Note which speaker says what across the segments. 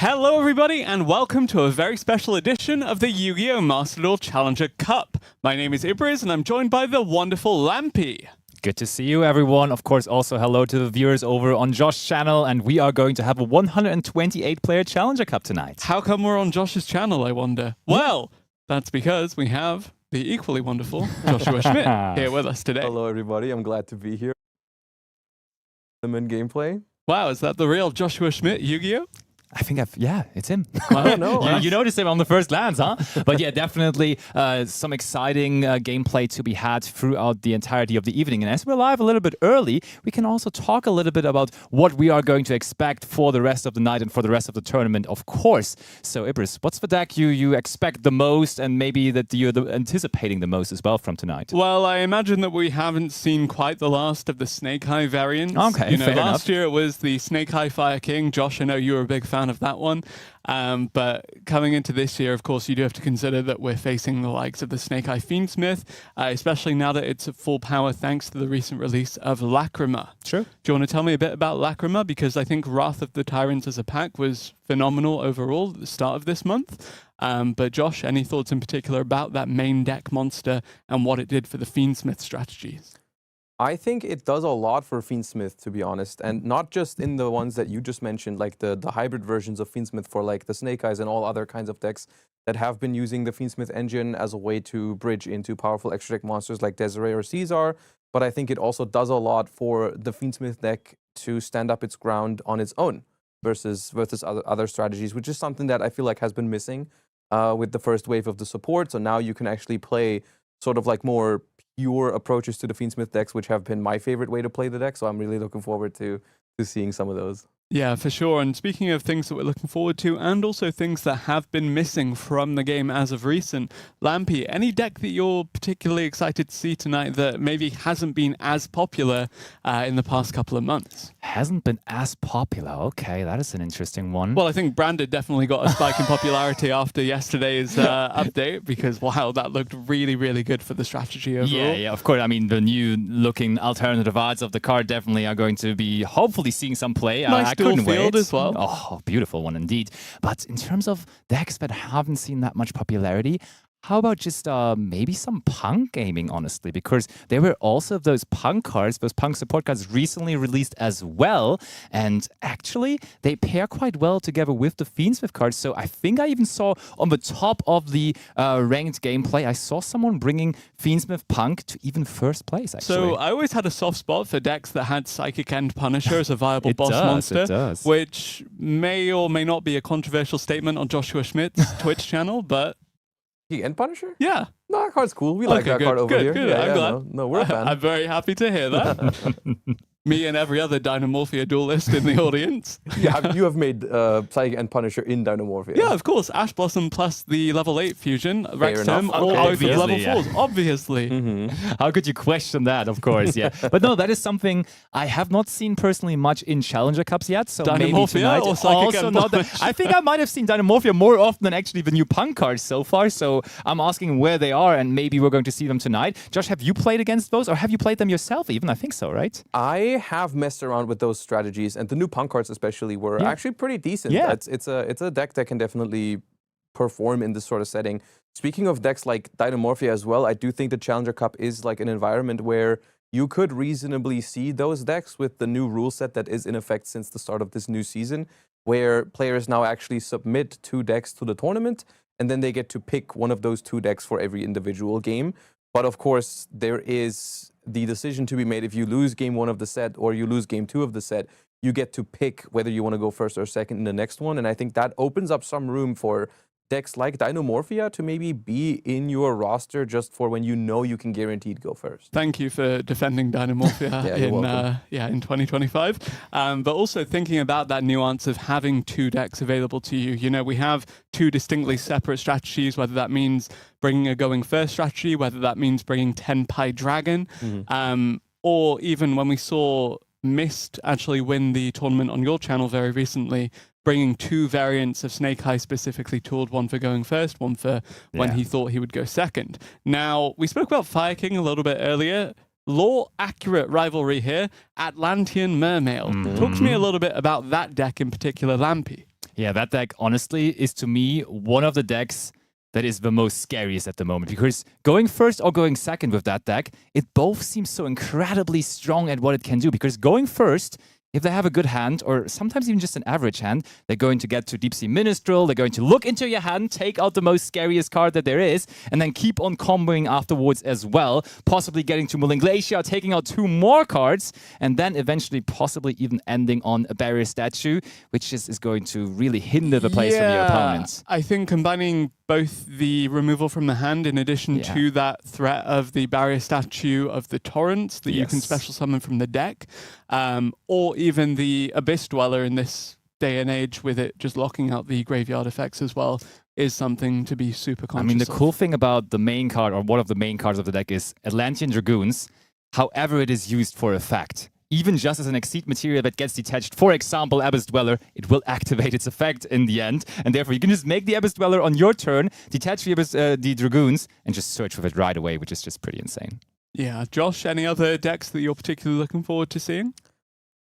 Speaker 1: Hello everybody and welcome to a very special edition of the Yu-Gi-Oh! Master Duel Challenger Cup. My name is Ibriz and I'm joined by the wonderful Lampy.
Speaker 2: Good to see you, everyone. Of course, also hello to the viewers over on Josh's channel, and we are going to have a 128-player Challenger Cup tonight.
Speaker 1: How come we're on Josh's channel, I wonder? Well, that's because we have the equally wonderful Joshua Schmidt here with us today.
Speaker 3: Hello, everybody. I'm glad to be here. Gameplay.
Speaker 1: Wow, is that the real Joshua Schmidt, Yu-Gi-Oh?
Speaker 2: I think it's him.
Speaker 3: Oh, no.
Speaker 2: you noticed him on the first glance, huh? But yeah, definitely some exciting gameplay to be had throughout the entirety of the evening. And as we're live a little bit early, we can also talk a little bit about what we are going to expect for the rest of the night and for the rest of the tournament, of course. So, Ibris, what's the deck you expect the most and maybe that you're anticipating the most as well from tonight?
Speaker 1: Well, I imagine that we haven't seen quite the last of the Snake Eye variants.
Speaker 2: Okay, fair enough.
Speaker 1: Last year it was the Snake Eye Fire King. Josh, I know you were a big fan of that one. But coming into this year, of course, you do have to consider that we're facing the likes of the Snake Eye Fiendsmith, especially now that it's at full power thanks to the recent release of Lacrima.
Speaker 2: Sure.
Speaker 1: Do you want to tell me a bit about Lacrima? Because I think Wrath of the Tyrants as a pack was phenomenal overall at the start of this month. But Josh, any thoughts in particular about that main deck monster and what it did for the Fiendsmith strategies?
Speaker 3: I think it does a lot for Fiendsmith, to be honest, and not just in the ones that you just mentioned, like the hybrid versions of Fiendsmith for like the Snake Eyes and all other kinds of decks that have been using the Fiendsmith engine as a way to bridge into powerful extra deck monsters like Desiree or Caesar. But I think it also does a lot for the Fiendsmith deck to stand up its ground on its own versus other strategies, which is something that I feel like has been missing with the first wave of the support. So now you can actually play sort of like more pure approaches to the Fiendsmith decks, which have been my favorite way to play the deck. So I'm really looking forward to seeing some of those.
Speaker 1: Yeah, for sure. And speaking of things that we're looking forward to and also things that have been missing from the game as of recent, Lampy, any deck that you're particularly excited to see tonight that maybe hasn't been as popular in the past couple of months?
Speaker 2: Hasn't been as popular. Okay, that is an interesting one.
Speaker 1: Well, I think Branded definitely got a spike in popularity after yesterday's update because, wow, that looked really, really good for the strategy overall.
Speaker 2: Yeah, of course. I mean, the new looking alternative arts of the card definitely are going to be hopefully seeing some play.
Speaker 1: Nice
Speaker 2: I couldn't
Speaker 1: field
Speaker 2: wait.
Speaker 1: as well.
Speaker 2: Oh, beautiful one indeed. But in terms of decks that haven't seen that much popularity, how about just maybe some punk gaming, honestly? Because there were also those punk cards, those punk support cards recently released as well. And actually, they pair quite well together with the Fiendsmith cards. So I think I even saw on the top of the ranked gameplay, I saw someone bringing Fiendsmith Punk to even first place, actually.
Speaker 1: So I always had a soft spot for decks that had Psychic End Punisher as a viable boss monster, which may or may not be a controversial statement on Joshua Schmidt's Twitch channel, but...
Speaker 3: End Punisher?
Speaker 1: Yeah.
Speaker 3: No, that card's cool. We like that card over here.
Speaker 1: Good.
Speaker 3: Yeah,
Speaker 1: I'm glad.
Speaker 3: No, we're a fan.
Speaker 1: I'm very happy to hear that. Me and every other Dynamorphia duelist in the audience.
Speaker 3: Yeah, you have made Psychic and Punisher in Dynamorphia.
Speaker 1: Yeah, of course. Ash Blossom plus the level 8 fusion. Rex Term,
Speaker 3: enough.
Speaker 1: all
Speaker 3: Okay.
Speaker 1: both at level 4s. Obviously.
Speaker 2: How could you question that? Of course, yeah. But no, that is something I have not seen personally much in Challenger Cups yet. So maybe
Speaker 1: Dynamorphia
Speaker 2: tonight.
Speaker 1: or Psychic
Speaker 2: Also
Speaker 1: and
Speaker 2: not
Speaker 1: Punisher?
Speaker 2: I think I might have seen Dynamorphia more often than actually the new punk cards so far. So I'm asking where they are, and maybe we're going to see them tonight. Josh, have you played against those, or have you played them yourself? Even I think so, right?
Speaker 3: I have messed around with those strategies, and the new punk cards especially were actually pretty decent.
Speaker 2: Yeah.
Speaker 3: It's a deck that can definitely perform in this sort of setting. Speaking of decks like Dynamorphia as well, I do think the Challenger Cup is like an environment where you could reasonably see those decks with the new rule set that is in effect since the start of this new season, where players now actually submit 2 decks to the tournament, and then they get to pick one of those 2 decks for every individual game. But of course, there is the decision to be made. If you lose game 1 of the set or you lose game 2 of the set, you get to pick whether you want to go first or second in the next one. And I think that opens up some room for decks like Dynamorphia to maybe be in your roster just for when you know you can guaranteed go first.
Speaker 1: Thank you for defending Dynamorphia in 2025. But also thinking about that nuance of having 2 decks available to you. You know, we have 2 distinctly separate strategies, whether that means bringing a going first strategy, whether that means bringing 10 Pi Dragon, or even when we saw Mist actually win the tournament on your channel very recently, bringing 2 variants of Snake Eye specifically tooled, one for going first, one for when he thought he would go second. Now, we spoke about Fire King a little bit earlier. Law-accurate rivalry here, Atlantean Mermail. Talk to me a little bit about that deck in particular, Lampy.
Speaker 2: Yeah, that deck, honestly, is to me one of the decks that is the most scariest at the moment, because going first or going second with that deck, it both seems so incredibly strong at what it can do. Because going first, if they have a good hand, or sometimes even just an average hand, they're going to get to Deep Sea Minstrel, they're going to look into your hand, take out the most scariest card that there is, and then keep on comboing afterwards as well, possibly getting to Mulling Glacier, taking out 2 more cards, and then eventually possibly even ending on a Barrier Statue, which is going to really hinder the plays from your opponents.
Speaker 1: I think combining both the removal from the hand in addition to that threat of the Barrier Statue of the Torrents that you can special summon from the deck, or even the Abyss Dweller in this day and age with it just locking out the graveyard effects as well, is something to be super conscious of.
Speaker 2: I mean, the cool thing about the main card, or one of the main cards of the deck, is Atlantean Dragoons, however it is used for effect. Even just as an Exceed material that gets detached, for example, Abyss Dweller, it will activate its effect in the end. And therefore, you can just make the Abyss Dweller on your turn, detach the Dragoons, and just search with it right away, which is just pretty insane.
Speaker 1: Yeah. Josh, any other decks that you're particularly looking forward to seeing?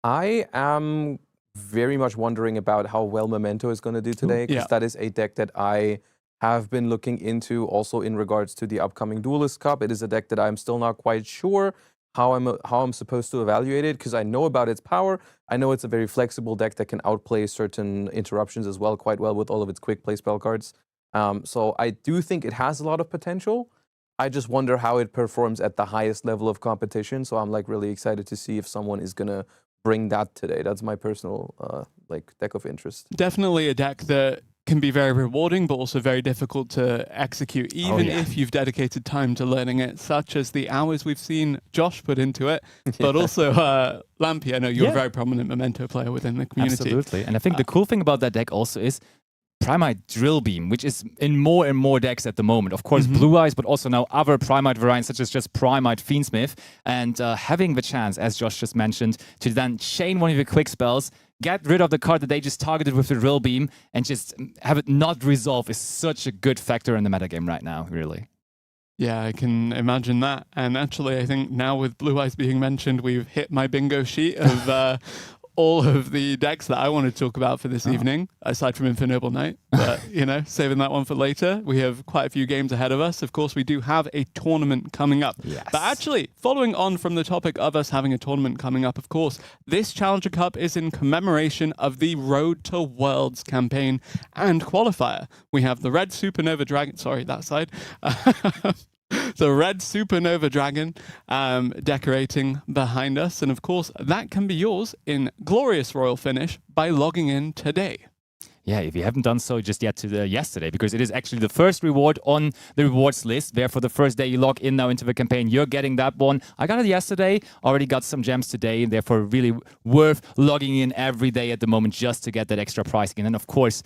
Speaker 3: I am very much wondering about how well Memento is going to do today, because that is a deck that I have been looking into also in regards to the upcoming Duelist Cup. It is a deck that I'm still not quite sure how I'm supposed to evaluate it, because I know about its power. I know it's a very flexible deck that can outplay certain interruptions as well quite well with all of its quick play spell cards. So I do think it has a lot of potential. I just wonder how it performs at the highest level of competition. So I'm like really excited to see if someone is gonna bring that today. That's my personal like deck of interest.
Speaker 1: Definitely a deck that can be very rewarding, but also very difficult to execute, even if you've dedicated time to learning it, such as the hours we've seen Josh put into it, but also Lampy. I know you're a very prominent Memento player within the community.
Speaker 2: Absolutely. And I think the cool thing about that deck also is Primite Drill Beam, which is in more and more decks at the moment. Of course, Blue Eyes, but also now other Primite variants, such as just Primite Fiendsmith. And having the chance, as Josh just mentioned, to then chain one of your quick spells, get rid of the card that they just targeted with the Drill Beam, and just have it not resolve is such a good factor in the metagame right now, really.
Speaker 1: Yeah, I can imagine that. And actually, I think now with Blue Eyes being mentioned, we've hit my bingo sheet of all of the decks that I want to talk about for this evening, aside from Infernoble Knight. But, you know, saving that one for later. We have quite a few games ahead of us. Of course, we do have a tournament coming up.
Speaker 2: Yes.
Speaker 1: But actually, following on from the topic of us having a tournament coming up, of course, this Challenger Cup is in commemoration of the Road to Worlds campaign and qualifier. We have the Red Supernova Dragon, sorry, that side. The Red Supernova Dragon decorating behind us. And of course, that can be yours in glorious royal finish by logging in today.
Speaker 2: Yeah, if you haven't done so just yet to yesterday, because it is actually the first reward on the rewards list. Therefore, the first day you log in now into the campaign, you're getting that one. I got it yesterday, already got some gems today, and therefore really worth logging in every day at the moment just to get that extra pricing. And then, of course,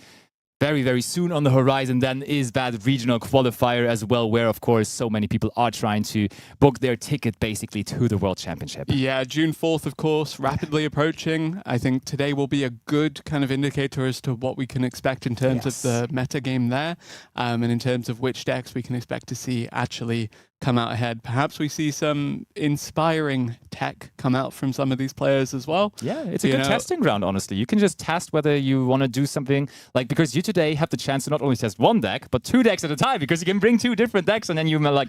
Speaker 2: very, very soon on the horizon then is that regional qualifier as well, where, of course, so many people are trying to book their ticket basically to the World Championship.
Speaker 1: Yeah, June 4th, of course, rapidly approaching. I think today will be a good kind of indicator as to what we can expect in terms of the meta game there, and in terms of which decks we can expect to see actually come out ahead. Perhaps we see some inspiring tech come out from some of these players as well.
Speaker 2: Yeah, it's a good testing ground, honestly. You can just test whether you want to do something, like, because you today have the chance to not only test one deck, but 2 decks at a time, because you can bring 2 different decks, and then you're like,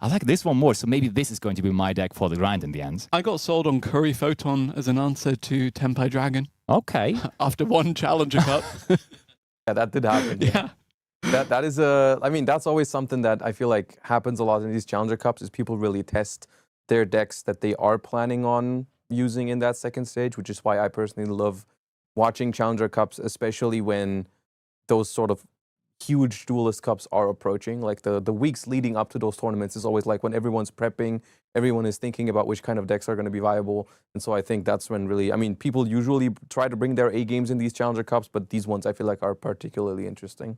Speaker 2: I like this one more, so maybe this is going to be my deck for the grind in the end.
Speaker 1: I got sold on Curry Photon as an answer to Tempai Dragon.
Speaker 2: Okay.
Speaker 1: After one Challenger Cup.
Speaker 3: Yeah, that did happen.
Speaker 1: Yeah.
Speaker 3: That is I mean, that's always something that I feel like happens a lot in these Challenger Cups, is people really test their decks that they are planning on using in that second stage, which is why I personally love watching Challenger Cups, especially when those sort of huge Duelist Cups are approaching. Like the weeks leading up to those tournaments is always like when everyone's prepping, everyone is thinking about which kind of decks are going to be viable. And so I think that's when really, I mean, people usually try to bring their A games in these Challenger Cups, but these ones I feel like are particularly interesting.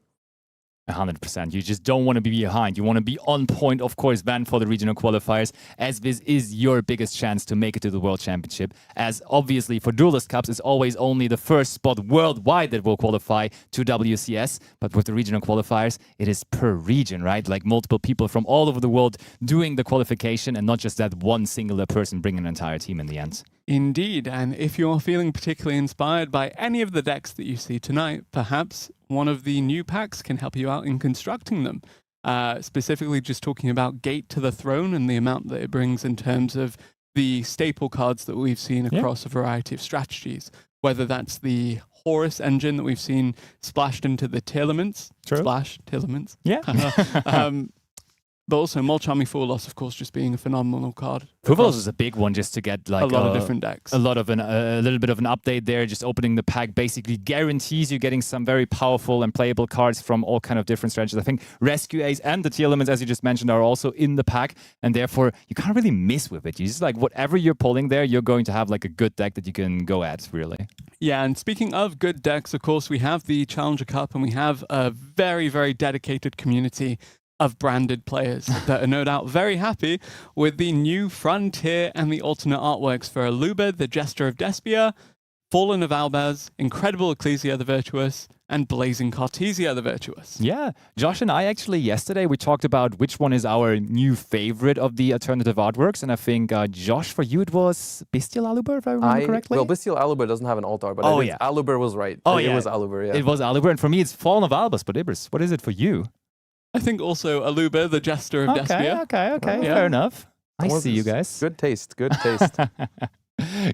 Speaker 2: 100%. You just don't want to be behind. You want to be on point, of course, then for the regional qualifiers, as this is your biggest chance to make it to the World Championship. As obviously for Duelist Cups, it's always only the first spot worldwide that will qualify to WCS. But with the regional qualifiers, it is per region, right? Like multiple people from all over the world doing the qualification, and not just that one singular person bringing an entire team in the end.
Speaker 1: Indeed, and if you're feeling particularly inspired by any of the decks that you see tonight, perhaps one of the new packs can help you out in constructing them. Specifically just talking about Gate to the Throne and the amount that it brings in terms of the staple cards that we've seen across a variety of strategies, whether that's the Horus engine that we've seen splashed into the Telements. Splash, Telements.
Speaker 2: Yeah.
Speaker 1: But also Molchami Foolos, of course, just being a phenomenal card.
Speaker 2: Foolos is a big one just to get like
Speaker 1: a lot of different decks.
Speaker 2: A little bit of an update there. Just opening the pack basically guarantees you getting some very powerful and playable cards from all kind of different strategies. I think Rescue Ace and the Telements, as you just mentioned, are also in the pack, and therefore you can't really miss with it. You just like whatever you're pulling there, you're going to have like a good deck that you can go at, really.
Speaker 1: Yeah, and speaking of good decks, of course, we have the Challenger Cup, and we have a very, very dedicated community of branded players that are no doubt very happy with the new Frontier and the alternate artworks for Aluber, the Jester of Despia, Fallen of Albaz, Incredible Ecclesia the Virtuous, and Blazing Cartesia the Virtuous.
Speaker 2: Yeah, Josh and I actually yesterday, we talked about which one is our new favorite of the alternative artworks, and I think, Josh, for you it was Bestial Aluber, if I remember correctly?
Speaker 3: Well, Bestial Aluber doesn't have an altar, but Aluber was right. It was Aluber, yeah.
Speaker 2: It was Aluber, and for me it's Fallen of Albaz, but Ibris, what is it for you?
Speaker 1: I think also Aluber, the Jester of Despia.
Speaker 2: Okay, fair enough. I see you guys.
Speaker 3: Good taste.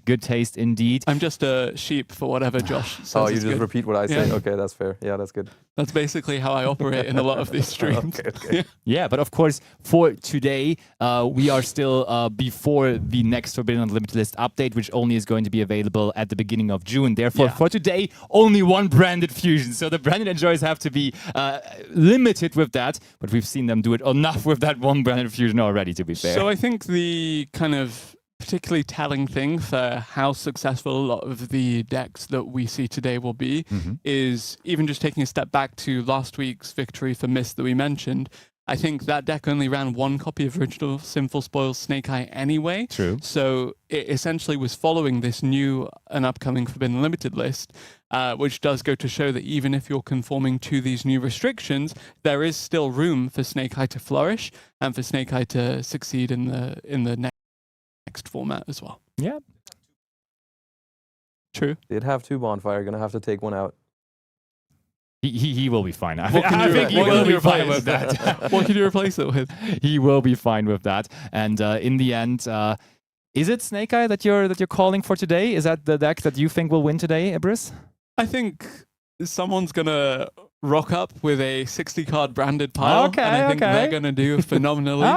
Speaker 2: Good taste indeed.
Speaker 1: I'm just a sheep for whatever Josh says.
Speaker 3: Oh, you just repeat what I say? Yeah. Okay, that's fair. Yeah, that's good.
Speaker 1: That's basically how I operate in a lot of these streams.
Speaker 3: Okay.
Speaker 2: Yeah, but of course, for today, we are still before the next Forbidden Unlimited list update, which only is going to be available at the beginning of June. Therefore, for today, only one branded fusion. So the branded enjoyers have to be limited with that, but we've seen them do it enough with that one branded fusion already, to be fair.
Speaker 1: So I think the kind of particularly telling thing for how successful a lot of the decks that we see today will be is even just taking a step back to last week's victory for Mist that we mentioned. I think that deck only ran one copy of original Sinful Spoils Snake Eye anyway.
Speaker 2: True.
Speaker 1: So it essentially was following this new and upcoming Forbidden Limited list, which does go to show that even if you're conforming to these new restrictions, there is still room for Snake Eye to flourish and for Snake Eye to succeed in the next format as well.
Speaker 2: Yeah.
Speaker 1: True.
Speaker 3: They'd have two Bonfire, gonna have to take one out.
Speaker 2: He will be fine. I
Speaker 1: think
Speaker 2: he will be fine with that.
Speaker 1: What can you replace it with?
Speaker 2: He will be fine with that. And in the end, is it Snake Eye that you're calling for today? Is that the deck that you think will win today, Ibris?
Speaker 1: I think someone's gonna rock up with a 60-card branded pile, and I think they're going to do phenomenally.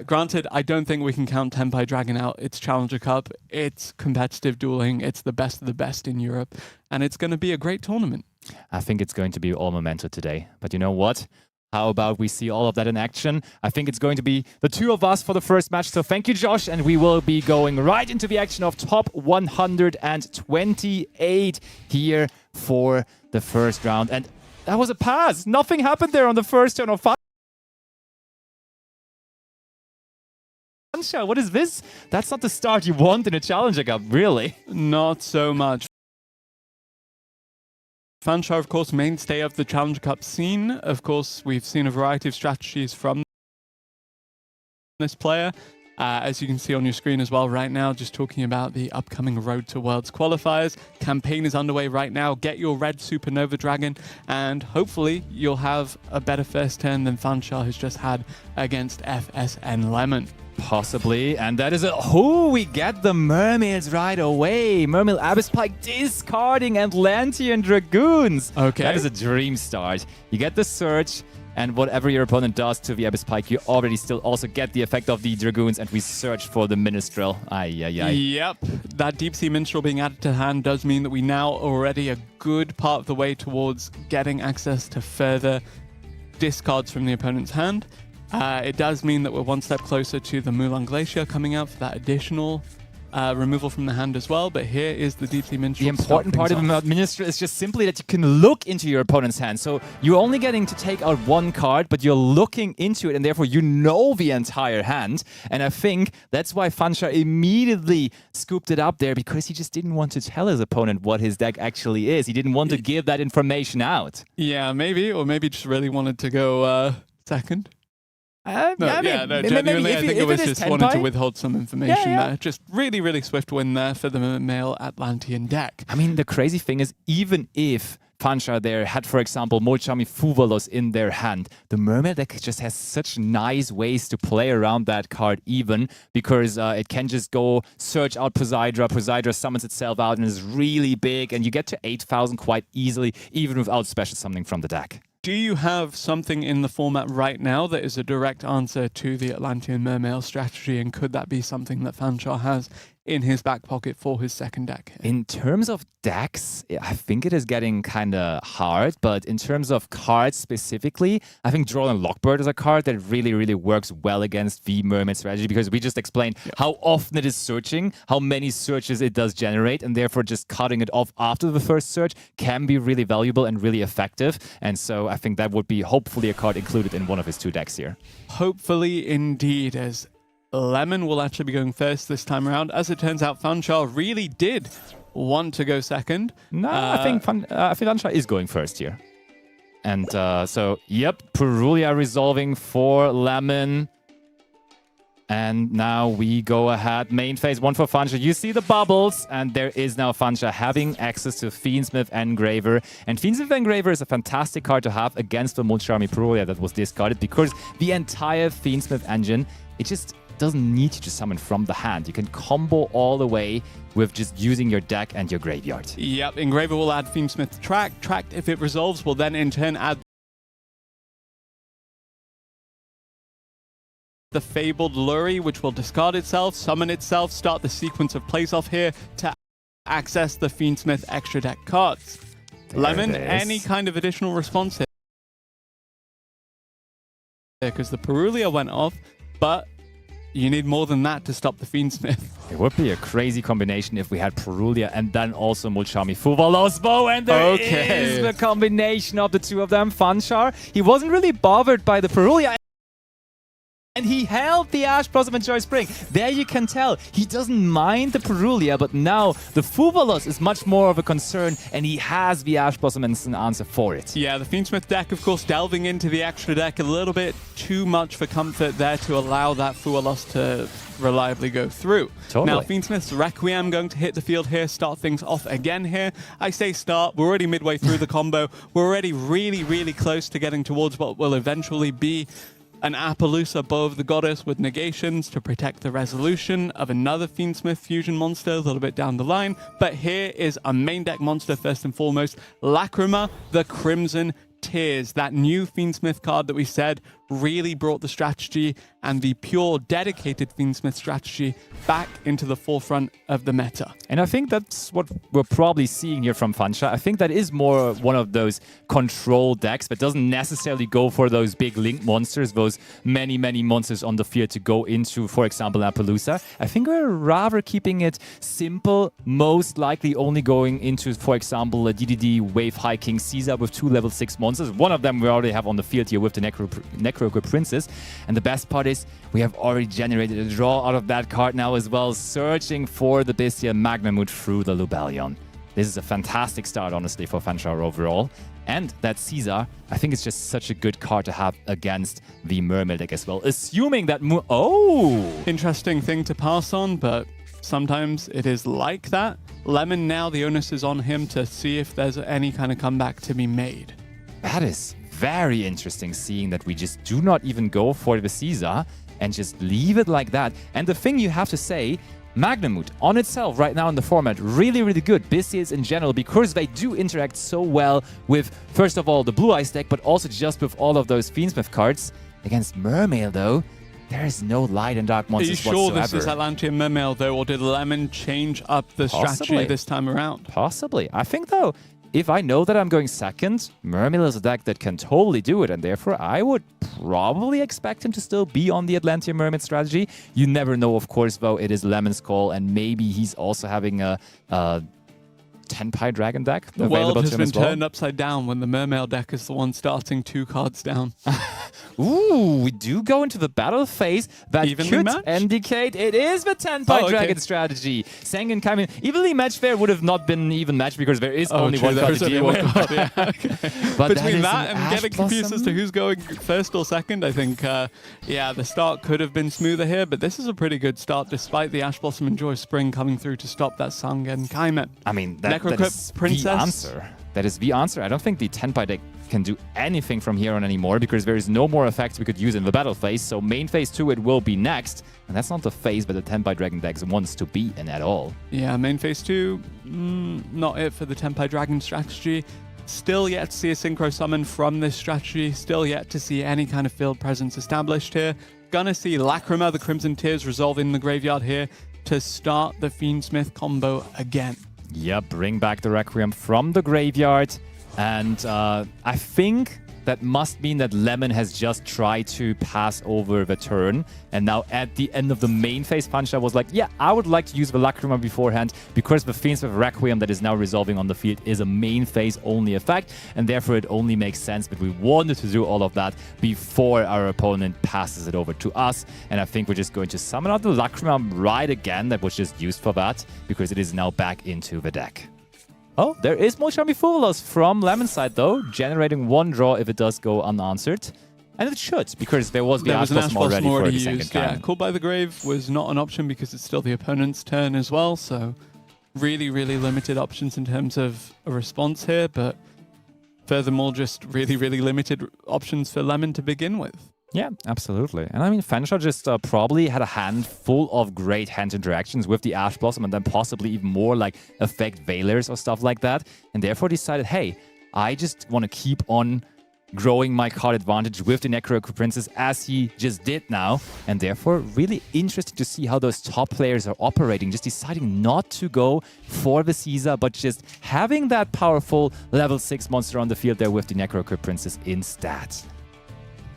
Speaker 1: Granted, I don't think we can count Tenpai Dragon out. It's Challenger Cup, it's competitive dueling, it's the best of the best in Europe, and it's going to be a great tournament.
Speaker 2: I think it's going to be all memento today. But you know what? How about we see all of that in action? I think it's going to be the two of us for the first match. So thank you, Josh. And we will be going right into the action of top 128 here for the first round. And that was a pass. Nothing happened there on the first turn of Fansha. What is this? That's not the start you want in a Challenger Cup, really.
Speaker 1: Not so much. Fansha, of course, mainstay of the Challenger Cup scene. Of course, we've seen a variety of strategies from this player. As you can see on your screen as well right now, just talking about the upcoming Road to Worlds qualifiers. Campaign is underway right now. Get your red Supernova Dragon, and hopefully you'll have a better first turn than Fansha has just had against FSN Lemon.
Speaker 2: Possibly, and that is we get the Mermaids right away. Mermaid Abyss Pike discarding Atlantean Dragoons.
Speaker 1: Okay.
Speaker 2: That is a dream start. You get the search, and whatever your opponent does to the Abyss Pike, you already still also get the effect of the Dragoons, and we search for the Minstrel.
Speaker 1: Yep, that Deep Sea Minstrel being added to hand does mean that we now already a good part of the way towards getting access to further discards from the opponent's hand. It does mean that we're one step closer to the Mulan Glacier coming out for that additional removal from the hand as well, but here is the Deep Sea Minstrel.
Speaker 2: The important part of Minstrel is just simply that you can look into your opponent's hand. So you're only getting to take out one card, but you're looking into it, and therefore you know the entire hand. And I think that's why Fansha immediately scooped it up there, because he just didn't want to tell his opponent what his deck actually is. He didn't want to give that information out.
Speaker 1: Yeah, maybe, or maybe just really wanted to go second. No, genuinely, I think it was just wanted to withhold some information there. Just really, really swift win there for the male Atlantean deck.
Speaker 2: I mean, the crazy thing is, even if Fansha there had, for example, Molchami Fuvalos in their hand, the Mermaid deck just has such nice ways to play around that card even, because it can just go search out Poseidra, Poseidra summons itself out and is really big, and you get to 8,000 quite easily, even without special summoning from the deck.
Speaker 1: Do you have something in the format right now that is a direct answer to the Atlantean Mermail strategy, and could that be something that Fanshawe has in his back pocket for his second deck?
Speaker 2: In terms of decks, I think it is getting kind of hard, but in terms of cards specifically, I think Droll and Lockbird is a card that really, really works well against the Mermaid strategy, because we just explained how often it is searching, how many searches it does generate, and therefore just cutting it off after the first search can be really valuable and really effective. And so I think that would be hopefully a card included in one of his two decks here.
Speaker 1: Hopefully indeed, as Lemon will actually be going first this time around. As it turns out, Fanshawe really did want to go second.
Speaker 2: No, I think Fanshawe is going first here. And so, yep, Purulia resolving for Lemon. And now we go ahead. Main phase 1 for Fanshawe. You see the bubbles, and there is now Fanshawe having access to Fiendsmith Engraver. And Fiendsmith Engraver is a fantastic card to have against the Multi-Army Purulia that was discarded, because the entire Fiendsmith engine, it just doesn't need you to summon from the hand. You can combo all the way with just using your deck and your graveyard.
Speaker 1: Yep, Engraver will add Fiendsmith Track. Tracked, if it resolves, will then in turn add the Fabled Lurry, which will discard itself, summon itself, start the sequence of plays off here to access the Fiendsmith extra deck cards. Lemon, any kind of additional response here? Because the Purulia went off, but you need more than that to stop the Fiendsmith.
Speaker 2: It would be a crazy combination if we had Purulia and then also Mulchami Fuvalosbo, and there is the combination of the two of them. Fanshawe, he wasn't really bothered by the Purulia, and he held the Ash Blossom and Joy Spring. There you can tell he doesn't mind the Purulia, but now the Fuvalos is much more of a concern, and he has the Ash Blossom as an answer for it.
Speaker 1: Yeah, the Fiendsmith deck, of course, delving into the extra deck a little bit too much for comfort there to allow that Fuvalos to reliably go through.
Speaker 2: Totally.
Speaker 1: Now, Fiendsmith's Requiem going to hit the field here, start things off again here. I say start, we're already midway through the combo. We're already really, really close to getting towards what will eventually be an Appaloosa above the Goddess with negations to protect the resolution of another Fiendsmith fusion monster a little bit down the line. But here is a main deck monster first and foremost, Lacrima, the Crimson Tears. That new Fiendsmith card that we said really brought the strategy and the pure dedicated Fiendsmith strategy back into the forefront of the meta.
Speaker 2: And I think that's what we're probably seeing here from Fanshawe. I think that is more one of those control decks that doesn't necessarily go for those big link monsters, those many, many monsters on the field to go into, for example, Appaloosa. I think we're rather keeping it simple, most likely only going into, for example, a DDD Wave High King Caesar with 2 level 6 monsters. One of them we already have on the field here with the Necrogrid Princess. And the best part is we have already generated a draw out of that card now as well, searching for the Bestia Magnamut through the Lubellion. This is a fantastic start, honestly, for Fanshawe overall. And that Caesar, I think it's just such a good card to have against the Mermaid deck as well. Assuming that...
Speaker 1: Interesting thing to pass on, but sometimes it is like that. Lemon, now the onus is on him to see if there's any kind of comeback to be made.
Speaker 2: That is very interesting, seeing that we just do not even go for the Caesar and just leave it like that. And the thing you have to say, Magnamut on itself right now in the format, really, really good. Bestias in general, because they do interact so well with, first of all, the Blue Eyes deck, but also just with all of those Fiendsmith cards. Against Mermail, though, there is no light and dark monsters whatsoever.
Speaker 1: Are you sure this is Atlantean Mermail, though, or did Lemon change up the strategy this time around?
Speaker 2: Possibly. I think, though, if I know that I'm going second, Mermail is a deck that can totally do it, and therefore I would probably expect him to still be on the Atlantean Mermaid strategy. You never know, of course, though. It is Lemon's call, and maybe he's also having a Tenpai Dragon deck
Speaker 1: The
Speaker 2: available
Speaker 1: world has
Speaker 2: to him
Speaker 1: been
Speaker 2: as well.
Speaker 1: turned upside down when the Mermail deck is the one starting 2 cards down.
Speaker 2: Ooh, we do go into the battle phase. That
Speaker 1: Evenly
Speaker 2: could
Speaker 1: matched?
Speaker 2: indicate it is the Tenpai Dragon strategy. Sengen Kaimin, evenly matched there would have not been even matched because there is only
Speaker 1: true,
Speaker 2: one
Speaker 1: there
Speaker 2: card
Speaker 1: is
Speaker 2: to
Speaker 1: only
Speaker 2: deal
Speaker 1: one
Speaker 2: with.
Speaker 1: card, yeah, okay.
Speaker 2: But
Speaker 1: Between
Speaker 2: is
Speaker 1: that
Speaker 2: an
Speaker 1: and getting
Speaker 2: Ash
Speaker 1: confused as to
Speaker 2: Blossom.
Speaker 1: who's going first or second, I think, yeah, the start could have been smoother here, but this is a pretty good start despite the Ash Blossom and Joy Spring coming through to stop that Sangen Kaimen.
Speaker 2: I mean, that
Speaker 1: Necrocrypt
Speaker 2: is
Speaker 1: Princess.
Speaker 2: the answer. That is the answer. I don't think the Tenpai deck can do anything from here on anymore because there is no more effects we could use in the battle phase. So main phase 2 it will be next. And that's not the phase that the Tenpai Dragon deck wants to be in at all.
Speaker 1: Yeah, main phase 2, not it for the Tenpai Dragon strategy. Still yet to see a Synchro Summon from this strategy. Still yet to see any kind of field presence established here. Gonna see Lacrima, the Crimson Tears, resolve in the graveyard here to start the Fiendsmith combo again.
Speaker 2: Yep, bring back the Requiem from the graveyard. And I think that must mean that Lemon has just tried to pass over the turn. And now at the end of the main phase, Fansha was like, yeah, I would like to use the Lacrima beforehand because the Fiendsmith Requiem that is now resolving on the field is a main phase only effect. And therefore it only makes sense that we wanted to do all of that before our opponent passes it over to us. And I think we're just going to summon out the Lacrima right again that was just used for that because it is now back into the deck. Oh, there is Molchami Fulos from Lemon's side, though, generating 1 draw if it does go unanswered. And it should, because there was the Ash Blossom already for the second
Speaker 1: used.
Speaker 2: time.
Speaker 1: Yeah, Call by the Grave was not an option because it's still the opponent's turn as well, so really, really limited options in terms of a response here, but furthermore, just really, really limited options for Lemon to begin with.
Speaker 2: Yeah, absolutely. And I mean, Fansha just probably had a hand full of great hand interactions with the Ash Blossom and then possibly even more like effect Veilers or stuff like that. And therefore decided, hey, I just want to keep on growing my card advantage with the Necrocrypt Princess as he just did now. And therefore, really interesting to see how those top players are operating, just deciding not to go for the Caesar, but just having that powerful level 6 monster on the field there with the Necrocrypt Princess instead.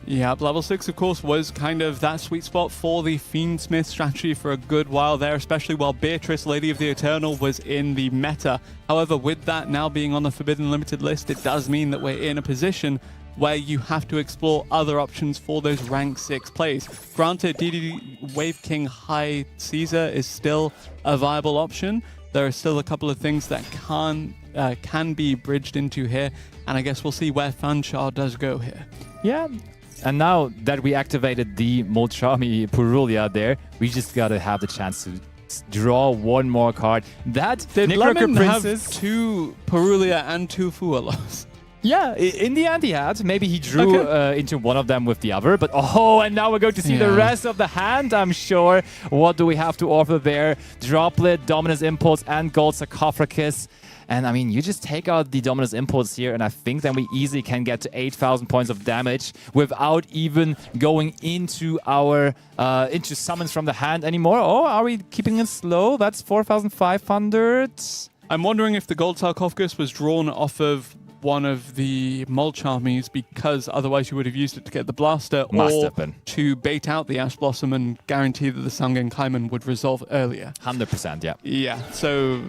Speaker 1: Yeah, level 6, of course, was kind of that sweet spot for the Fiendsmith strategy for a good while there, especially while Beatrice, Lady of the Eternal, was in the meta. However, with that now being on the Forbidden Limited list, it does mean that we're in a position where you have to explore other options for those rank 6 plays. Granted, DDD Wave King High Caesar is still a viable option. There are still a couple of things that can be bridged into here, and I guess we'll see where Fansha does go here.
Speaker 2: Yeah. And now that we activated the Molchami Purulia there, we just gotta have the chance to draw 1 more card. That
Speaker 1: Did Lemon
Speaker 2: Princess
Speaker 1: have 2 Purulia and 2 Fualos?
Speaker 2: Yeah, in the end he had. Maybe he drew into one of them with the other. But and now we're going to see the rest of the hand, I'm sure. What do we have to offer there? Droplet, Dominus Impulse, and Gold Sarcophagus. And I mean, you just take out the Dominus Impulse here, and I think then we easily can get to 8,000 points of damage without even going into our into summons from the hand anymore. Oh, are we keeping it slow? That's 4,500.
Speaker 1: I'm wondering if the Gold Sarcophagus was drawn off of one of the Molchamis because otherwise you would have used it to get the blaster or to bait out the Ash Blossom and guarantee that the Sangen Kaimen would resolve earlier.
Speaker 2: 100%, yeah.
Speaker 1: Yeah, so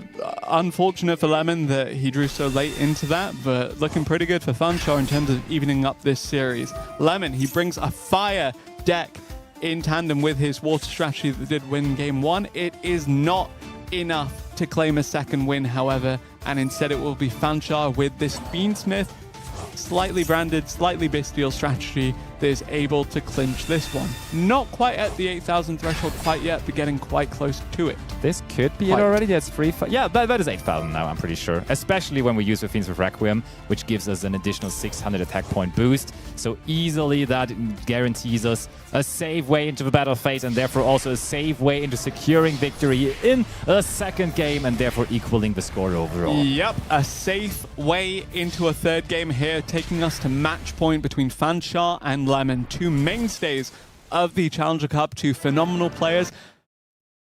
Speaker 1: unfortunate for Lemon that he drew so late into that, but looking pretty good for Fansha in terms of evening up this series. Lemon, he brings a fire deck in tandem with his water strategy that did win game 1. It is not enough to claim a second win, however, and instead it will be Fansha with this Fiendsmith, slightly branded, slightly bestial strategy that is able to clinch this one. Not quite at the 8,000 threshold quite yet, but getting quite close to it.
Speaker 2: This could be it already. That's free. Yeah, that is 8,000 now, I'm pretty sure. Especially when we use the Fiendsmith Requiem, which gives us an additional 600 attack point boost. So easily that guarantees us a safe way into the battle phase and therefore also a safe way into securing victory in a second game and therefore equaling the score overall.
Speaker 1: Yep, a safe way into a third game here, taking us to match point between Fansha and Lemon, 2 mainstays of the Challenger Cup, 2 phenomenal players.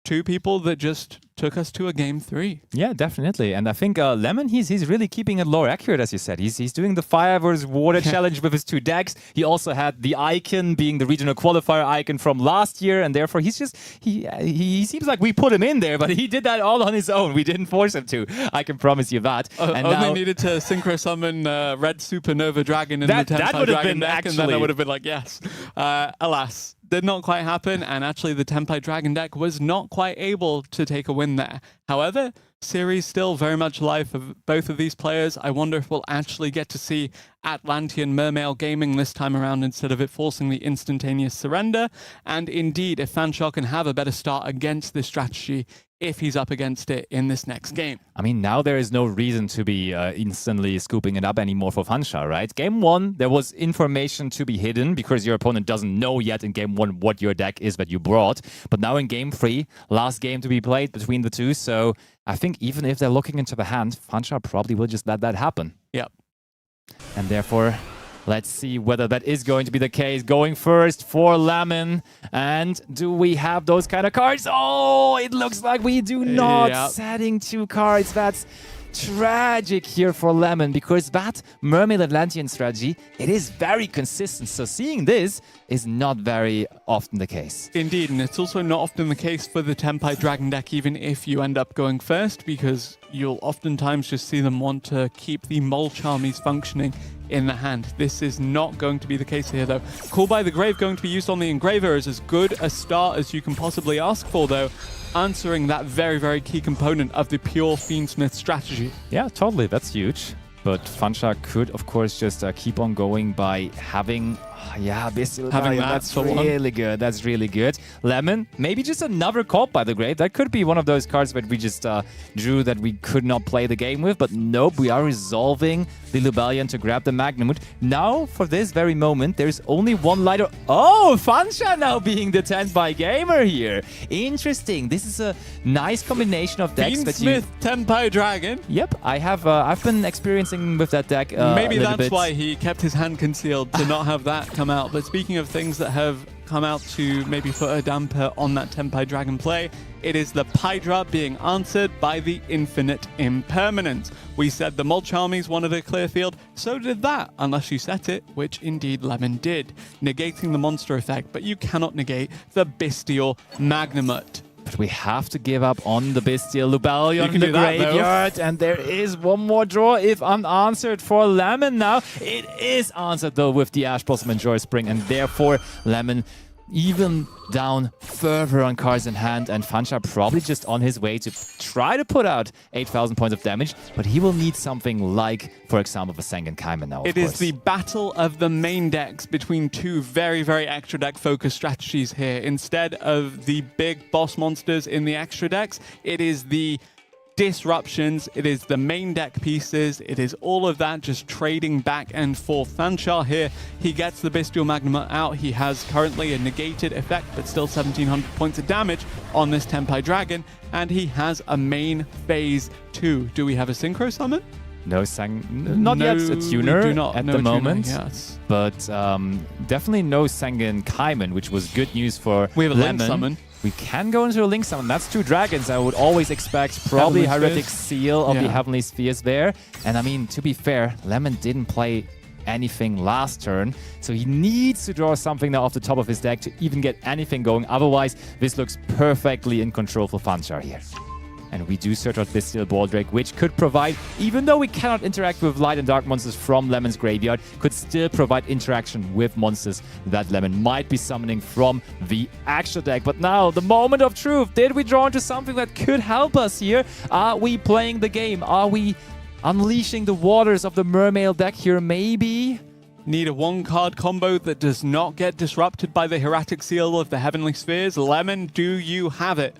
Speaker 1: two people that just took us to a game 3.
Speaker 2: Yeah, definitely. And I think Lemon, he's really keeping it lore accurate, as you said. He's doing the fire versus water challenge with his 2 decks. He also had the icon being the regional qualifier icon from last year, and therefore he seems like we put him in there, but he did that all on his own. We didn't force him to. I can promise you that.
Speaker 1: And only needed to synchro summon Red Supernova Dragon in the Tenpai Dragon deck, and then I would have been like, yes. Alas, did not quite happen, and actually the Tenpai Dragon deck was not quite able to take a win there. However, series still very much alive for both of these players. I wonder if we'll actually get to see Atlantean Mermail gaming this time around instead of it forcing the instantaneous surrender. And indeed, if Fanshawe can have a better start against this strategy, if he's up against it in this next game.
Speaker 2: I mean, now there is no reason to be instantly scooping it up anymore for Fanshawe, right? Game 1, there was information to be hidden because your opponent doesn't know yet in Game 1 what your deck is that you brought. But now in Game 3, last game to be played between the two, so I think even if they're looking into the hand, Fanshawe probably will just let that happen.
Speaker 1: Yep.
Speaker 2: And therefore, let's see whether that is going to be the case. Going first for Lemon. And do we have those kind of cards? Oh, it looks like we do not.
Speaker 1: Yep.
Speaker 2: Setting 2 cards. That's tragic here for Lemon, because that Mermaid Atlantean strategy, it is very consistent. So seeing this is not very often the case.
Speaker 1: Indeed, and it's also not often the case for the Tenpai Dragon deck, even if you end up going first, because you'll oftentimes just see them want to keep the Mole Charmies functioning in the hand. This is not going to be the case here, though. Call by the Grave going to be used on the Engraver is as good a start as you can possibly ask for, though, answering that very, very key component of the pure Fiendsmith strategy.
Speaker 2: Yeah, totally. That's huge. But Fanshawe could, of course, just keep on going by having... Bestial
Speaker 1: having
Speaker 2: Guardian. That's really good. That's really good. Lemon, maybe just another Call by the Grave. That could be one of those cards that we just drew that we could not play the game with. But nope, we are resolving the Lubellion to grab the Magnamut. Now, for this very moment, there's only one lighter. Oh, Fanshawe now being the Tenpai gamer here. Interesting. This is a nice combination of decks that you...
Speaker 1: Fiendsmith Tenpai Dragon.
Speaker 2: Yep, I've been experiencing with that deck
Speaker 1: Maybe
Speaker 2: a little
Speaker 1: that's
Speaker 2: bit.
Speaker 1: why he kept his hand concealed to not have that come out. But speaking of things that have come out to maybe put a damper on that Tenpai Dragon play, it is the Pydra being answered by the Infinite Impermanence. We said the Mole Charmies wanted a clear field, so did that, unless you set it, which indeed Lemon did, negating the monster effect, but you cannot negate the Bestial Magnamut.
Speaker 2: But we have to give up on the Bestial Lubellion in the
Speaker 1: do that,
Speaker 2: graveyard. And there is one more draw if unanswered for Lemon now. It is answered, though, with the Ash Blossom and Joy Spring. And therefore, Lemon even down further on cards in hand, and Fanshawe probably just on his way to try to put out 8,000 points of damage, but he will need something like, for example, the Sengen Kaiman now,
Speaker 1: It is the battle of the main decks between two very, very extra deck focused strategies here. Instead of the big boss monsters in the extra decks, it is the disruptions, it is the main deck pieces, it is all of that just trading back and forth. Fanshawe here, he gets the Bestial Magnamut out. He has currently a negated effect, but still 1,700 points of damage on this Tenpai Dragon, and he has a main phase 2. Do we have a Synchro Summon?
Speaker 2: No not yet a tuner
Speaker 1: we do not.
Speaker 2: at
Speaker 1: No
Speaker 2: the
Speaker 1: tuner,
Speaker 2: moment,
Speaker 1: yes.
Speaker 2: but definitely no Sengen Kaiman, which was good news for
Speaker 1: We have a
Speaker 2: Lemon.
Speaker 1: Link Summon.
Speaker 2: We can go into a Link Summon. That's 2 dragons. I would always expect probably
Speaker 1: Heavenly
Speaker 2: Heretic
Speaker 1: Spheres.
Speaker 2: Seal of the
Speaker 1: Yeah.
Speaker 2: Heavenly Spheres there. And I mean, to be fair, Lemon didn't play anything last turn, so he needs to draw something now off the top of his deck to even get anything going. Otherwise, this looks perfectly in control for Fanshawe here. And we do search out Bestial Baldrake, which could provide, even though we cannot interact with light and dark monsters from Lemon's graveyard, could still provide interaction with monsters that Lemon might be summoning from the extra deck. But now, the moment of truth. Did we draw into something that could help us here? Are we playing the game? Are we unleashing the waters of the Mermail deck here? Maybe?
Speaker 1: Need a 1-card combo that does not get disrupted by the Heretic Seal of the Heavenly Spheres. Lemon, do you have it?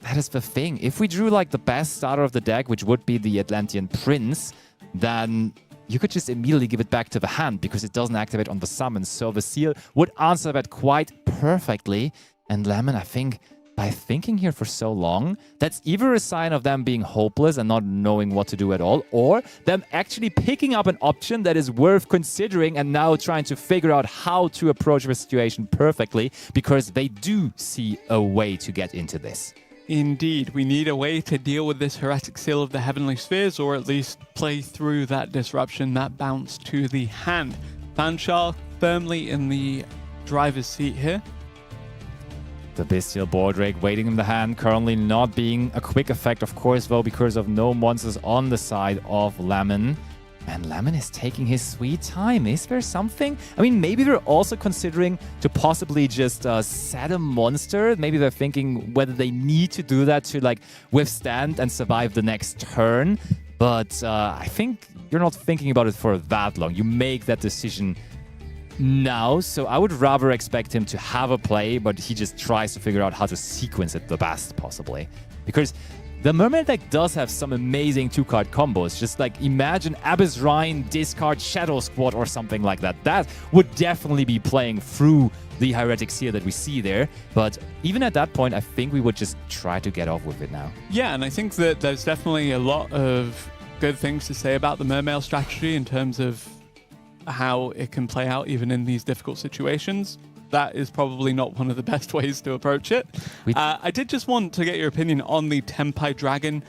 Speaker 2: That is the thing. If we drew like the best starter of the deck, which would be the Atlantean Prince, then you could just immediately give it back to the hand because it doesn't activate on the summon. So the seal would answer that quite perfectly. And Lemon, I think, by thinking here for so long, that's either a sign of them being hopeless and not knowing what to do at all, or them actually picking up an option that is worth considering and now trying to figure out how to approach the situation perfectly because they do see a way to get into this.
Speaker 1: Indeed, we need a way to deal with this Heretic Seal of the Heavenly Spheres, or at least play through that disruption, that bounce to the hand. Fanchar firmly in the driver's seat here.
Speaker 2: The Bestial Board Rake waiting in the hand, currently not being a quick effect, of course, though, because of no monsters on the side of Lemon. And Lemon is taking his sweet time. Is there something? I mean, maybe they're also considering to possibly just set a monster. Maybe they're thinking whether they need to do that to like withstand and survive the next turn. But I think you're not thinking about it for that long. You make that decision now, so I would rather expect him to have a play, but he just tries to figure out how to sequence it the best possibly. Because the Mermaid deck does have some amazing two-card combos. Just like imagine Abyss Rhine, discard Shadow Squad or something like that. That would definitely be playing through the Heretic Seal that we see there. But even at that point, I think we would just try to get off with it now.
Speaker 1: Yeah, and I think that there's definitely a lot of good things to say about the Mermail strategy in terms of how it can play out even in these difficult situations. That is probably not one of the best ways to approach it. I did just want to get your opinion on the Tenpai Dragon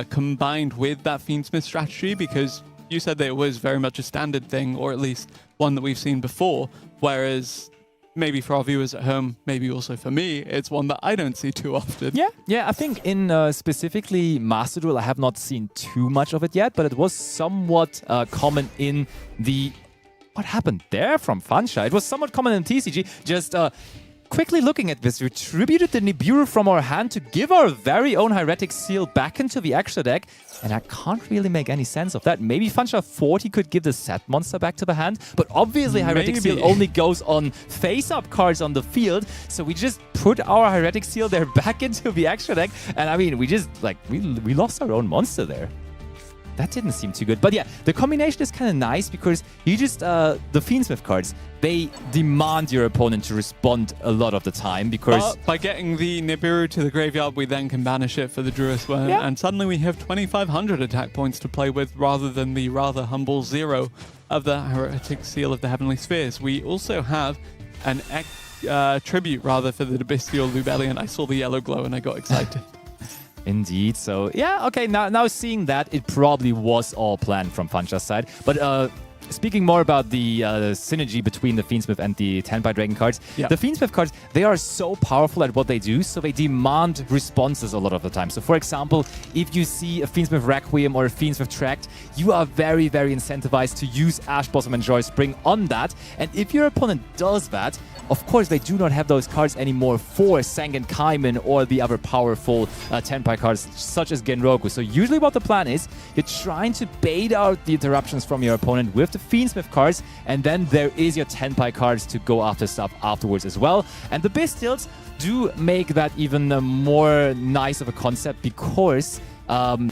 Speaker 1: combined with that Fiendsmith strategy, because you said that it was very much a standard thing, or at least one that we've seen before, whereas maybe for our viewers at home, maybe also for me, it's one that I don't see too often.
Speaker 2: Yeah, I think in specifically Master Duel, I have not seen too much of it yet, but it was somewhat common in the... What happened there from Fansha? It was somewhat common in TCG. Just quickly looking at this, we retributed the Nibiru from our hand to give our very own Heretic Seal back into the extra deck. And I can't really make any sense of that. Maybe Fansha thought he could give the set monster back to the hand, but obviously Heretic Seal only goes on face-up cards on the field. So we just put our Heretic Seal there back into the extra deck. And I mean, we just, like, we lost our own monster there. That didn't seem too good. But yeah, the combination is kind of nice because you just, the Fiendsmith cards, they demand your opponent to respond a lot of the time because...
Speaker 1: But by getting the Nibiru to the graveyard, we then can banish it for the Druid Worm, and suddenly we have 2,500 attack points to play with rather than the rather humble 0 of the Heretic Seal of the Heavenly Spheres. We also have an tribute, rather, for the Bestial Lubellion. I saw the yellow glow and I got excited.
Speaker 2: Indeed. So, yeah, okay, now seeing that, it probably was all planned from Fansha's side. But speaking more about the synergy between the Fiendsmith and the Tenpai Dragon cards, the Fiendsmith cards, they are so powerful at what they do, so they demand responses a lot of the time. So, for example, if you see a Fiendsmith Requiem or a Fiendsmith Tract, you are very, very incentivized to use Ash Blossom and Joy Spring on that. And if your opponent does that, of course, they do not have those cards anymore for Sengen Kaiman or the other powerful Tenpai cards, such as Genroku. So usually what the plan is, you're trying to bait out the interruptions from your opponent with the Fiendsmith cards, and then there is your Tenpai cards to go after stuff afterwards as well. And the Bestials do make that even more nice of a concept because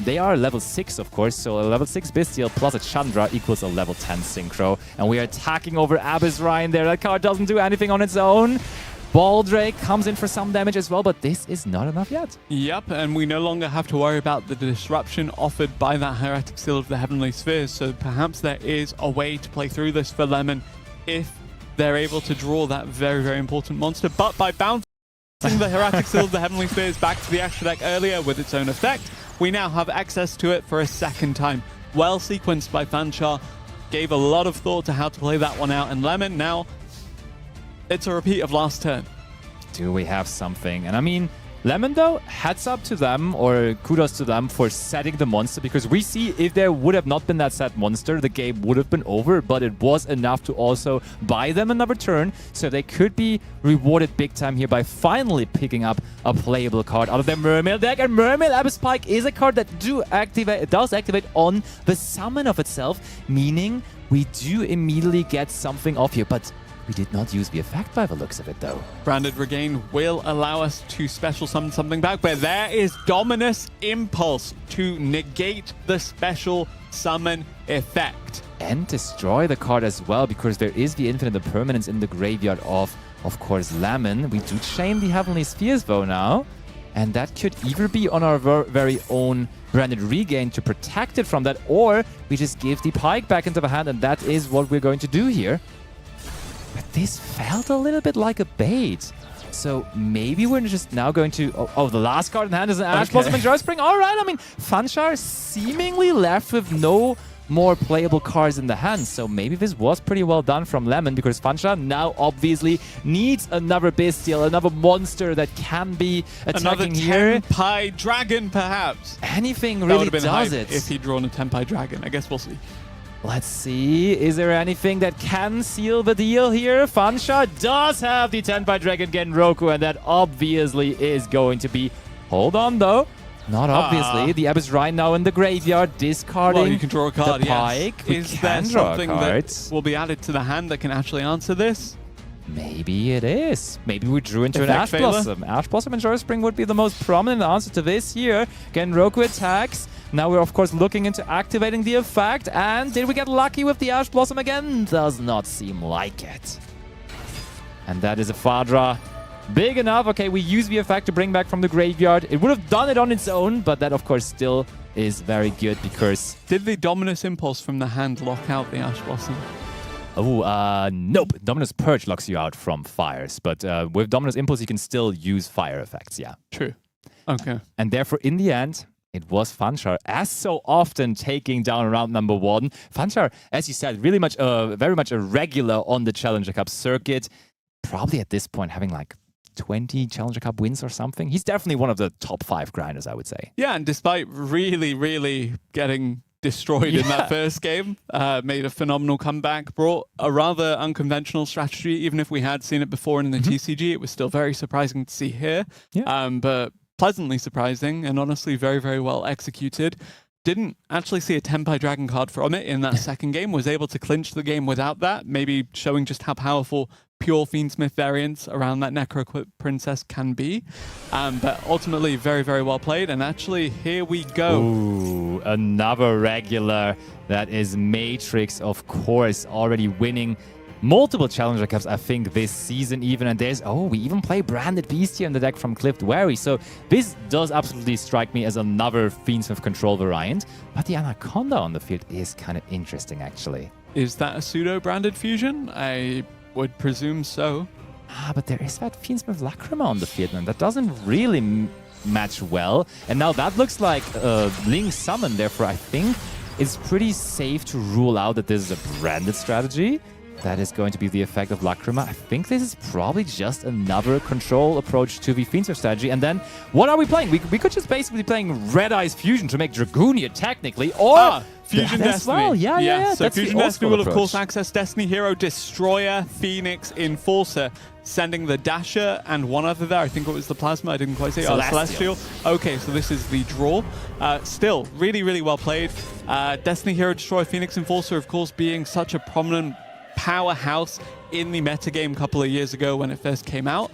Speaker 2: they are level 6, of course, so a level 6 Bestial plus a Chandra equals a level 10 Synchro. And we are attacking over Abyss Rhine there. That card doesn't do anything on its own. Baldrake comes in for some damage as well, but this is not enough yet.
Speaker 1: Yep, and we no longer have to worry about the disruption offered by that Heretic Seal of the Heavenly Spheres, so perhaps there is a way to play through this for Lemon if they're able to draw that very, very important monster. But by bouncing the Heretic Seal of the Heavenly Spheres back to the extra deck earlier with its own effect, we now have access to it for a second time. Well sequenced by Fanchar. Gave a lot of thought to how to play that one out. And Lemon, now, it's a repeat of last turn.
Speaker 2: Do we have something? And I mean, Lemon, though, hats up to them, or kudos to them for setting the monster, because we see if there would have not been that set monster, the game would have been over, but it was enough to also buy them another turn, so they could be rewarded big time here by finally picking up a playable card out of their Mermail deck. And Mermail Abyss Pike is a card that does activate on the summon of itself, meaning we do immediately get something off here, but we did not use the effect by the looks of it, though.
Speaker 1: Branded Regain will allow us to special summon something back, but there is Dominus Impulse to negate the special summon effect.
Speaker 2: And destroy the card as well, because there is the Infinite Impermanence in the graveyard of course, Lemon. We do chain the Heavenly Spheres, though, now. And that could either be on our very own branded regain to protect it from that, or we just give the pike back into the hand, and that is what we're going to do here. But this felt a little bit like a bait. So maybe we're just now going to... Oh, the last card in hand is an Ash Blossom and Joy Spring. All right, I mean, Fanchar seemingly left with no more playable cards in the hand. So maybe this was pretty well done from Lemon, because Fanchar now obviously needs another Bestial, another monster that can be attacking here.
Speaker 1: Another Tenpai Dragon, perhaps.
Speaker 2: Anything really does it.
Speaker 1: If he'd drawn a Tenpai Dragon. I guess we'll see.
Speaker 2: Let's see, is there anything that can seal the deal here? Fanchar does have the Tenpai Dragon Genroku, and that obviously is going to be... Hold on, though. Not obviously. The Abyss right now in the graveyard, discarding
Speaker 1: you can draw a card,
Speaker 2: the pike.
Speaker 1: Yes. Is there something that will be added to the hand that can actually answer this?
Speaker 2: Maybe it is. Maybe we drew into an
Speaker 1: Effect
Speaker 2: Ash
Speaker 1: failure?
Speaker 2: Blossom. Ash Blossom and Joy Spring would be the most prominent answer to this here. Genroku attacks. Now we're, of course, looking into activating the effect. And did we get lucky with the Ash Blossom again? Does not seem like it. And that is a Fadra. Big enough. Okay, we use the effect to bring back from the graveyard. It would have done it on its own, but that, of course, still is very good because...
Speaker 1: Did the Dominus Impulse from the hand lock out the Ash Blossom?
Speaker 2: Oh, nope. Dominus Purge locks you out from fires, but with Dominus Impulse, you can still use fire effects, yeah.
Speaker 1: True. Okay.
Speaker 2: And therefore, in the end, it was Fanchar, as so often, taking down round number 1. Fanchar, as you said, really much, very much a regular on the Challenger Cup circuit. Probably at this point having like 20 Challenger Cup wins or something. He's definitely one of the top 5 grinders, I would say.
Speaker 1: Yeah, and despite really getting destroyed in that first game, made a phenomenal comeback, brought a rather unconventional strategy. Even if we had seen it before in the TCG, it was still very surprising to see here.
Speaker 2: Yeah.
Speaker 1: But pleasantly surprising and honestly very well executed. Didn't actually see a Tenpai Dragon card from it in that second game. Was able to clinch the game without that, maybe showing just how powerful pure Fiendsmith variants around that Necro Princess can be. But ultimately, very well played. And actually, here we go.
Speaker 2: Ooh, another regular. That is Matrix, of course, already winning multiple Challenger Cups, I think, this season even. And there's, we even play Branded Beastie in the deck from Cliff Dwary. So this does absolutely strike me as another Fiendsmith control variant. But the Anaconda on the field is kind of interesting, actually.
Speaker 1: Is that a pseudo-branded fusion? I would presume so.
Speaker 2: But there is that Fiendsmith Lacrima on the field, and that doesn't really match well. And now that looks like Ling Summon, therefore I think it's pretty safe to rule out that this is a branded strategy. That is going to be the effect of Lacrima. I think this is probably just another control approach to the Fiendsmith strategy. And then, what are we playing? We could just basically be playing Red Eyes Fusion to make Dragonia, technically, or...
Speaker 1: Fusion Destiny.
Speaker 2: Well. Yeah.
Speaker 1: So Fusion Destiny will, of course, access Destiny Hero, Destroyer, Phoenix, Enforcer, sending the Dasher and one other there. I think it was the Plasma. I didn't quite say.
Speaker 2: Celestial.
Speaker 1: Okay, so this is the draw. Still, really well played. Destiny Hero, Destroyer, Phoenix, Enforcer, of course, being such a prominent powerhouse in the metagame a couple of years ago when it first came out.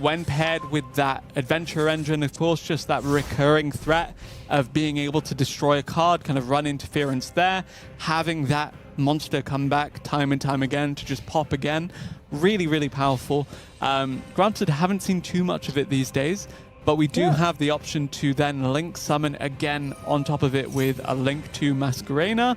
Speaker 1: When paired with that adventure engine, of course, just that recurring threat of being able to destroy a card, kind of run interference there, having that monster come back time and time again to just pop again. Really powerful. Granted, I haven't seen too much of it these days, but we do have the option to then link summon again on top of it with a link to Masquerena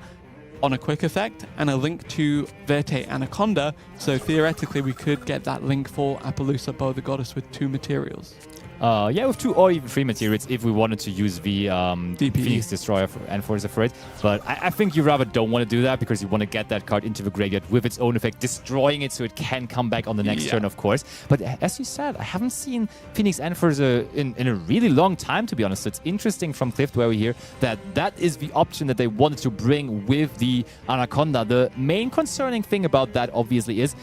Speaker 1: on a quick effect and a link to Verte Anaconda. So theoretically, we could get that link for Appaloosa Bow the Goddess with 2 materials.
Speaker 2: With 2 or even 3 materials if we wanted to use the
Speaker 1: DP.
Speaker 2: Phoenix Destroyer and Enforcer for it. But I think you rather don't want to do that because you want to get that card into the graveyard with its own effect, destroying it so it can come back on the next turn, of course. But as you said, I haven't seen Phoenix Enforcer in a really long time, to be honest. So it's interesting from Cliff Dwary here that is the option that they wanted to bring with the Anaconda. The main concerning thing about that, obviously, is,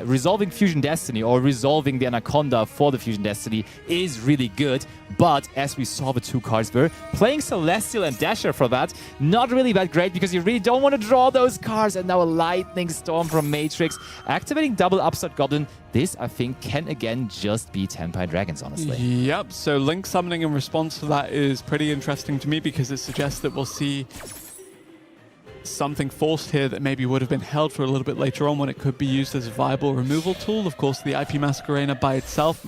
Speaker 2: resolving Fusion Destiny or resolving the Anaconda for the Fusion Destiny is really good, but as we saw the 2 cards were, playing Celestial and Dasher for that, not really that great because you really don't want to draw those cards. And now a Lightning Storm from Matrix, activating double Upstart Goblin. This, I think, can again just be Tenpai Dragons, honestly.
Speaker 1: Yep, so link summoning in response to that is pretty interesting to me because it suggests that we'll see something forced here that maybe would have been held for a little bit later on when it could be used as a viable removal tool. Of course, the IP Masquerena by itself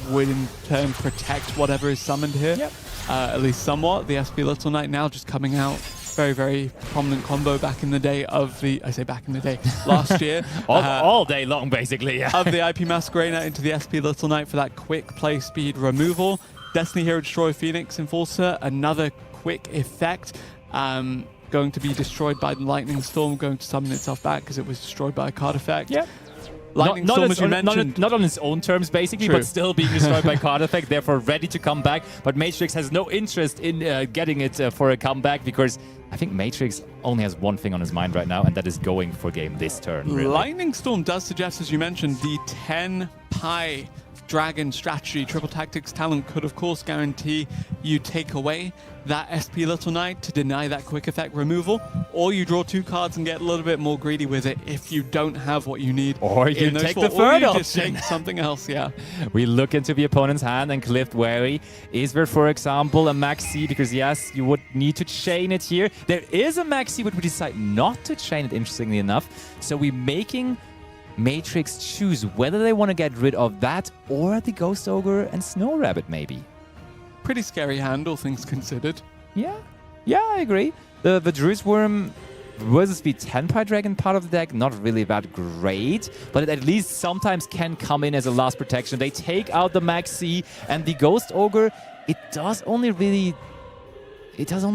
Speaker 1: would in turn protect whatever is summoned here, at least somewhat. The SP Little Knight now just coming out. Very, very prominent combo back in the day of the, I say back in the day, last year.
Speaker 2: all day long, basically, yeah.
Speaker 1: Of the IP Masquerade into the SP Little Knight for that quick play speed removal. Destiny Hero Destroy Phoenix Enforcer, another quick effect. Going to be destroyed by the Lightning Storm, going to summon itself back because it was destroyed by a card effect.
Speaker 2: Yeah.
Speaker 1: Lightning Storm, as you mentioned.
Speaker 2: Not on its own terms, basically,
Speaker 1: True.
Speaker 2: but still being destroyed by card effect, therefore ready to come back. But Matrix has no interest in getting it for a comeback because I think Matrix only has one thing on his mind right now, and that is going for game this turn. Really.
Speaker 1: Lightning Storm does suggest, as you mentioned, the 10 Pi Dragon strategy. Triple Tactics talent could, of course, guarantee you take away that SP Little Knight to deny that quick effect removal, or you draw 2 cards and get a little bit more greedy with it if you don't have what you need.
Speaker 2: Or you
Speaker 1: in those
Speaker 2: take
Speaker 1: four,
Speaker 2: the third
Speaker 1: or you
Speaker 2: option.
Speaker 1: just take something else, yeah.
Speaker 2: We look into the opponent's hand and Cliff Wary. Is there, for example, a Maxi? Because yes, you would need to chain it here. There is a Maxi, but we decide not to chain it, interestingly enough. So we're making Matrix choose whether they want to get rid of that or the Ghost Ogre and Snow Rabbit, maybe.
Speaker 1: Pretty scary hand, all things considered.
Speaker 2: Yeah, I agree. The Druid's Worm versus the 10-Pi Dragon part of the deck, not really that great, but it at least sometimes can come in as a last protection. They take out the Maxi and the Ghost Ogre. It does only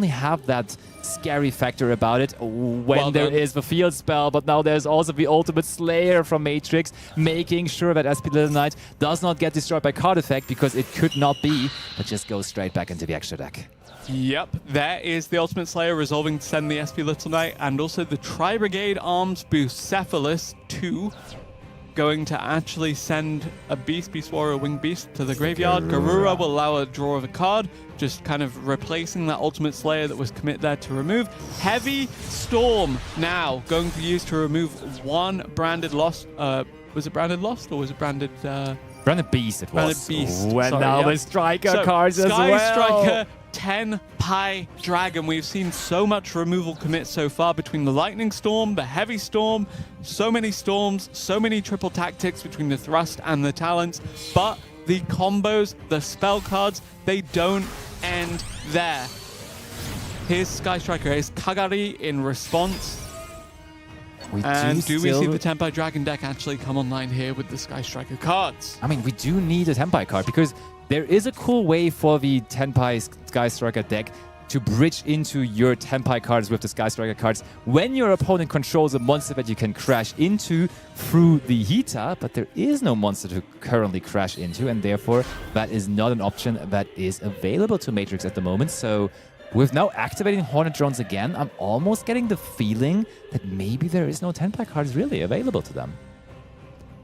Speaker 2: have that scary factor about it when there is the field spell, but now there's also the Ultimate Slayer from Matrix, making sure that SP Little Knight does not get destroyed by card effect, because it could not be, but just goes straight back into the extra deck.
Speaker 1: Yep, there is the Ultimate Slayer resolving to send the SP Little Knight, and also the Tri-Brigade Arms Bucephalus 2 going to actually send a Beast Warrior, Winged Beast to the graveyard. Garura will allow a draw of a card, just kind of replacing that Ultimate Slayer that was commit there to remove. Heavy Storm now going to be used to remove one branded lost. Was it branded lost or was it branded?
Speaker 2: Branded Beast it was.
Speaker 1: Branded Beast.
Speaker 2: When
Speaker 1: Sorry,
Speaker 2: now
Speaker 1: yeah.
Speaker 2: the Striker
Speaker 1: So,
Speaker 2: cards as
Speaker 1: Sky
Speaker 2: well.
Speaker 1: Striker, 10 Pi Dragon. We've seen so much removal commit so far between the Lightning Storm, the Heavy Storm, so many Storms, so many Triple Tactics between the Thrust and the Talents, but the combos, the spell cards, they don't end there. Here's Sky Striker, here's Kagari in response. And do we see the 10 Pi Dragon deck actually come online here with the Sky Striker cards?
Speaker 2: I mean, we do need a 10-Pi card, because there is a cool way for the 10-Pi Sky Striker deck to bridge into your 10-Pi cards with the Sky Striker cards when your opponent controls a monster that you can crash into through the Hita, but there is no monster to currently crash into, and therefore that is not an option that is available to Matrix at the moment. So with now activating Hornet Drones again, I'm almost getting the feeling that maybe there is no 10-Pi cards really available to them.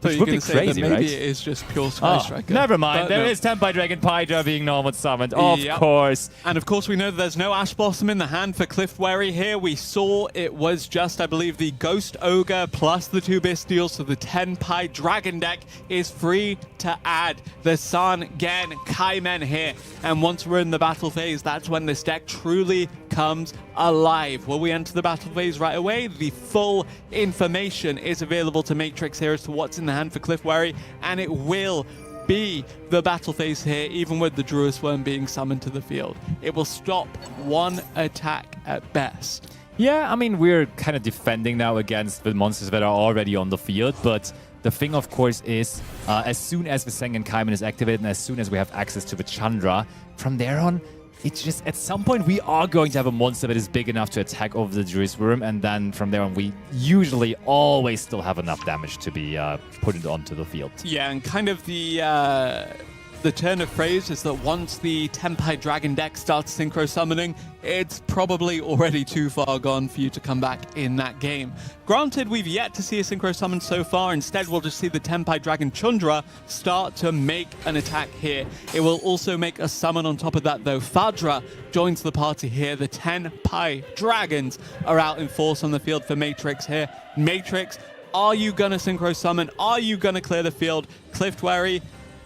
Speaker 1: So
Speaker 2: Which
Speaker 1: you're
Speaker 2: would be
Speaker 1: going to say
Speaker 2: crazy,
Speaker 1: that maybe
Speaker 2: right?
Speaker 1: it is just pure Sky Striker.
Speaker 2: Never mind.
Speaker 1: But
Speaker 2: There
Speaker 1: no.
Speaker 2: is 10-Pi Dragon Hydra being normal summoned. Of course.
Speaker 1: And of course, we know that there's no Ash Blossom in the hand for Cliff Wary here. We saw it was just, I believe, the Ghost Ogre plus the 2 Bystials, so the 10 Pi Dragon deck is free to add the San Gen Kaimen here. And once we're in the battle phase, that's when this deck truly comes alive. Will we enter the battle phase right away? The full information is available to Matrix here as to what's in the hand for Cliff Wary, and it will be the battle phase here, even with the Druid Worm being summoned to the field. It will stop one attack at best.
Speaker 2: Yeah, I mean, we're kind of defending now against the monsters that are already on the field, but the thing, of course, is as soon as the Sengen Kaimen is activated and as soon as we have access to the Chandra, from there on, it's just, at some point, we are going to have a monster that is big enough to attack over the Druid's Worm, and then from there on, we usually always still have enough damage to be put onto the field.
Speaker 1: Yeah, and kind of the turn of phrase is that once the 10 Pi Dragon deck starts synchro summoning, it's probably already too far gone for you to come back in that game. Granted, we've yet to see a synchro summon so far. Instead, we'll just see the 10 Pi Dragon Chandra start to make an attack here. It will also make a summon on top of that, though. Fadra joins the party here. The 10 Pi Dragons are out in force on the field for Matrix here. Matrix, are you going to synchro summon? Are you going to clear the field? Cliff Wary,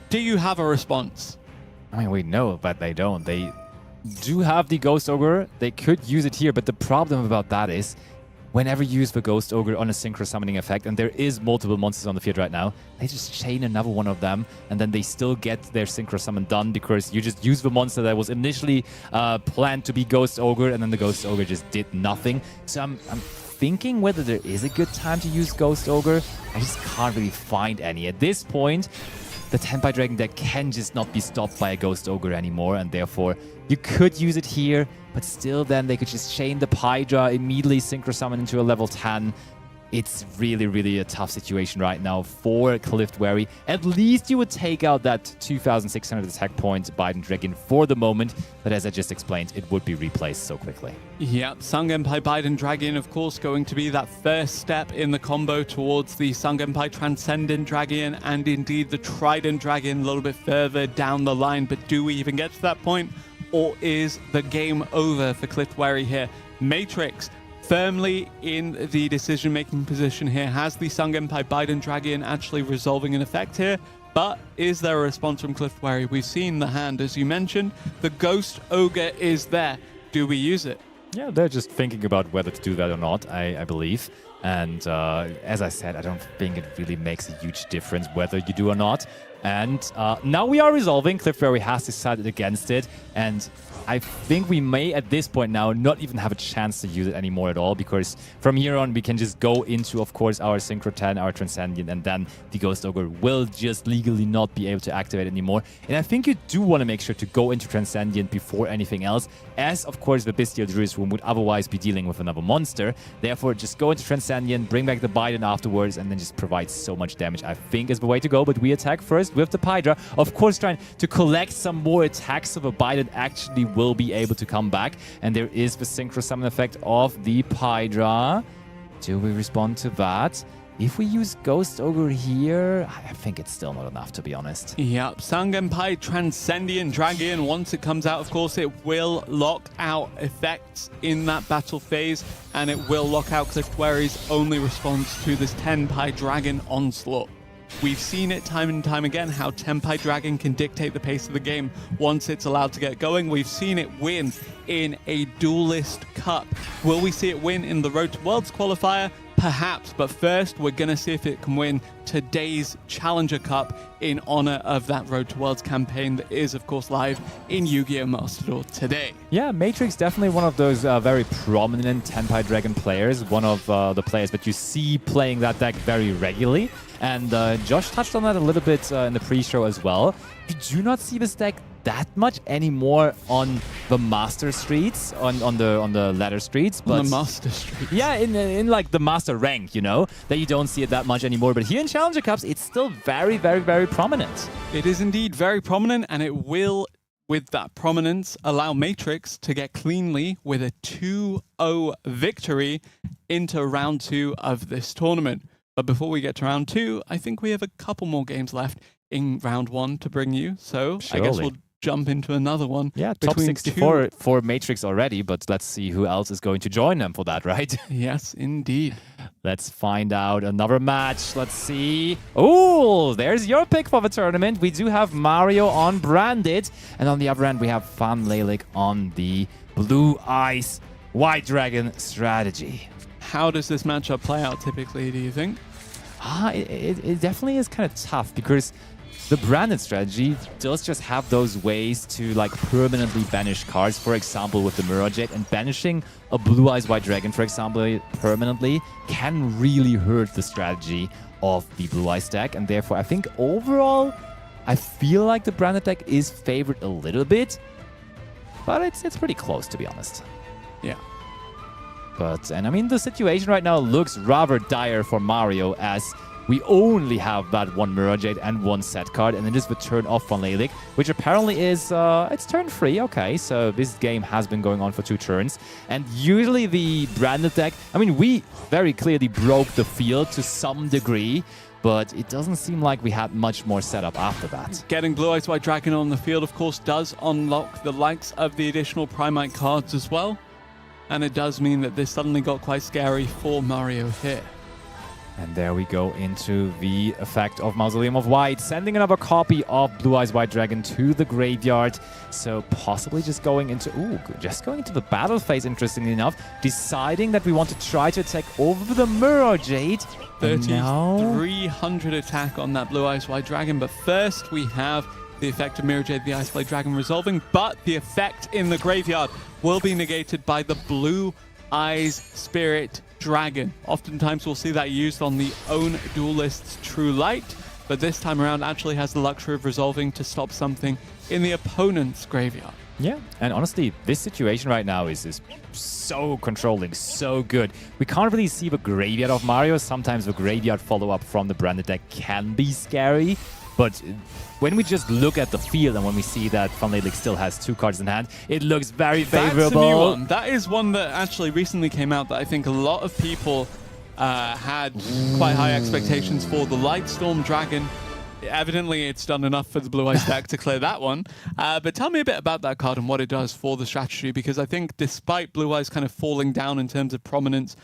Speaker 1: do you have a response?
Speaker 2: I mean, we know, but they don't. They do have the Ghost Ogre. They could use it here, but the problem about that is whenever you use the Ghost Ogre on a Synchro Summoning effect, and there is multiple monsters on the field right now, they just chain another one of them, and then they still get their Synchro Summon done because you just use the monster that was initially planned to be Ghost Ogre, and then the Ghost Ogre just did nothing. So I'm thinking whether there is a good time to use Ghost Ogre. I just can't really find any. At this point, the Tenpai Dragon deck can just not be stopped by a Ghost Ogre anymore, and therefore you could use it here, but still then they could just chain the Hydra, immediately Synchro Summon into a level 10. It's really, really a tough situation right now for Cliff Wary. At least you would take out that 2,600 attack point Biden Dragon for the moment, but as I just explained, it would be replaced so quickly.
Speaker 1: Yep, Sangenpai Biden Dragon, of course, going to be that first step in the combo towards the Sangenpai Transcendent Dragon and indeed the Trident Dragon a little bit further down the line. But do we even get to that point, or is the game over for Cliff Wary here? Matrix firmly in the decision-making position here. Has the Sangenpai Biden Dragon actually resolving an effect here? But is there a response from Cliff Wary? We've seen the hand, as you mentioned. The Ghost Ogre is there. Do we use it?
Speaker 2: Yeah, they're just thinking about whether to do that or not, I believe. And as I said, I don't think it really makes a huge difference whether you do or not. And now we are resolving. Cliff Wary has decided against it. And I think we may, at this point now, not even have a chance to use it anymore at all, because from here on, we can just go into, of course, our Synchro 10, our Transcendent, and then the Ghost Ogre will just legally not be able to activate anymore. And I think you do want to make sure to go into Transcendent before anything else, as, of course, the Bestial Druid's Room would otherwise be dealing with another monster. Therefore, just go into Transcendent, bring back the Biden afterwards, and then just provide so much damage, I think, is the way to go. But we attack first with the Hydra, of course, trying to collect some more attacks so the Biden actually will be able to come back. And there is the Synchro Summon effect of the Hydra. Do we respond to that? If we use Ghost Ogre here, I think it's still not enough, to be honest.
Speaker 1: Yep, Sangenpai Transcendent Dragon, once it comes out, of course, it will lock out effects in that battle phase, and it will lock out Cliff Wary's only response to this Tenpai Dragon onslaught. We've seen it time and time again how Tenpai Dragon can dictate the pace of the game once it's allowed to get going. We've seen it win in a Duelist Cup. Will we see it win in the Road to Worlds qualifier? Perhaps, but first we're going to see if it can win today's Challenger Cup in honor of that Road to Worlds campaign that is, of course, live in Yu-Gi-Oh! Master Duel today.
Speaker 2: Yeah, Matrix definitely one of those very prominent Tenpai Dragon players, one of the players that you see playing that deck very regularly. And Josh touched on that a little bit in the pre-show as well. You do not see this deck that much anymore on the master streets, on the ladder streets. But
Speaker 1: on the master streets.
Speaker 2: Yeah, in like the master rank, you know, that you don't see it that much anymore. But here in Challenger Cups, it's still very, very, very prominent.
Speaker 1: It is indeed very prominent, and it will, with that prominence, allow Matrix to get cleanly with a 2-0 victory into round 2 of this tournament. But before we get to round 2, I think we have a couple more games left in round 1 to bring you. So
Speaker 2: Surely.
Speaker 1: I guess we'll jump into another one.
Speaker 2: Yeah, top 64 for Matrix already, but let's see who else is going to join them for that, right?
Speaker 1: Yes, indeed.
Speaker 2: Let's find out another match. Let's see. Oh, there's your pick for the tournament. We do have Mario on Branded, and on the other end, we have Fan Lalic on the Blue Eyes White Dragon strategy.
Speaker 1: How does this matchup play out typically, do you think?
Speaker 2: It definitely is kind of tough because the Branded strategy does just have those ways to like permanently banish cards, for example with the Mirror Jade, and banishing a Blue Eyes White Dragon, for example, permanently can really hurt the strategy of the Blue Eyes deck, and therefore I think overall I feel like the Branded deck is favored a little bit, but it's pretty close, to be honest.
Speaker 1: Yeah.
Speaker 2: And I mean, the situation right now looks rather dire for Mario, as we only have that one Mirror Jade and one set card, and it is the turn off Fan Lalic, which apparently is, it's turn 3, okay, so this game has been going on for 2 turns, and usually the Branded deck, I mean, we very clearly broke the field to some degree, but it doesn't seem like we had much more setup after that.
Speaker 1: Getting Blue Eyes White Dragon on the field, of course, does unlock the likes of the additional Primite cards as well. And it does mean that this suddenly got quite scary for Mario here.
Speaker 2: And there we go into the effect of Mausoleum of White, sending another copy of Blue Eyes White Dragon to the graveyard. So possibly just going into the battle phase, interestingly enough, deciding that we want to try to attack over the Mirror Jade.
Speaker 1: 3,300 attack on that Blue Eyes White Dragon, but first we have the effect of Mirror Jade, the Ice Blade Dragon resolving, but the effect in the graveyard will be negated by the Blue Eyes Spirit Dragon. Oftentimes we'll see that used on the own duelist's True Light, but this time around actually has the luxury of resolving to stop something in the opponent's graveyard.
Speaker 2: Yeah, and honestly, this situation right now is so controlling, so good. We can't really see the graveyard of Mario. Sometimes the graveyard follow-up from the branded deck can be scary, but when we just look at the field and when we see that Funleylick still has 2 cards in hand, it looks very favorable.
Speaker 1: That's a new one. That is one that actually recently came out that I think a lot of people had quite high expectations for. The Lightstorm Dragon. Evidently, it's done enough for the Blue Eyes deck to clear that one. But tell me a bit about that card and what it does for the strategy, because I think despite Blue Eyes kind of falling down in terms of prominence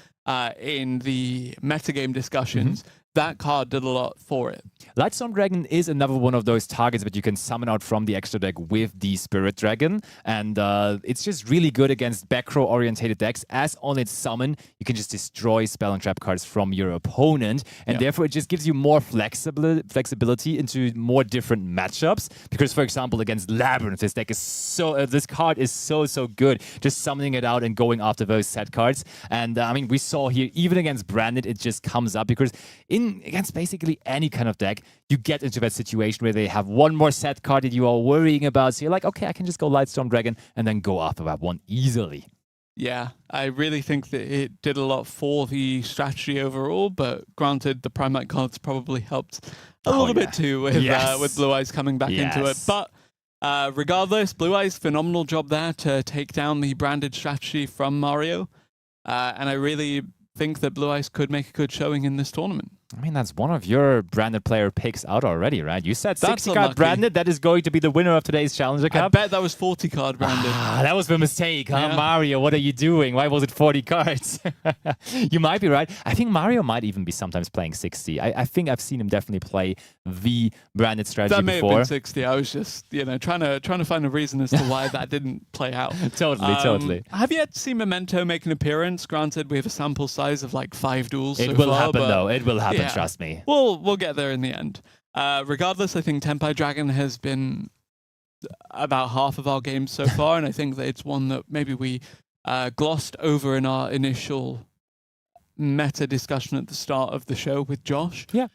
Speaker 1: in the metagame discussions, that card did a lot for it.
Speaker 2: Lightstorm Dragon is another one of those targets that you can summon out from the extra deck with the Spirit Dragon. And it's just really good against back row orientated decks. As on its summon, you can just destroy spell and trap cards from your opponent. And therefore, it just gives you more flexibility into more different matchups. Because, for example, against Labyrinth, this deck is this card is so good. Just summoning it out and going after those set cards. And I mean, we saw here, even against Branded, it just comes up because against basically any kind of deck, you get into that situation where they have one more set card that you are worrying about. So you're like, okay, I can just go Lightstorm Dragon and then go after that one easily.
Speaker 1: Yeah, I really think that it did a lot for the strategy overall, but granted, the Primite cards probably helped a little bit too with Blue Eyes coming back into it. But regardless, Blue Eyes, phenomenal job there to take down the branded strategy from Mario. And I really think that Blue Eyes could make a good showing in this tournament.
Speaker 2: I mean, that's one of your branded player picks out already, right? You said 60 card
Speaker 1: unlucky.
Speaker 2: branded. That is going to be the winner of today's Challenger Cup.
Speaker 1: I bet that was 40 card branded.
Speaker 2: That was the mistake, huh? Mario, what are you doing? Why was it 40 cards? You might be right. I think Mario might even be sometimes playing 60. I think I've seen him definitely play the branded strategy
Speaker 1: that may
Speaker 2: before.
Speaker 1: Have been 60. I was just, trying to find a reason as to why that didn't play out.
Speaker 2: Totally.
Speaker 1: Have you yet seen Memento make an appearance? Granted, we have a sample size of like 5 duels.
Speaker 2: It will happen, though. It will happen. Trust me.
Speaker 1: We'll get there in the end. Regardless, I think Tenpai Dragon has been about half of our games so far, and I think that it's one that maybe we glossed over in our initial meta discussion at the start of the show with Josh.
Speaker 2: Yeah.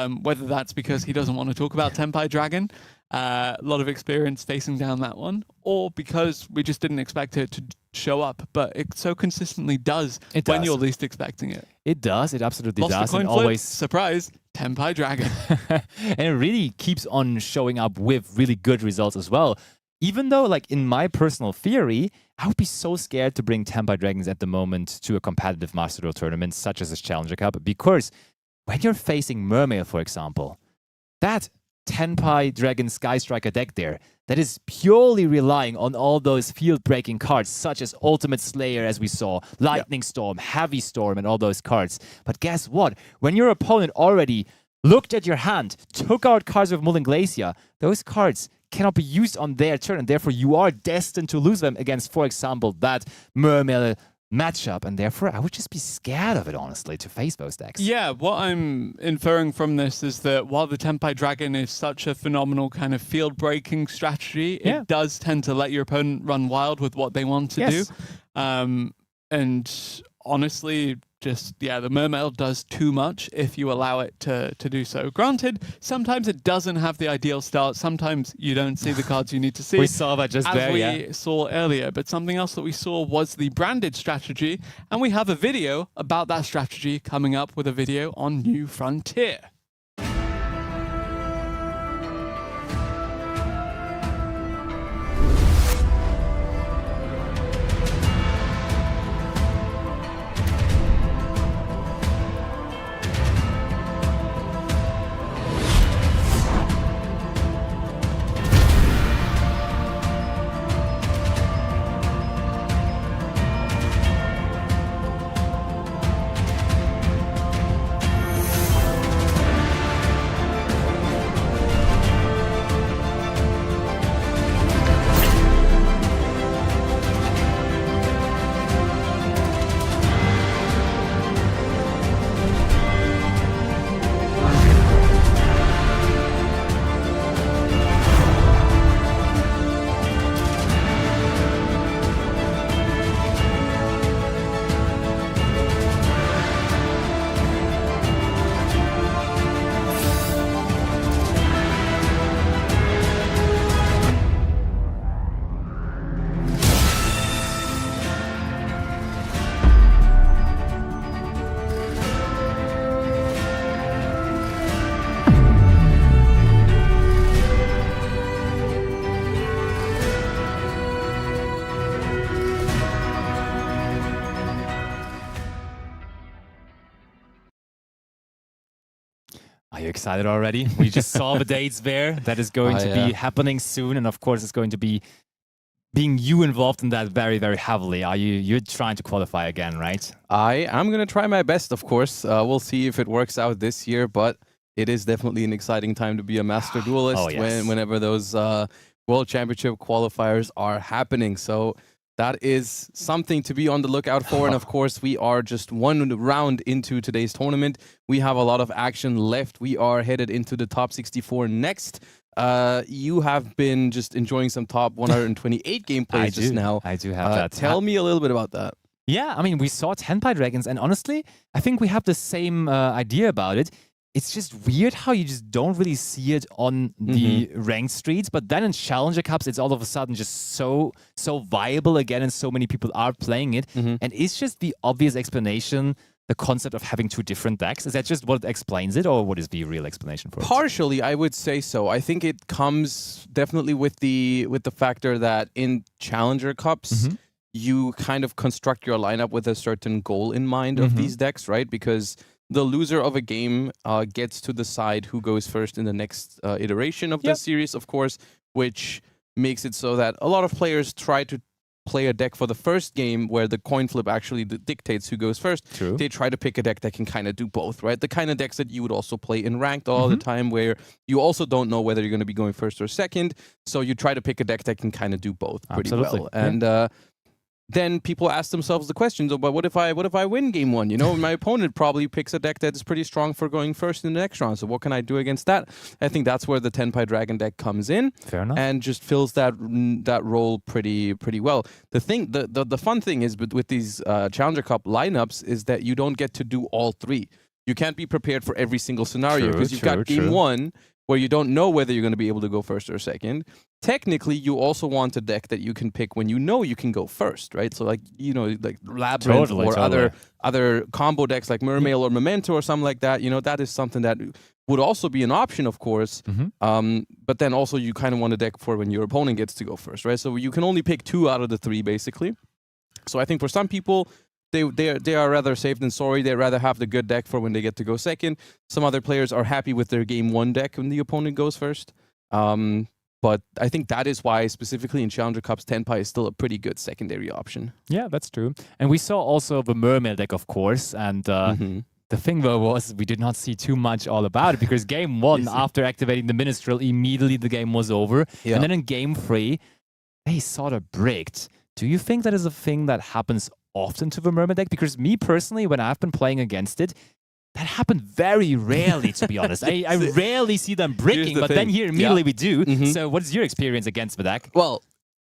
Speaker 1: Whether that's because he doesn't want to talk about Tenpai Dragon, a lot of experience facing down that one, or because we just didn't expect it to show up, but it so consistently does when you're least expecting it.
Speaker 2: It does. It absolutely
Speaker 1: Lost
Speaker 2: does.
Speaker 1: The coin
Speaker 2: and
Speaker 1: flip,
Speaker 2: always
Speaker 1: surprise, Tenpai Dragon.
Speaker 2: And it really keeps on showing up with really good results as well. Even though, like, in my personal theory, I would be so scared to bring Tenpai Dragons at the moment to a competitive Master Duel tournament, such as this Challenger Cup, because when you're facing Mermail, for example, that Tenpai Dragon Sky Striker deck there, that is purely relying on all those field-breaking cards, such as Ultimate Slayer, as we saw, Lightning Storm, Heavy Storm, and all those cards. But guess what? When your opponent already looked at your hand, took out cards with Mullen Glacier, those cards cannot be used on their turn, and therefore you are destined to lose them against, for example, that Mermail matchup, and therefore I would just be scared of it, honestly, to face those decks.
Speaker 1: Yeah, what I'm inferring from this is that while the Tenpai Dragon is such a phenomenal kind of field-breaking strategy, it does tend to let your opponent run wild with what they want to do. And honestly, just, the Mermail does too much if you allow it to do so. Granted, sometimes it doesn't have the ideal start. Sometimes you don't see the cards you need to see.
Speaker 2: We saw that just there,
Speaker 1: as we saw earlier. But something else that we saw was the branded strategy. And we have a video about that strategy coming up with a video on New Frontier.
Speaker 2: Are you excited already? We just saw the dates there. That is going to be happening soon. And of course, it's going to be being you involved in that very, very heavily. You're trying to qualify again, right?
Speaker 3: I'm going to try my best, of course. We'll see if it works out this year, but it is definitely an exciting time to be a master duelist whenever those World Championship qualifiers are happening. So that is something to be on the lookout for. And of course, we are just one round into today's tournament. We have a lot of action left. We are headed into the top 64 next. You have been just enjoying some top 128 gameplays just now.
Speaker 2: I do have that.
Speaker 3: Tell me a little bit about that.
Speaker 2: Yeah, I mean, we saw Tenpai Dragons, and honestly, I think we have the same idea about it. It's just weird how you just don't really see it on the ranked streets, but then in Challenger Cups, it's all of a sudden just so viable again, and so many people are playing it. And it's just the obvious explanation, the concept of having two different decks. Is that just what explains it, or what is the real explanation for it?
Speaker 3: Partially, I would say so. I think it comes definitely with the factor that in Challenger Cups, you kind of construct your lineup with a certain goal in mind of these decks, right? Because the loser of a game gets to decide who goes first in the next iteration of the series, of course, which makes it so that a lot of players try to play a deck for the first game where the coin flip actually dictates who goes first.
Speaker 2: True.
Speaker 3: They try to pick a deck that can kind of do both, right? The kind of decks that you would also play in ranked all the time, where you also don't know whether you're going to be going first or second. So you try to pick a deck that can kind of do both pretty well. And then people ask themselves the questions of, but what if I win game one? You know, my opponent probably picks a deck that is pretty strong for going first in the next round. So what can I do against that? I think that's where the Tenpai Dragon deck comes in.
Speaker 2: Fair enough.
Speaker 3: And just fills that role pretty well. The fun thing is with these Challenger Cup lineups is that you don't get to do all three. You can't be prepared for every single scenario because you've got game one where you don't know whether you're going to be able to go first or second. Technically, you also want a deck that you can pick when you know you can go first, right? So like Labyrinth or other combo decks like Mermail or Memento or something like that. You know, that is something that would also be an option, of course. But then also you kind of want a deck for when your opponent gets to go first, right? So you can only pick 2 out of the 3, basically. So I think for some people, they are rather safe than sorry. They'd rather have the good deck for when they get to go second. Some other players are happy with their game one deck when the opponent goes first. But I think that is why, specifically in Challenger Cups, Tenpai is still a pretty good secondary option.
Speaker 2: Yeah, that's true. And we saw also the Mermail deck, of course. And the thing, though, was we did not see too much all about it because game one, after activating the Minstrel, immediately the game was over. And then in game 3, they sort of bricked. Do you think that is a thing that happens often to the Mermaid deck? Because me personally, when I've been playing against it, that happened very rarely, to be honest. I rarely see them bricking, but then here immediately we do. So what is your experience against the deck?
Speaker 3: Well,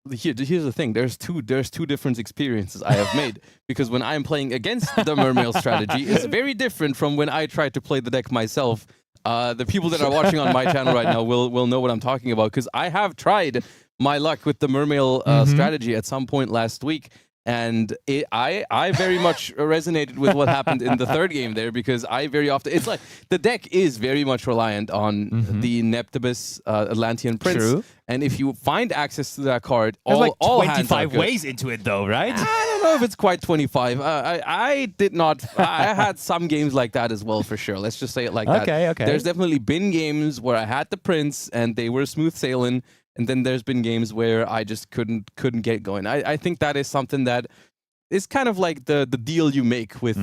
Speaker 3: here's the thing. There's two different experiences I have made. Because when I'm playing against the Mermail strategy, it's very different from when I try to play the deck myself. The people that are watching on my channel right now will know what I'm talking about, because I have tried my luck with the Mermail strategy at some point last week. And I very much resonated with what happened in the third game there, because I very often, it's like the deck is very much reliant on the Neptibus Atlantean Prince. True. And if you find access to that card,
Speaker 2: there's like
Speaker 3: all
Speaker 2: 25 ways into it though, right?
Speaker 3: I don't know if it's quite 25. I did not, I had some games like that as well, for sure. Let's just say it like that.
Speaker 2: Okay.
Speaker 3: There's definitely been games where I had the Prince and they were smooth sailing. And then there's been games where I just couldn't get going. I think that is something that is kind of like the deal you make with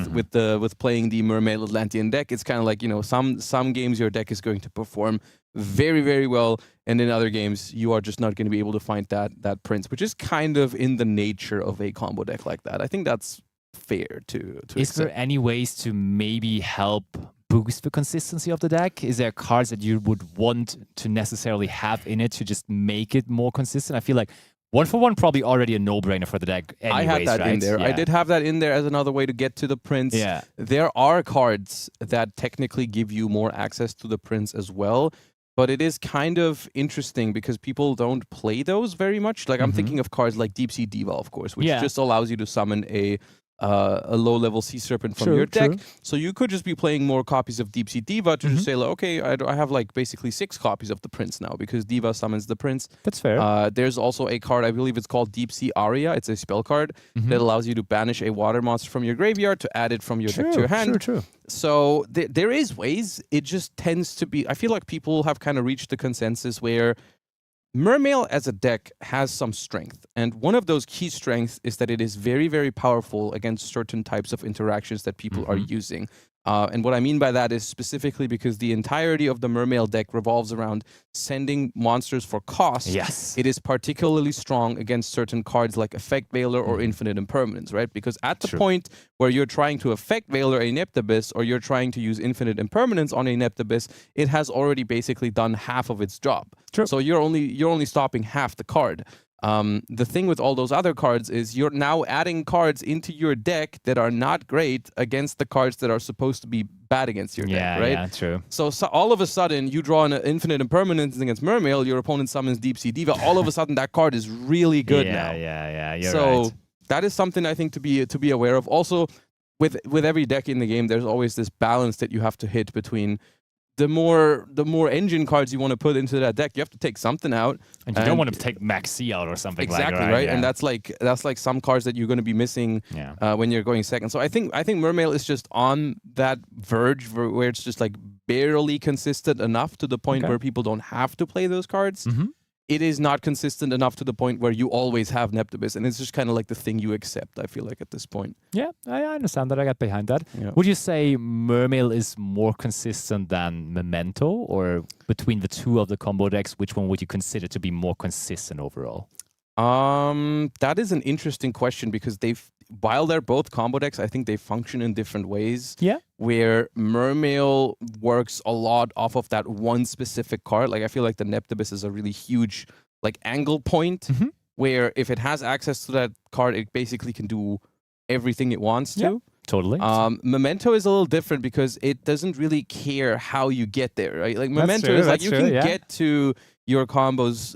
Speaker 3: playing the Mermail Atlantean deck. It's kind of like, you know, some games your deck is going to perform very, very well, and in other games you are just not going to be able to find that Prince, which is kind of in the nature of a combo deck like that. I think that's fair to
Speaker 2: Is
Speaker 3: accept.
Speaker 2: there any ways to maybe help boost the consistency of the deck? Is there cards that you would want to necessarily have in it to just make it more consistent? I feel like 1-for-1 probably already a no-brainer for the deck anyways,
Speaker 3: I had that
Speaker 2: right?
Speaker 3: in there.
Speaker 2: Yeah.
Speaker 3: I did have that in there as another way to get to the Prince.
Speaker 2: Yeah.
Speaker 3: There are cards that technically give you more access to the Prince as well, but it is kind of interesting because people don't play those very much. Like I'm thinking of cards like Deep Sea Diva, of course, which just allows you to summon a a low-level Sea Serpent from your deck. So you could just be playing more copies of Deep Sea Diva to just say, like, okay, I have like basically 6 copies of the Prince now because Diva summons the Prince.
Speaker 2: That's fair.
Speaker 3: There's also a card, I believe it's called Deep Sea Aria. It's a spell card that allows you to banish a water monster from your graveyard to add it from your deck to your hand.
Speaker 2: True.
Speaker 3: So there is ways. It just tends to be, I feel like people have kind of reached the consensus where Mermail as a deck has some strength, and one of those key strengths is that it is very, very powerful against certain types of interactions that people are using. And what I mean by that is specifically because the entirety of the Mermail deck revolves around sending monsters for cost.
Speaker 2: Yes.
Speaker 3: It is particularly strong against certain cards like Effect Veiler or Infinite Impermanence, right? Because at the point where you're trying to Effect Veiler a Inept Abyss or you're trying to use Infinite Impermanence on a Inept Abyss, it has already basically done half of its job.
Speaker 2: True.
Speaker 3: So you're only stopping half the card. The thing with all those other cards is you're now adding cards into your deck that are not great against the cards that are supposed to be bad against your deck, right?
Speaker 2: Yeah, true.
Speaker 3: So all of a sudden, you draw an Infinite Impermanence against Mermail, your opponent summons Deep Sea Diva, all of a sudden that card is really good now.
Speaker 2: Yeah, you're
Speaker 3: so
Speaker 2: right.
Speaker 3: that is something I think to be aware of. Also, with every deck in the game, there's always this balance that you have to hit between the more engine cards you want to put into that deck, you have to take something out.
Speaker 2: And you don't want to take Maxi out or something
Speaker 3: exactly,
Speaker 2: like that.
Speaker 3: Right?
Speaker 2: Yeah.
Speaker 3: And that's like some cards that you're going to be missing when you're going second. So I think Mermail is just on that verge where it's just like barely consistent enough to the point where people don't have to play those cards. It is not consistent enough to the point where you always have Neptibus, and it's just kind of like the thing you accept, I feel like, at this point.
Speaker 2: Yeah, I understand that. I got behind that.
Speaker 3: Yeah.
Speaker 2: Would you say Mermail is more consistent than Memento, or between the two of the combo decks, which one would you consider to be more consistent overall?
Speaker 3: That is an interesting question because while they're both combo decks, I think they function in different ways.
Speaker 2: Yeah.
Speaker 3: Where Mermail works a lot off of that one specific card. Like I feel like the Neptibus is a really huge like angle point where if it has access to that card, it basically can do everything it wants to.
Speaker 2: Totally.
Speaker 3: Memento is a little different because it doesn't really care how you get there, right? Like Memento is like you can get to your combos.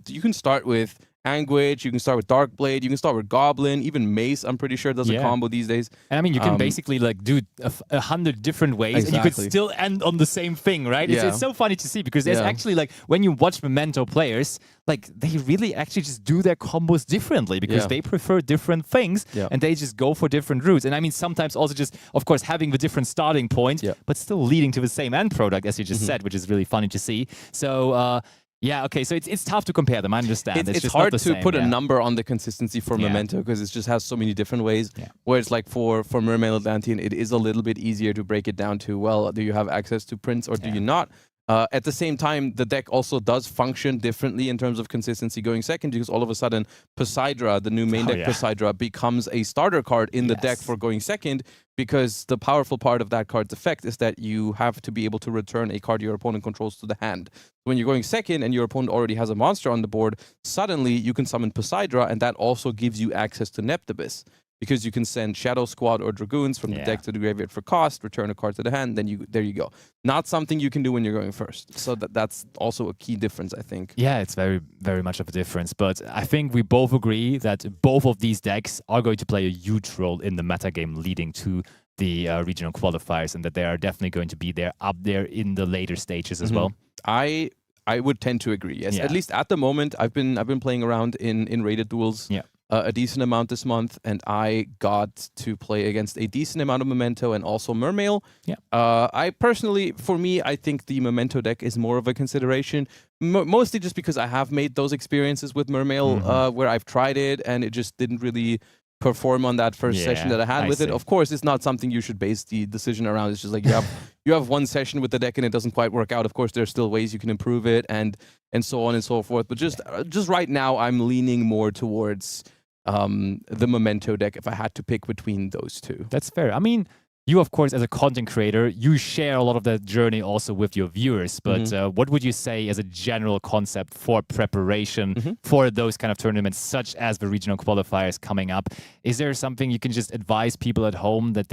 Speaker 3: You can start with Anguish, you can start with Darkblade, you can start with Goblin, even Mace, I'm pretty sure does a combo these days.
Speaker 2: And I mean, you can basically like do 100 different ways and you could still end on the same thing, right? It's so funny to see because there's actually like, when you watch Memento players, like they really actually just do their combos differently because they prefer different things and they just go for different routes. And I mean, sometimes also just, of course, having the different starting point, but still leading to the same end product, as you just said, which is really funny to see. So, yeah, okay, so it's tough to compare them, I understand.
Speaker 3: It's
Speaker 2: just
Speaker 3: hard
Speaker 2: not the
Speaker 3: to put
Speaker 2: same,
Speaker 3: a number on the consistency for Memento because it just has so many different ways. Whereas like for Mermail Atlantean, it is a little bit easier to break it down to, well, do you have access to Prince or do you not? At the same time, the deck also does function differently in terms of consistency going second because all of a sudden, Poseidra, the new main deck Poseidra, becomes a starter card in the deck for going second because the powerful part of that card's effect is that you have to be able to return a card your opponent controls to the hand. When you're going second and your opponent already has a monster on the board, suddenly you can summon Poseidra and that also gives you access to Neptibus. Because you can send Shadow Squad or Dragoons from the deck to the graveyard for cost, return a card to the hand, then there you go. Not something you can do when you're going first. So that's also a key difference, I think.
Speaker 2: Yeah, it's very, very much of a difference. But I think we both agree that both of these decks are going to play a huge role in the metagame leading to the regional qualifiers, and that they are definitely going to be up there in the later stages as well.
Speaker 3: I would tend to agree. Yes, at least at the moment, I've been playing around in rated duels. A decent amount this month, and I got to play against a decent amount of Memento and also Mermail. I personally, for me, I think the Memento deck is more of a consideration, mostly just because I have made those experiences with Mermail where I've tried it and it just didn't really perform on that first session that I had with it. Of course, it's not something you should base the decision around. It's just like you have one session with the deck and it doesn't quite work out. Of course, there's still ways you can improve it and so on and so forth. But just right now, I'm leaning more towards the Memento deck if I had to pick between those two.
Speaker 2: That's fair. I mean, you, of course, as a content creator, you share a lot of that journey also with your viewers. But what would you say as a general concept for preparation for those kind of tournaments, such as the regional qualifiers coming up? Is there something you can just advise people at home that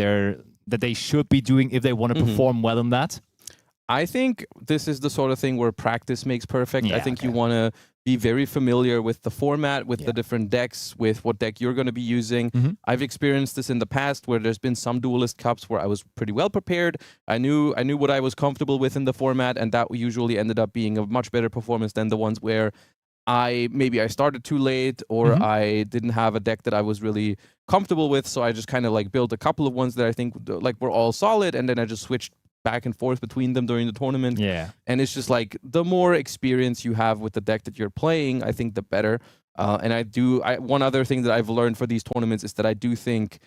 Speaker 2: they should be doing if they want to perform well in that?
Speaker 3: I think this is the sort of thing where practice makes perfect. I think you want to be very familiar with the format, with the different decks, with what deck you're going to be using. I've experienced this in the past where there's been some Duelist Cups where I was pretty well prepared. I knew what I was comfortable with in the format, and that usually ended up being a much better performance than the ones where I started too late, or I didn't have a deck that I was really comfortable with, so I just kind of like built a couple of ones that I think like were all solid, and then I just switched back and forth between them during the tournament. And it's just like the more experience you have with the deck that you're playing, I think the better. And one other thing that I've learned for these tournaments is that I do think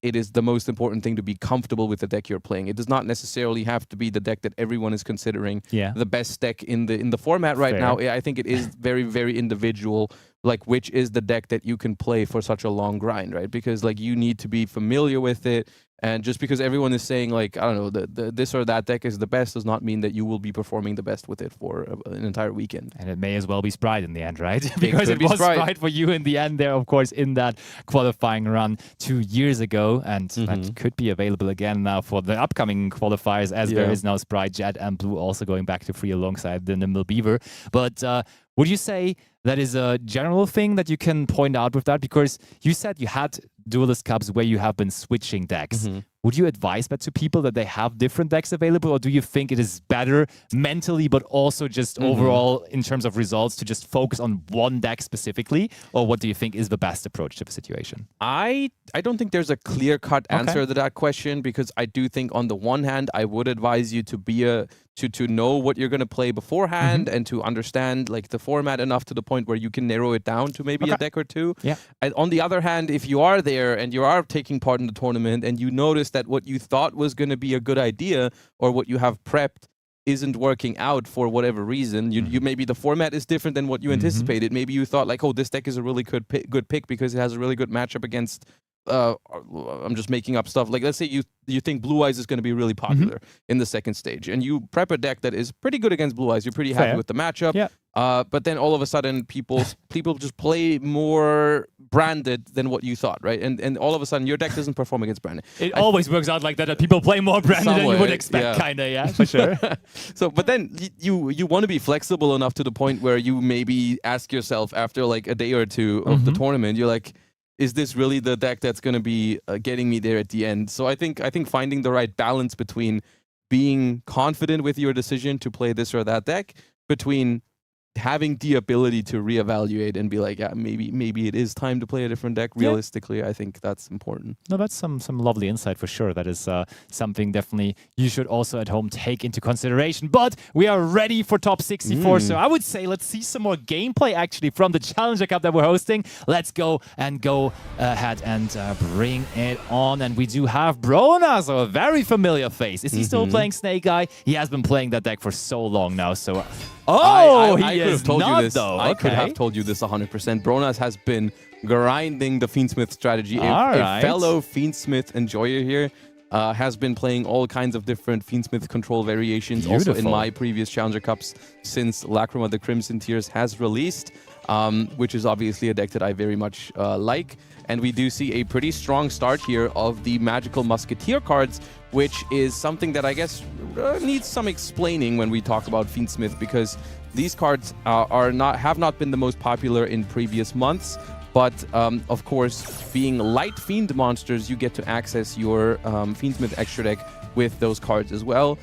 Speaker 3: it is the most important thing to be comfortable with the deck you're playing. It does not necessarily have to be the deck that everyone is considering the best deck in the format right now. I think it is very, very individual, like which is the deck that you can play for such a long grind, right? Because like you need to be familiar with it. And just because everyone is saying like, I don't know, this or that deck is the best does not mean that you will be performing the best with it for an entire weekend.
Speaker 2: And it may as well be Sprite in the end, right? Because it was Sprite for you in the end there, of course, in that qualifying run 2 years ago. And that could be available again now for the upcoming qualifiers, as there is now Sprite, Jet, and Blue also going back to free alongside the Nimble Beaver. But would you say that is a general thing that you can point out with that? Because you said you had Duelist Cups where you have been switching decks. Would you advise that to people that they have different decks available, or do you think it is better mentally, but also just overall in terms of results to just focus on one deck specifically? Or what do you think is the best approach to the situation?
Speaker 3: I don't think there's a clear-cut answer to that question, because I do think on the one hand, I would advise you to be to know what you're going to play beforehand and to understand like the format enough to the point where you can narrow it down to maybe a deck or two. And on the other hand, if you are there and you are taking part in the tournament and you notice that what you thought was going to be a good idea or what you have prepped isn't working out for whatever reason, you maybe the format is different than what you anticipated. Maybe you thought like, oh, this deck is a really good pick because it has a really good matchup against I'm just making up stuff. Like, let's say you think Blue Eyes is going to be really popular in the second stage, and you prep a deck that is pretty good against Blue Eyes. You're pretty happy with the matchup. But then all of a sudden, people just play more branded than what you thought, right? And all of a sudden, your deck doesn't perform against branded.
Speaker 2: It always works out like that. That people play more branded than you would expect, kinda, for sure.
Speaker 3: So, but then you want to be flexible enough to the point where you maybe ask yourself after like a day or two of the tournament, you're like, is this really the deck that's going to be getting me there at the end? So I think finding the right balance between being confident with your decision to play this or that deck, between having the ability to reevaluate and be like, yeah, maybe it is time to play a different deck. Realistically, I think that's important.
Speaker 2: No, that's some lovely insight for sure. That is something definitely you should also at home take into consideration. But we are ready for top 64. So I would say let's see some more gameplay actually from the Challenger Cup that we're hosting. Let's go ahead and bring it on. And we do have Brona, so a very familiar face. Is he still playing Snake Eye? He has been playing that deck for so long now. So
Speaker 3: I could have told
Speaker 2: not,
Speaker 3: you this.
Speaker 2: Though.
Speaker 3: I could have told you this 100%. Bronas has been grinding the Fiendsmith strategy. A fellow Fiendsmith enjoyer here has been playing all kinds of different Fiendsmith control variations.
Speaker 2: Beautiful.
Speaker 3: Also in my previous Challenger Cups since Lacrima the Crimson Tears has released, which is obviously a deck that I very much like. And we do see a pretty strong start here of the Magical Musketeer cards, which is something that I guess needs some explaining when we talk about Fiendsmith, because these cards have not been the most popular in previous months. But, of course, being light Fiend monsters, you get to access your Fiendsmith extra deck with those cards as well.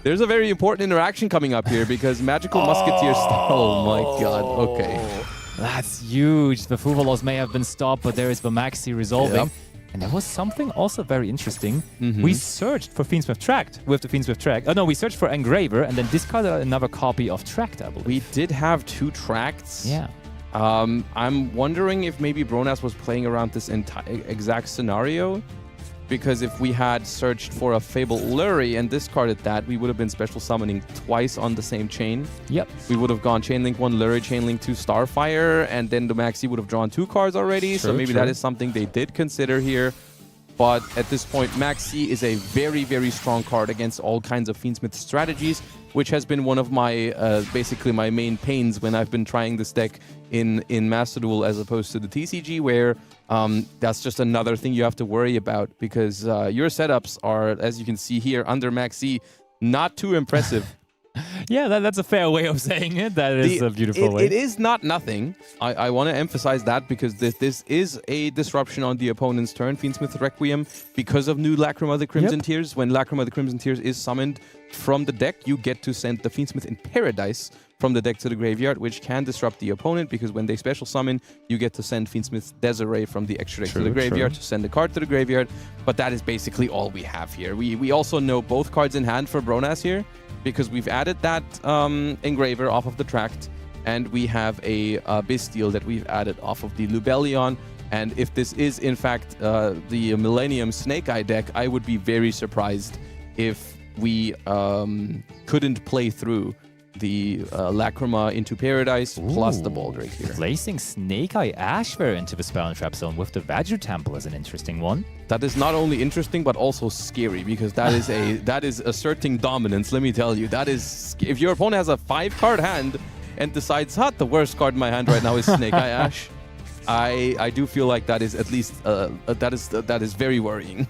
Speaker 3: There's a very important interaction coming up here, because Magical Musketeers... Oh, my God. Okay.
Speaker 2: That's huge. The Fuvalos may have been stopped, but there is the Maxi resolving. And there was something also very interesting. We searched for Fiendsmith Tract with the Fiendsmith Tract. Oh no, we searched for Engraver and then discarded another copy of Tract, I believe.
Speaker 3: We did have 2 Tracts.
Speaker 2: Yeah.
Speaker 3: I'm wondering if maybe Bronas was playing around this exact scenario. Because if we had searched for a Fable Lurie and discarded that, we would have been special summoning twice on the same chain.
Speaker 2: Yep.
Speaker 3: We would have gone Chainlink 1, Lurie, Chainlink 2, Starfire, and then the Maxi would have drawn 2 cards already. So maybe that is something they did consider here. But at this point, Maxi is a very, very strong card against all kinds of Fiendsmith strategies, which has been one of my, basically my main pains when I've been trying this deck in Master Duel as opposed to the TCG, where that's just another thing you have to worry about, because your setups are, as you can see here, under Maxi, not too impressive.
Speaker 2: Yeah, that's a fair way of saying it. That is a beautiful way.
Speaker 3: It is not nothing. I want to emphasize that because this is a disruption on the opponent's turn. Fiendsmith Requiem, because of new Lacrima the Crimson Tears. When Lacrima the Crimson Tears is summoned from the deck, you get to send the Fiendsmith in Paradise from the deck to the graveyard, which can disrupt the opponent because when they special summon, you get to send Fiendsmith Desiree from the extra deck to the graveyard to send a card to the graveyard. But that is basically all we have here. We also know both cards in hand for Bronas here, because we've added that engraver off of the Tract, and we have a Bestial that we've added off of the Lubellion. And if this is, in fact, the Millennium Snake Eye deck, I would be very surprised if we couldn't play through the Lacrima into Paradise plus the Baldrake here.
Speaker 2: Placing Snake Eye Ashware into the Spell and Trap Zone with the Vajra Temple is an interesting one.
Speaker 3: That is not only interesting but also scary, because that is asserting dominance. Let me tell you, that is, if your opponent has a 5-card hand and decides, the worst card in my hand right now is Snake Eye Ash, I do feel like that is at least that is very worrying.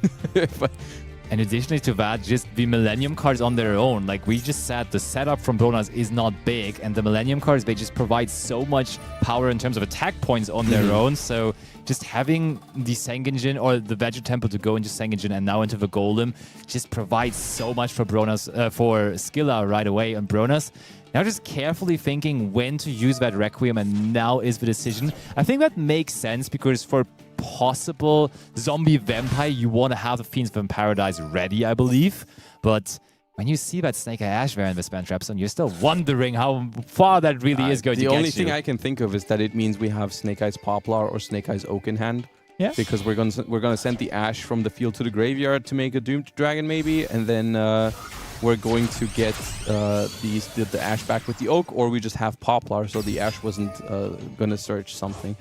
Speaker 2: And additionally to that, just the Millennium cards on their own, like we just said, the setup from Bronas is not big, and the Millennium cards, they just provide so much power in terms of attack points on their own. So just having the Sengenjin or the Vajra Temple to go into Sengenjin and now into the Golem just provides so much for Bronas, for Skilla right away. And Bronas now just carefully thinking when to use that Requiem, and now is the decision. I think that makes sense because for possible zombie vampire, you want to have the Fiends from Paradise ready, I believe. But when you see that Snake Eye Ash there in the Spell Trap Zone, you're still wondering how far that really is going to get you.
Speaker 3: The only thing I can think of is that it means we have Snake Eyes Poplar or Snake Eyes Oak in hand.
Speaker 2: Yeah.
Speaker 3: Because we're gonna send the Ash from the field to the graveyard to make a Doomed Dragon maybe, and then we're going to get the Ash back with the Oak, or we just have Poplar, so the Ash wasn't gonna search something.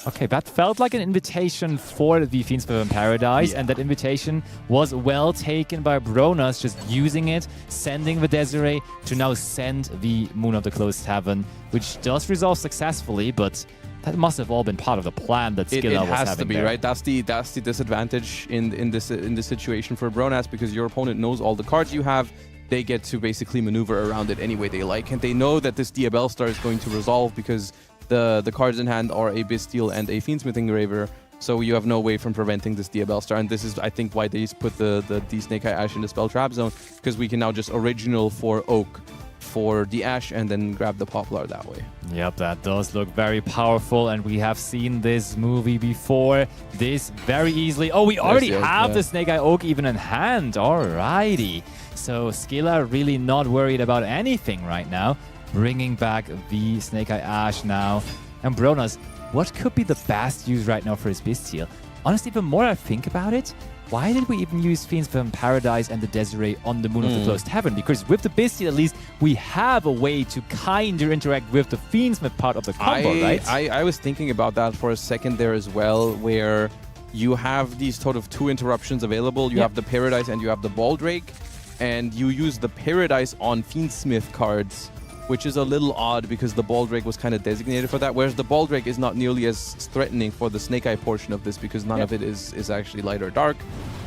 Speaker 2: Okay, that felt like an invitation for the Fiends from Paradise, and that invitation was well taken by Bronas, just using it, sending the Desiree to now send the Moon of the Closed Tavern, which does resolve successfully, but that must have all been part of the plan that Skilla was having.
Speaker 3: It has to be, right? That's the disadvantage in this situation for Bronas, because your opponent knows all the cards you have. They get to basically maneuver around it any way they like, and they know that this Diabellstar is going to resolve because the cards in hand are a Bestial and a Fiendsmith Engraver, so you have no way from preventing this Diabellstar. And this is, I think, why they put the Snake Eye Ash in the Spell Trap Zone, because we can now just original for Oak for the Ash and then grab the Poplar that way.
Speaker 2: Yep, that does look very powerful, and we have seen this movie before. This very easily. Oh, we already have the Snake Eye Oak even in hand. Alrighty. So Skilla really not worried about anything right now. Bringing back the Snake Eye Ash now. And Bronas, what could be the best use right now for his Bestial? Honestly, the more I think about it, why did we even use Fiends from Paradise and the Desiree on the Moon of the Closed Tavern? Because with the Bestial, at least, we have a way to kind of interact with the Fiendsmith part of the combo, right?
Speaker 3: I was thinking about that for a second there as well, where you have these sort of 2 interruptions available. You have the Paradise and you have the Baldrake, and you use the Paradise on Fiendsmith cards, which is a little odd because the Baldrake was kind of designated for that, whereas the Baldrake is not nearly as threatening for the Snake Eye portion of this because none of it is actually light or dark.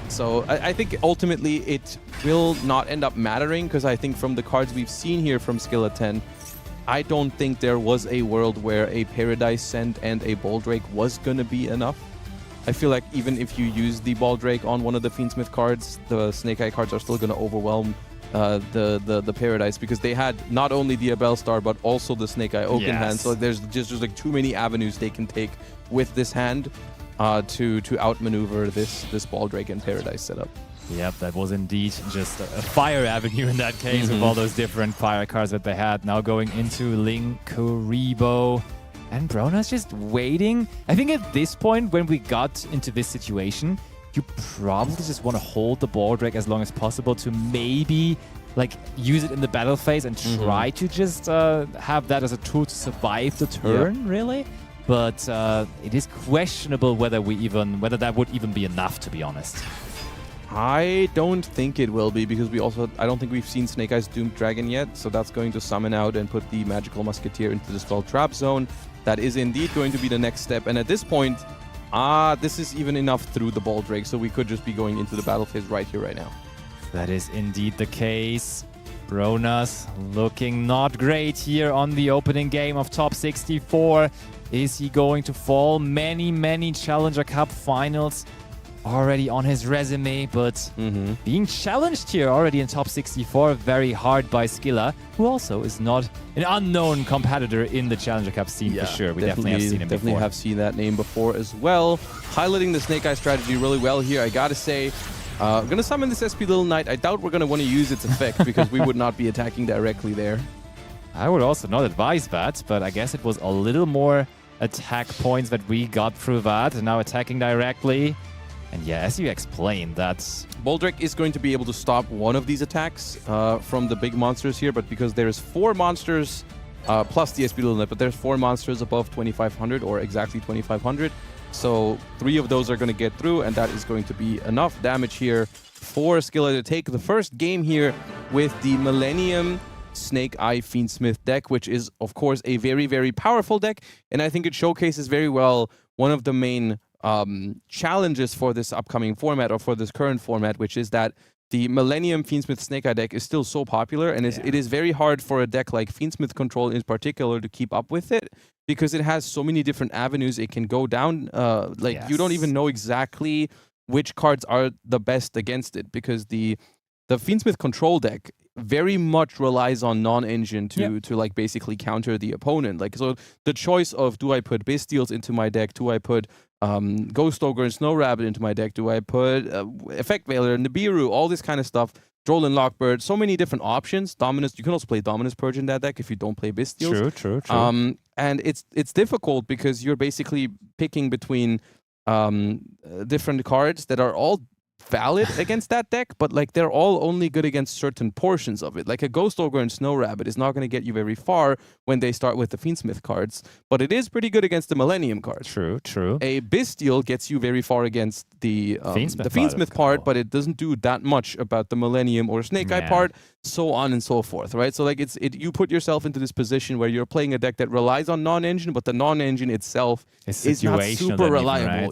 Speaker 3: So I think ultimately it will not end up mattering, because I think from the cards we've seen here from Skilla 10, I don't think there was a world where a Paradise Send and a Baldrake was going to be enough. I feel like even if you use the Baldrake on one of the Fiendsmith cards, the Snake Eye cards are still going to overwhelm the Paradise, because they had not only the Diabellstar but also the Snake Eye Oak in hand. So there's just like too many avenues they can take with this hand to outmaneuver this Baldrake and Paradise setup.
Speaker 2: Yep, that was indeed just a fire avenue in that case with all those different fire cards that they had. Now going into Linkuriboh. And Bronas just waiting. I think at this point, when we got into this situation, you probably just want to hold the Baldrake as long as possible to maybe like use it in the battle phase and try to just have that as a tool to survive the turn, really. But it is questionable whether that would even be enough, to be honest.
Speaker 3: I don't think it will be, because I don't think we've seen Snake Eyes Doomed Dragon yet, so that's going to summon out and put the Magical Musketeer into the Spell Trap Zone. That is indeed going to be the next step, and at this point, this is even enough through the Baldrake, so we could just be going into the battle phase right here, right now.
Speaker 2: That is indeed the case. Bronas looking not great here on the opening game of Top 64. Is he going to fall? Many Challenger Cup finals already on his resume, but being challenged here already in Top 64 very hard by Skilla, who also is not an unknown competitor in the Challenger Cup scene for sure. We definitely have seen him
Speaker 3: definitely
Speaker 2: before.
Speaker 3: have seen that name before as well. Highlighting the Snake Eye strategy really well here, I gotta say. I'm gonna summon this SP Little Knight. I doubt we're gonna want to use its effect because we would not be attacking directly there.
Speaker 2: I would also not advise that, but I guess it was a little more attack points that we got through that, and now attacking directly. And yeah, as you explained, that's...
Speaker 3: Boldrek is going to be able to stop one of these attacks from the big monsters here, but because there's 4 monsters plus the SP Little Knight, but there's 4 monsters above 2500 or exactly 2500. So 3 of those are going to get through, and that is going to be enough damage here for Skilla to take the first game here with the Millennium Snake Eye Fiendsmith deck, which is, of course, a very powerful deck. And I think it showcases very well one of the main challenges for this upcoming format, or for this current format, which is that the Millennium Fiendsmith Snake Eye deck is still so popular, and it is very hard for a deck like Fiendsmith Control in particular to keep up with it, because it has so many different avenues it can go down. You don't even know exactly which cards are the best against it, because the Fiendsmith Control deck very much relies on non-engine to like basically counter the opponent. Like, so the choice of, do I put Bystials into my deck? Do I put Ghost Ogre and Snow Rabbit into my deck? Do I put Effect Veiler, Nibiru, all this kind of stuff? Droll Lockbird, so many different options. Dominus, you can also play Dominus Purge in that deck if you don't play Bystials.
Speaker 2: True.
Speaker 3: And it's difficult because you're basically picking between different cards that are all valid against that deck, but like they're all only good against certain portions of it. Like a Ghost Ogre and Snow Rabbit is not going to get you very far when they start with the Fiendsmith cards, but it is pretty good against the Millennium cards.
Speaker 2: True.
Speaker 3: A Bystial gets you very far against the Fiendsmith part, but it doesn't do that much about the Millennium or Snake Eye part, so on and so forth, right? So like you put yourself into this position where you're playing a deck that relies on non-engine, but the non-engine itself is not super reliable.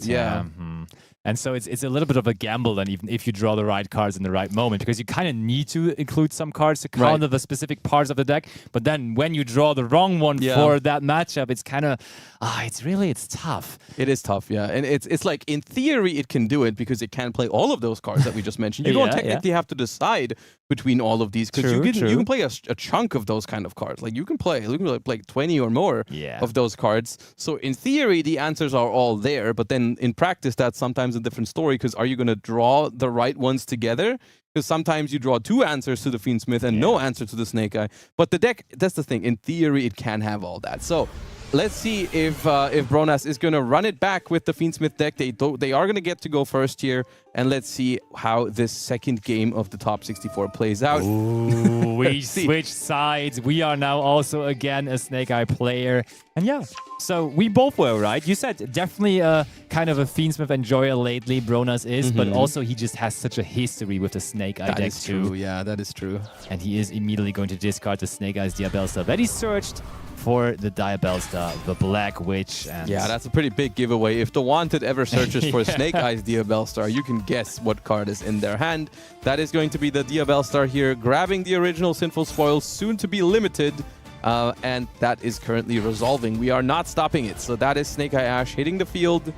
Speaker 2: And so it's a little bit of a gamble then, even if you draw the right cards in the right moment, because you kind of need to include some cards to counter the specific parts of the deck. But then when you draw the wrong one for that matchup, it's kind of, it's tough.
Speaker 3: It is tough, yeah. And it's like, in theory, it can do it because it can play all of those cards that we just mentioned. You don't technically have to decide between all of these, because you can play a chunk of those kind of cards. Like you can play 20 or more of those cards. So in theory, the answers are all there, but then in practice, that's sometimes a different story, because are you going to draw the right ones together? Because sometimes you draw 2 answers to the Fiendsmith and no answer to the Snake Eye. But the deck, that's the thing, in theory, it can have all that. So let's see if Bronas is going to run it back with the Fiendsmith deck. They are going to get to go first here, and let's see how this second game of the Top 64 plays out.
Speaker 2: Ooh, we switched sides. We are now also again a Snake Eye player. And so we both were, right? You said definitely kind of a Fiendsmith enjoyer lately, Bronas is, but also he just has such a history with the Snake Eye deck too.
Speaker 3: That is true, yeah, that is true.
Speaker 2: And he is immediately going to discard the Snake Eyes Diabellstar that he searched for the Diabellstar, the Black Witch. And
Speaker 3: that's a pretty big giveaway. If the Wanted ever searches for Snake Eyes Diabellstar, you can guess what card is in their hand. That is going to be the Diabellstar here, grabbing the original Sinful Spoils, soon to be limited. And that is currently resolving. We are not stopping it. So that is Snake Eye Ash hitting the field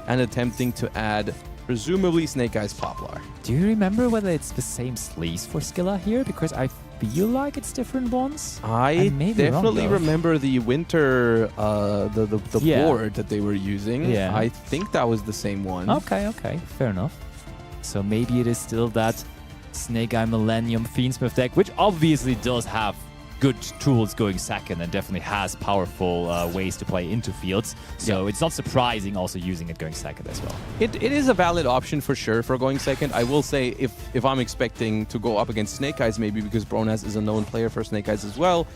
Speaker 3: and attempting to add, presumably, Snake Eyes Poplar.
Speaker 2: Do you remember whether it's the same sleeves for Skilla here? Because I feel like it's different ones.
Speaker 3: I definitely remember the winter, the board that they were using.
Speaker 2: Yeah.
Speaker 3: I think that was the same one.
Speaker 2: Okay, fair enough. So maybe it is still that Snake Eye Millennium Fiendsmith deck, which obviously does have good tools going second and definitely has powerful ways to play into fields. So it's not surprising also using it going second as well.
Speaker 3: It is a valid option for sure for going second. I will say if I'm expecting to go up against Snake Eyes, maybe because Bronas is a known player for Snake Eyes as well,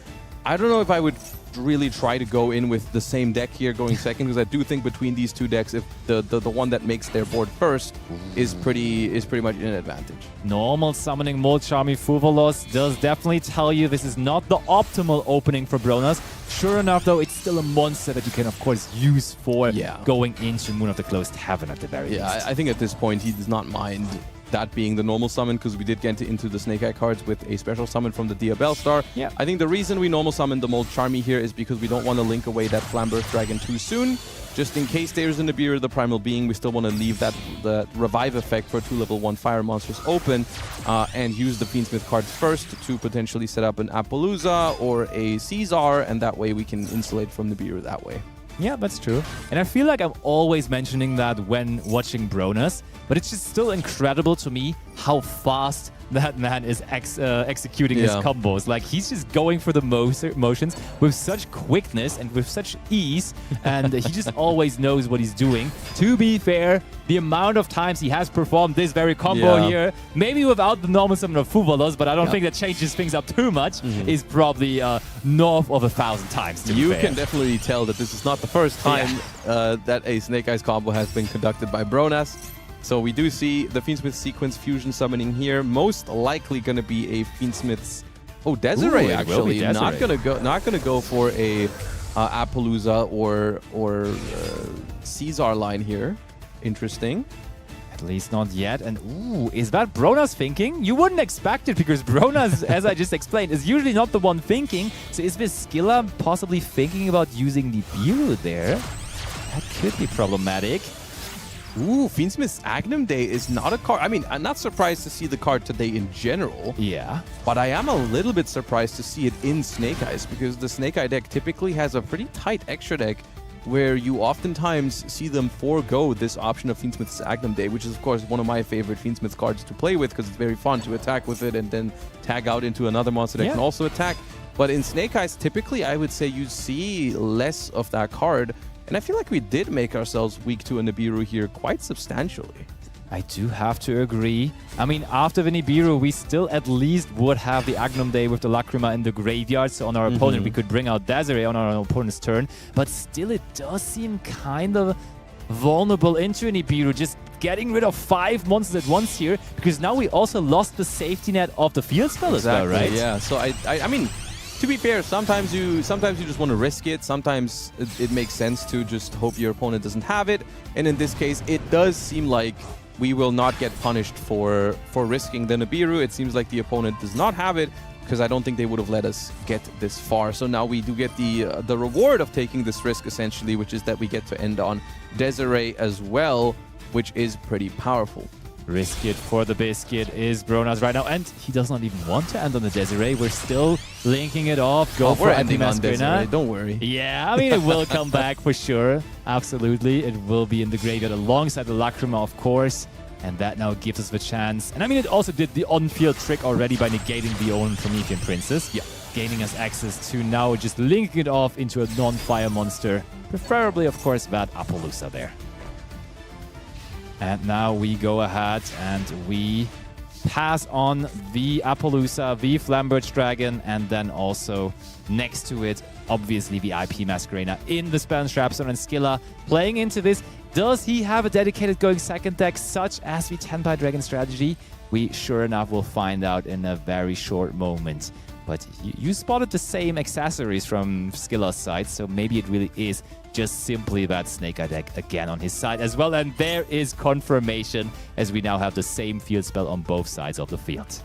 Speaker 3: I don't know if I would really try to go in with the same deck here going second, because I do think between these 2 decks, if the one that makes their board first is pretty much in an advantage.
Speaker 2: Normal summoning Molcharmy Fuvolos does definitely tell you this is not the optimal opening for Bronas. Sure enough, though, it's still a monster that you can, of course, use for going into Moon of the Closed Heaven at the very least.
Speaker 3: I think at this point he does not mind that being the normal summon, because we did get into the Snake Eye cards with a special summon from the Diabell Star.
Speaker 2: Yeah.
Speaker 3: I think the reason we normal summon the Mold Charmy here is because we don't want to link away that Flamberth Dragon too soon. Just in case there's an Nibiru, the Primal Being, we still want to leave the revive effect for 2 level 1 fire monsters open and use the Fiendsmith cards first to potentially set up an Appaloosa or a Caesar, and that way we can insulate from Nibiru that way.
Speaker 2: Yeah, that's true. And I feel like I'm always mentioning that when watching Bronas, but it's just still incredible to me how fast that man is executing his combos. Like, he's just going for the motions with such quickness and with such ease, and he just always knows what he's doing. To be fair, the amount of times he has performed this very combo here, maybe without the normal summon of VODs, but I don't think that changes things up too much, is probably north of 1,000 times.
Speaker 3: You can definitely tell that this is not the first time that a Snake Eyes combo has been conducted by Bronas. So we do see the Fiendsmith sequence fusion summoning here. Most likely going to be a Fiendsmith's Desiree. Actually, not gonna go for a Appaloosa or Caesar line here. Interesting.
Speaker 2: At least not yet. And ooh, is that Bronas thinking? You wouldn't expect it, because Bronas, as I just explained, is usually not the one thinking. So is Skilla possibly thinking about using Nibiru there? That could be problematic.
Speaker 3: Ooh, Fiendsmith's Agnum Day is not a card. I mean, I'm not surprised to see the card today in general.
Speaker 2: Yeah.
Speaker 3: But I am a little bit surprised to see it in Snake Eyes, because the Snake Eye deck typically has a pretty tight extra deck where you oftentimes see them forego this option of Fiendsmith's Agnum Day, which is, of course, one of my favorite Fiendsmith cards to play with, because it's very fun to attack with it and then tag out into another monster that can also attack. But in Snake Eyes, typically, I would say you see less of that card. And I feel like we did make ourselves weak to a Nibiru here quite substantially.
Speaker 2: I do have to agree. I mean, after the Nibiru, we still at least would have the Agnum Day with the Lacrima in the graveyard. So on our opponent, we could bring out Desiree on our opponent's turn. But still, it does seem kind of vulnerable into a Nibiru. Just getting rid of 5 monsters at once here, because now we also lost the safety net of the field spell as well, right?
Speaker 3: Yeah, so I mean, to be fair, sometimes you just want to risk it. Sometimes it makes sense to just hope your opponent doesn't have it. And in this case, it does seem like we will not get punished for risking the Nibiru. It seems like the opponent does not have it, because I don't think they would have let us get this far. So now we do get the reward of taking this risk, essentially, which is that we get to end on Desiree as well, which is pretty powerful.
Speaker 2: Risk it for the biscuit is Bronas right now, and he does not even want to end on the Desiree. We're still linking it off. Go for
Speaker 3: ending on Desiree, don't worry.
Speaker 2: Yeah, I mean, it will come back for sure. Absolutely. It will be in the graveyard alongside the Lacrima, of course. And that now gives us the chance. And I mean, it also did the on-field trick already by negating the own Promethean Princess. Yeah. Gaining us access to now just linking it off into a non-fire monster. Preferably, of course, that Appaloosa there. And now we go ahead and we pass on the Appaloosa, the Flamberge Dragon, and then also next to it, obviously, the IP Masquerena in the Spell and Strapstone, and Skilla playing into this. Does he have a dedicated going second deck, such as the Tenpai Dragon strategy? We sure enough will find out in a very short moment. But you spotted the same accessories from Skilla's side, so maybe it really is just simply that Snake Eye deck again on his side as well. And there is confirmation, as we now have the same field spell on both sides of the field.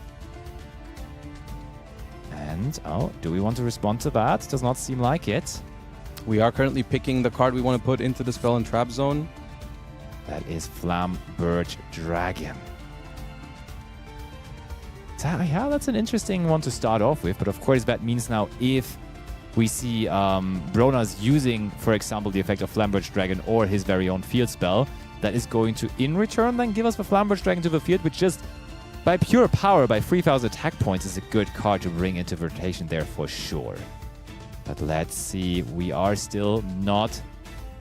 Speaker 2: And, do we want to respond to that? Does not seem like it.
Speaker 3: We are currently picking the card we want to put into the Spell and Trap zone.
Speaker 2: That is Flamberge Dragon. Yeah, that's an interesting one to start off with. But of course, that means now if we see Bronas using, for example, the effect of Flamberge Dragon or his very own field spell, that is going to, in return, then give us the Flamberge Dragon to the field, which just by pure power, by 3,000 attack points, is a good card to bring into rotation there for sure. But let's see, we are still not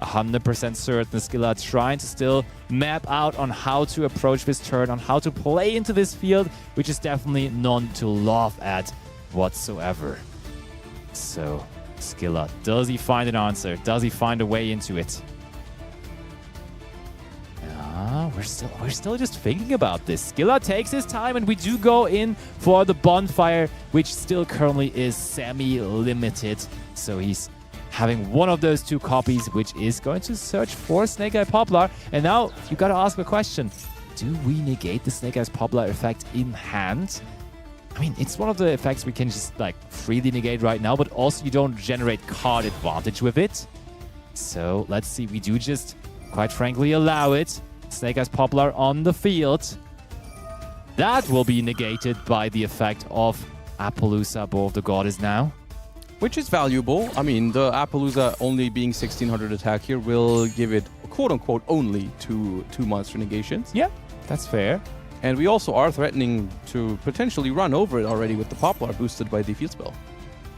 Speaker 2: 100% certain. Skilla trying to still map out on how to approach this turn, on how to play into this field, which is definitely none to laugh at whatsoever. So, Skilla, does he find an answer? Does he find a way into it? We're still just thinking about this. Skilla takes his time, and we do go in for the bonfire, which still currently is semi-limited. So he's having one of those 2 copies, which is going to search for Snake Eye Poplar. And now you got to ask the question: do we negate the Snake Eyes Poplar effect in hand? I mean, it's one of the effects we can just like freely negate right now, but also you don't generate card advantage with it. So let's see, we do just, quite frankly, allow it. Snake Eyes Poplar on the field. That will be negated by the effect of Appaloosa above the Goddess now.
Speaker 3: Which is valuable. I mean, the Appaloosa only being 1600 attack here will give it, quote-unquote, only two monster negations.
Speaker 2: Yeah, that's fair.
Speaker 3: And we also are threatening to potentially run over it already with the Poplar boosted by the field spell.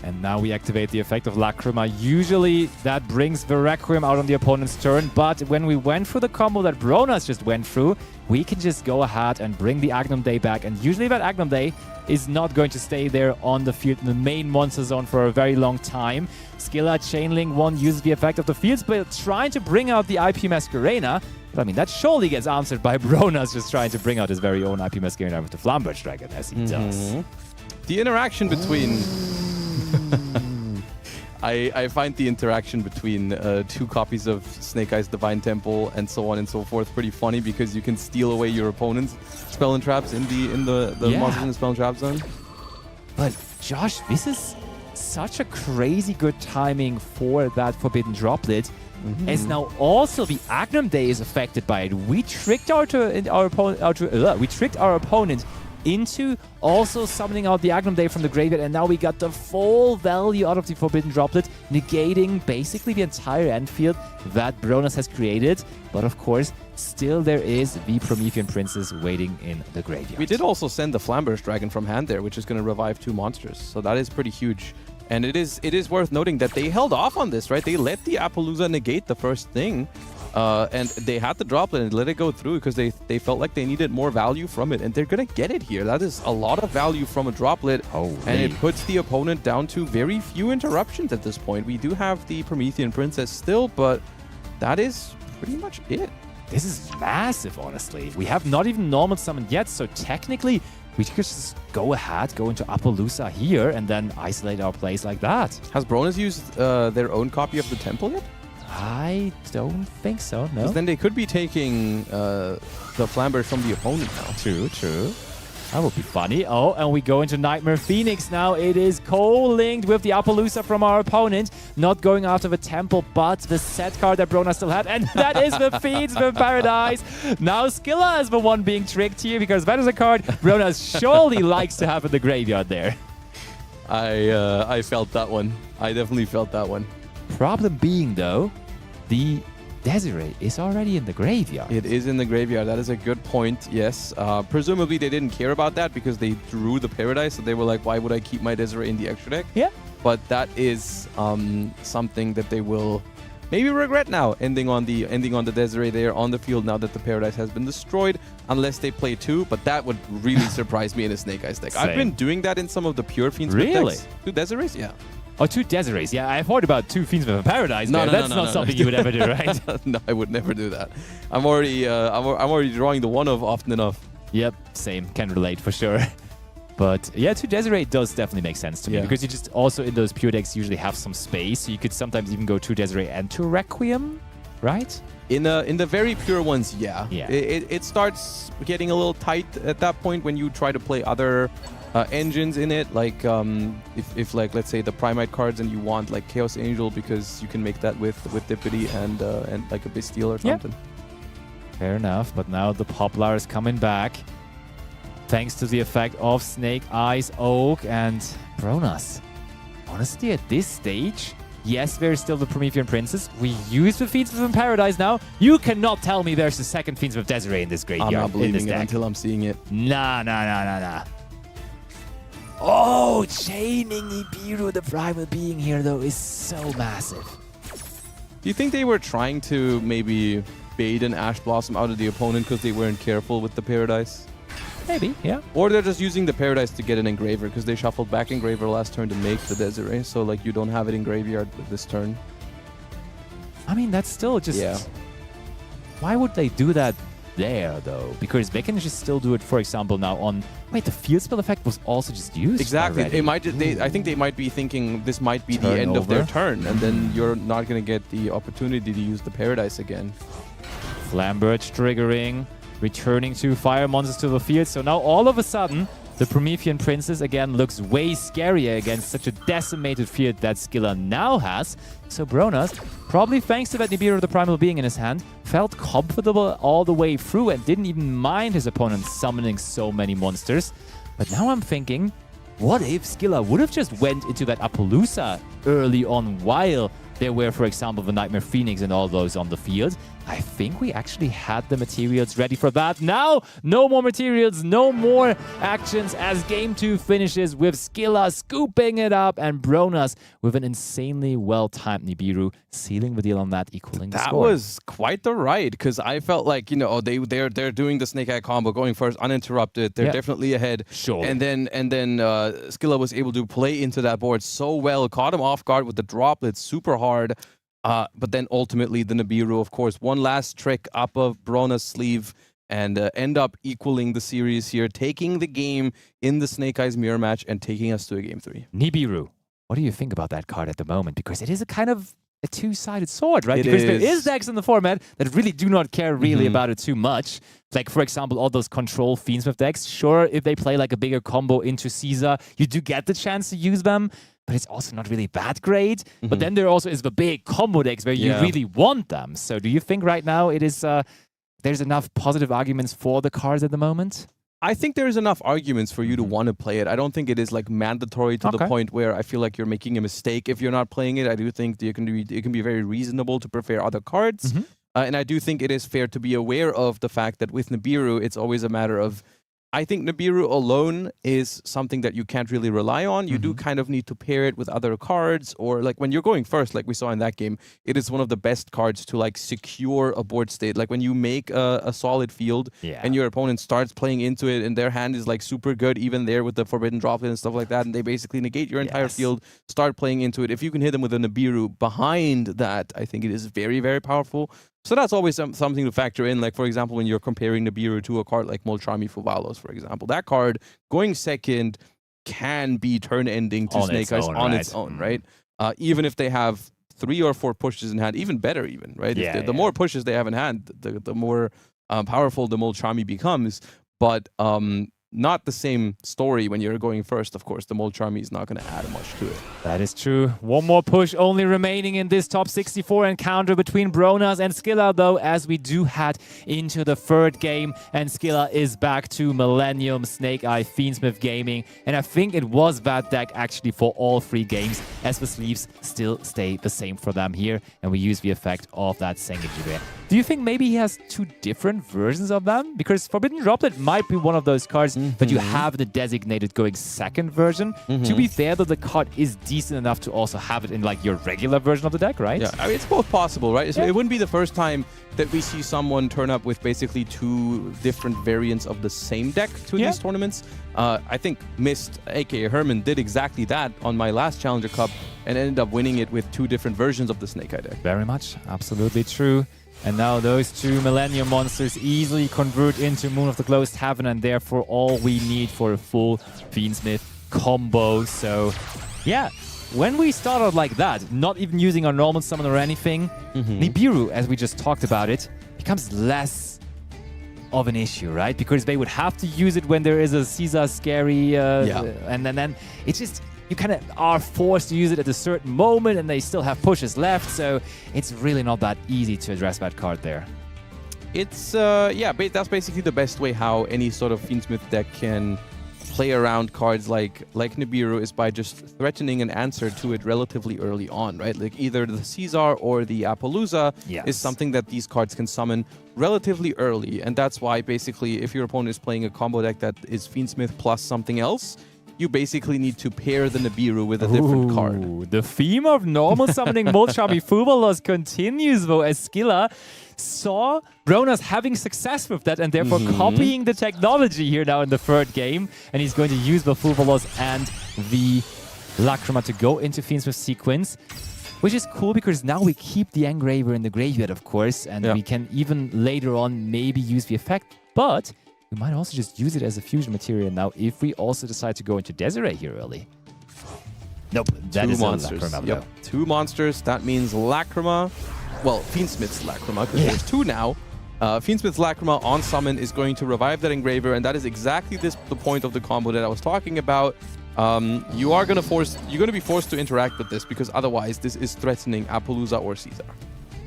Speaker 2: And now we activate the effect of Lacrima. Usually that brings the Requiem out on the opponent's turn, but when we went through the combo that Bronas just went through, we can just go ahead and bring the Agnum Day back. And usually that Agnum Day is not going to stay there on the field in the main monster zone for a very long time. Skilla Chainlink 1 uses the effect of the field spell, trying to bring out the IP Masquerena. But I mean, that surely gets answered by Bronas just trying to bring out his very own IP Masquerena with the Flamberge Dragon, as he does.
Speaker 3: The interaction between... I find the interaction between two copies of Snake Eyes Divine Temple and so on and so forth pretty funny, because you can steal away your opponent's spell and traps in the monsters in the spell and trap zone.
Speaker 2: But Josh, this is such a crazy good timing for that Forbidden Droplet. As now also the Agnum Day is affected by it. We tricked our opponent into also summoning out the Agnum Day from the graveyard, and now we got the full value out of the Forbidden Droplet, negating basically the entire end field that Bronas has created. But of course, still there is the Promethean Princess waiting in the graveyard.
Speaker 3: We did also send the Flamberge Dragon from hand there, which is going to revive 2 monsters, so that is pretty huge. And it is worth noting that they held off on this, right? They let the Appaloosa negate the first thing, and they had the Droplet and let it go through because they felt like they needed more value from it, and they're going to get it here. That is a lot of value from a Droplet, and it puts the opponent down to very few interruptions at this point. We do have the Promethean Princess still, but that is pretty much it.
Speaker 2: This is massive, honestly. We have not even normal summoned yet, so technically we could just go ahead, go into Appaloosa here, and then isolate our plays like that.
Speaker 3: Has Bronas used their own copy of the temple yet?
Speaker 2: I don't think so, no.
Speaker 3: Because then they could be taking the Flamberge from the opponent now.
Speaker 2: True, true. That would be funny. Oh, and we go into Nightmare Phoenix now. It is co-linked with the Appaloosa from our opponent. Not going after the temple, but the set card that Bronas still had. And that is the Fiends of Paradise. Now Skilla is the one being tricked here, because that is a card Bronas surely likes to have in the graveyard there.
Speaker 3: I felt that one. I definitely felt that one.
Speaker 2: Problem being, though, the Desiree is already in the graveyard.
Speaker 3: It is in the graveyard. That is a good point, yes. Presumably they didn't care about that because they drew the Paradise, so they were like, why would I keep my Desiree in the extra deck?
Speaker 2: Yeah.
Speaker 3: But that is something that they will maybe regret now, ending on the Desiree there on the field now that the Paradise has been destroyed, unless they play 2, but that would really surprise me in a Snake Eyes deck.
Speaker 2: Same.
Speaker 3: I've been doing that in some of the Pure Fiends
Speaker 2: Really?
Speaker 3: decks. 2 Desirees? Yeah.
Speaker 2: Oh, 2 Desirees. Yeah, I've heard about 2 Fiends of a Paradise.
Speaker 3: No,
Speaker 2: That's not something you would ever do, right?
Speaker 3: No, I would never do that. I'm already drawing the 1-of often enough.
Speaker 2: Yep, same. Can relate for sure. But yeah, 2 Desiree does definitely make sense to me, because you just also in those pure decks usually have some space. So you could sometimes even go 2 Desiree and 2 Requiem, right?
Speaker 3: In the very pure ones, yeah. It starts getting a little tight at that point when you try to play other engines in it, like if like let's say the Primite cards and you want like Chaos Angel, because you can make that with Dippity and like a Bastille or something.
Speaker 2: Fair enough, but now the Poplar is coming back thanks to the effect of Snake Eyes Oak and Bronas. Honestly, at this stage, yes, there's still the Promethean Princess. We use the Fiends of Paradise now. You cannot tell me there's a second Fiends of Desiree in this graveyard.
Speaker 3: I'm not believing
Speaker 2: in this
Speaker 3: it
Speaker 2: deck.
Speaker 3: until I'm seeing it.
Speaker 2: Nah. Oh, chaining Nibiru, the primal being here, though, is so massive.
Speaker 3: Do you think they were trying to maybe bait an Ash Blossom out of the opponent because they weren't careful with the Paradise?
Speaker 2: Maybe, yeah.
Speaker 3: Or they're just using the Paradise to get an Engraver because they shuffled back Engraver last turn to make the Desiree, so like you don't have it in graveyard this turn.
Speaker 2: I mean, that's still just...
Speaker 3: Yeah.
Speaker 2: Why would they do that there, though? Because they can just still do it, for example, now on... Wait, the field spell effect was also just used
Speaker 3: Exactly.
Speaker 2: already.
Speaker 3: It might. I think they might be thinking this might be the end of their turn, and then you're not going to get the opportunity to use the Paradise again.
Speaker 2: Flamberge triggering. returning 2 fire monsters to the field. So now all of a sudden, the Promethean Princess again looks way scarier against such a decimated field that Skilla now has. So Bronas, probably thanks to that Nibiru the Primal Being in his hand, felt comfortable all the way through and didn't even mind his opponent summoning so many monsters. But now I'm thinking, what if Skilla would have just went into that Appaloosa early on while there were, for example, the Nightmare Phoenix and all those on the field? I think we actually had the materials ready for that. Now, no more materials, no more actions as Game 2 finishes with Skilla scooping it up and Bronas with an insanely well-timed Nibiru sealing the deal on that, equaling the score.
Speaker 3: That was quite the ride, because I felt like, you know, they're doing the Snake Eye combo, going first uninterrupted. They're definitely ahead.
Speaker 2: Sure.
Speaker 3: And then Skilla was able to play into that board so well, caught him off guard with the droplets super hard. But then ultimately the Nibiru, of course, one last trick up of Brona's sleeve and end up equaling the series here, taking the game in the Snake Eyes mirror match and taking us to a Game 3.
Speaker 2: Nibiru, what do you think about that card at the moment? Because it is a kind of a two-sided sword, right?
Speaker 3: It
Speaker 2: Because there
Speaker 3: is.
Speaker 2: is decks in the format that really do not care really about it too much. Like, for example, all those control Fiendsmith decks. Sure, if they play like a bigger combo into Caesar, you do get the chance to use them, but it's also not really that great. But then there also is the big combo decks where you really want them. So do you think right now it is there's enough positive arguments for the cards at the moment?
Speaker 3: I think there's enough arguments for you to want to play it. I don't think it is like mandatory to the point where I feel like you're making a mistake if you're not playing it. I do think it can be very reasonable to prefer other cards. And I do think it is fair to be aware of the fact that with Nibiru, it's always a matter of, I think Nibiru alone is something that you can't really rely on. You do kind of need to pair it with other cards, or like when you're going first, like we saw in that game, it is one of the best cards to like secure a board state. Like when you make a solid field and your opponent starts playing into it and their hand is like super good, even there with the Forbidden Droplet and stuff like that, and they basically negate your entire field, start playing into it. If you can hit them with a Nibiru behind that, I think it is very, very powerful. So that's always something to factor in. Like, for example, when you're comparing Nibiru to a card like Molcharmi Fuvalos, for example, that card going second can be turn-ending to Snake Eyes on its own, right? Even if they have 3 or 4 pushes in hand, even better even, right? The more pushes they have in hand, the more powerful the Molcharmi becomes. But not the same story when you're going first, of course. The Molcharmi is not going to add much to it.
Speaker 2: That is true. One more push only remaining in this top 64 encounter between Bronas and Skilla, though, as we do head into the third game. And Skilla is back to Millennium Snake Eye Fiendsmith Gaming. And I think it was that deck actually for all 3 games, as the sleeves still stay the same for them here. And we use the effect of that Sengejibe. Do you think maybe he has 2 different versions of them? Because Forbidden Droplet might be one of those cards that you have the designated going second version. To be fair, though, the card is decent enough to also have it in like your regular version of the deck, right?
Speaker 3: Yeah, I mean, it's both possible, right? So it wouldn't be the first time that we see someone turn up with basically 2 different variants of the same deck to these tournaments. I think Mist, aka Herman, did exactly that on my last Challenger Cup and ended up winning it with 2 different versions of the Snake Eye deck.
Speaker 2: Very much. Absolutely true. And now those 2 Millennium monsters easily convert into Moon of the Closed Heaven, and therefore all we need for a full Fiendsmith combo. So, yeah, when we start out like that, not even using our normal summon or anything, Nibiru, as we just talked about it, becomes less of an issue, right? Because they would have to use it when there is a Caesar scary, and then it's just... You kind of are forced to use it at a certain moment, and they still have pushes left, so it's really not that easy to address that card there.
Speaker 3: It's, that's basically the best way how any sort of Fiendsmith deck can play around cards like Nibiru is by just threatening an answer to it relatively early on, right? Like either the Caesar or the Appaloosa is something that these cards can summon relatively early, and that's why basically if your opponent is playing a combo deck that is Fiendsmith plus something else, you basically need to pair the Nibiru with a different card.
Speaker 2: The theme of normal summoning Molcharmi Fuvalos continues, though, as Skilla saw Bronas having success with that and therefore copying the technology here now in the third game. And he's going to use the Fuvalos and the Lacrima to go into Fiendsmith sequence, which is cool because now we keep the Engraver in the graveyard, of course, and we can even later on maybe use the effect, but we might also just use it as a fusion material now if we also decide to go into Desiree here early. Nope, that
Speaker 3: 2
Speaker 2: is
Speaker 3: monsters.
Speaker 2: Lacrima,
Speaker 3: 2 monsters. That means Lacrima. Well, Fiendsmith's Lacrima, because there's 2 now. Fiendsmith's Lacrima on summon is going to revive that Engraver, and that is exactly the point of the combo that I was talking about. You're going to be forced to interact with this, because otherwise this is threatening Apollousa or Caesar.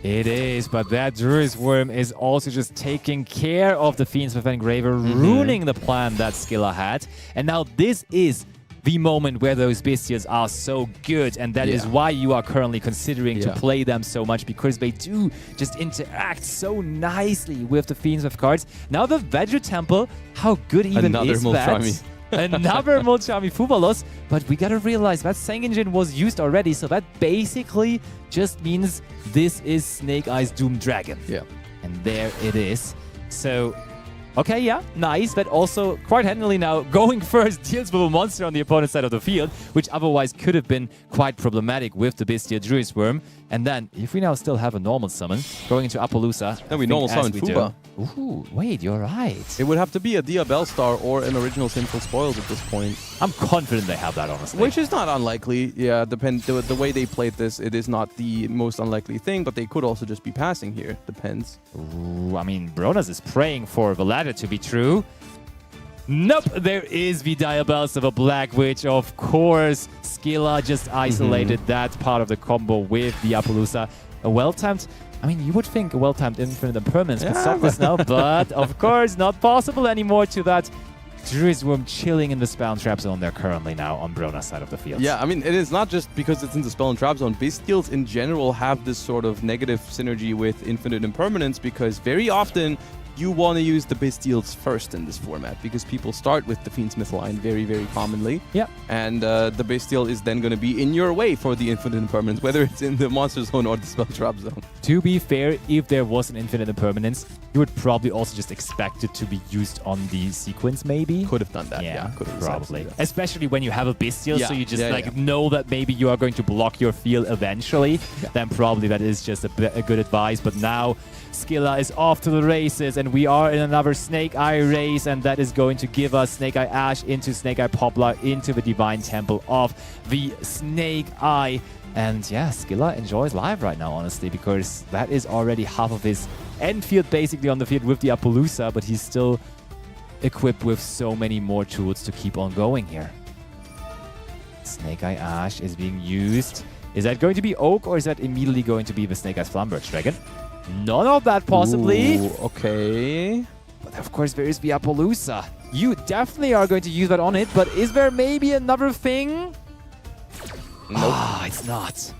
Speaker 2: It is, but that Druid's Worm is also just taking care of the Fiendsmith Engraver, ruining the plan that Skilla had. And now this is the moment where those Bestials are so good, and that is why you are currently considering to play them so much, because they do just interact so nicely with the Fiendsmith cards. Now the Vedra Temple, how good even is that? Another Mulchami Fubalos, but we gotta realize that Sengenjin was used already, so that basically just means this is Snake Eyes Doom Dragon.
Speaker 3: Yeah.
Speaker 2: And there it is. So, okay, yeah, nice, but also quite handily now going first deals with a monster on the opponent's side of the field, which otherwise could have been quite problematic with the Bestia Druid's Worm. And then, if we now still have a normal summon, going into Apollousa.
Speaker 3: Then we normal summon Fuba.
Speaker 2: Ooh, wait, you're right.
Speaker 3: It would have to be a Dia Bellstar or an original Sinful Spoils at this point.
Speaker 2: I'm confident they have that, honestly.
Speaker 3: Which is not unlikely. Yeah, the way they played this, it is not the most unlikely thing, but they could also just be passing here. Depends.
Speaker 2: Ooh, I mean, Bronas is praying for the latter to be true. Nope, there is the Diabels of a Black Witch. Of course, Skilla just isolated that part of the combo with the Apollousa. A well-timed... I mean, you would think a well-timed Infinite Impermanence could stop this now, but of course, not possible anymore to that Druid's Worm chilling in the Spell and Trap Zone there currently now on Brona's side of the field.
Speaker 3: Yeah, I mean, it is not just because it's in the Spell and Trap Zone. Bestials in general have this sort of negative synergy with Infinite Impermanence, because very often you want to use the Bestials first in this format, because people start with the Fiendsmith line very, very commonly.
Speaker 2: Yeah.
Speaker 3: And the Bestial is then going to be in your way for the Infinite Impermanence, whether it's in the Monster Zone or the Spell Trap Zone.
Speaker 2: To be fair, if there was an Infinite Impermanence, you would probably also just expect it to be used on the sequence, maybe.
Speaker 3: Could have done that, yeah. Could have
Speaker 2: probably. Especially when you have a Bestial, so you just know that maybe you are going to block your field eventually. Then probably that is just a good advice. But now Skilla is off to the races, and we are in another Snake Eye race, and that is going to give us Snake Eye Ash into Snake Eye Poplar into the Divine Temple of the Snake Eye. And yeah, Skilla enjoys life right now, honestly, because that is already half of his end field basically on the field with the Apollousa, but he's still equipped with so many more tools to keep on going here. Snake Eye Ash is being used. Is that going to be Oak, or is that immediately going to be the Snake Eyes Flamberge Dragon? None of that, possibly.
Speaker 3: Ooh, okay.
Speaker 2: But of course, there is the Apollousa. You definitely are going to use that on it, but is there maybe another thing?
Speaker 3: Nope.
Speaker 2: Ah, it's not.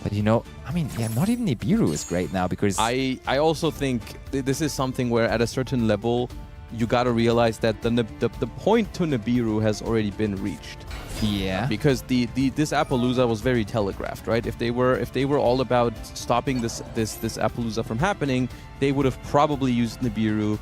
Speaker 2: But you know, I mean, yeah, not even Nibiru is great now, because...
Speaker 3: I also think this is something where at a certain level, you got to realize that the point to Nibiru has already been reached.
Speaker 2: Yeah.
Speaker 3: Because this Apollousa was very telegraphed, right? If they were all about stopping this Apollousa from happening, they would have probably used Nibiru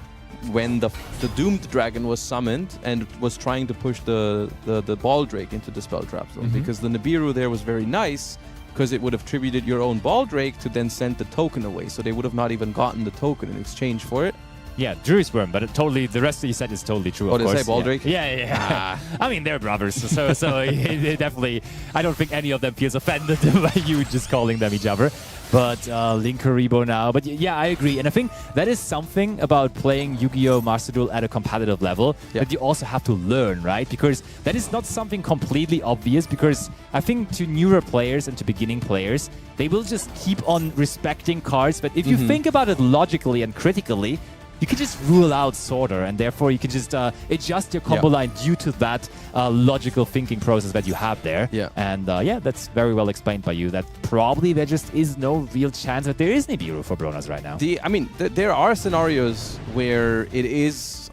Speaker 3: when the Doomed Dragon was summoned and was trying to push the Baldrake into the Spell Trap Zone. Because the Nibiru there was very nice, because it would have tributed your own Baldrake to then send the token away. So they would have not even gotten the token in exchange for it.
Speaker 2: Yeah, Druid's Worm, but the rest that you said is totally true, of course.
Speaker 3: Oh, did I say Baldrake?
Speaker 2: Yeah. I mean, they're brothers, so it definitely... I don't think any of them feels offended by you just calling them each other. But Linkuriboh now. But yeah, I agree. And I think that is something about playing Yu-Gi-Oh! Master Duel at a competitive level that you also have to learn, right? Because that is not something completely obvious, because I think to newer players and to beginning players, they will just keep on respecting cards. But if you think about it logically and critically, you can just rule out Sorter, and therefore you can just adjust your combo line due to that logical thinking process that you have there.
Speaker 3: Yeah.
Speaker 2: And yeah, that's very well explained by you, that probably there just is no real chance that there is Nibiru for Bronas right now.
Speaker 3: I mean, there are scenarios where it is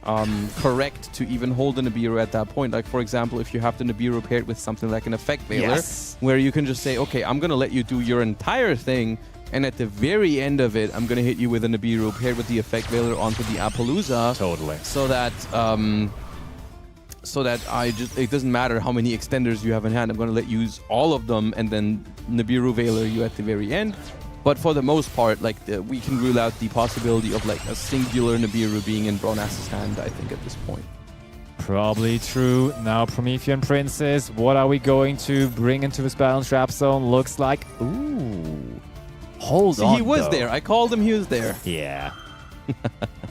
Speaker 3: correct to even hold a Nibiru at that point. Like, for example, if you have the Nibiru paired with something like an Effect Veiler, where you can just say, okay, I'm going to let you do your entire thing, and at the very end of it, I'm going to hit you with a Nibiru paired with the Effect Veiler onto the Apollousa.
Speaker 2: Totally.
Speaker 3: So that it doesn't matter how many extenders you have in hand. I'm going to let you use all of them and then Nibiru Veiler you at the very end. But for the most part, like we can rule out the possibility of like a singular Nibiru being in Bronas's hand, I think, at this point.
Speaker 2: Probably true. Now, Promethean Princess, what are we going to bring into the Spell and Trap Zone? Looks like... Ooh. Hold on,
Speaker 3: he was there. I called him. He was there.
Speaker 2: Yeah.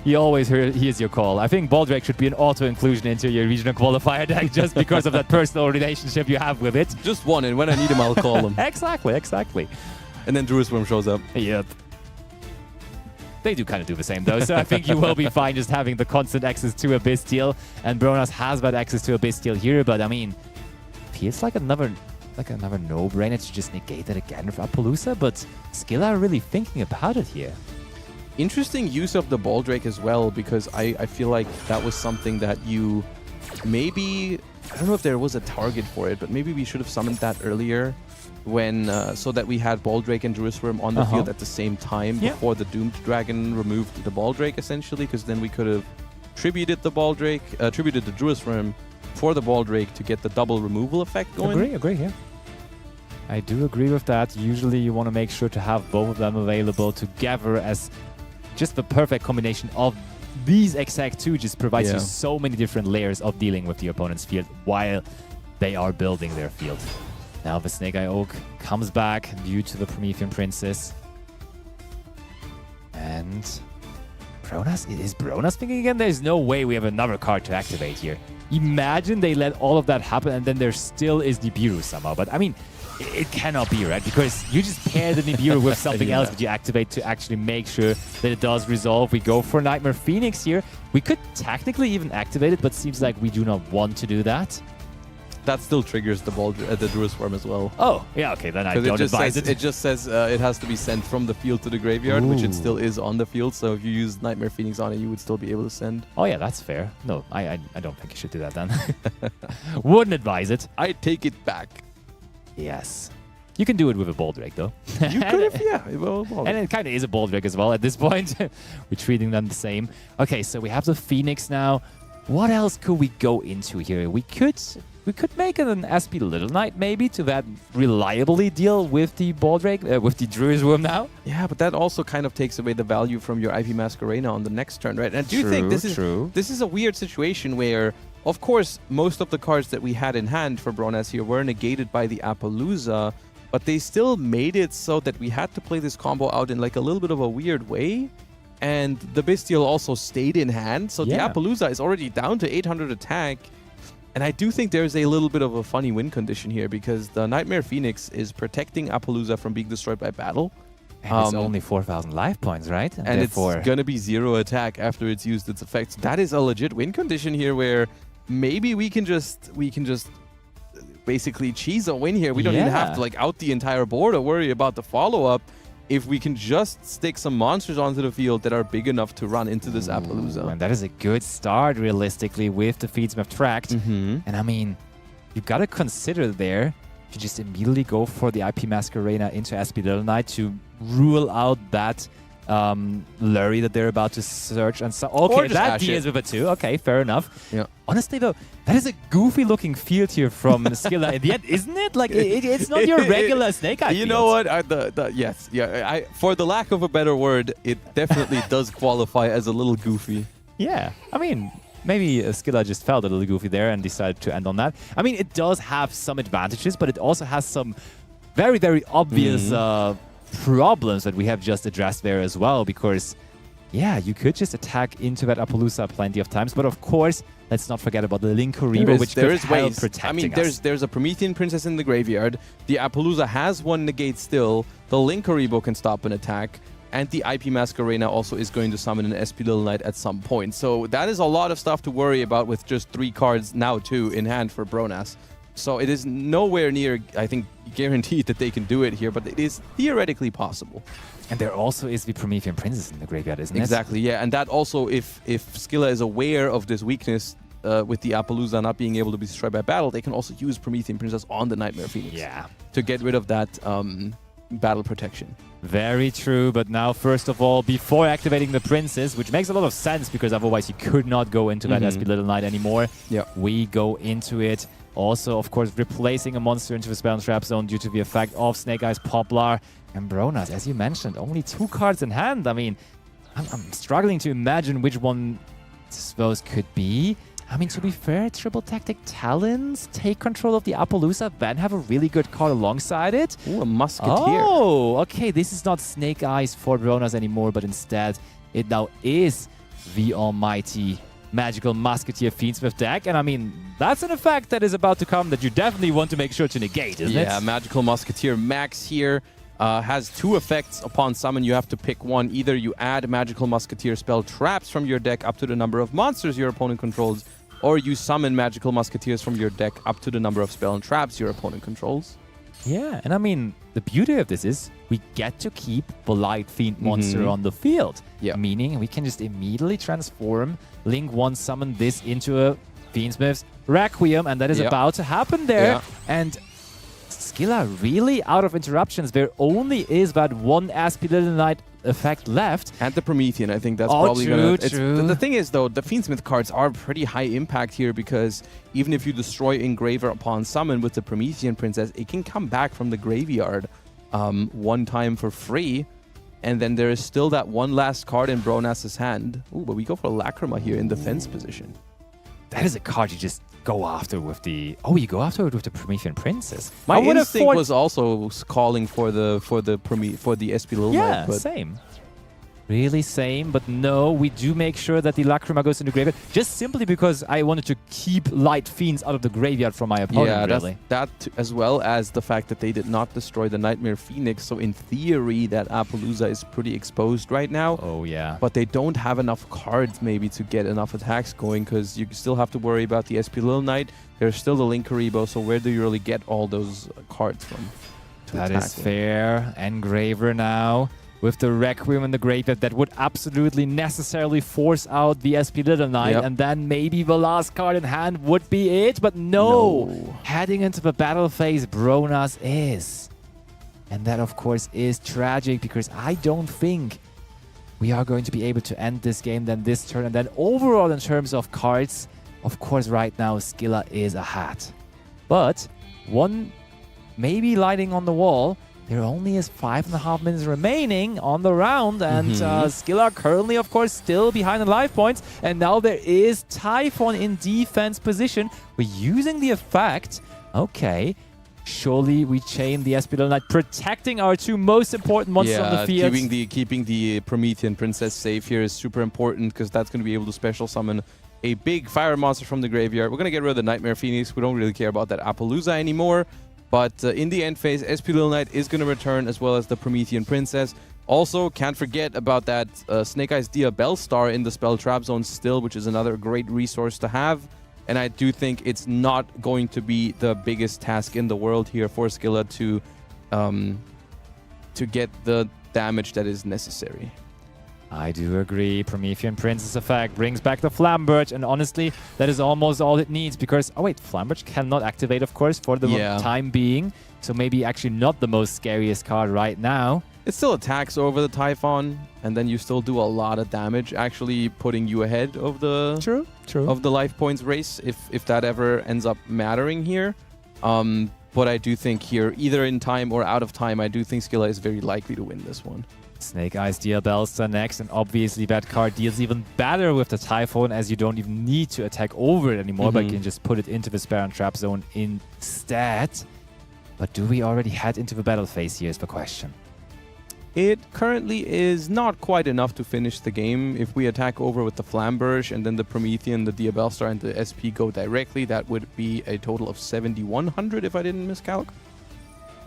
Speaker 2: He always hears your call. I think Baldrake should be an auto-inclusion into your regional qualifier deck just because of that personal relationship you have with it.
Speaker 3: Just one, and when I need him, I'll call him.
Speaker 2: Exactly.
Speaker 3: And then Druid Swarm shows up.
Speaker 2: Yep. They do kind of do the same though, so I think you will be fine just having the constant access to a Bestial, and Bronas has that access to a Bestial here, but I mean, feels like another no-brainer to just negate it again with Appaloosa, but Skilla are really thinking about it here.
Speaker 3: Interesting use of the Baldrake as well, because I feel like that was something that you maybe, I don't know if there was a target for it, but maybe we should have summoned that earlier when so that we had Baldrake and Jerusalem on the field at the same time before the Doomed Dragon removed the Baldrake, essentially, because then we could have tributed the Baldrake, tributed the Jerusalem for the Baldrake to get the double removal effect going.
Speaker 2: Agree, yeah. I do agree with that. Usually you want to make sure to have both of them available together as just the perfect combination of these exact two just provides you so many different layers of dealing with the opponent's field while they are building their field. Now the Snake Eye Oak comes back due to the Promethean Princess. And is Bronas thinking again? There's no way we have another card to activate here. Imagine they let all of that happen and then there still is Nibiru somehow. But I mean, it cannot be, right? Because you just pair the Nibiru with something else that you activate to actually make sure that it does resolve. We go for Nightmare Phoenix here. We could technically even activate it, but seems like we do not want to do that.
Speaker 3: That still triggers the Druid Swarm as well.
Speaker 2: Oh, yeah, okay, then I don't advise it.
Speaker 3: It just says it has to be sent from the field to the graveyard, which it still is on the field. So if you use Nightmare Phoenix on it, you would still be able to send.
Speaker 2: Oh, yeah, that's fair. No, I don't think you should do that then. Wouldn't advise it.
Speaker 3: I take it back.
Speaker 2: Yes. You can do it with a Baldrake, though.
Speaker 3: You could have, yeah. Well,
Speaker 2: and it kind of is a Baldrake as well at this point. We're treating them the same. Okay, so we have the Phoenix now. What else could we go into here? We could make an SP Little Knight maybe to that reliably deal with the Baldrake, with the Druid's Womb now.
Speaker 3: Yeah, but that also kind of takes away the value from your IP Masquerena on the next turn, right? And I do think this is a weird situation where, of course, most of the cards that we had in hand for Bronas here were negated by the Appaloosa, but they still made it so that we had to play this combo out in like a little bit of a weird way. And the Bestial also stayed in hand, so the Appaloosa is already down to 800 attack. And I do think there's a little bit of a funny win condition here because the Nightmare Phoenix is protecting Appaloosa from being destroyed by battle.
Speaker 2: And it's only 4,000 life points, right?
Speaker 3: And it's going to be 0 attack after it's used its effects. That is a legit win condition here where maybe we can just basically cheese a win here. We don't even have to like out the entire board or worry about the follow-up. If we can just stick some monsters onto the field that are big enough to run into this Appaloosa.
Speaker 2: And that is a good start, realistically, with the Feedsmith Tract. And I mean, you've got to consider there to just immediately go for the IP Masquerena into SP Little Knight to rule out that Lurry that they're about to search. And so, okay, that D is with a 2. Okay, fair enough. Yeah. Honestly, though, that is a goofy-looking field here from Skilla in the end, isn't it? Like, it's not your regular Snake Eye
Speaker 3: You know what? Yes. Yeah. For the lack of a better word, it definitely does qualify as a little goofy.
Speaker 2: Yeah. I mean, maybe Skilla just felt a little goofy there and decided to end on that. I mean, it does have some advantages, but it also has some very, very obvious problems that we have just addressed there as well, because you could just attack into that Appaloosa plenty of times, but of course, let's not forget about the Linkuriboh, which could help protecting us.
Speaker 3: There's a Promethean Princess in the graveyard, the Appaloosa has one negate still, the Linkuriboh can stop an attack, and the IP Masquerena also is going to summon an SP Little Knight at some point. So that is a lot of stuff to worry about with just 3 cards, now 2, in hand for Bronas. So it is nowhere near, I think, guaranteed that they can do it here, but it is theoretically possible.
Speaker 2: And there also is the Promethean Princess in the graveyard, isn't it?
Speaker 3: Exactly, yeah. And that also, if Skilla is aware of this weakness with the Appaloosa not being able to be destroyed by battle, they can also use Promethean Princess on the Nightmare Phoenix to get rid of that battle protection.
Speaker 2: Very true, but now, first of all, before activating the Princess, which makes a lot of sense because otherwise you could not go into that SP Little Knight anymore, we go into it. Also, of course, replacing a monster into the Spell and Trap Zone due to the effect of Snake Eyes Poplar and Bronas. As you mentioned, only 2 cards in hand. I mean, I'm struggling to imagine which one those could be. I mean, to be fair, Triple Tactic Talons take control of the Appaloosa, then have a really good card alongside it.
Speaker 3: Ooh, a Musketeer.
Speaker 2: Oh, okay. This is not Snake Eyes for Bronas anymore, but instead it now is the almighty Magical Musketeer Fiendsmith deck. And I mean, that's an effect that is about to come that you definitely want to make sure to negate, isn't it?
Speaker 3: Yeah, Magical Musketeer Max here has 2 effects upon summon. You have to pick one. Either you add Magical Musketeer spell traps from your deck up to the number of monsters your opponent controls, or you summon Magical Musketeers from your deck up to the number of spell and traps your opponent controls.
Speaker 2: Yeah, and I mean, the beauty of this is we get to keep the Light Fiend monster on the field.
Speaker 3: Yeah.
Speaker 2: Meaning we can just immediately transform, Link 1 summon this into a Fiendsmith's Requiem, and that is about to happen there.
Speaker 3: Yeah.
Speaker 2: And Skilla really out of interruptions. There only is that one Aspie Little Knight effect left.
Speaker 3: And the Promethean, I think that's
Speaker 2: Oh,
Speaker 3: probably
Speaker 2: true,
Speaker 3: gonna...
Speaker 2: true.
Speaker 3: The thing is, though, the Fiendsmith cards are pretty high impact here because even if you destroy Engraver upon summon with the Promethean Princess, it can come back from the graveyard one time for free. And then there is still that one last card in Bronas's hand. Ooh, but we go for Lacrima here in defense position.
Speaker 2: That is a card you just go after with the... Oh, you go after it with the Promethean Princess.
Speaker 3: My
Speaker 2: would have
Speaker 3: instinct
Speaker 2: thought-
Speaker 3: was also calling for the Aspie Little
Speaker 2: Yeah,
Speaker 3: Knight, but
Speaker 2: same. Really same, but no, we do make sure that the Lacrima goes into graveyard, just simply because I wanted to keep Light Fiends out of the graveyard from my opponent,
Speaker 3: yeah,
Speaker 2: really.
Speaker 3: that as well as the fact that they did not destroy the Nightmare Phoenix, so in theory that Appaloosa is pretty exposed right now.
Speaker 2: Oh, yeah.
Speaker 3: But they don't have enough cards maybe to get enough attacks going, because you still have to worry about the Aspie Little Knight. There's still the Linkaribo, so where do you really get all those cards from?
Speaker 2: That is fair. Engraver now with the Requiem in the graveyard that would absolutely necessarily force out the Aspie Little Knight, and then maybe the last card in hand would be it, but no. Heading into the battle phase, Bronas is. And that, of course, is tragic because I don't think we are going to be able to end this game then this turn. And then overall in terms of cards, of course, right now, Skilla is a hat. But one maybe lighting on the wall. There only is 5.5 minutes remaining on the round, and Skilla currently, of course, still behind the life points. And now there is Typhon in defense position. We're using the effect. Okay. Surely we chain the Aspie Little Knight, protecting our 2 most important monsters on the field.
Speaker 3: Keeping the Promethean Princess safe here is super important because that's going to be able to special summon a big fire monster from the graveyard. We're going to get rid of the Nightmare Phoenix. We don't really care about that Appaloosa anymore. But in the end phase, Aspie Little Knight is going to return, as well as the Promethean Princess. Also, can't forget about that Snake Eyes Diabellstar in the spell trap zone still, which is another great resource to have. And I do think it's not going to be the biggest task in the world here for Skilla to get the damage that is necessary.
Speaker 2: I do agree. Promethean Princess effect brings back the Flamberge, and honestly, that is almost all it needs because... Oh wait, Flamberge cannot activate, of course, for the time being. So maybe actually not the most scariest card right now.
Speaker 3: It still attacks over the Typhon, and then you still do a lot of damage, actually putting you ahead of the of the life points race, if that ever ends up mattering here. But I do think here, either in time or out of time, I do think Skilla is very likely to win this one.
Speaker 2: Snake Eyes Diabellstar next, and obviously that card deals even better with the Typhon, as you don't even need to attack over it anymore, but you can just put it into the Spare and Trap zone instead. But do we already head into the battle phase here is the question.
Speaker 3: It currently is not quite enough to finish the game. If we attack over with the Flamberge and then the Promethean, the Diabellstar, and the SP go directly, that would be a total of 7,100 if I didn't miscalc.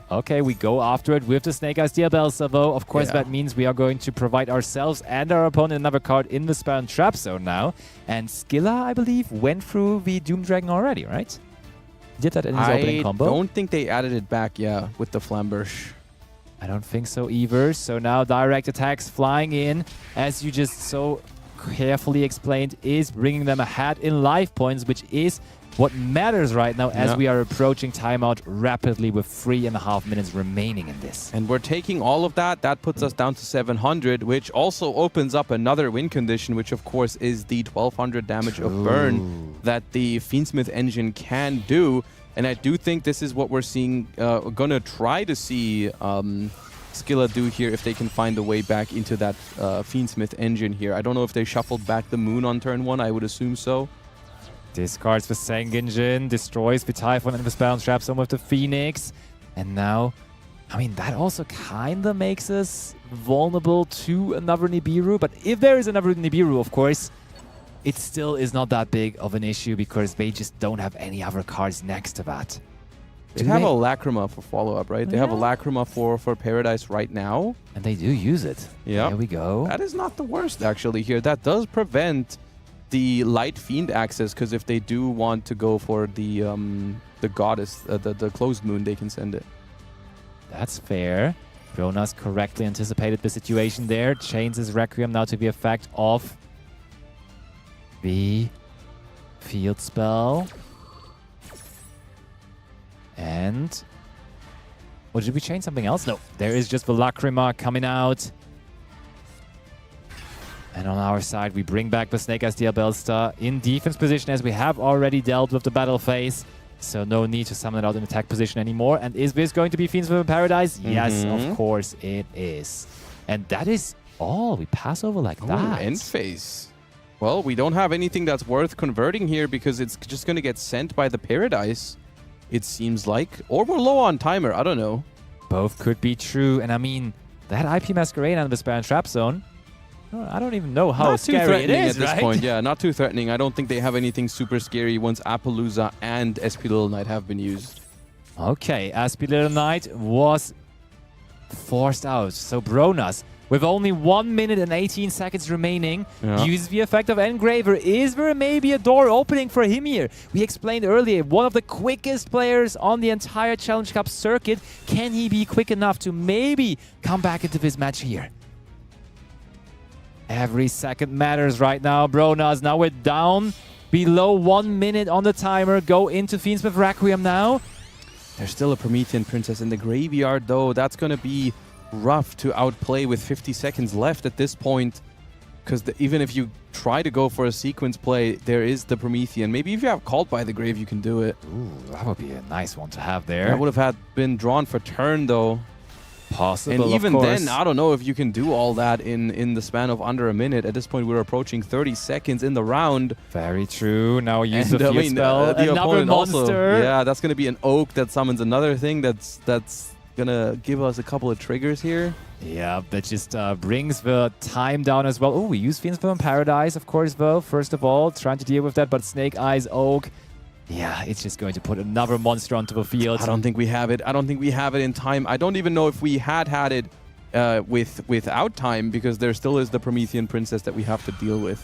Speaker 2: Okay, we go after it with the Snake Eyes Diabellstar, though. Of course, that means we are going to provide ourselves and our opponent another card in the Spare and Trap zone now. And Skilla, I believe, went through the Doom Dragon already, right? He did that in his opening combo.
Speaker 3: I don't think they added it back, with the Flamberge.
Speaker 2: I don't think so either. So now direct attacks flying in, as you just so carefully explained, is bringing them ahead in life points, which is what matters right now as we are approaching timeout rapidly with 3.5 minutes remaining in this.
Speaker 3: And we're taking all of that. That puts us down to 700, which also opens up another win condition, which of course is the 1200 damage of burn that the Fiendsmith engine can do. And I do think this is what we're seeing, gonna try to see Skilla do here if they can find a way back into that Fiendsmith engine here. I don't know if they shuffled back the Moon on turn 1. I would assume so.
Speaker 2: Discards the Senginjin, destroys the Typhon and the Spell and Trap Zone with the Phoenix. And now I mean, that also kind of makes us vulnerable to another Nibiru. But if there is another Nibiru, of course, it still is not that big of an issue because they just don't have any other cards next to that.
Speaker 3: They have a Lacrima for follow-up, right? They have a Lacrima for Paradise right now.
Speaker 2: And they do use it.
Speaker 3: Yeah.
Speaker 2: There we go.
Speaker 3: That is not the worst, actually, here. That does prevent the Light Fiend access, because if they do want to go for the Goddess, the Closed Moon, they can send it.
Speaker 2: That's fair. Bronas correctly anticipated the situation there. Chains his Requiem now to the effect of the field spell. And... or did we change something else? No, there is just the Lacrima coming out. And on our side, we bring back the Snake Eyes Diabellstar in defense position as we have already dealt with the battle phase. So no need to summon it out in attack position anymore. And is this going to be Fiends from Paradise? Yes, of course it is. And that is all. We pass over like that.
Speaker 3: End phase. Well, we don't have anything that's worth converting here because it's just going to get sent by the Paradise, it seems like. Or we're low on timer. I don't know.
Speaker 2: Both could be true. And I mean, that IP Masquerade and the Spare and Trap Zone, I don't even know how scary it is,
Speaker 3: at this point. Yeah, not too threatening. I don't think they have anything super scary once Appaloosa and SP Little Knight have been used.
Speaker 2: Okay, SP Little Knight was forced out. So Bronas, with only 1 minute and 18 seconds remaining, uses the effect of Engraver. Is there maybe a door opening for him here? We explained earlier, one of the quickest players on the entire Challenge Cup circuit. Can he be quick enough to maybe come back into this match here? Every second matters right now, Bronas. Now we're down below 1 minute on the timer. Go into Fiendsmith Requiem now.
Speaker 3: There's still a Promethean Princess in the graveyard, though. That's going to be rough to outplay with 50 seconds left at this point. Because even if you try to go for a sequence play, there is the Promethean. Maybe if you have Called by the Grave, you can do it.
Speaker 2: Ooh, that would be a nice one to have there.
Speaker 3: That would have been drawn for turn, though.
Speaker 2: Possible,
Speaker 3: and even
Speaker 2: of course.
Speaker 3: then, I don't know if you can do all that in the span of under a minute. At this point, we're approaching 30 seconds in the round.
Speaker 2: Very true. Now use the field spell.
Speaker 3: The
Speaker 2: another monster.
Speaker 3: Also, yeah, that's going to be an Oak that summons another thing that's going to give us a couple of triggers here.
Speaker 2: Yeah, that just brings the time down as well. Oh, we use Fiends from Paradise, of course, though. First of all, trying to deal with that, but Snake Eyes Oak. Yeah, it's just going to put another monster onto the field.
Speaker 3: I don't think we have it. I don't think we have it in time. I don't even know if we had it without time, because there still is the Promethean Princess that we have to deal with.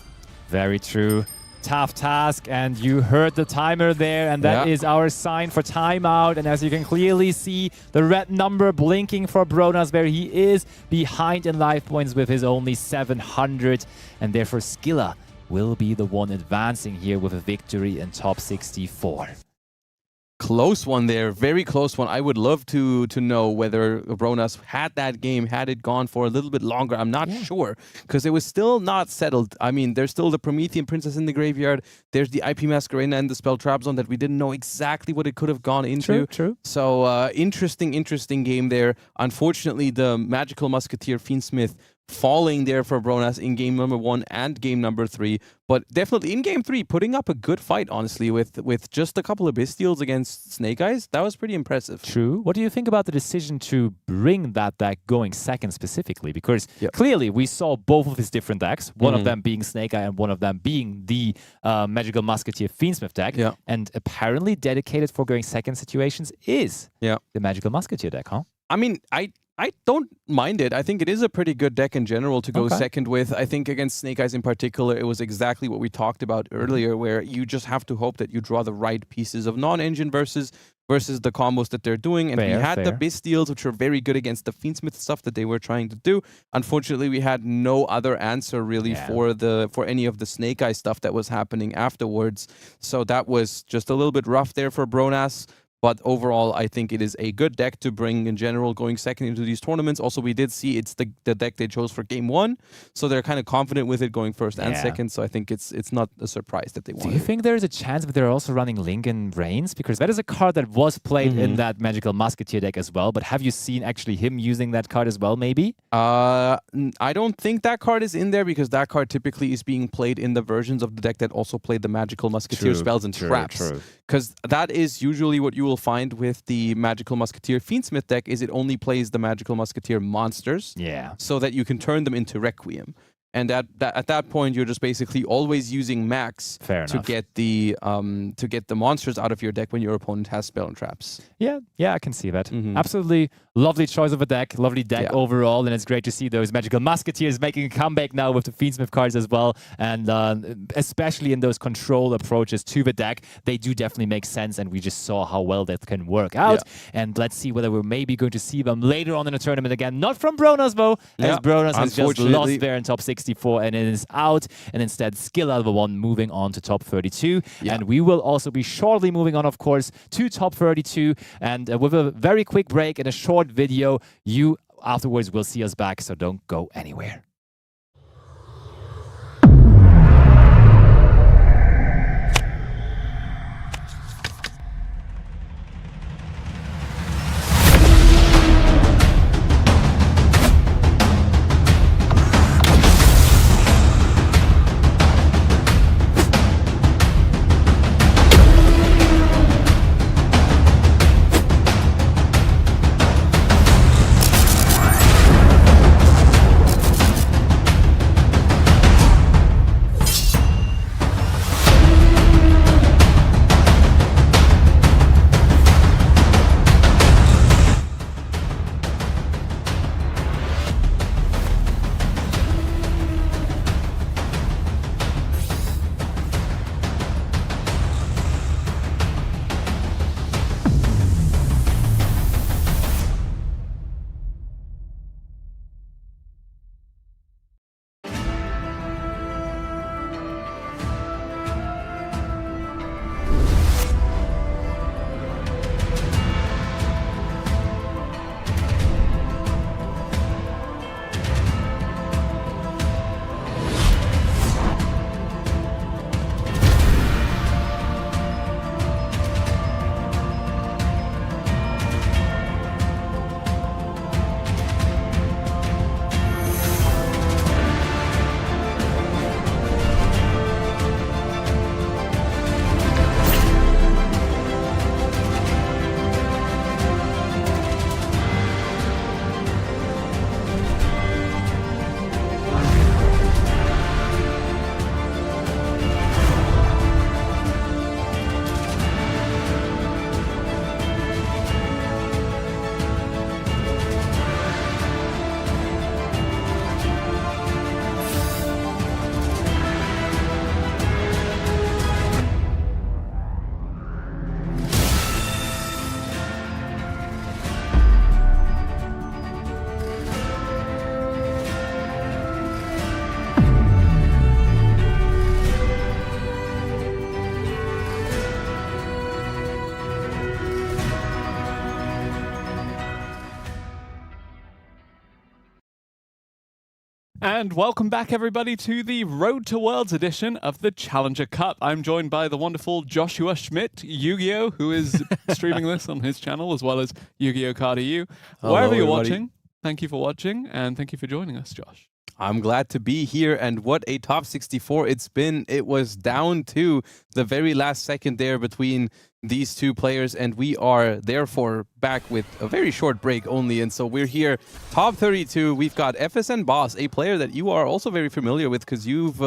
Speaker 2: Very true. Tough task, and you heard the timer there, and that is our sign for timeout. And as you can clearly see, the red number blinking for Bronas, where he is behind in life points with his only 700, and therefore Skilla will be the one advancing here with a victory in top 64.
Speaker 3: Close one there, very close one. I would love to know whether Bronas had that game, had it gone for a little bit longer. I'm not sure, because it was still not settled. I mean, there's still the Promethean Princess in the graveyard. There's the IP Masquerade and the Spell Trap Zone that we didn't know exactly what it could have gone into.
Speaker 2: True.
Speaker 3: So interesting game there. Unfortunately, the Magical Musketeer Fiendsmith falling there for Bronas in game number 1 and game number 3, but definitely in game 3 putting up a good fight, honestly, with just a couple of Bystials against Snake Eyes. That was pretty impressive.
Speaker 2: True. What do you think about the decision to bring that deck going second specifically? Because clearly we saw both of his different decks, one of them being Snake Eye and one of them being the Magical Musketeer Fiendsmith deck, and apparently dedicated for going second situations is the Magical Musketeer deck, huh?
Speaker 3: I mean, I don't mind it. I think it is a pretty good deck in general to go second with. I think against Snake Eyes in particular, it was exactly what we talked about earlier, where you just have to hope that you draw the right pieces of non-engine versus the combos that they're doing. And we had the Bystials, which were very good against the Fiendsmith stuff that they were trying to do. Unfortunately, we had no other answer really for any of the Snake Eyes stuff that was happening afterwards. So that was just a little bit rough there for Bronas. But overall, I think it is a good deck to bring in general going second into these tournaments. Also, we did see it's the deck they chose for game 1. So they're kind of confident with it going first and second. So I think it's not a surprise that they won.
Speaker 2: Do you think there's a chance that they're also running Lincoln Reigns? Because that is a card that was played in that Magical Musketeer deck as well. But have you seen actually him using that card as well, maybe?
Speaker 3: I don't think that card is in there, because that card typically is being played in the versions of the deck that also played the Magical Musketeer spells and traps. Because that is usually what you will will find with the Magical Musketeer Fiendsmith deck is it only plays the Magical Musketeer monsters, so that you can turn them into Requiem. And at that point, you're just basically always using Max to get the monsters out of your deck when your opponent has spell and traps.
Speaker 2: Yeah, I can see that. Absolutely lovely choice of a deck, lovely deck overall, and it's great to see those Magical Musketeers making a comeback now with the Fiendsmith cards as well, and especially in those control approaches to the deck, they do definitely make sense, and we just saw how well that can work out. And let's see whether we're maybe going to see them later on in the tournament again. Not from Bronos though, as Bronos has just lost there in top 64 and it is out, and instead Skill Level 1 moving on to top 32. And we will also be shortly moving on, of course, to top 32, and with a very quick break and a short video, you afterwards will see us back, so don't go anywhere.
Speaker 1: And welcome back, everybody, to the Road to Worlds edition of the Challenger Cup. I'm joined by the wonderful Joshua Schmidt, Yu-Gi-Oh!, who is streaming this on his channel, as well as Yu-Gi-Oh! Card EU. Wherever you're watching, thank you for watching, and thank you for joining us, Josh.
Speaker 3: I'm glad to be here, and what a top 64 it's been. It was down to the very last second there between these two players, and we are therefore back with a very short break only, and so we're here, top 32. We've got FSN Boss, a player that you are also very familiar with because you've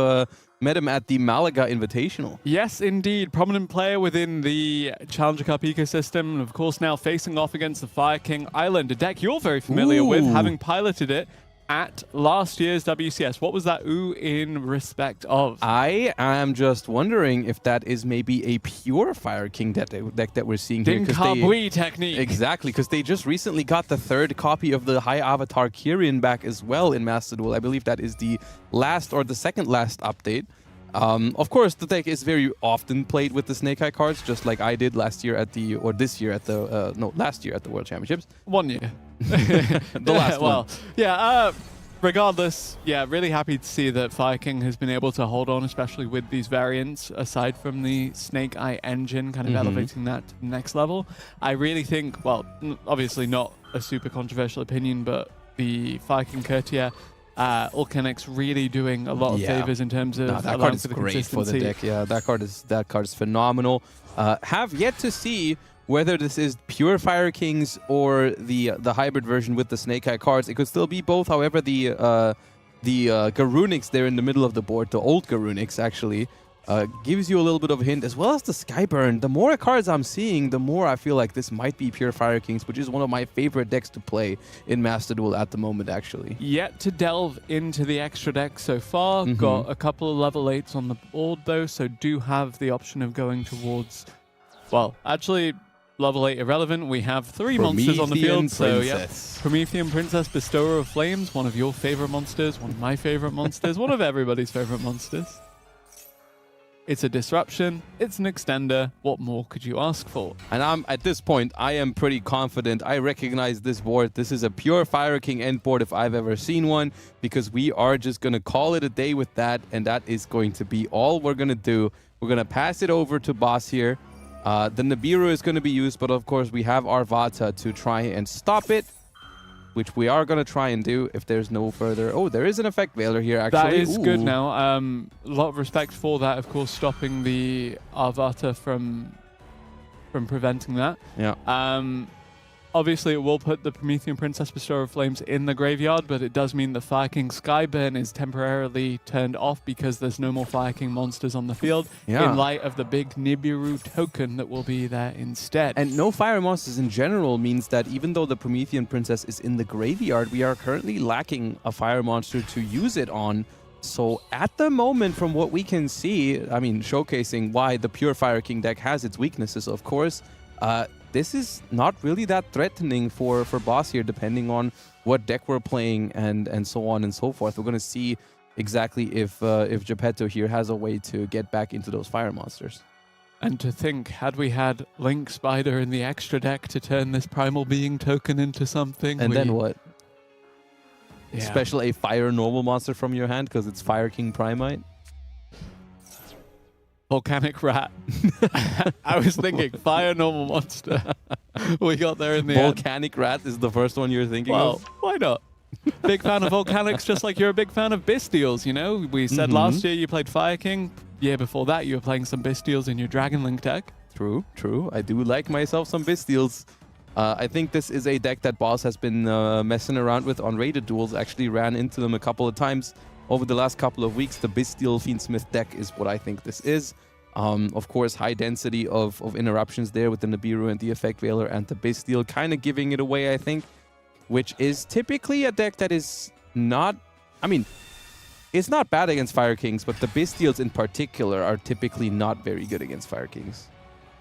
Speaker 3: met him at the Malaga Invitational.
Speaker 1: Yes, indeed. Prominent player within the Challenger Cup ecosystem, and of course now facing off against the Fire King Island, a deck you're very familiar with, having piloted it at last year's WCS. What was that in respect of? I
Speaker 3: am just wondering if that is maybe a pure Fire King deck that we're seeing here.
Speaker 1: Dinkabui technique.
Speaker 3: Exactly, because they just recently got the third copy of the High Avatar Kyrian back as well in Master Duel. I believe that is the last or the second last update. Of course, the deck is very often played with the Snake Eye cards, just like I did last year at the, or this year at the, no, last year at the World Championships.
Speaker 1: 1 year.
Speaker 3: The last one.
Speaker 1: Yeah, regardless, yeah, really happy to see that Fire King has been able to hold on, especially with these variants, aside from the Snake Eye engine, kind of elevating that to the next level. I really think, well, obviously not a super controversial opinion, but the Fire King Courtier Ulcanix really doing a lot of favors in terms of
Speaker 3: that card is great for the deck. Yeah, that card is phenomenal. Have yet to see whether this is pure Fire Kings or the hybrid version with the Snake Eye cards. It could still be both. However, the Garunics there in the middle of the board, the old Garunics actually, gives you a little bit of a hint, as well as the Skyburn. The more cards I'm seeing, the more I feel like this might be pure Fire Kings, which is one of my favorite decks to play in Master Duel at the moment, actually.
Speaker 1: Yet to delve into the extra deck so far. Got a couple of level 8s on the board, though, so do have the option of going towards... Well, actually, level 8 irrelevant. We have 3 monsters on the field. So, yeah. Promethean Princess, Bestower of Flames, one of your favorite monsters, one of my favorite monsters, one of everybody's favorite monsters. It's a disruption. It's an extender. What more could you ask for?
Speaker 3: And at this point, I am pretty confident. I recognize this board. This is a pure Fire King end board if I've ever seen one, because we are just going to call it a day with that, and that is going to be all we're going to do. We're going to pass it over to Boss here. The Nibiru is going to be used, but of course we have our Vata to try and stop it, which we are going to try and do if there's no further... Oh, there is an Effect Veiler here, actually.
Speaker 1: That is good now. A lot of respect for that, of course, stopping the Arvata from preventing that.
Speaker 3: Yeah.
Speaker 1: Obviously, it will put the Promethean Princess Bestower of Flames in the graveyard, but it does mean the Fire King Skyburn is temporarily turned off because there's no more Fire King monsters on the field in light of the big Nibiru token that will be there instead.
Speaker 3: And no fire monsters in general means that even though the Promethean Princess is in the graveyard, we are currently lacking a fire monster to use it on. So at the moment, from what we can see, I mean, showcasing why the pure Fire King deck has its weaknesses, of course, this is not really that threatening for Boss here, depending on what deck we're playing and so on and so forth. We're going to see exactly if Geppetto here has a way to get back into those fire monsters.
Speaker 1: And to think, had we had Link Spider in the extra deck to turn this Primal Being token into something...
Speaker 3: And then what?
Speaker 1: Yeah.
Speaker 3: Special a fire normal monster from your hand because it's Fire King Primite?
Speaker 1: Volcanic Rat. I was thinking fire normal monster. We got there in the
Speaker 3: Volcanic Rat is the first one you're thinking of?
Speaker 1: Well, why not? Big fan of Volcanics, just like you're a big fan of Bystials, you know? We said last year you played Fire King. Year before that, you were playing some Bystials in your Dragon Link deck.
Speaker 3: True, true. I do like myself some Bystials. I think this is a deck that Boss has been messing around with on rated duels. Actually ran into them a couple of times over the last couple of weeks. The Bystial Fiendsmith deck is what I think this is. Of course, high density of interruptions there with the Nibiru and the Effect Veiler and the Bystial kind of giving it away, I think, which is typically a deck that is not... I mean, it's not bad against Fire Kings, but the Bystials in particular are typically not very good against Fire Kings.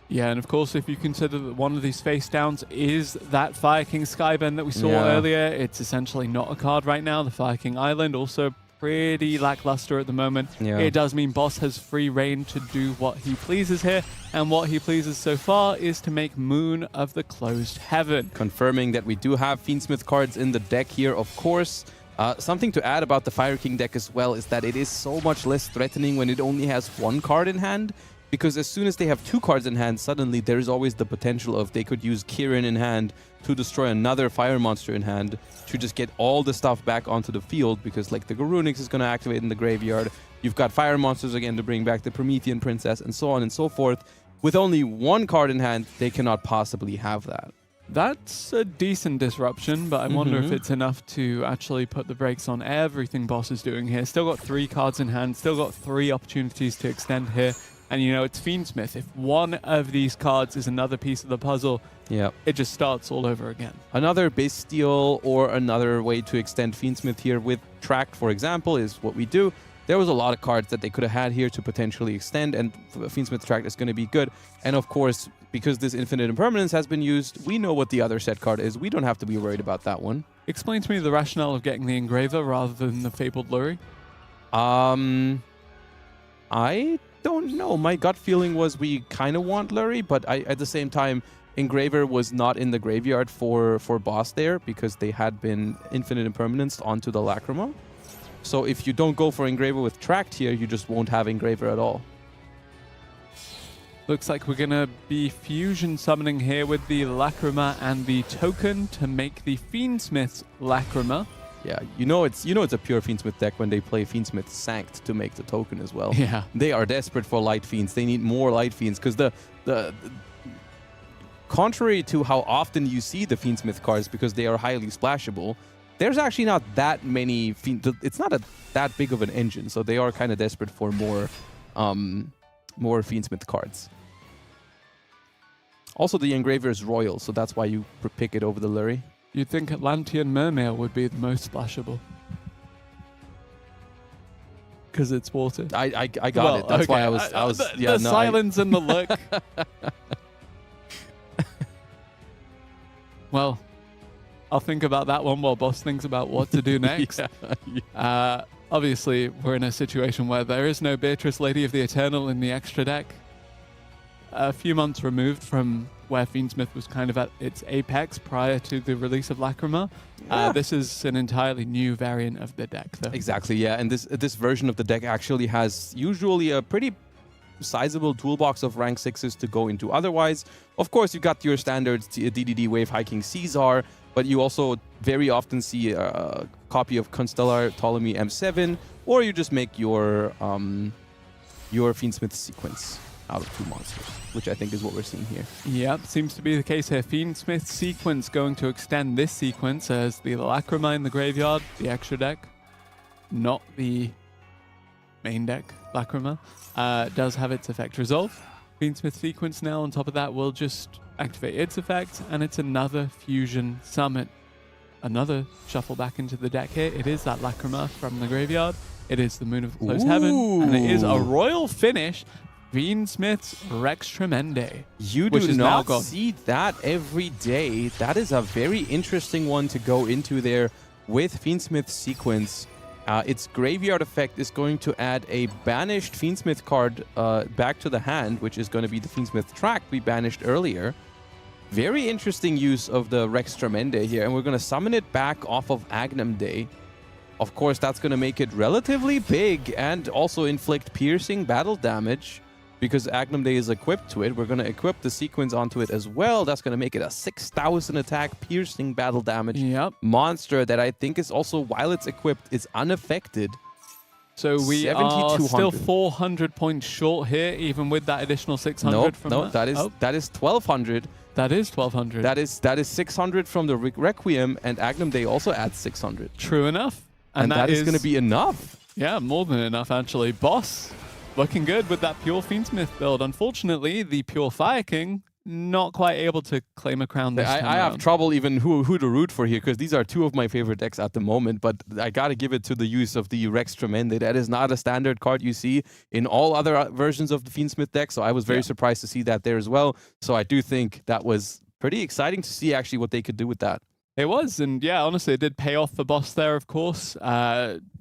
Speaker 1: Yeah, and of course, if you consider that one of these face downs is that Fire King Skyburn that we saw earlier, it's essentially not a card right now. The Fire King Island also pretty lackluster at the moment. It does mean Boss has free reign to do what he pleases here, and what he pleases so far is to make Moon of the Closed Heaven.
Speaker 3: Confirming that we do have Fiendsmith cards in the deck here, of course. Something to add about the Fire King deck as well is that it is so much less threatening when it only has one card in hand, because as soon as they have 2 cards in hand, suddenly there is always the potential of they could use Kirin in hand to destroy another fire monster in hand to just get all the stuff back onto the field, because like the Garunix is going to activate in the graveyard. You've got fire monsters again to bring back the Promethean Princess and so on and so forth. With only 1 card in hand, they cannot possibly have that.
Speaker 1: That's a decent disruption, but I wonder if it's enough to actually put the brakes on everything Boss is doing here. Still got 3 cards in hand, still got 3 opportunities to extend here. And, you know, it's Fiendsmith. If one of these cards is another piece of the puzzle, it just starts all over again. Another
Speaker 3: Bystial or another way to extend Fiendsmith here with Tract, for example, is what we do. There was a lot of cards that they could have had here to potentially extend, and Fiendsmith Tract is going to be good. And, of course, because this Infinite Impermanence has been used, we know what the other set card is. We don't have to be worried about that one.
Speaker 1: Explain to me the rationale of getting the Engraver rather than the Fabled Lurie.
Speaker 3: I don't know. My gut feeling was we kind of want Lurie, but at the same time, Engraver was not in the graveyard for Boss there because they had been Infinite Impermanence onto the Lacrima. So if you don't go for Engraver with Tract here, you just won't have Engraver at all.
Speaker 1: Looks like we're going to be fusion summoning here with the Lacrima and the token to make the Fiendsmith's Lacrima.
Speaker 3: Yeah, you know it's a pure Fiendsmith deck when they play Fiendsmith Sanct to make the token as well.
Speaker 1: Yeah.
Speaker 3: They are desperate for Light Fiends. They need more Light Fiends because contrary to how often you see the Fiendsmith cards because they are highly splashable, there's actually not that many. It's not that big of an engine, so they are kind of desperate for more Fiendsmith cards. Also, the Engraver is royal, so that's why you pick it over the Lurie.
Speaker 1: You'd think Atlantean Mermail would be the most splashable. Because it's water.
Speaker 3: I got it. That's why I was
Speaker 1: the silence and the look. Well, I'll think about that one while Boss thinks about what to do next. Obviously, we're in a situation where there is no Beatrice, Lady of the Eternal in the extra deck. A few months removed from where Fiendsmith was kind of at its apex prior to the release of Lacrima. This is an entirely new variant of the deck, though.
Speaker 3: Exactly, yeah. And this version of the deck actually has usually a pretty sizable toolbox of rank 6s to go into. Otherwise, of course, you got your standard DDD Wave Hiking Caesar, but you also very often see a copy of Constellar Ptolemy M7, or you just make your Fiendsmith sequence out of 2 monsters, which I think is what we're seeing here.
Speaker 1: Yep, seems to be the case here. Fiendsmith sequence going to extend this sequence as the Lacrima in the graveyard, the extra deck, not the main deck Lacrima, does have its effect resolve. Fiendsmith sequence now on top of that will just activate its effect, and it's another fusion summon. Another shuffle back into the deck here. It is that Lacrima from the graveyard. It is the Moon of Closed Heaven, and it is a royal finish. Fiendsmith's Rex Tremende.
Speaker 3: You do not see that every day. That is a very interesting one to go into there with Fiendsmith sequence. Its graveyard effect is going to add a banished Fiendsmith card back to the hand, which is going to be the Fiendsmith track we banished earlier. Very interesting use of the Rex Tremende here, and we're going to summon it back off of Agnum Day. Of course, that's going to make it relatively big and also inflict piercing battle damage. Because Agnum Day is equipped to it, we're going to equip the sequence onto it as well. That's going to make it a 6,000 attack piercing battle damage monster that I think is also, while it's equipped, is unaffected.
Speaker 1: So we are still 400 points short here, even with that additional 600 from
Speaker 3: that is 1,200.
Speaker 1: That is 1,200.
Speaker 3: That is 600 from the Requiem, and Agnum Day also adds 600.
Speaker 1: True enough.
Speaker 3: And that is going to be enough.
Speaker 1: Yeah, more than enough, actually. Boss, looking good with that pure Fiendsmith build. Unfortunately, the pure Fire King not quite able to claim a crown this time
Speaker 3: I have trouble even who to root for here, because these are two of my favorite decks at the moment, but I gotta give it to the use of the Rex Tremende. That is not a standard card you see in all other versions of the Fiendsmith deck, so I was very surprised to see that there as well. So I do think that was pretty exciting to see actually what they could do with that.
Speaker 1: It was, and yeah, honestly, it did pay off for Boss there, of course.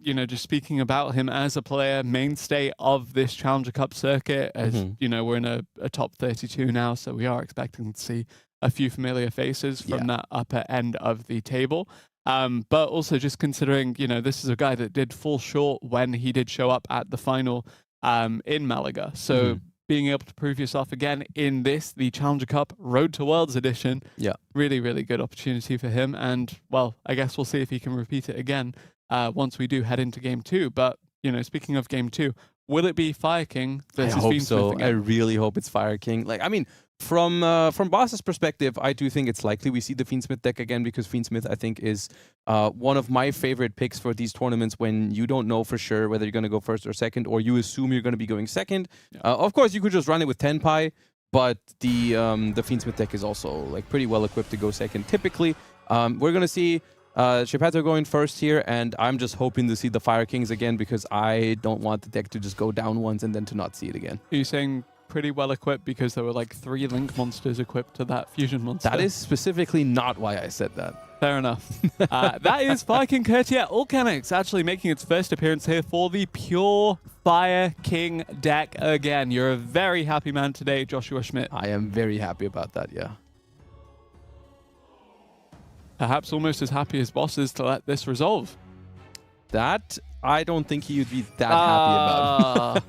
Speaker 1: You know, just speaking about him as a player, mainstay of this Challenger Cup circuit, as you know, we're in a top 32 now, so we are expecting to see a few familiar faces from that upper end of the table. But also just considering, you know, this is a guy that did fall short when he did show up at the final in Malaga. So being able to prove yourself again in this, the Challenger Cup Road to Worlds edition. Yeah. Really, really good opportunity for him. And, well, I guess we'll see if he can repeat it again once we do head into Game 2. But, you know, speaking of Game 2, will it be Fire King versus Fiendsmith again?
Speaker 3: I really hope it's Fire King. Like, I mean, from Boss's perspective, I do think it's likely we see the Fiendsmith deck again, because Fiendsmith, I think, is one of my favorite picks for these tournaments when you don't know for sure whether you're going to go first or second, or you assume you're going to be going second. Of course, you could just run it with Tenpai, but the Fiendsmith deck is also like pretty well equipped to go second. Typically, we're going to see Geppetto going first here, and I'm just hoping to see the Fire Kings again, because I don't want the deck to just go down once and then to not see it again.
Speaker 1: Are you saying pretty well equipped because there were like 3 Link monsters equipped to that fusion monster?
Speaker 3: That is specifically not why I said that.
Speaker 1: Fair enough. That is Fire King Curtia Ulcanix actually making its first appearance here for the pure Fire King deck again. You're a very happy man today, Joshua Schmidt.
Speaker 3: I am very happy about that, yeah.
Speaker 1: Perhaps almost as happy as Boss is to let this resolve.
Speaker 3: That, I don't think he would be that happy about.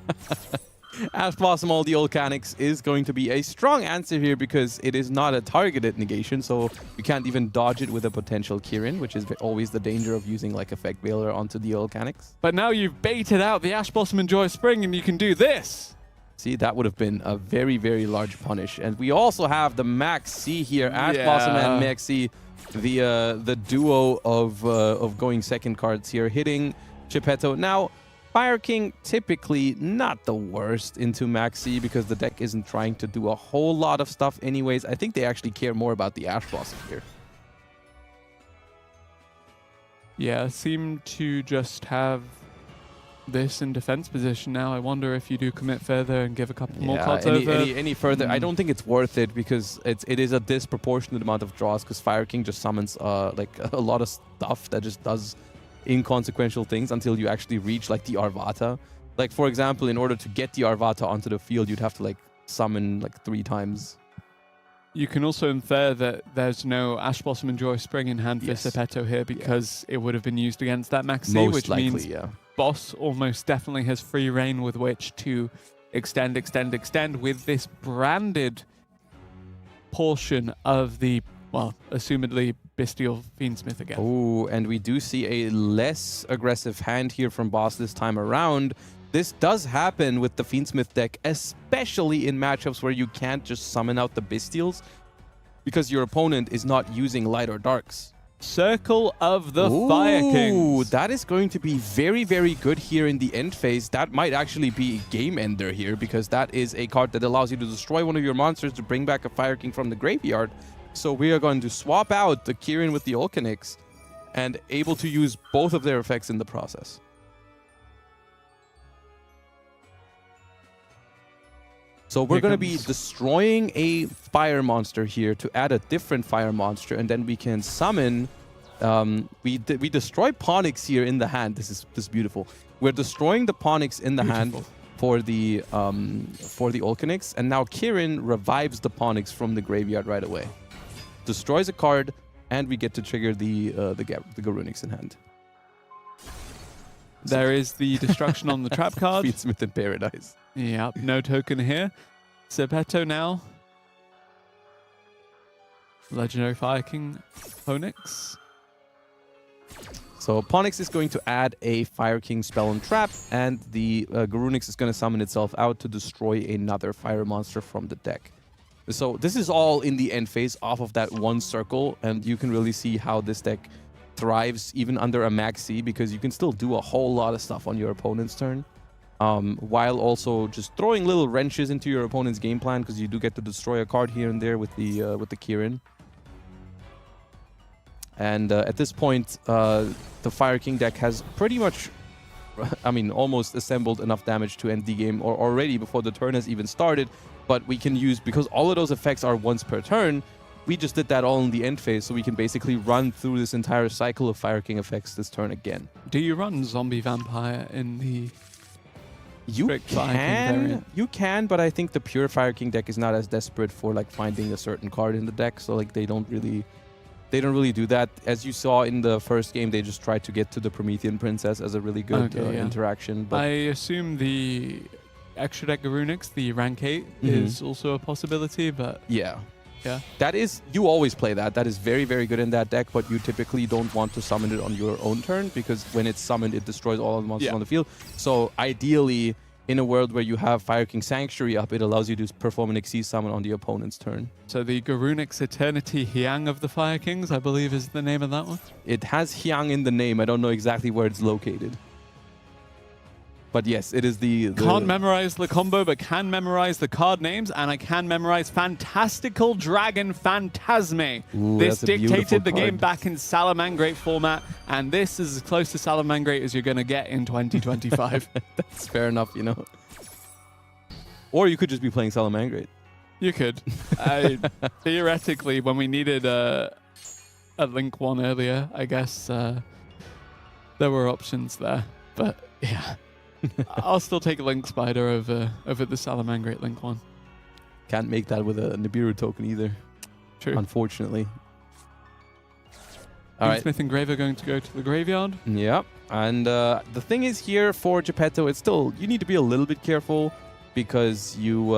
Speaker 3: As possible, the Ulcanix is going to be a strong answer here, because it is not a targeted negation, so you can't even dodge it with a potential Kirin, which is always the danger of using like Effect Veiler onto the Ulcanix.
Speaker 1: But now you've baited out the Ash Blossom and Joy of Spring, and you can do this.
Speaker 3: See, that would have been a very, very large punish. And we also have the Max C here, Ash Blossom and Max C, the duo of going second cards here, hitting Geppetto. Now, Fire King typically not the worst into Max C because the deck isn't trying to do a whole lot of stuff anyways. I think they actually care more about the Ash Blossom here.
Speaker 1: Yeah, seem to just have this in defense position now. I wonder if you do commit further and give a couple more cards over.
Speaker 3: Any further, I don't think it's worth it because it is a disproportionate amount of draws because Fire King just summons like a lot of stuff that just does inconsequential things until you actually reach like the Arvata. Like for example, in order to get the Arvata onto the field, you'd have to like summon like 3 times.
Speaker 1: You can also infer that there's no Ash Blossom and Joy Spring in hand for Geppetto here because it would have been used against that Max C, which means boss almost definitely has free reign with which to extend with this branded portion of the, well, assumedly Bestial Fiendsmith again.
Speaker 3: Oh, and we do see a less aggressive hand here from boss this time around. This does happen with the Fiendsmith deck, especially in matchups where you can't just summon out the Bestials because your opponent is not using Light or Darks.
Speaker 1: Circle of the Fire Kings.
Speaker 3: That is going to be very, very good here in the end phase. That might actually be a game ender here because that is a card that allows you to destroy one of your monsters to bring back a Fire King from the graveyard. So we are going to swap out the Kirin with the Olcanix and able to use both of their effects in the process. So we're going to be destroying a fire monster here to add a different fire monster, and then we can summon. We destroy Ponix here in the hand. This is beautiful. We're destroying the Ponix in the hand for the Olcanix, and now Kirin revives the Ponix from the graveyard right away, destroys a card, and we get to trigger the Garunix in hand.
Speaker 1: There is the destruction on the trap card.
Speaker 3: Fiendsmith in Paradise.
Speaker 1: Yep, no token here. Geppetto now. Legendary Fire King Ponix.
Speaker 3: So Ponix is going to add a Fire King spell and trap, and the Garunix is going to summon itself out to destroy another fire monster from the deck. So this is all in the end phase off of that one circle, and you can really see how this deck thrives even under a Max C because you can still do a whole lot of stuff on your opponent's turn. While also just throwing little wrenches into your opponent's game plan because you do get to destroy a card here and there with the Kirin. And at this point, the Fire King deck has pretty much, I mean, almost assembled enough damage to end the game or already before the turn has even started. But we can use, because all of those effects are once per turn, we just did that all in the end phase, so we can basically run through this entire cycle of Fire King effects this turn again.
Speaker 1: Do you run Zombie Vampire in the...
Speaker 3: You can, but I think the pure Fire King deck is not as desperate for like finding a certain card in the deck, so like they don't really do that. As you saw in the first game, they just tried to get to the Promethean Princess as a really good interaction. But
Speaker 1: I assume the extra deck Garunix, the rank 8, is also a possibility, but
Speaker 3: yeah, that is, you always play that. That is very, very good in that deck, but you typically don't want to summon it on your own turn because when it's summoned, it destroys all of the monsters on the field. So ideally, in a world where you have Fire King Sanctuary up, it allows you to perform an Xyz summon on the opponent's turn.
Speaker 1: So the Garunix Eternity Hyang of the Fire Kings, I believe, is the name of that one?
Speaker 3: It has Hyang in the name. I don't know exactly where it's located. But yes, it is the...
Speaker 1: Can't memorize the combo, but can memorize the card names, and I can memorize Fantastical Dragon Phantasme. This dictated the game back in Salamangreat format, and this is as close to Salamangreat as you're going to get in 2025.
Speaker 3: That's fair enough, you know. Or you could just be playing Salamangreat.
Speaker 1: You could. Theoretically, when we needed a Link 1 earlier, I guess there were options there. But yeah. I'll still take a Link Spider over the Salamangreat Link 1.
Speaker 3: Can't make that with a Nibiru token either.
Speaker 1: True.
Speaker 3: Unfortunately. All right.
Speaker 1: Smith and Grave are going to go to the graveyard.
Speaker 3: Yep. And the thing is here for Geppetto, it's still, you need to be a little bit careful because you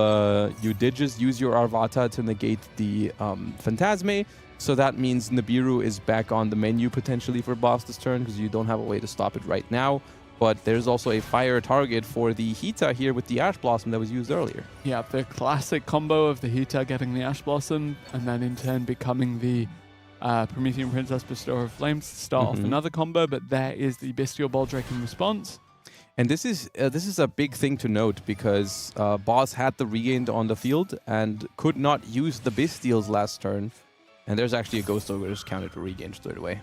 Speaker 3: did just use your Arvata to negate the Phantasme. So that means Nibiru is back on the menu potentially for boss this turn because you don't have a way to stop it right now. but there's also a fire target for the Hita here with the Ash Blossom that was used earlier.
Speaker 1: Yeah, the classic combo of the Hita getting the Ash Blossom and then in turn becoming the Promethean Princess Bestower of Flames to start off another combo, but there is the Bestial Balldrake in response.
Speaker 3: And this is a big thing to note because Boss had the regained on the field and could not use the Bestials last turn. And there's actually a Ghost Ogre's counter to regain straight away.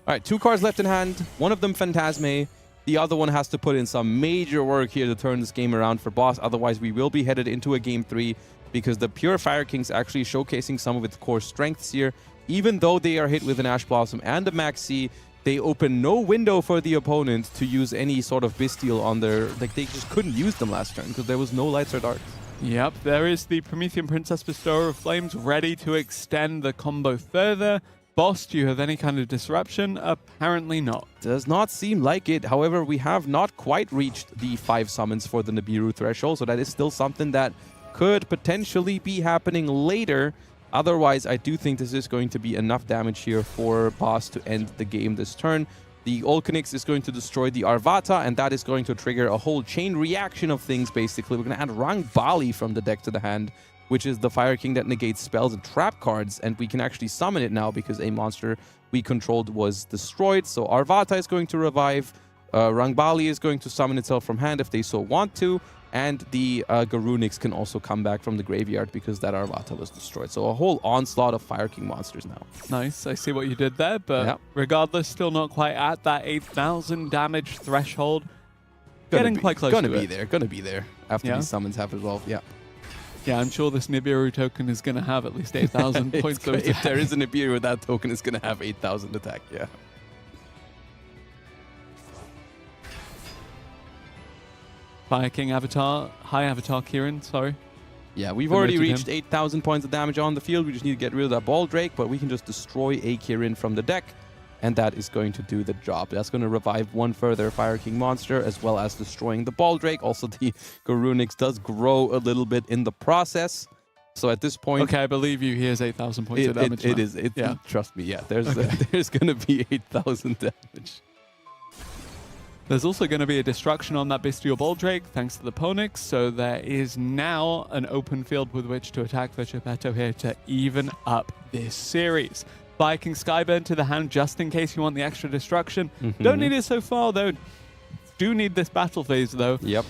Speaker 3: All right, 2 cards left in hand. One of them Phantasme. The other one has to put in some major work here to turn this game around for Boss. Otherwise, we will be headed into a Game 3 because the Pure Fire King's actually showcasing some of its core strengths here. Even though they are hit with an Ash Blossom and a Maxi, they open no window for the opponent to use any sort of Bestial on their... Like, they just couldn't use them last turn because there was no Lights or Darks.
Speaker 1: Yep, there is the Promethean Princess Bestower of Flames ready to extend the combo further. Boss, do you have any kind of disruption? Apparently not.
Speaker 3: Does not seem like it. However, we have not quite reached the 5 summons for the Nibiru threshold, so that is still something that could potentially be happening later. Otherwise, I do think this is going to be enough damage here for Boss to end the game this turn. The Olcanix is going to destroy the Arvata, and that is going to trigger a whole chain reaction of things, basically. We're going to add Rang Bali from the deck to the hand, which is the Fire King that negates spells and trap cards, and we can actually summon it now because a monster we controlled was destroyed. So Arvata is going to revive, Rang Bali is going to summon itself from hand if they so want to, and the Garunix can also come back from the graveyard because that Arvata was destroyed. So a whole onslaught of Fire King monsters now.
Speaker 1: Nice, I see what you did there, but
Speaker 3: Yep.
Speaker 1: regardless, still not quite at that 8,000 damage threshold. Getting quite close to it.
Speaker 3: Gonna be there after these summons have evolved, yeah.
Speaker 1: Yeah, I'm sure this Nibiru token is going to have at least 8,000 points of attack.
Speaker 3: If there is a Nibiru, that token is going to have 8,000 attack, yeah.
Speaker 1: Fire King Avatar, High Avatar Kieran, sorry.
Speaker 3: Yeah, we've already
Speaker 1: Promoted
Speaker 3: reached 8,000 points of damage on the field. We just need to get rid of that Balldrake, but we can just destroy a Kirin from the deck, and that is going to do the job. That's going to revive one further Fire King monster, as well as destroying the Balldrake. Also, the Garunix does grow a little bit in the process. So at this point...
Speaker 1: Okay, I believe you. Here's 8,000 points of damage.
Speaker 3: It is.
Speaker 1: Yeah.
Speaker 3: Trust me, yeah. There's going to be 8,000 damage.
Speaker 1: There's also going to be a destruction on that Bestial Balldrake, thanks to the Ponix, so there is now an open field with which to attack for Geppetto here to even up this series. Fire King Skyburn to the hand just in case you want the extra destruction. Don't need it so far, though. Do need this battle phase, though.
Speaker 3: Yep.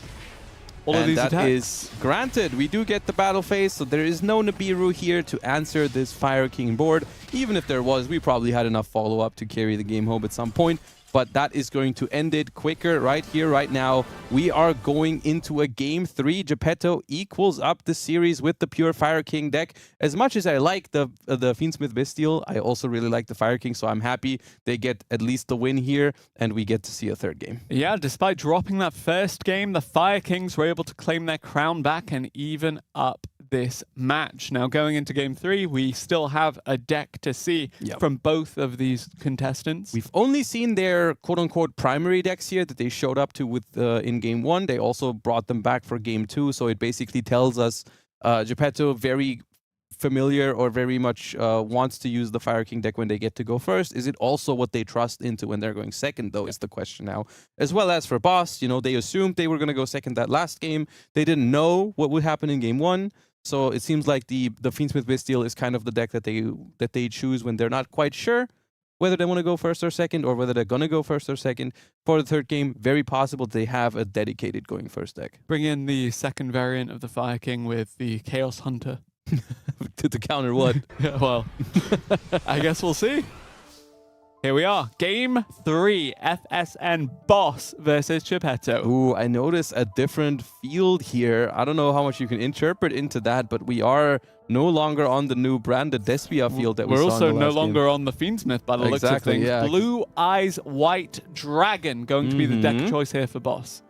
Speaker 1: All of these
Speaker 3: that
Speaker 1: attacks.
Speaker 3: is granted. We do get the battle phase, so there is no Nibiru here to answer this Fire King board. Even if there was, we probably had enough follow-up to carry the game home at some point. But that is going to end it quicker right here, right now. We are going into a Game 3. Geppetto equals up the series with the Pure Fire King deck. As much as I like the Fiendsmith Bestial, I also really like the Fire King, so I'm happy they get at least the win here, and we get to see a third game.
Speaker 1: Yeah, despite dropping that first game, the Fire Kings were able to claim their crown back and even up this match. Now, going into Game 3, we still have a deck to see from both of these contestants.
Speaker 3: We've only seen their quote-unquote primary decks here that they showed up to with in Game 1. They also brought them back for Game 2, so it basically tells us Geppetto very familiar or very much wants to use the Fire King deck when they get to go first. Is it also what they trust into when they're going second, though, is the question now. As well as for Boss, you know, they assumed they were going to go second that last game. They didn't know what would happen in Game 1. So it seems like the Fiendsmith Bestial is kind of the deck that they choose when they're not quite sure whether they want to go first or second, or whether they're going to go first or second. For the third game, very possible they have a dedicated going first deck.
Speaker 1: Bring in the second variant of the Fire King with the Chaos Hunter.
Speaker 3: to counter what?
Speaker 1: Yeah, well, I guess we'll see. Here we are. Game 3, FSN Boss versus Geppetto.
Speaker 3: Ooh, I notice a different field here. I don't know how much you can interpret into that, but we are no longer on the new branded Despia field that we saw
Speaker 1: We're also
Speaker 3: in the
Speaker 1: no
Speaker 3: last
Speaker 1: longer
Speaker 3: game.
Speaker 1: on the Fiendsmith by the looks of things.
Speaker 3: Yeah.
Speaker 1: Blue Eyes White Dragon going to be the deck choice here for Boss.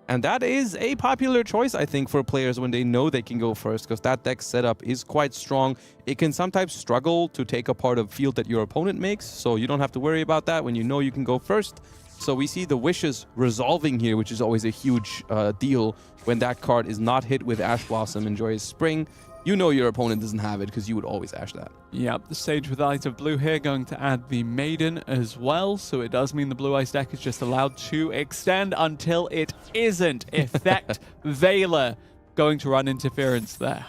Speaker 3: And that is a popular choice, I think, for players when they know they can go first, because that deck setup is quite strong. It can sometimes struggle to take apart a field that your opponent makes, so you don't have to worry about that when you know you can go first. So we see the wishes resolving here, which is always a huge deal when that card is not hit with Ash Blossom and Joyous Spring. You know your opponent doesn't have it because you would always Ash that.
Speaker 1: Yep, the Sage with Eyes of Blue here going to add the Maiden as well. So it does mean the Blue Eyes deck is just allowed to extend until it isn't. Effect Veiler going to run interference there.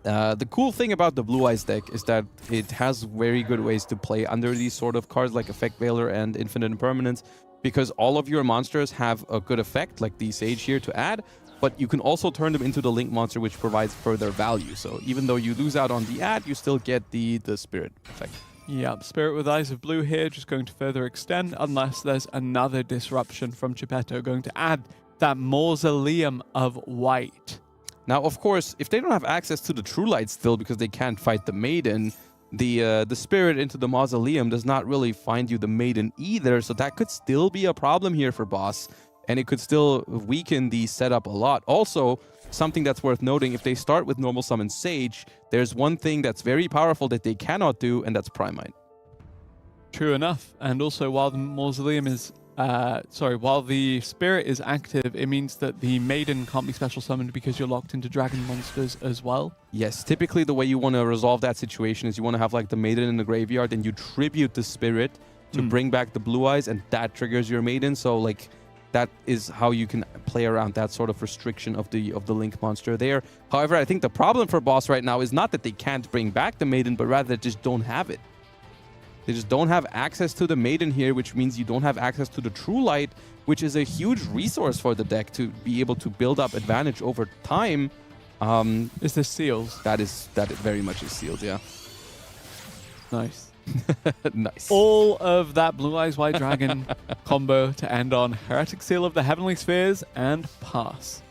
Speaker 3: The cool thing about the Blue Eyes deck is that it has very good ways to play under these sort of cards like Effect Veiler and Infinite Impermanence, because all of your monsters have a good effect, like the Sage here, to add, but you can also turn them into the Link monster, which provides further value. So even though you lose out on the add, you still get the Spirit effect.
Speaker 1: Yep, Spirit with Eyes of Blue here, just going to further extend, unless there's another disruption from Geppetto, going to add that Mausoleum of White.
Speaker 3: Now, of course, if they don't have access to the True Light still because they can't fight the Maiden, the Spirit into the Mausoleum does not really find you the Maiden either, so that could still be a problem here for Boss, and it could still weaken the setup a lot. Also, something that's worth noting, if they start with Normal Summon Sage, there's one thing that's very powerful that they cannot do, and that's Primite.
Speaker 1: True enough, and also while the Mausoleum is while the Spirit is active, it means that the Maiden can't be special summoned because you're locked into dragon monsters as well.
Speaker 3: Yes, typically the way you want to resolve that situation is you want to have like the Maiden in the graveyard, and you tribute the Spirit to bring back the Blue Eyes, and that triggers your Maiden. So like that is how you can play around that sort of restriction of the Link monster there. However, I think the problem for Boss right now is not that they can't bring back the Maiden, but rather they just don't have it. They just don't have access to the Maiden here, which means you don't have access to the True Light, which is a huge resource for the deck to be able to build up advantage over time.
Speaker 1: Is this seals?
Speaker 3: That very much is sealed, yeah.
Speaker 1: Nice.
Speaker 3: Nice.
Speaker 1: All of that Blue Eyes White Dragon combo to end on Heretic Seal of the Heavenly Spheres and pass.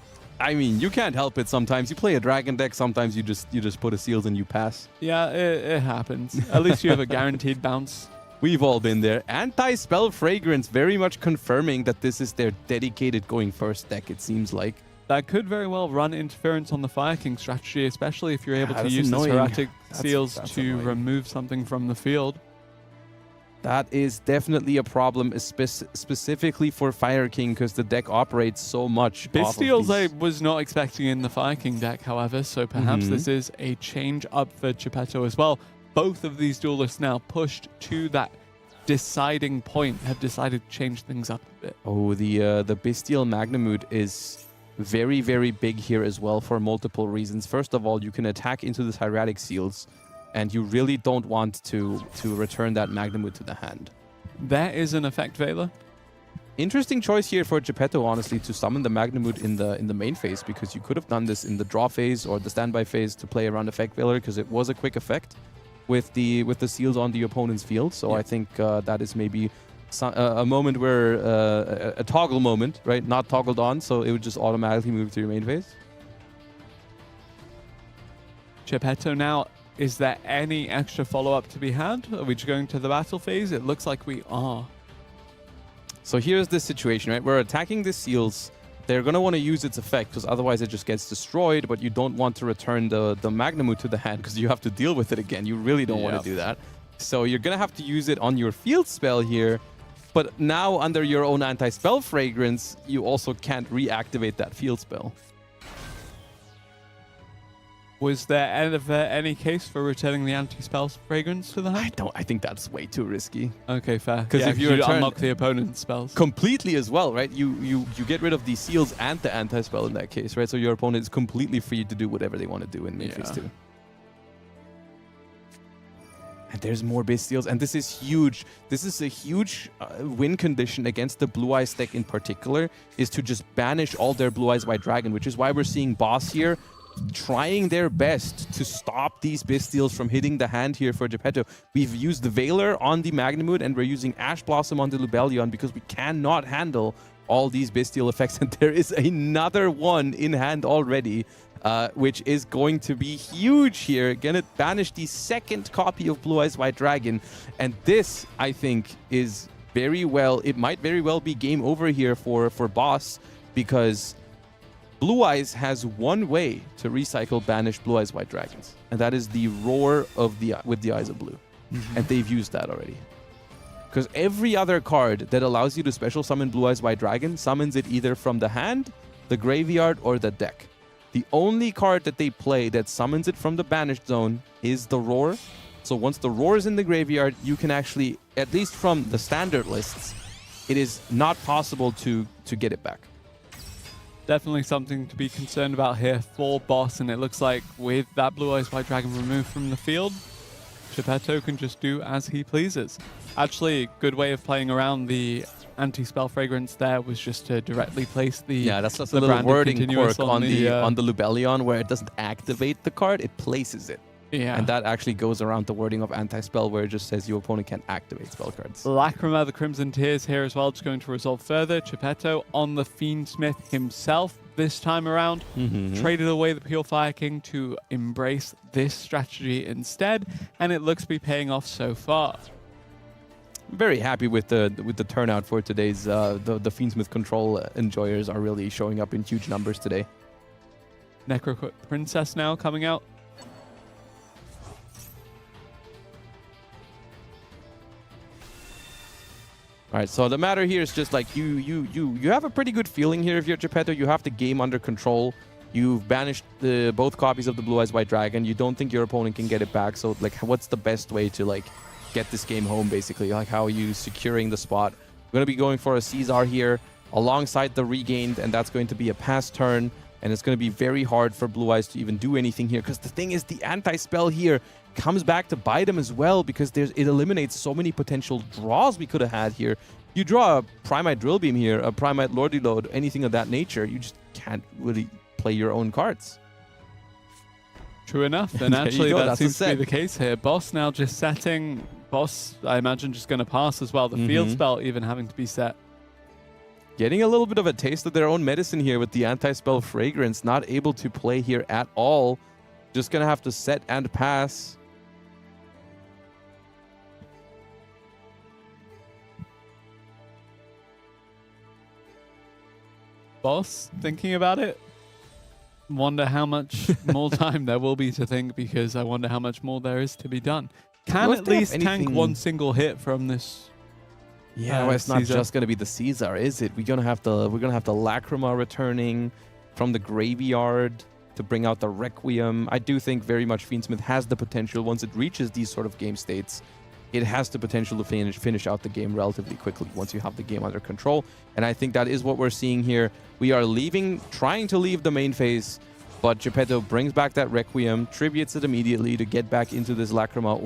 Speaker 3: I mean, you can't help it sometimes. You play a dragon deck, sometimes you just put a seals and you pass.
Speaker 1: Yeah, it happens. At least you have a guaranteed bounce.
Speaker 3: We've all been there. Anti-Spell Fragrance very much confirming that this is their dedicated going first deck, it seems like.
Speaker 1: That could very well run interference on the Fire King strategy, especially if you're able to use
Speaker 3: annoying.
Speaker 1: this Heretic Seals
Speaker 3: That's
Speaker 1: to
Speaker 3: annoying.
Speaker 1: remove something from the field.
Speaker 3: That is definitely a problem, specifically for Fire King, because the deck operates so much.
Speaker 1: Bystials I was not expecting in the Fire King deck, however, so perhaps this is a change up for Geppetto as well. Both of these duelists now pushed to that deciding point, have decided to change things up a bit.
Speaker 3: Oh, the Bystial Magnemute is very, very big here as well for multiple reasons. First of all, you can attack into the Hieratic Seals, and you really don't want to return that Magnemute to the hand.
Speaker 1: There is an Effect Veiler.
Speaker 3: Interesting choice here for Geppetto, honestly, to summon the Magnemute in the main phase, because you could have done this in the draw phase or the standby phase to play around Effect Veiler, because it was a quick effect with the seals on the opponent's field. So I think that is maybe a moment where a toggle moment, right? Not toggled on, so it would just automatically move to your main phase.
Speaker 1: Geppetto now. Is there any extra follow-up to be had? Are we just going to the battle phase? It looks like we are.
Speaker 3: So here's the situation, right? We're attacking the seals. They're going to want to use its effect, because otherwise it just gets destroyed, but you don't want to return the Magnemute to the hand, because you have to deal with it again. You really don't want to do that. So you're going to have to use it on your field spell here, but now under your own Anti-Spell Fragrance, you also can't reactivate that field spell.
Speaker 1: Was there ever any case for returning the anti-spell fragrance to the hand?
Speaker 3: I think that's way too risky.
Speaker 1: Okay, fair.
Speaker 3: Because
Speaker 1: Yeah,
Speaker 3: if you
Speaker 1: unlock the opponent's spells.
Speaker 3: completely as well, right? You get rid of the seals and the anti-spell in that case, right? So your opponent is completely free to do whatever they want to do in main phase 2. And there's more Bystials, and this is huge. This is a huge win condition against the Blue Eyes deck in particular, is to just banish all their Blue Eyes White Dragon, which is why we're seeing Boss here trying their best to stop these Bystials from hitting the hand here for Geppetto. We've used the Veiler on the Magnemute, and we're using Ash Blossom on the Lubellion because we cannot handle all these Bystial effects. And there is another one in hand already, which is going to be huge here. Gonna banish the second copy of Blue Eyes White Dragon. And this, I think, is very well... It might very well be game over here for Boss, because Blue Eyes has one way to recycle banished Blue Eyes White Dragons, and that is the Roar of with the Eyes of Blue. And they've used that already. Because every other card that allows you to special summon Blue Eyes White Dragon summons it either from the hand, the graveyard, or the deck. The only card that they play that summons it from the banished zone is the Roar. So once the Roar is in the graveyard, you can actually, at least from the standard lists, it is not possible to get it back.
Speaker 1: Definitely something to be concerned about here for Boss, and it looks like with that Blue Eyes White Dragon removed from the field, Geppetto can just do as he pleases. Actually, good way of playing around the anti-spell fragrance there was just to directly place the
Speaker 3: that's just
Speaker 1: the
Speaker 3: a little
Speaker 1: branded
Speaker 3: wording
Speaker 1: continuous
Speaker 3: quirk on the Lubellion, where it doesn't activate the card, it places it.
Speaker 1: Yeah.
Speaker 3: And that actually goes around the wording of anti-spell, where it just says your opponent can't activate spell cards.
Speaker 1: Lacrima, the Crimson Tears here as well, just going to resolve further. Geppetto on the Fiendsmith himself this time around. Traded away the Pure Fire King to embrace this strategy instead, and it looks to be paying off so far.
Speaker 3: I'm very happy with the turnout for today's the Fiendsmith control enjoyers are really showing up in huge numbers today.
Speaker 1: Necro Princess now coming out.
Speaker 3: All right, so the matter here is just like you have a pretty good feeling here if you're Geppetto. You have the game under control. You've banished both copies of the Blue Eyes White Dragon. You don't think your opponent can get it back. So like, what's the best way to like get this game home? Basically, like how are you securing the spot? We're gonna be going for a Caesar here alongside the regained, and that's going to be a pass turn. And it's going to be very hard for Blue Eyes to even do anything here, because the thing is, the anti-spell here comes back to bite them as well, because it eliminates so many potential draws we could have had here. You draw a Primite Drill Beam here, a Primite Lordy Load, anything of that nature, you just can't really play your own cards.
Speaker 1: True enough, and actually
Speaker 3: go,
Speaker 1: that seems to be the case here. Boss now just setting, Boss I imagine just going to pass as well, the field spell even having to be set.
Speaker 3: Getting a little bit of a taste of their own medicine here with the anti-spell fragrance. Not able to play here at all. Just going to have to set and pass.
Speaker 1: Boss, thinking about it, wonder how much more time there will be to think, because I wonder how much more there is to be done. Can at least tank one single hit from this.
Speaker 3: Yeah, well, it's not just going to be the Caesar, is it? We're going to have the Lacrima returning from the graveyard to bring out the Requiem. I do think very much Fiendsmith has the potential, once it reaches these sort of game states, it has the potential to finish out the game relatively quickly once you have the game under control. And I think that is what we're seeing here. We are trying to leave the main phase, but Geppetto brings back that Requiem, tributes it immediately to get back into this Lacrima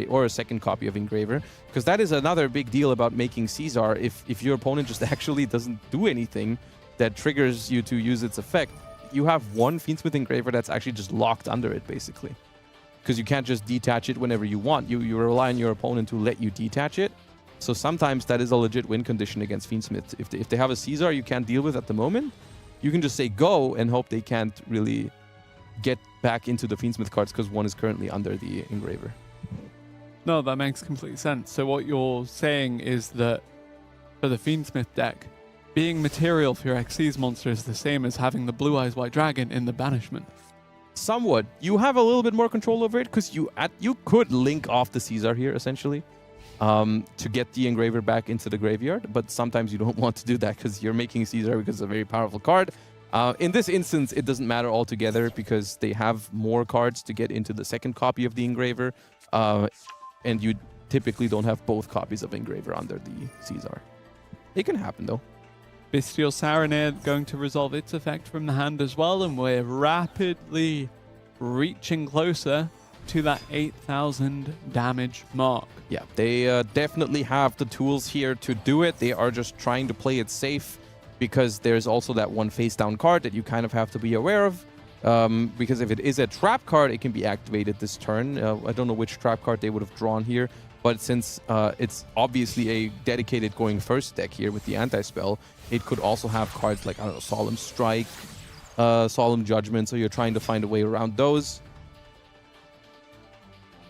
Speaker 3: or a second copy of Engraver. Because that is another big deal about making Caesar. If your opponent just actually doesn't do anything that triggers you to use its effect, you have one Fiendsmith Engraver that's actually just locked under it, basically. Because you can't just detach it whenever you want. You rely on your opponent to let you detach it. So sometimes that is a legit win condition against Fiendsmith. If they have a Caesar you can't deal with at the moment, you can just say go and hope they can't really get back into the Fiendsmith cards, because one is currently under the Engraver.
Speaker 1: No, that makes complete sense. So what you're saying is that for the Fiendsmith deck, being material for your Xyz monster is the same as having the Blue Eyes White Dragon in the banishment.
Speaker 3: Somewhat. You have a little bit more control over it, because you could link off the Caesar here, essentially, to get the Engraver back into the graveyard. But sometimes you don't want to do that, because you're making Caesar because it's a very powerful card. In this instance, it doesn't matter altogether, because they have more cards to get into the second copy of the Engraver. And you typically don't have both copies of Engraver under the Caesar. It can happen, though.
Speaker 1: Bestial Saronir going to resolve its effect from the hand as well, and we're rapidly reaching closer to that 8,000 damage mark.
Speaker 3: Yeah, they definitely have the tools here to do it. They are just trying to play it safe, because there's also that one face down card that you kind of have to be aware of. Because if it is a trap card, it can be activated this turn. I don't know which trap card they would have drawn here, but since it's obviously a dedicated going first deck here with the anti-spell, it could also have cards like, I don't know, Solemn Strike, Solemn Judgment, so you're trying to find a way around those.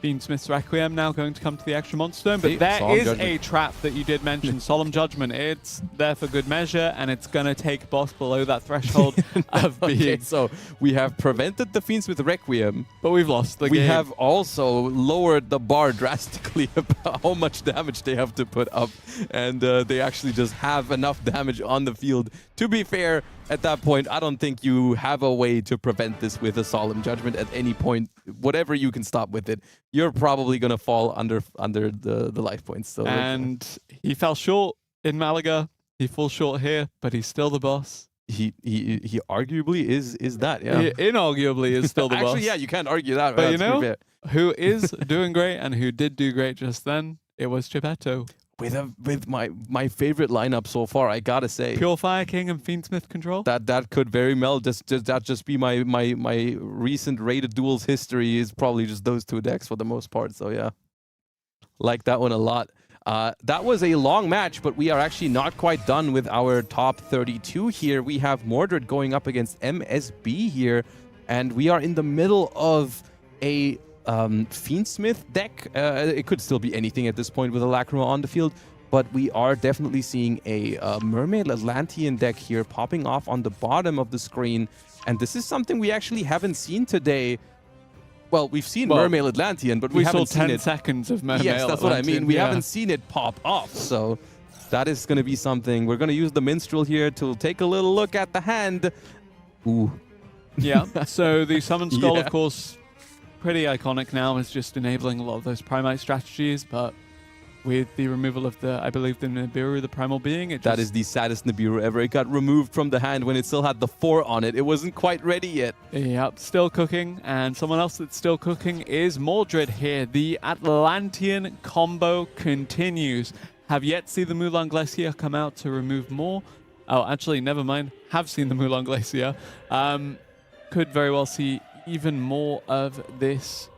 Speaker 1: Fiendsmith's Requiem now going to come to the extra monster. But
Speaker 3: See,
Speaker 1: there
Speaker 3: Solemn
Speaker 1: is
Speaker 3: Judgment.
Speaker 1: a trap that you did mention, Solemn Judgment. It's there for good measure, and it's going to take boss below that threshold of being.
Speaker 3: Okay, so we have prevented the Fiendsmith Requiem.
Speaker 1: But we've lost the
Speaker 3: We
Speaker 1: game.
Speaker 3: have also lowered the bar drastically about how much damage they have to put up. And they actually just have enough damage on the field. To be fair, at that point, I don't think you have a way to prevent this with a Solemn Judgment at any point. Whatever you can stop with it, you're probably going to fall under the life points. So
Speaker 1: And he fell short in Malaga. He falls short here, but he's still the boss.
Speaker 3: he arguably is that, yeah.
Speaker 1: He inarguably is still the boss.
Speaker 3: Actually, yeah, you can't argue that.
Speaker 1: But you
Speaker 3: to be
Speaker 1: know,
Speaker 3: fair.
Speaker 1: who is doing great and who did do great just then? It was Geppetto.
Speaker 3: With my favorite lineup so far, I gotta say.
Speaker 1: Pure Fire King and Fiendsmith control.
Speaker 3: That could very well just be my recent rated duels history is probably just those two decks for the most part. So yeah, like that one a lot. That was a long match, but we are actually not quite done with our top 32 here. We have Mordred going up against MSB here, and we are in the middle of a Fiendsmith deck. It could still be anything at this point with a Lacrima on the field, but we are definitely seeing a Mermaid Atlantean deck here popping off on the bottom of the screen, and this is something we actually haven't seen today. Well, we've seen Mermaid Atlantean, but we haven't
Speaker 1: saw 10
Speaker 3: seen it.
Speaker 1: seconds of Mermaid
Speaker 3: Yes, that's what I mean.
Speaker 1: Atlantean,
Speaker 3: We
Speaker 1: yeah.
Speaker 3: haven't seen it pop off, so that is going to be something. We're going to use the Minstrel here to take a little look at the hand. Ooh.
Speaker 1: Yeah, so the Summon Skull,
Speaker 3: Yeah.
Speaker 1: of course, pretty iconic now, is just enabling a lot of those Primite strategies, but with the removal of the, I believe, the Nibiru, the Primal Being, it
Speaker 3: That
Speaker 1: just,
Speaker 3: is the saddest Nibiru ever. It got removed from the hand when it still had the 4 on it. It wasn't quite ready yet.
Speaker 1: Yep, still cooking, and someone else that's still cooking is Mordred here. The Atlantean combo continues. Have yet to see the Mulan Glacier come out to remove more. Oh, actually, never mind. Have seen the Mulan Glacier. Could very well see even more of this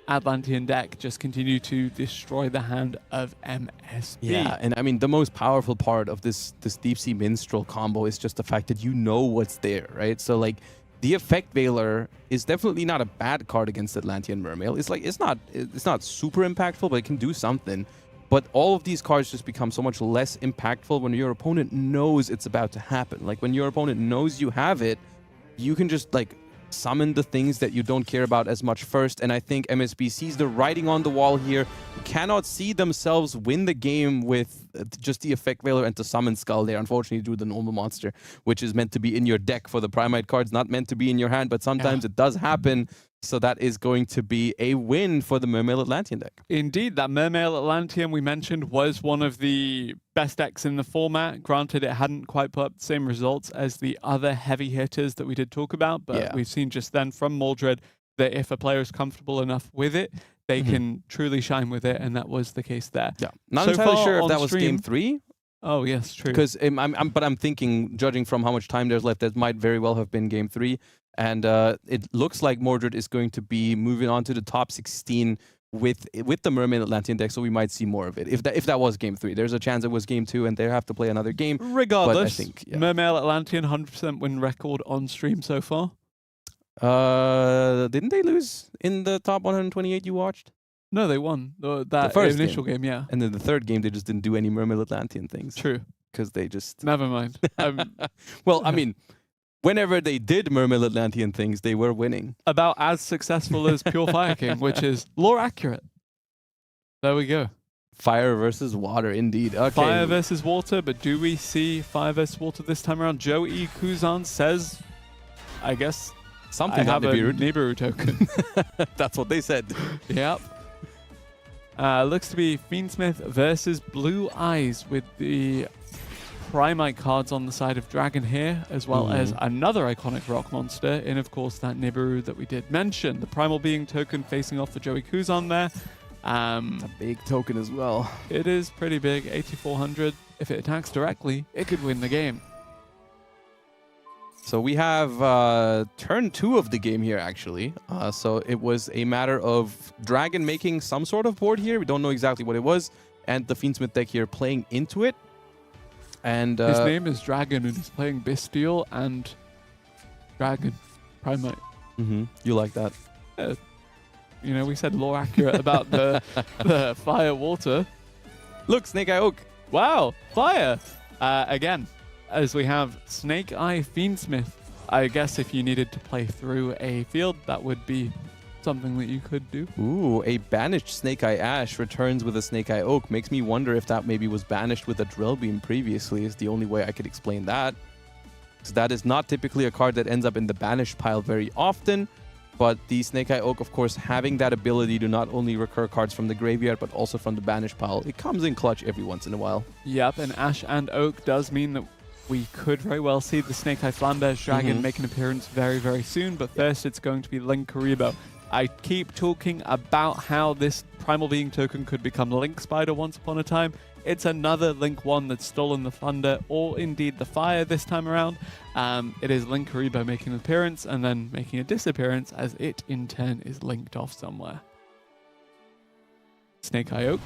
Speaker 1: Atlantean deck just continue to destroy the hand of MSB.
Speaker 3: Yeah, and I mean, the most powerful part of this Deep Sea Minstrel combo is just the fact that you know what's there, right? So, like, the Effect Veiler is definitely not a bad card against Atlantean Mermail. It's like, it's not super impactful, but it can do something. But all of these cards just become so much less impactful when your opponent knows it's about to happen. Like, when your opponent knows you have it, you can just, like, summon the things that you don't care about as much first, and I think MSB sees the writing on the wall here. Cannot see themselves win the game with just the Effect Veiler and the Summon Skull. They unfortunately do the normal monster, which is meant to be in your deck for the Primite cards, not meant to be in your hand, but sometimes it does happen. So that is going to be a win for the Mermaid Atlantean deck.
Speaker 1: Indeed, that Mermaid Atlantean we mentioned was one of the best decks in the format. Granted, it hadn't quite put up the same results as the other heavy hitters that we did talk about, but we've seen just then from Mordred that if a player is comfortable enough with it, they can truly shine with it, and that was the case there.
Speaker 3: Yeah, not
Speaker 1: So
Speaker 3: entirely
Speaker 1: far
Speaker 3: sure if
Speaker 1: on
Speaker 3: that was
Speaker 1: stream-
Speaker 3: game 3.
Speaker 1: Oh, yes, true.
Speaker 3: Because I'm thinking, judging from how much time there's left, that might very well have been game 3. And it looks like Mordred is going to be moving on to the top 16 with the Mermaid Atlantean deck, so we might see more of it. If that was game 3, there's a chance it was game 2, and they have to play another game.
Speaker 1: Regardless,
Speaker 3: but I think,
Speaker 1: Mermaid Atlantean 100% win record on stream so far.
Speaker 3: Didn't they lose in the top 128 you watched?
Speaker 1: No, they won that
Speaker 3: first
Speaker 1: initial game, yeah.
Speaker 3: And then the third game, they just didn't do any Mermaid Atlantean things.
Speaker 1: True.
Speaker 3: Because they just...
Speaker 1: Never mind.
Speaker 3: Well, I mean, whenever they did Mermaid Atlantean things, they were winning.
Speaker 1: About as successful as Pure Fire King, which is lore accurate. There we go.
Speaker 3: Fire versus water, indeed. Okay.
Speaker 1: Fire versus water, but do we see fire versus water this time around? Joe E. Kuzan says, I guess,
Speaker 3: something
Speaker 1: I have a
Speaker 3: Nibiru.
Speaker 1: Nibiru token.
Speaker 3: That's what they said.
Speaker 1: Yep. Looks to be Fiendsmith versus Blue Eyes with the Primite cards on the side of Dragon here, as well as another iconic rock monster, and of course that Nibiru that we did mention. The Primal Being token facing off for Joey Kuzan there.
Speaker 3: It's a big token as well.
Speaker 1: It is pretty big, 8400. If it attacks directly, it could win the game.
Speaker 3: So we have turn 2 of the game here, actually. So it was a matter of Dragon making some sort of board here. We don't know exactly what it was. And the Fiendsmith deck here playing into it. And
Speaker 1: his name is Dragon, and he's playing Bestial and Dragon Primate.
Speaker 3: You like that?
Speaker 1: You know, we said lore accurate about the fire water.
Speaker 3: Look, Snake Eye Oak.
Speaker 1: Wow, fire! Again, as we have Snake Eye Fiendsmith. I guess if you needed to play through a field, that would be something that you could do.
Speaker 3: Ooh, a banished Snake Eye Ash returns with a Snake Eye Oak. Makes me wonder if that maybe was banished with a Drill Beam previously, is the only way I could explain that. So that is not typically a card that ends up in the banished pile very often, but the Snake Eye Oak, of course, having that ability to not only recur cards from the graveyard, but also from the banished pile, it comes in clutch every once in a while.
Speaker 1: Yep, and Ash and Oak does mean that we could very well see the Snake Eye Flamberge Dragon make an appearance very, very soon, but first it's going to be Linkuriboh. I keep talking about how this Primal Being token could become Link Spider once upon a time. It's another Link 1 that's stolen the thunder, or indeed the fire this time around. It is Linkuriboh making an appearance and then making a disappearance as it in turn is linked off somewhere. Snake Eye Oak.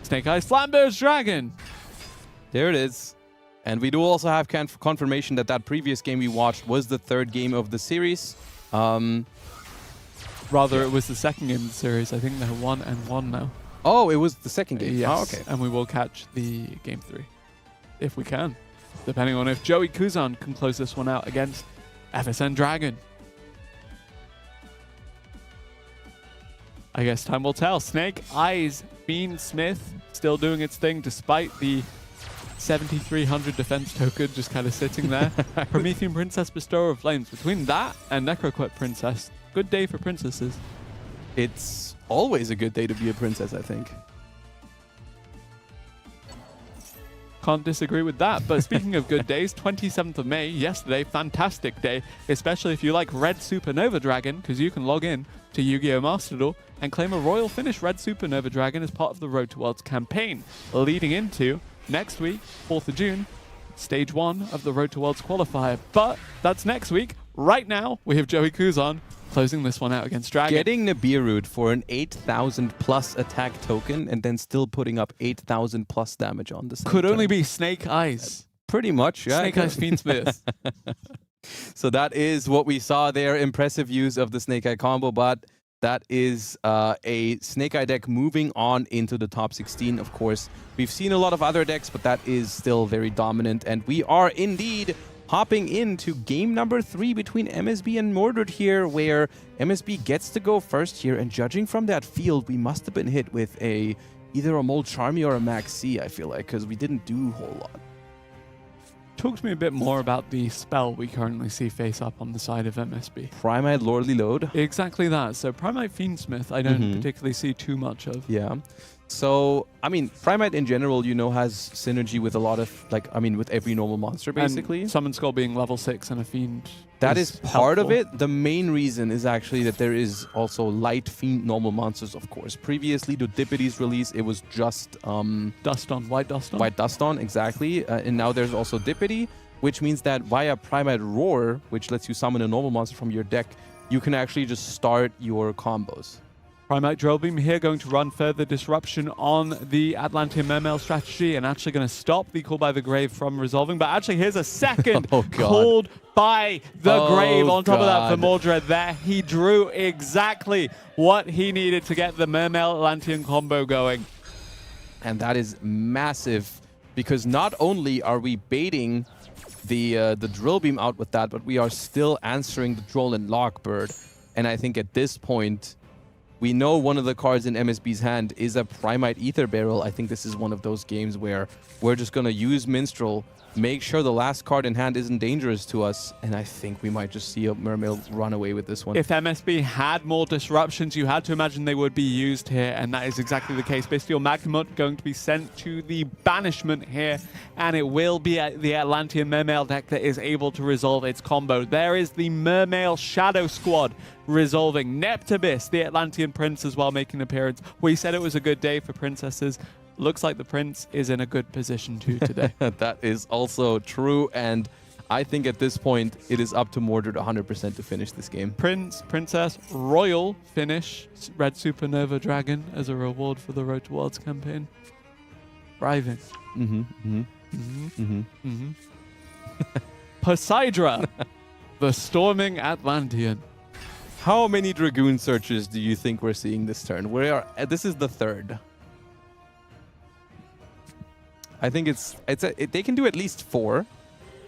Speaker 1: Snake Eye Flamberge Dragon!
Speaker 3: There it is. And we do also have confirmation that that previous game we watched was the third game of the series.
Speaker 1: Rather, it was the second game of the series. I think they're 1-1 now.
Speaker 3: Oh, it was the second game.
Speaker 1: Yes.
Speaker 3: Oh, okay.
Speaker 1: And we will catch the game 3. If we can. Depending on if Joey Kuzan can close this one out against FSN Dragon. I guess time will tell. Snake Eyes Fiendsmith still doing its thing despite the 7,300 defense token just kind of sitting there. Promethean Princess, Bestower of Flames. Between that and Necroquet Princess, good day for princesses.
Speaker 3: It's always a good day to be a princess, I think.
Speaker 1: Can't disagree with that. But speaking of good days, 27th of May, yesterday, fantastic day, especially if you like Red Supernova Dragon, because you can log in to Yu-Gi-Oh! Master Duel and claim a Royal Finish Red Supernova Dragon as part of the Road to Worlds campaign, leading into next week, 4th of June, stage 1 of the Road to Worlds qualifier. But that's next week. Right now, we have Joey Kuzan closing this one out against Dragon.
Speaker 3: Getting Nibirued for an 8,000 plus attack token and then still putting up 8,000 plus damage on the same
Speaker 1: Could only
Speaker 3: turn.
Speaker 1: be Snake Eyes.
Speaker 3: Pretty much, yeah.
Speaker 1: Snake Eyes Fiendsmith.
Speaker 3: So that is what we saw there. Impressive use of the Snake Eye combo, but that is a Snake Eye deck moving on into the top 16, of course. We've seen a lot of other decks, but that is still very dominant. And we are indeed hopping into game number 3 between MSB and Mordred here, where MSB gets to go first here. And judging from that field, we must have been hit with either a Mold Charmy or a Max C, I feel like, because we didn't do a whole lot.
Speaker 1: Talk to me a bit more about the spell we currently see face up on the side of MSB.
Speaker 3: Primite Lordly Load.
Speaker 1: Exactly that. So Primite Fiendsmith, I don't particularly see too much of.
Speaker 3: Yeah. So, I mean, Primite in general, you know, has synergy with a lot of, like, I mean, with every normal monster, basically.
Speaker 1: And Summon Skull being level 6 and a Fiend.
Speaker 3: That is part of
Speaker 1: helpful.
Speaker 3: it. The main reason is actually that there is also light Fiend normal monsters, of course. Previously, to Dippity's release, it was just...
Speaker 1: Dust on, White Dust on.
Speaker 3: White Dust on, exactly. And now there's also Dippity, which means that via Primite Roar, which lets you summon a normal monster from your deck, you can actually just start your combos.
Speaker 1: Primite Drill Beam here going to run further disruption on the Atlantean Mermail strategy and actually going to stop the Call by the Grave from resolving. But actually, here's a second Called by the Grave on top of that for Mordred there. He drew exactly what he needed to get the Mermail Atlantean combo going.
Speaker 3: And that is massive, because not only are we baiting the Drill Beam out with that, but we are still answering the Droll and Lockbird. And I think at this point, we know one of the cards in MSB's hand is a Primite Ether Barrel. I think this is one of those games where we're just going to use Minstrel, make sure the last card in hand isn't dangerous to us, and I think we might just see a Mermail run away with this one.
Speaker 1: If MSB had more disruptions, you had to imagine they would be used here, and that is exactly the case. Bestial Magnemut going to be sent to the banishment here, and it will be the Atlantean Mermail deck that is able to resolve its combo. There is the Mermail Shadow Squad resolving. Neptibus, the Atlantean Prince, as well, making an appearance. We said it was a good day for princesses. Looks like the prince is in a good position too today.
Speaker 3: That is also true, and I think at this point it is up to Mordred 100% to finish this game.
Speaker 1: Prince, Princess, Royal Finish, Red Supernova Dragon as a reward for the Road to Worlds campaign. Thriving. Poseidra, the Storming Atlantean.
Speaker 3: How many Dragoon searches do you think we're seeing this turn? This is the third. I think they can do at least 4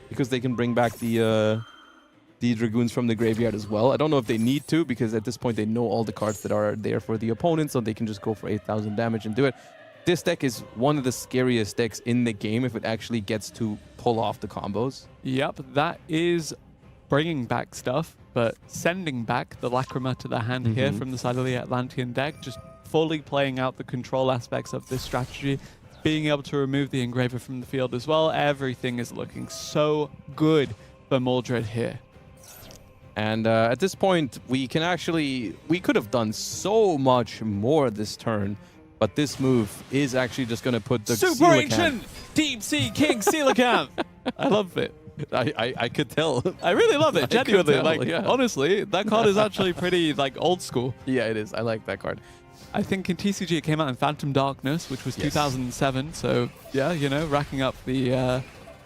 Speaker 3: because they can bring back the Dragoons from the graveyard as well. I don't know if they need to because at this point they know all the cards that are there for the opponent, so they can just go for 8,000 damage and do it. This deck is one of the scariest decks in the game if it actually gets to pull off the combos.
Speaker 1: Yep, that is bringing back stuff, but sending back the Lacrima to the hand here from the side of the Atlantean deck, just fully playing out the control aspects of this strategy, being able to remove the Engraver from the field as well. Everything is looking so good for Mordred here.
Speaker 3: And at this point, we could have done so much more this turn, but this move is actually just going to put the
Speaker 1: Super Ancient Deep Sea King Coelacanth. I love it.
Speaker 3: I could tell.
Speaker 1: I really love it, genuinely.
Speaker 3: tell,
Speaker 1: Like,
Speaker 3: yeah.
Speaker 1: honestly, that card is actually pretty like old school.
Speaker 3: Yeah, it is. I like that card.
Speaker 1: I think in TCG it came out in Phantom Darkness, which was 2007. So yeah, you know, racking up the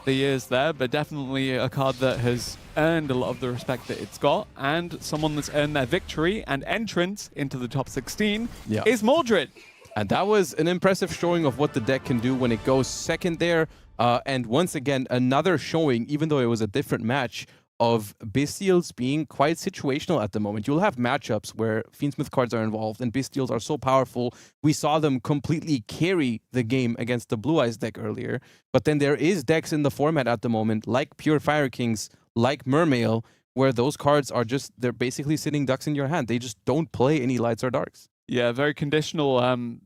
Speaker 1: years there, but definitely a card that has earned a lot of the respect that it's got, and someone that's earned their victory and entrance into the top 16 is Mordred.
Speaker 3: And that was an impressive showing of what the deck can do when it goes second there. And once again, another showing, even though it was a different match, of Bestials being quite situational at the moment. You'll have matchups where Fiendsmith cards are involved and Bestials are so powerful. We saw them completely carry the game against the Blue Eyes deck earlier. But then there is decks in the format at the moment, like Pure Fire Kings, like Mermail, where those cards are just, they're basically sitting ducks in your hand. They just don't play any lights or darks.
Speaker 1: Yeah, very conditional,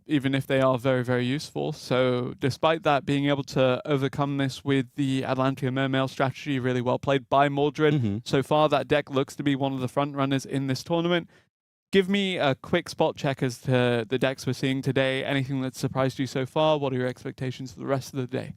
Speaker 1: even if they are very, very useful. So despite that, being able to overcome this with the Atlantean Mermail strategy, really well played by Mordred. So far, that deck looks to be one of the front runners in this tournament. Give me a quick spot check as to the decks we're seeing today. Anything that surprised you so far? What are your expectations for the rest of the day?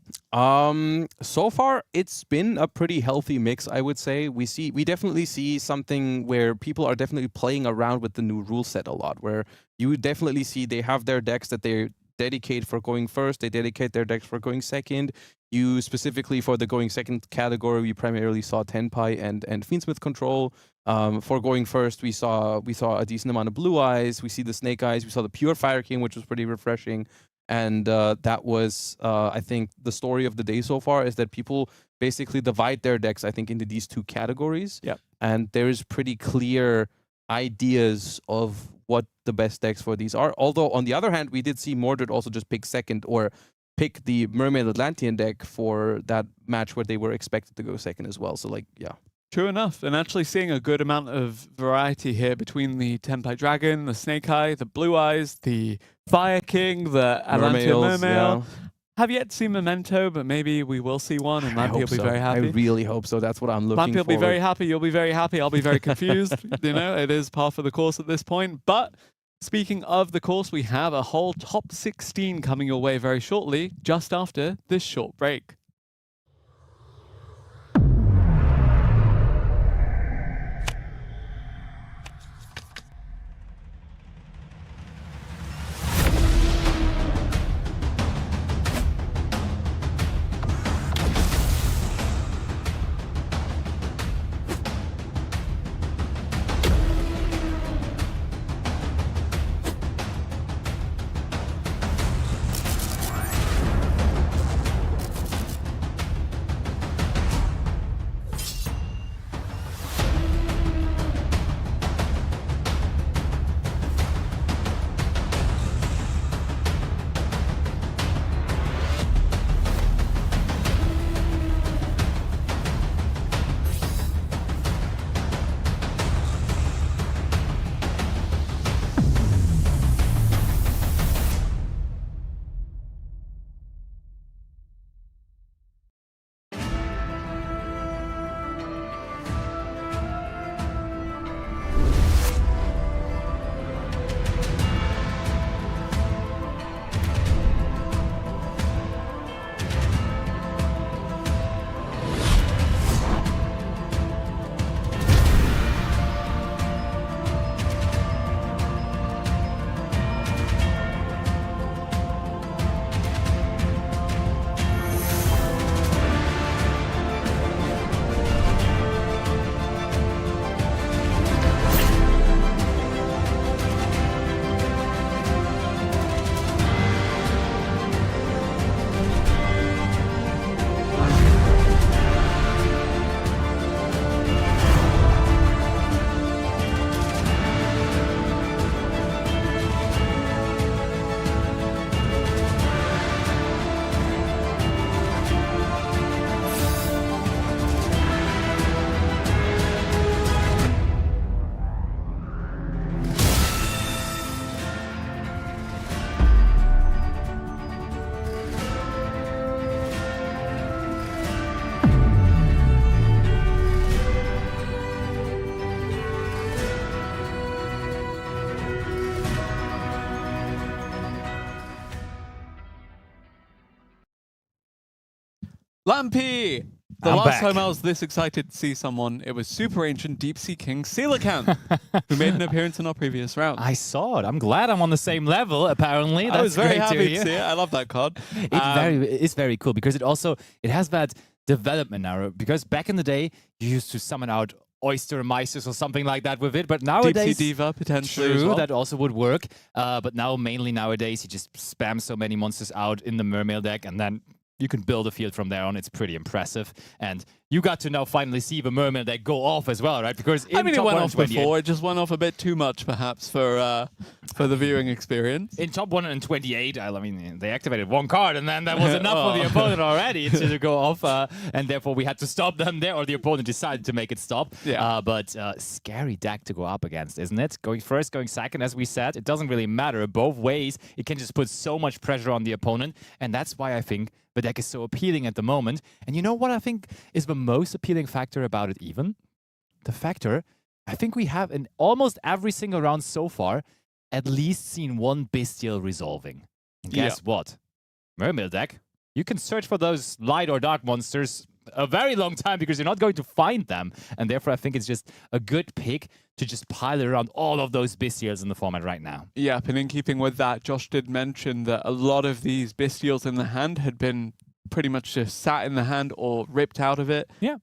Speaker 3: So far, it's been a pretty healthy mix, I would say. We definitely see something where people are definitely playing around with the new rule set a lot, where you would definitely see they have their decks that they dedicate for going first, they dedicate their decks for going second. You specifically for the going second category, we primarily saw Tenpai and Fiendsmith control. For going first, we saw a decent amount of Blue Eyes. We see the Snake Eyes. We saw the Pure Fire King, which was pretty refreshing. And that was, I think, the story of the day so far is that people basically divide their decks, I think, into these two categories.
Speaker 1: Yeah.
Speaker 3: And there is pretty clear ideas of what the best decks for these are. Although, on the other hand, we did see Mordred also just pick second or pick the Mermaid Atlantean deck for that match where they were expected to go second as well. So, like, yeah.
Speaker 1: True enough, and actually seeing a good amount of variety here between the Tenpai Dragon, the Snake Eye, the Blue Eyes, the Fire King, the Atlantean Mermail. Have yet seen Memento, but maybe we will see one, and Lampy will be very happy.
Speaker 3: I really hope so. That's what I'm looking for.
Speaker 1: Lampy will be very happy. You'll be very happy. I'll be very confused. You know, it is par for the course at this point. But speaking of the course, we have a whole top 16 coming your way very shortly, just after this short break. Lampy! The
Speaker 2: I'm
Speaker 1: last
Speaker 2: back.
Speaker 1: time I was this excited to see someone, it was Super Ancient Deep Sea King Coelacanth, who made an appearance in our previous round.
Speaker 2: I saw it. I'm glad I'm on the same level, apparently. That's
Speaker 1: I was very
Speaker 2: great
Speaker 1: happy to
Speaker 2: hear.
Speaker 1: see it. I love that card.
Speaker 2: It's very cool because it has that development now. Because back in the day, you used to summon out Oyster Meisters or something like that with it, but
Speaker 1: Deep
Speaker 2: nowadays...
Speaker 1: Sea Diva, potentially.
Speaker 2: True,
Speaker 1: as well.
Speaker 2: that also would work. But mainly nowadays, you just spam so many monsters out in the Mermail deck, and then you can build a field from there on. It's pretty impressive. And you got to now finally see the Mermail deck go off as well, right? Because
Speaker 1: I mean, it
Speaker 2: top
Speaker 1: went off
Speaker 2: 128
Speaker 1: before. It just went off a bit too much, perhaps, for the viewing experience.
Speaker 2: In top 128, I mean, they activated one card, and then that was enough for the opponent already to go off, and therefore we had to stop them there, or the opponent decided to make it stop.
Speaker 1: Yeah.
Speaker 2: But scary deck to go up against, isn't it? Going first, going second, as we said, it doesn't really matter. Both ways, it can just put so much pressure on the opponent, and that's why I think the deck is so appealing at the moment. And you know what I think is the most appealing factor about it even? The factor, I think we have in almost every single round so far at least seen one Bestial resolving. And guess what? Mermail deck, you can search for those light or dark monsters a very long time because you're not going to find them. And therefore, I think it's just a good pick to just pile around all of those Bestials in the format right now.
Speaker 1: Yep, and in keeping with that, Josh did mention that a lot of these Bestials in the hand had been pretty much just sat in the hand or ripped out of it.
Speaker 2: Yeah.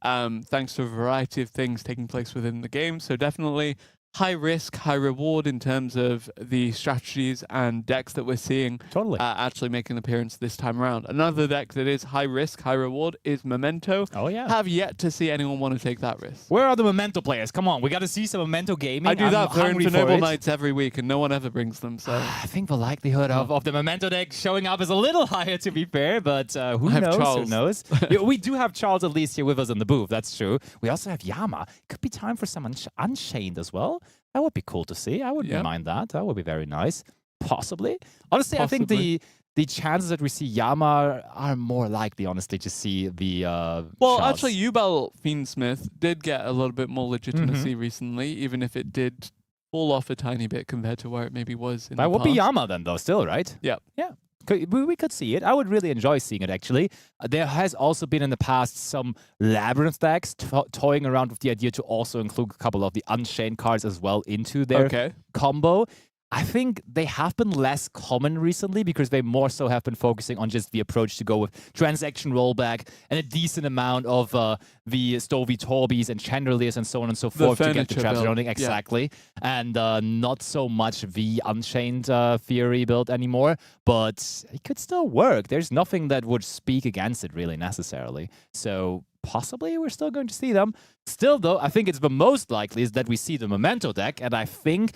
Speaker 1: Thanks to a variety of things taking place within the game. So definitely high risk, high reward in terms of the strategies and decks that we're seeing
Speaker 2: Totally.
Speaker 1: actually making an appearance this time around. Another deck that is high risk, high reward is Memento.
Speaker 2: Oh, yeah.
Speaker 1: Have yet to see anyone want to take that risk.
Speaker 2: Where are the Memento players? Come on, we got to see some Memento gaming.
Speaker 1: I do that for
Speaker 2: hungry
Speaker 1: Noble
Speaker 2: it.
Speaker 1: Knights every week, and no one ever brings them. So
Speaker 2: I think the likelihood of the Memento deck showing up is a little higher, to be fair, but who
Speaker 1: have
Speaker 2: knows?
Speaker 1: Charles.
Speaker 2: Who knows? Yeah, we do have Charles at least here with us in the booth, that's true. We also have Yama. Could be time for some Unchained as well. That would be cool to see. I wouldn't mind that. That would be very nice. Possibly. Honestly, I think the chances that we see Yama are more likely, honestly, to see the
Speaker 1: well,
Speaker 2: Charles.
Speaker 1: actually, Yubel Fiendsmith did get a little bit more legitimacy recently, even if it did fall off a tiny bit compared to where it maybe was in
Speaker 2: that
Speaker 1: the
Speaker 2: would be
Speaker 1: past.
Speaker 2: Yama then, though, still, right?
Speaker 1: Yep.
Speaker 2: Yeah. We could see it. I would really enjoy seeing it, actually. There has also been in the past some Labyrinth decks toying around with the idea to also include a couple of the Unchained cards as well into their combo. I think they have been less common recently because they more so have been focusing on just the approach to go with transaction rollback and a decent amount of the Stovey Torbies and Chandeliers and so on and so forth to get the traps running. Exactly. And not so much the Unchained Fury build anymore, but it could still work. There's nothing that would speak against it really necessarily. So possibly we're still going to see them. Still, though, I think it's the most likely is that we see the Memento deck, and I think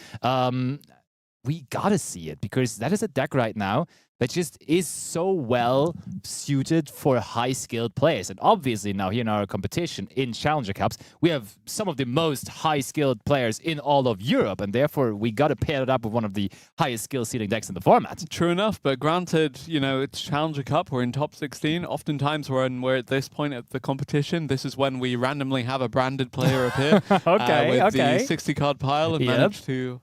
Speaker 2: we gotta see it because that is a deck right now that just is so well suited for high-skilled players. And obviously now here in our competition in Challenger Cups, we have some of the most high-skilled players in all of Europe, and therefore we gotta pair it up with one of the highest skill ceiling decks in the format.
Speaker 1: True enough, but granted, you know, it's Challenger Cup, we're in top 16. Oftentimes when we're at this point of the competition, this is when we randomly have a branded player appear with the 60-card pile and manage to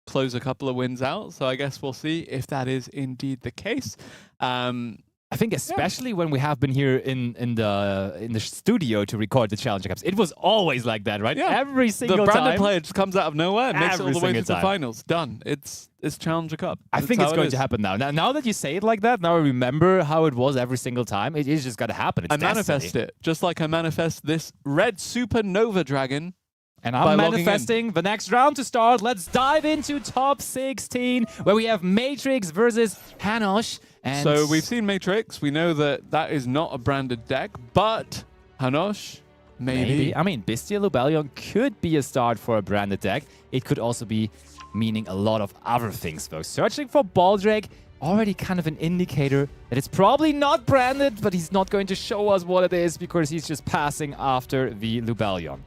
Speaker 1: close a couple of wins out. So I guess we'll see if that is indeed the case.
Speaker 2: I think especially when we have been here in the studio to record the Challenger Cups, it was always like that, right?
Speaker 1: Yeah.
Speaker 2: Every single time.
Speaker 1: The branded player just comes out of nowhere and makes it all the way to the
Speaker 2: time.
Speaker 1: finals. Done. It's Challenger Cup.
Speaker 2: I think it's going to happen now. Now that you say it like that, now I remember how it was every single time. It is just got to happen. It's
Speaker 1: manifest it. Just like I manifest this red supernova dragon.
Speaker 2: And I'm manifesting the next round to start. Let's dive into top 16, where we have Matrix versus Hanosh. And
Speaker 1: so we've seen Matrix. We know that that is not a branded deck, but Hanosh, maybe.
Speaker 2: I mean, Bestial Lubellion could be a start for a branded deck. It could also be meaning a lot of other things, though. Searching for Baldrake, already kind of an indicator that it's probably not branded, but he's not going to show us what it is because he's just passing after the Lubellion.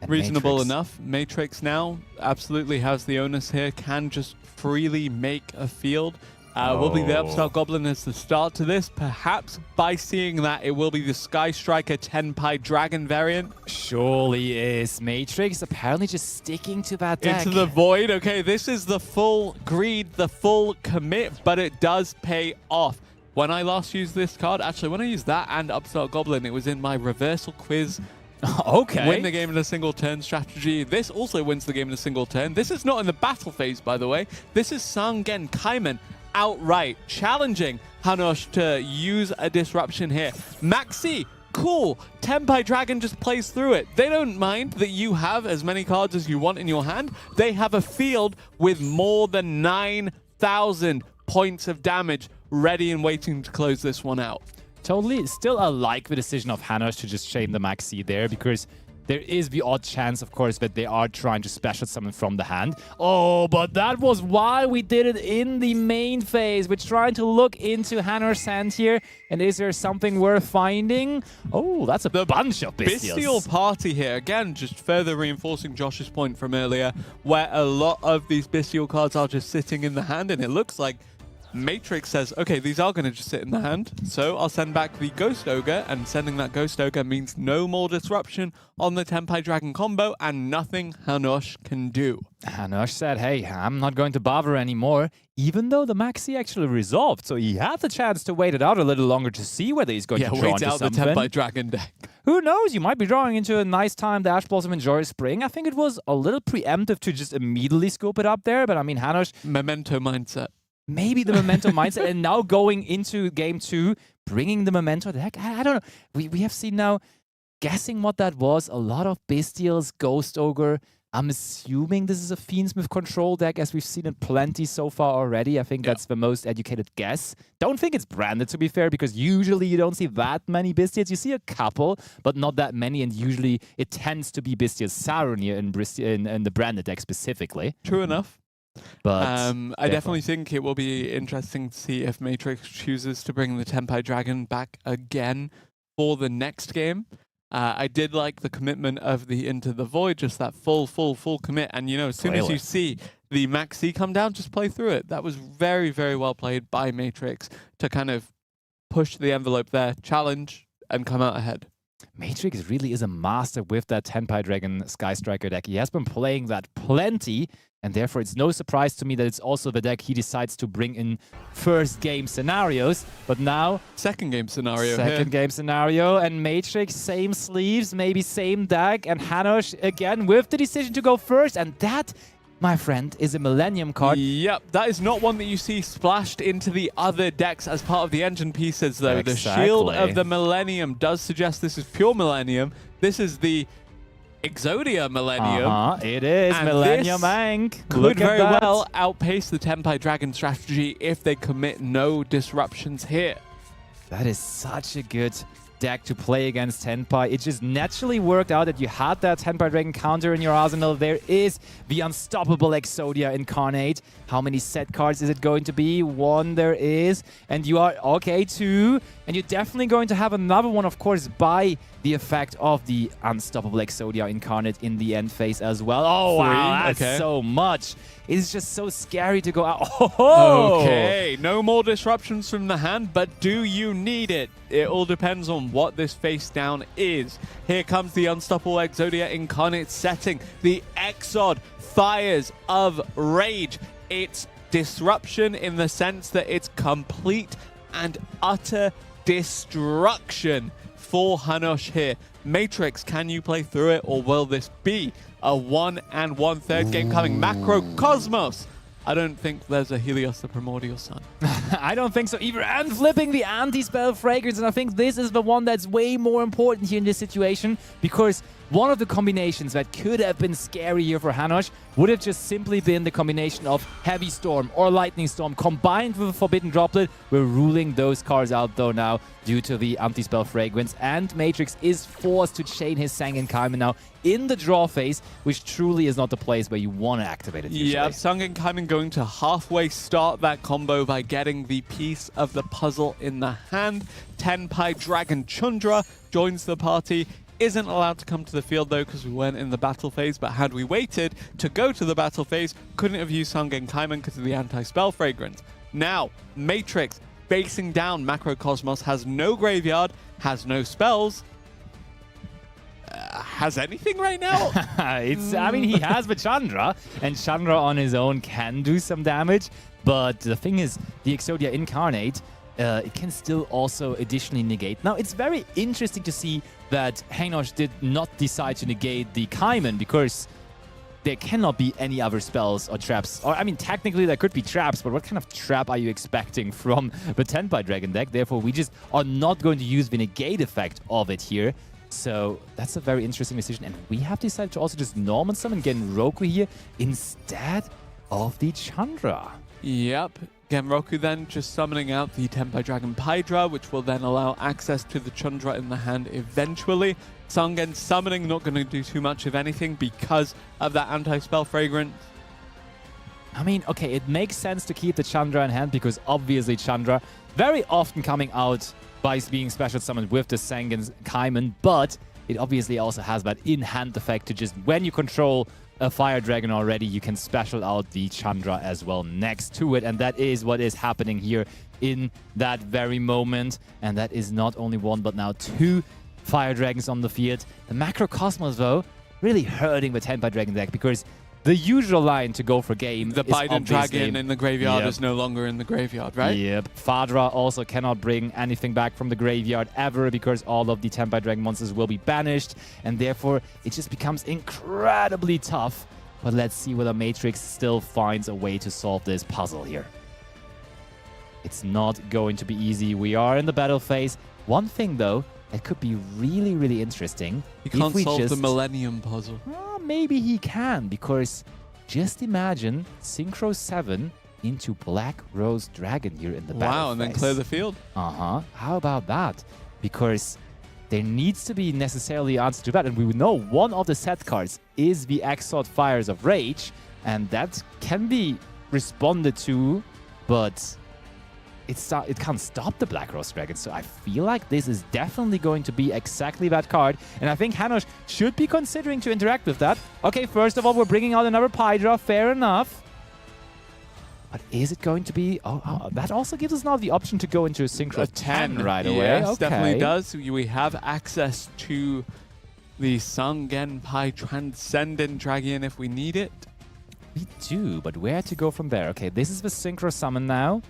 Speaker 1: Reasonable enough. Matrix now absolutely has the onus here, can just freely make a field. Will be the Upstart Goblin as the start to this. Perhaps by seeing that, it will be the Sky Striker 10-Pi Dragon variant.
Speaker 2: Surely is. Matrix apparently just sticking to that deck.
Speaker 1: Into the void. Okay, this is the full greed, the full commit, but it does pay off. when I last used this card, actually when I used that and Upstart Goblin, it was in my reversal quiz.
Speaker 2: Okay.
Speaker 1: Win the game in a single turn strategy. This also wins the game in a single turn. This is not in the battle phase, by the way. This is Sangen Kaiman outright challenging Hanosh to use a disruption here. Maxi, cool. Tenpai Dragon just plays through it. They don't mind that you have as many cards as you want in your hand. They have a field with more than 9,000 points of damage ready and waiting to close this one out.
Speaker 2: Totally. Still, I like the decision of Hanosh to just chain the Maxi there, because there is the odd chance, of course, that they are trying to special summon from the hand. Oh, but that was why we did it in the main phase. We're trying to look into Hanosh's hand here. And is there something worth finding? Oh, that's a bunch of Bestials.
Speaker 1: Bestial party here. Again, just further reinforcing Josh's point from earlier, where a lot of these Bestial cards are just sitting in the hand, and it looks like Matrix says, okay, these are going to just sit in the hand, so I'll send back the Ghost Ogre, and sending that Ghost Ogre means no more disruption on the Tenpai Dragon combo, and nothing Hanosh can do.
Speaker 2: Hanosh said, hey, I'm not going to bother anymore, even though the Maxi actually resolved, so he had the chance to wait it out a little longer to see whether he's going to draw
Speaker 1: wait
Speaker 2: into
Speaker 1: out
Speaker 2: something.
Speaker 1: the Tenpai Dragon deck.
Speaker 2: Who knows? You might be drawing into a nice time, Dash Blossom and Joyous Spring. I think it was a little preemptive to just immediately scoop it up there, but I mean, Hanosh...
Speaker 1: Memento mindset.
Speaker 2: Maybe the Memento mindset, and now going into game 2, bringing the Memento deck. I don't know. We have seen now, guessing what that was, a lot of Bestials, Ghost Ogre. I'm assuming this is a Fiendsmith control deck, as we've seen it plenty so far already. I think that's the most educated guess. Don't think it's branded, to be fair, because usually you don't see that many Bestials. You see a couple, but not that many, and usually it tends to be Bestials Saronir in the branded deck specifically.
Speaker 1: True enough.
Speaker 2: But
Speaker 1: I definitely think it will be interesting to see if Matrix chooses to bring the Tenpai Dragon back again for the next game. I did like the commitment of the Into the Void, just that full commit. And, you know, as soon as you see the Maxi come down, just play through it. That was very, very well played by Matrix to kind of push the envelope there, challenge, and come out ahead.
Speaker 2: Matrix really is a master with that Tenpai Dragon Sky Striker deck. He has been playing that plenty, and therefore it's no surprise to me that it's also the deck he decides to bring in first game scenarios. But now...
Speaker 1: Second game scenario
Speaker 2: game scenario, and Matrix, same sleeves, maybe same deck, and Hanosh again with the decision to go first, and that... my friend, is a Millennium card.
Speaker 1: Yep, that is not one that you see splashed into the other decks as part of the engine pieces, though.
Speaker 2: Exactly.
Speaker 1: The Shield of the Millennium does suggest this is pure Millennium. This is the Exodia Millennium.
Speaker 2: It is
Speaker 1: and
Speaker 2: Millennium Ink.
Speaker 1: Could very well outpace the Tenpai Dragon strategy if they commit no disruptions here.
Speaker 2: That is such a good deck to play against Tenpai. It just naturally worked out that you had that Tenpai Dragon counter in your arsenal. There is the unstoppable Exodia Incarnate. How many set cards is it going to be? 1 there is. And you are, okay, 2. And you're definitely going to have another one, of course, by the effect of the unstoppable Exodia Incarnate in the end phase as well. Oh,
Speaker 1: 3,
Speaker 2: wow, that's
Speaker 1: okay.
Speaker 2: so much. It's just so scary to go out. Oh!
Speaker 1: Okay, no more disruptions from the hand, but do you need it? It all depends on what this face down is. Here comes the unstoppable Exodia Incarnate setting. The Exod Fires of Rage. It's disruption in the sense that it's complete and utter destruction for Hanosh here. Matrix, can you play through it, or will this be a 1 1/3 game coming? Macrocosmos. I don't think there's a Helios the Primordial Sun.
Speaker 2: I don't think so either. And flipping the anti-spell fragrance, and I think this is the one that's way more important here in this situation, because one of the combinations that could have been scary here for Hanosh would have just simply been the combination of Heavy Storm or Lightning Storm combined with a Forbidden Droplet. We're ruling those cards out though now due to the anti-spell fragrance, and Matrix is forced to chain his Sangen Kaiman now in the draw phase, which truly is not the place where you want to activate it usually.
Speaker 1: Yeah, Sangen Kaiman going to halfway start that combo by getting the piece of the puzzle in the hand. Tenpai Dragon Chundra joins the party. Isn't allowed to come to the field though because we weren't in the battle phase, but had we waited to go to the battle phase, couldn't have used Sangen Kaiman because of the anti-spell fragrance. Now, Matrix basing down Macrocosmos, has no graveyard, has no spells. Has anything right now?
Speaker 2: I mean, he has the Chandra, and Chandra on his own can do some damage, but the thing is, the Exodia Incarnate it can still also additionally negate. Now, it's very interesting to see that Hainosh did not decide to negate the Kaiman because there cannot be any other spells or traps. Or, I mean, technically there could be traps, but what kind of trap are you expecting from the Tenpai Dragon deck? Therefore, we just are not going to use the negate effect of it here. So that's a very interesting decision. And we have decided to also just normal summon Genroku here instead of the Chandra.
Speaker 1: Yep. Genroku then just summoning out the Tenpai Dragon Pydra, which will then allow access to the Chandra in the hand eventually. Sangen summoning not going to do too much of anything because of that anti-spell fragrance.
Speaker 2: I mean, okay, it makes sense to keep the Chandra in hand because obviously Chandra very often coming out by being special summoned with the Sangen's Kaiman, but it obviously also has that in-hand effect to just when you control a Fire Dragon already, you can special out the Chandra as well next to it, and that is what is happening here in that very moment. And that is not only one, but now two Fire Dragons on the field. The Macrocosmos, though, really hurting the Tenpai Dragon deck because the usual line to go for game
Speaker 1: The
Speaker 2: is
Speaker 1: Biden Dragon in the graveyard is no longer in the graveyard, right?
Speaker 2: Yep. Fadra also cannot bring anything back from the graveyard ever because all of the Tenpai Dragon monsters will be banished, and therefore it just becomes incredibly tough. But let's see whether Matrix still finds a way to solve this puzzle here. It's not going to be easy. We are in the battle phase. One thing, though, that could be really, really interesting.
Speaker 1: You can't solve the Millennium Puzzle.
Speaker 2: Maybe he can, because just imagine Synchro 7 into Black Rose Dragon here in the battle
Speaker 1: Wow, and then clear the field.
Speaker 2: How about that? Because there needs to be necessarily an answer to that, and we know one of the set cards is the Exalt Fires of Rage, and that can be responded to, but it can't stop the Black Rose Dragon. So I feel like this is definitely going to be exactly that card. And I think Hainosh should be considering to interact with that. Okay, first of all, we're bringing out another Pydra. Fair enough. But is it going to be... Oh, that also gives us now the option to go into a Synchro 10 right away.
Speaker 1: Yes,
Speaker 2: okay.
Speaker 1: definitely does. We have access to the Sangenpai Transcendent Dragon if we need it.
Speaker 2: We do, but where to go from there? Okay, this is the Synchro Summon now.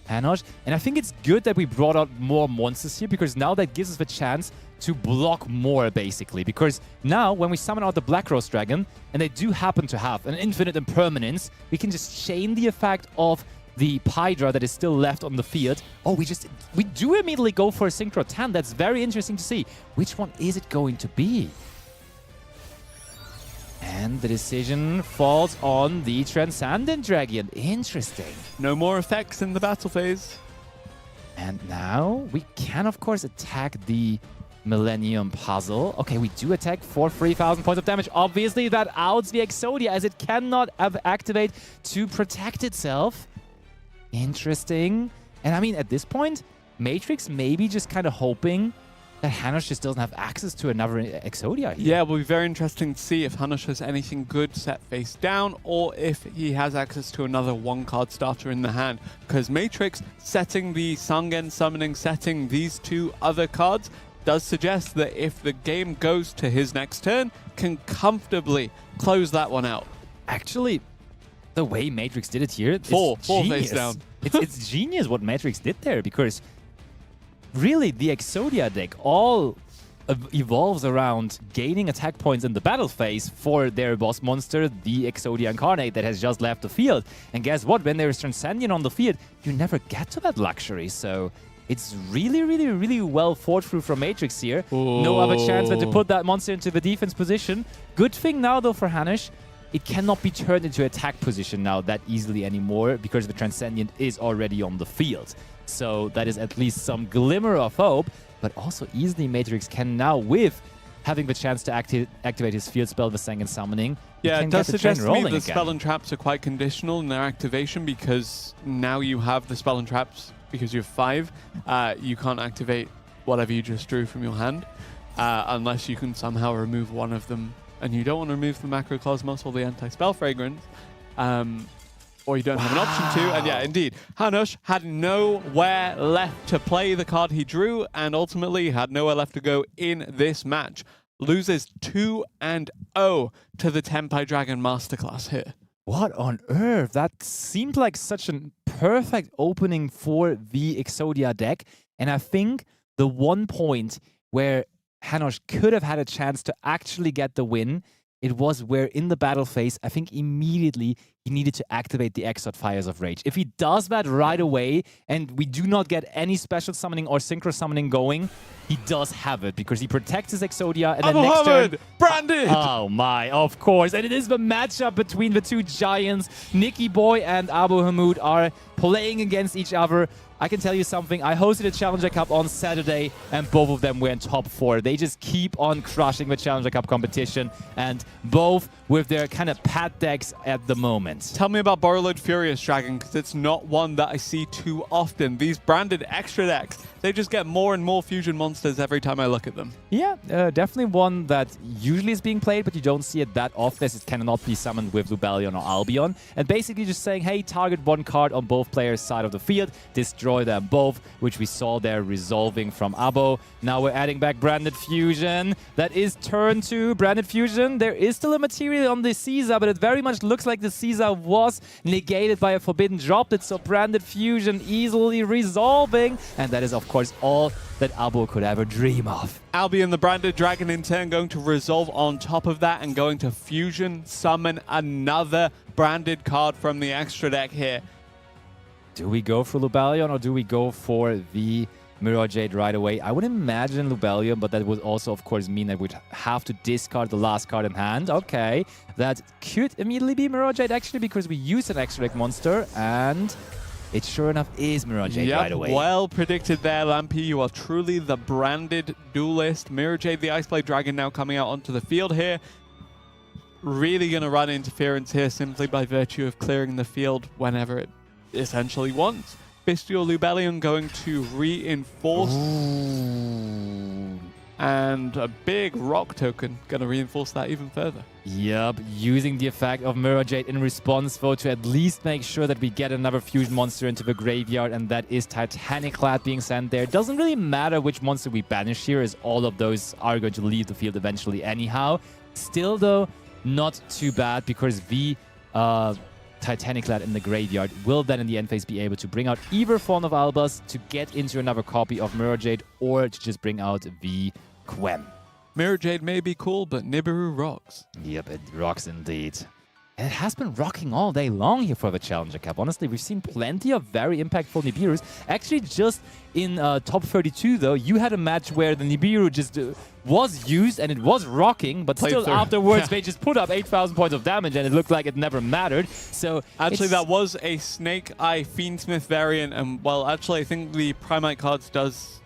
Speaker 2: Hainosh. And I think it's good that we brought out more monsters here because now that gives us the chance to block more, basically. Because now, when we summon out the Black Rose Dragon, and they do happen to have an infinite impermanence, we can just chain the effect of the Pydra that is still left on the field. Oh, we do immediately go for a Synchro 10. That's very interesting to see. Which one is it going to be? And the decision falls on the Transcendent Dragon. Interesting.
Speaker 1: No more effects in the battle phase.
Speaker 2: And now we can, of course, attack the Millennium Puzzle. Okay, we do attack for 3,000 points of damage. Obviously, that outs the Exodia as it cannot activate to protect itself. Interesting. And I mean, at this point, Matrix may be just kind of hoping that Hainosh just doesn't have access to another Exodia here.
Speaker 1: Yeah, it will be very interesting to see if Hainosh has anything good set face down or if he has access to another one-card starter in the hand. Because Matrix setting the Sangen summoning, setting these two other cards, does suggest that if the game goes to his next turn, can comfortably close that one out.
Speaker 2: Actually, the way Matrix did it here,
Speaker 1: Four
Speaker 2: genius.
Speaker 1: face down.
Speaker 2: It's genius what Matrix did there, because really, the Exodia deck all evolves around gaining attack points in the battle phase for their boss monster, the Exodia Incarnate that has just left the field. And guess what? When there is Transcendent on the field, you never get to that luxury. So it's really, really, really well thought through from Matrix here.
Speaker 1: Ooh.
Speaker 2: No other chance than to put that monster into the defense position. Good thing now, though, for Hainosh, it cannot be turned into attack position now that easily anymore because the Transcendent is already on the field. So that is at least some glimmer of hope, but also easily Matrix can now, with having the chance to activate his field spell, the Sangen Summoning,
Speaker 1: yeah, it does suggest to me the
Speaker 2: again.
Speaker 1: spell and traps are quite conditional in their activation because now you have the spell and traps because you have 5. You can't activate whatever you just drew from your hand unless you can somehow remove one of them, and you don't want to remove the Macrocosmos or the anti-spell fragrance. Or you don't have an option to. And yeah, indeed, Hainosh had nowhere left to play the card he drew, and ultimately had nowhere left to go in this match. Loses 2-0 to the Tenpai Dragon Masterclass here.
Speaker 2: What on earth? That seemed like such a perfect opening for the Exodia deck. And I think the one point where Hanosh could have had a chance to actually get the win, it was where in the battle phase, I think immediately he needed to activate the Exot Fires of Rage. If he does that right away and we do not get any special summoning or synchro summoning going, he does have it because he protects his Exodia and then next turn...
Speaker 1: Branded!
Speaker 2: Oh my, of course. And it is the matchup between the two giants. Nicky Boy and Abu Hamoud are playing against each other. I can tell you something, I hosted a Challenger Cup on Saturday and both of them were in top 4. They just keep on crushing the Challenger Cup competition and both with their kind of pad decks at the moment.
Speaker 1: Tell me about Borrowload Furious Dragon, because it's not one that I see too often. These branded extra decks, they just get more and more fusion monsters every time I look at them.
Speaker 2: Yeah, definitely one that usually is being played, but you don't see it that often as it cannot be summoned with Lubellion or Albion. And basically just saying, hey, target one card on both players' side of the field, destroy them both, which we saw there resolving from Abo. Now we're adding back Branded Fusion. That is turn 2. Branded Fusion, there is still a material on the Caesar, but it very much looks like the Caesar was negated by a Forbidden Droplet, so Branded Fusion easily resolving. And that is, of course, all that Abo could ever dream of.
Speaker 1: Albion, the Branded Dragon, in turn going to resolve on top of that and going to fusion summon another branded card from the extra deck here.
Speaker 2: Do we go for Lubellion or do we go for the Mirror Jade right away? I would imagine Lubellion, but that would also, of course, mean that we'd have to discard the last card in hand. Okay, that could immediately be Mirror Jade, actually, because we use an extra deck monster, and it sure enough is Mirror Jade right away.
Speaker 1: Well predicted there, Lampy. You are truly the branded duelist. Mirror Jade, the Iceblade Dragon, now coming out onto the field here. Really going to run interference here simply by virtue of clearing the field whenever it essentially wants. Bestial Lubellion going to reinforce.
Speaker 2: Ooh.
Speaker 1: And a big rock token going to reinforce that even further.
Speaker 2: Yep, using the effect of Mirror Jade in response, though, to at least make sure that we get another fusion monster into the graveyard, and that is Titanic Clad being sent there. Doesn't really matter which monster we banish here, as all of those are going to leave the field eventually anyhow. Still, though, not too bad, because the Titanic Clad in the graveyard will then in the end phase be able to bring out either Fawn of Albus to get into another copy of Mirror Jade, or to just bring out the Quen.
Speaker 1: Mirror Jade may be cool, but Nibiru rocks.
Speaker 2: Yep, it rocks indeed. And it has been rocking all day long here for the Challenger Cup. Honestly, we've seen plenty of very impactful Nibirus. Actually, just in top 32, though, you had a match where the Nibiru just was used and it was rocking, but still afterwards they just put up 8,000 points of damage and it looked like it never mattered. So
Speaker 1: actually, that was a Snake Eye Fiendsmith variant, and well, actually, I think the Primite cards does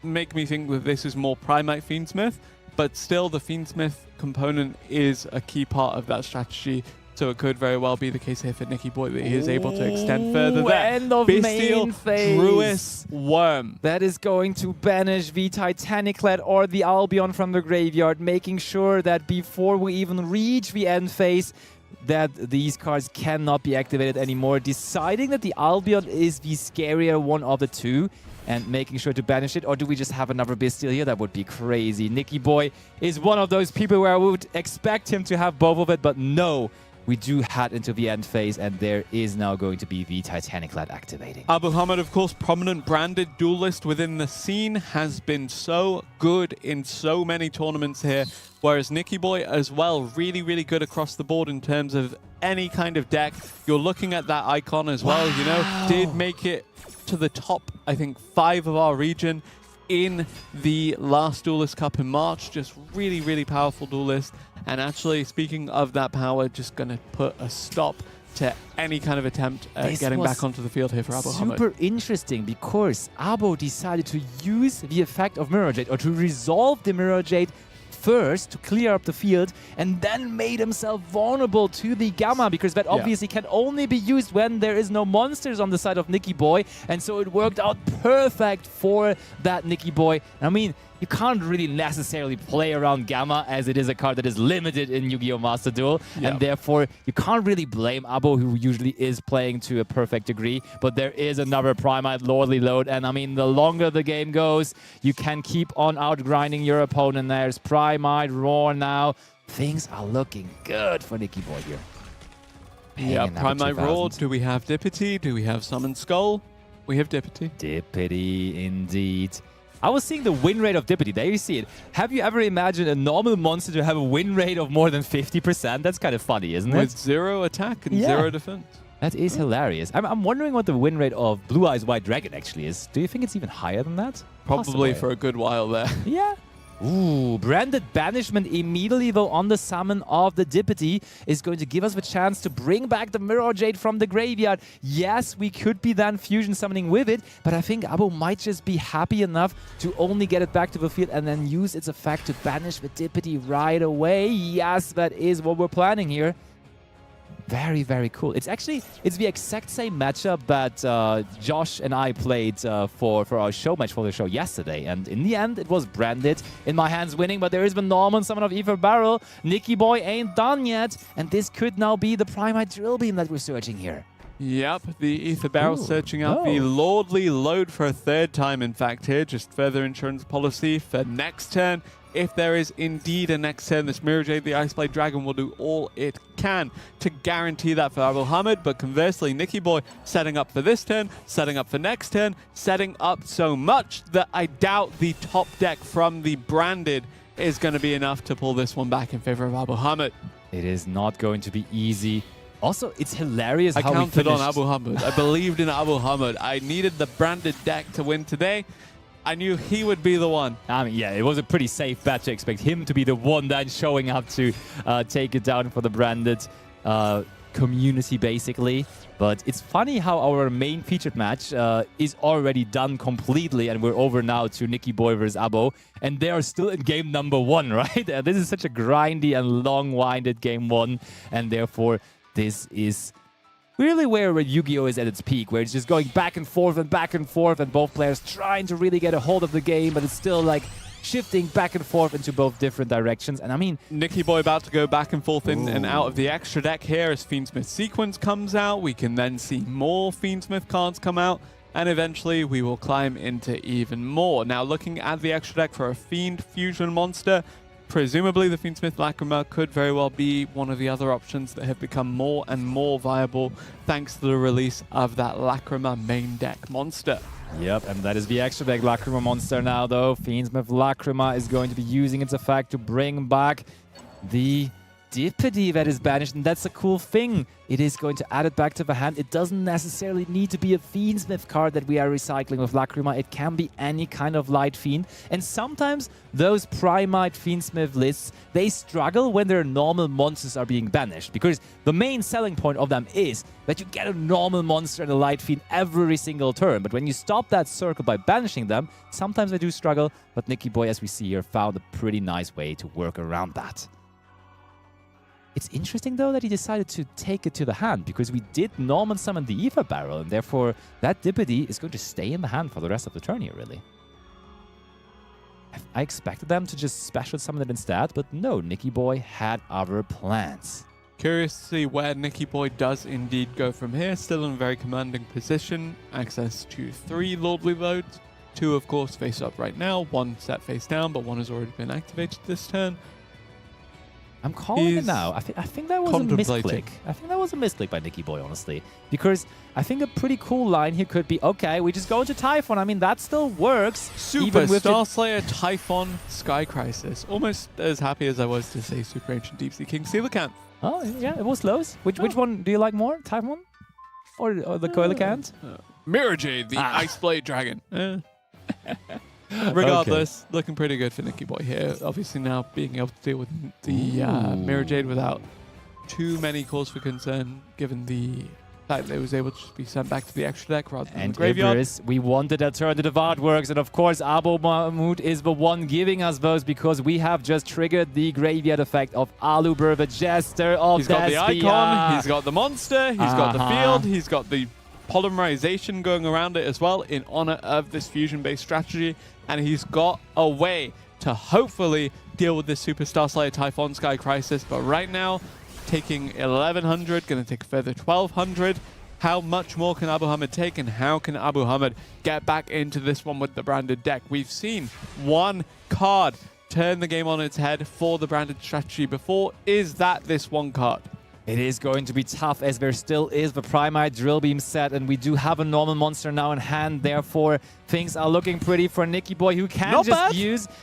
Speaker 1: make me think that this is more Primite Fiendsmith, but still the Fiendsmith component is a key part of that strategy. So it could very well be the case here for Nicky Boy that he is able to extend further there.
Speaker 2: End of
Speaker 1: Bestial
Speaker 2: main phase.
Speaker 1: Druis Worm.
Speaker 2: That is going to banish the Titanic Clad or the Albion from the graveyard, making sure that before we even reach the end phase, that these cards cannot be activated anymore. Deciding that the Albion is the scarier one of the two, and making sure to banish it. Or do we just have another Bestial here? That would be crazy. Nicky Boy is one of those people where I would expect him to have both of it, but no. We do head into the end phase, and there is now going to be the Titanic Clad activating.
Speaker 1: Abu Hamid, of course, prominent branded duelist within the scene, has been so good in so many tournaments here, whereas Nicky Boy as well, really, really good across the board in terms of any kind of deck. You're looking at that icon as well, you know, did make it to the top, I think, 5 of our region in the last Duelist Cup in March. Just really, really powerful duelist. And actually, speaking of that power, just going to put a stop to any kind of attempt at getting back onto the field here for Abo Hamid.
Speaker 2: Super interesting, because Abo decided to use the effect of Mirror Jade, or to resolve the Mirror Jade first to clear up the field, and then made himself vulnerable to the Gamma, because that obviously can only be used when there is no monsters on the side of Nicky Boy, and so it worked out perfect for that Nicky Boy. I mean, you can't really necessarily play around Gamma, as it is a card that is limited in Yu-Gi-Oh! Master Duel, and therefore you can't really blame Abo, who usually is playing to a perfect degree. But there is another Primite Lordly Load, and I mean, the longer the game goes, you can keep on outgrinding your opponent. There's Primite Roar now. Things are looking good for Nicky Boy here.
Speaker 1: Yeah,
Speaker 2: hanging out
Speaker 1: Prime
Speaker 2: with
Speaker 1: Night Raw.
Speaker 2: 2000.
Speaker 1: Do we have Dippity? Do we have Summon Skull? We have Dippity.
Speaker 2: Dippity, indeed. I was seeing the win rate of Dippity. There you see it. Have you ever imagined a normal monster to have a win rate of more than 50%? That's kind of funny, isn't
Speaker 1: With
Speaker 2: it?
Speaker 1: 0 attack and
Speaker 2: Yeah.
Speaker 1: 0 defense.
Speaker 2: That is hilarious. I'm wondering what the win rate of Blue Eyes White Dragon actually is. Do you think it's even higher than that?
Speaker 1: Probably
Speaker 2: Possibly.
Speaker 1: for a good while there.
Speaker 2: Yeah. Ooh, branded banishment immediately though on the summon of the Dippity is going to give us the chance to bring back the Mirror Jade from the graveyard. Yes, we could be then fusion summoning with it, but I think Abo might just be happy enough to only get it back to the field and then use its effect to banish the Dippity right away. Yes, that is what we're planning here. Very, very cool. It's the exact same matchup that Josh and I played for our show match for the show yesterday. And in the end, it was branded in my hands winning, but there is the Norman summon of Ether Barrel. Nicky Boy ain't done yet. And this could now be the Primite Drill Beam that we're searching here.
Speaker 1: Yep, the Ether Barrel
Speaker 2: Ooh,
Speaker 1: searching out the
Speaker 2: no.
Speaker 1: Lordly Load for a 3rd time, in fact, here. Just further insurance policy for next turn. If there is indeed a next turn, this Mirror Jade, the Ice Blade Dragon, will do all it can to guarantee that for Abu Hamid. But conversely, Nicky Boy setting up for this turn, setting up for next turn, setting up so much that I doubt the top deck from the branded is going to be enough to pull this one back in favor of Abu Hamid.
Speaker 2: It is not going to be easy. Also, it's hilarious
Speaker 1: I
Speaker 2: how we
Speaker 1: counted on
Speaker 2: finished.
Speaker 1: Abu Hamid. I believed in Abu Hamid. I needed the branded deck to win today. I knew he would be the one.
Speaker 2: I mean, yeah, it was a pretty safe bet to expect him to be the one then showing up to take it down for the branded community, basically. But it's funny how our main featured match is already done completely, and we're over now to Nicky Boy versus Abo, and they are still in game number 1, right? This is such a grindy and long-winded game 1, and therefore this is really where Yu-Gi-Oh! Is at its peak, where it's just going back and forth, and both players trying to really get a hold of the game, but it's still like shifting back and forth into both different directions. And I mean,
Speaker 1: Nicky Boy about to go back and forth in and out of the extra deck here as Fiendsmith Sequence comes out. We can then see more Fiendsmith cards come out, and eventually we will climb into even more. Now, looking at the extra deck for a Fiend Fusion monster, presumably the Fiendsmith Lacrima could very well be one of the other options that have become more and more viable thanks to the release of that Lacrima main deck monster.
Speaker 2: yep, and that is the extra deck Lacrima monster now, though. Fiendsmith Lacrima is going to be using its effect to bring back the Dippity that is banished, and that's a cool thing. It is going to add it back to the hand. It doesn't necessarily need to be a Fiendsmith card that we are recycling with Lacrima. It can be any kind of light fiend. And sometimes those Primite Fiendsmith lists, they struggle when their normal monsters are being banished, because the main selling point of them is that you get a normal monster and a light fiend every single turn. But when you stop that circle by banishing them, sometimes they do struggle. But Nicky Boy, as we see here, found a pretty nice way to work around that. It's interesting, though, that he decided to take it to the hand, because we did Norman summon the Ether Barrel, and therefore that Dippity is going to stay in the hand for the rest of the turn here, really. I expected them to just special summon it instead, but no, Nicky Boy had other plans.
Speaker 1: Curious to see where Nicky Boy does indeed go from here. Still in a very commanding position. Access to 3 Lordly Loads. 2, of course, face up right now. 1 set face down, but 1 has already been activated this turn.
Speaker 2: I'm calling it
Speaker 1: He's
Speaker 2: now. I think that was a misclick. I think that was a misclick by Nicky Boy, honestly. Because I think a pretty cool line here could be, okay, we just go into Typhon. I mean, that still works.
Speaker 1: Super
Speaker 2: even with
Speaker 1: Star Slayer, Typhon, Sky Crisis. Almost as happy as I was to say Super Ancient Deep Sea King Coelacanth.
Speaker 2: Oh, yeah, it was close. Which one do you like more? Typhon? Or the Coelacanth?
Speaker 1: Mirror Jade, the Ice Blade Dragon. Regardless, looking pretty good for Nicky Boy here. Obviously now being able to deal with the Mirror Jade without too many cause for concern, given the fact that it was able to just be sent back to the extra deck rather than the graveyard.
Speaker 2: Icarus, we wanted alternative artworks, and of course Abu Mahmoud is the one giving us those, because we have just triggered the graveyard effect of Aluber, the Jester of
Speaker 1: He's got the
Speaker 2: Despia.
Speaker 1: icon, he's got the monster, he's got the field, he's got the polymerization going around it as well in honor of this fusion-based strategy, and he's got a way to hopefully deal with this Super Star Slayer Typhon Sky Crisis. But right now, taking 1100, going to take a further 1200. How much more can Abu Hamid take, and how can Abu Hamid get back into this one with the branded deck? We've seen one card turn the game on its head for the branded strategy before. Is that this one card?
Speaker 2: It is going to be tough as there still is the Primite Drill Beam set, and we do have a normal monster now in hand. Therefore, things are looking pretty for Nicky Boy, who can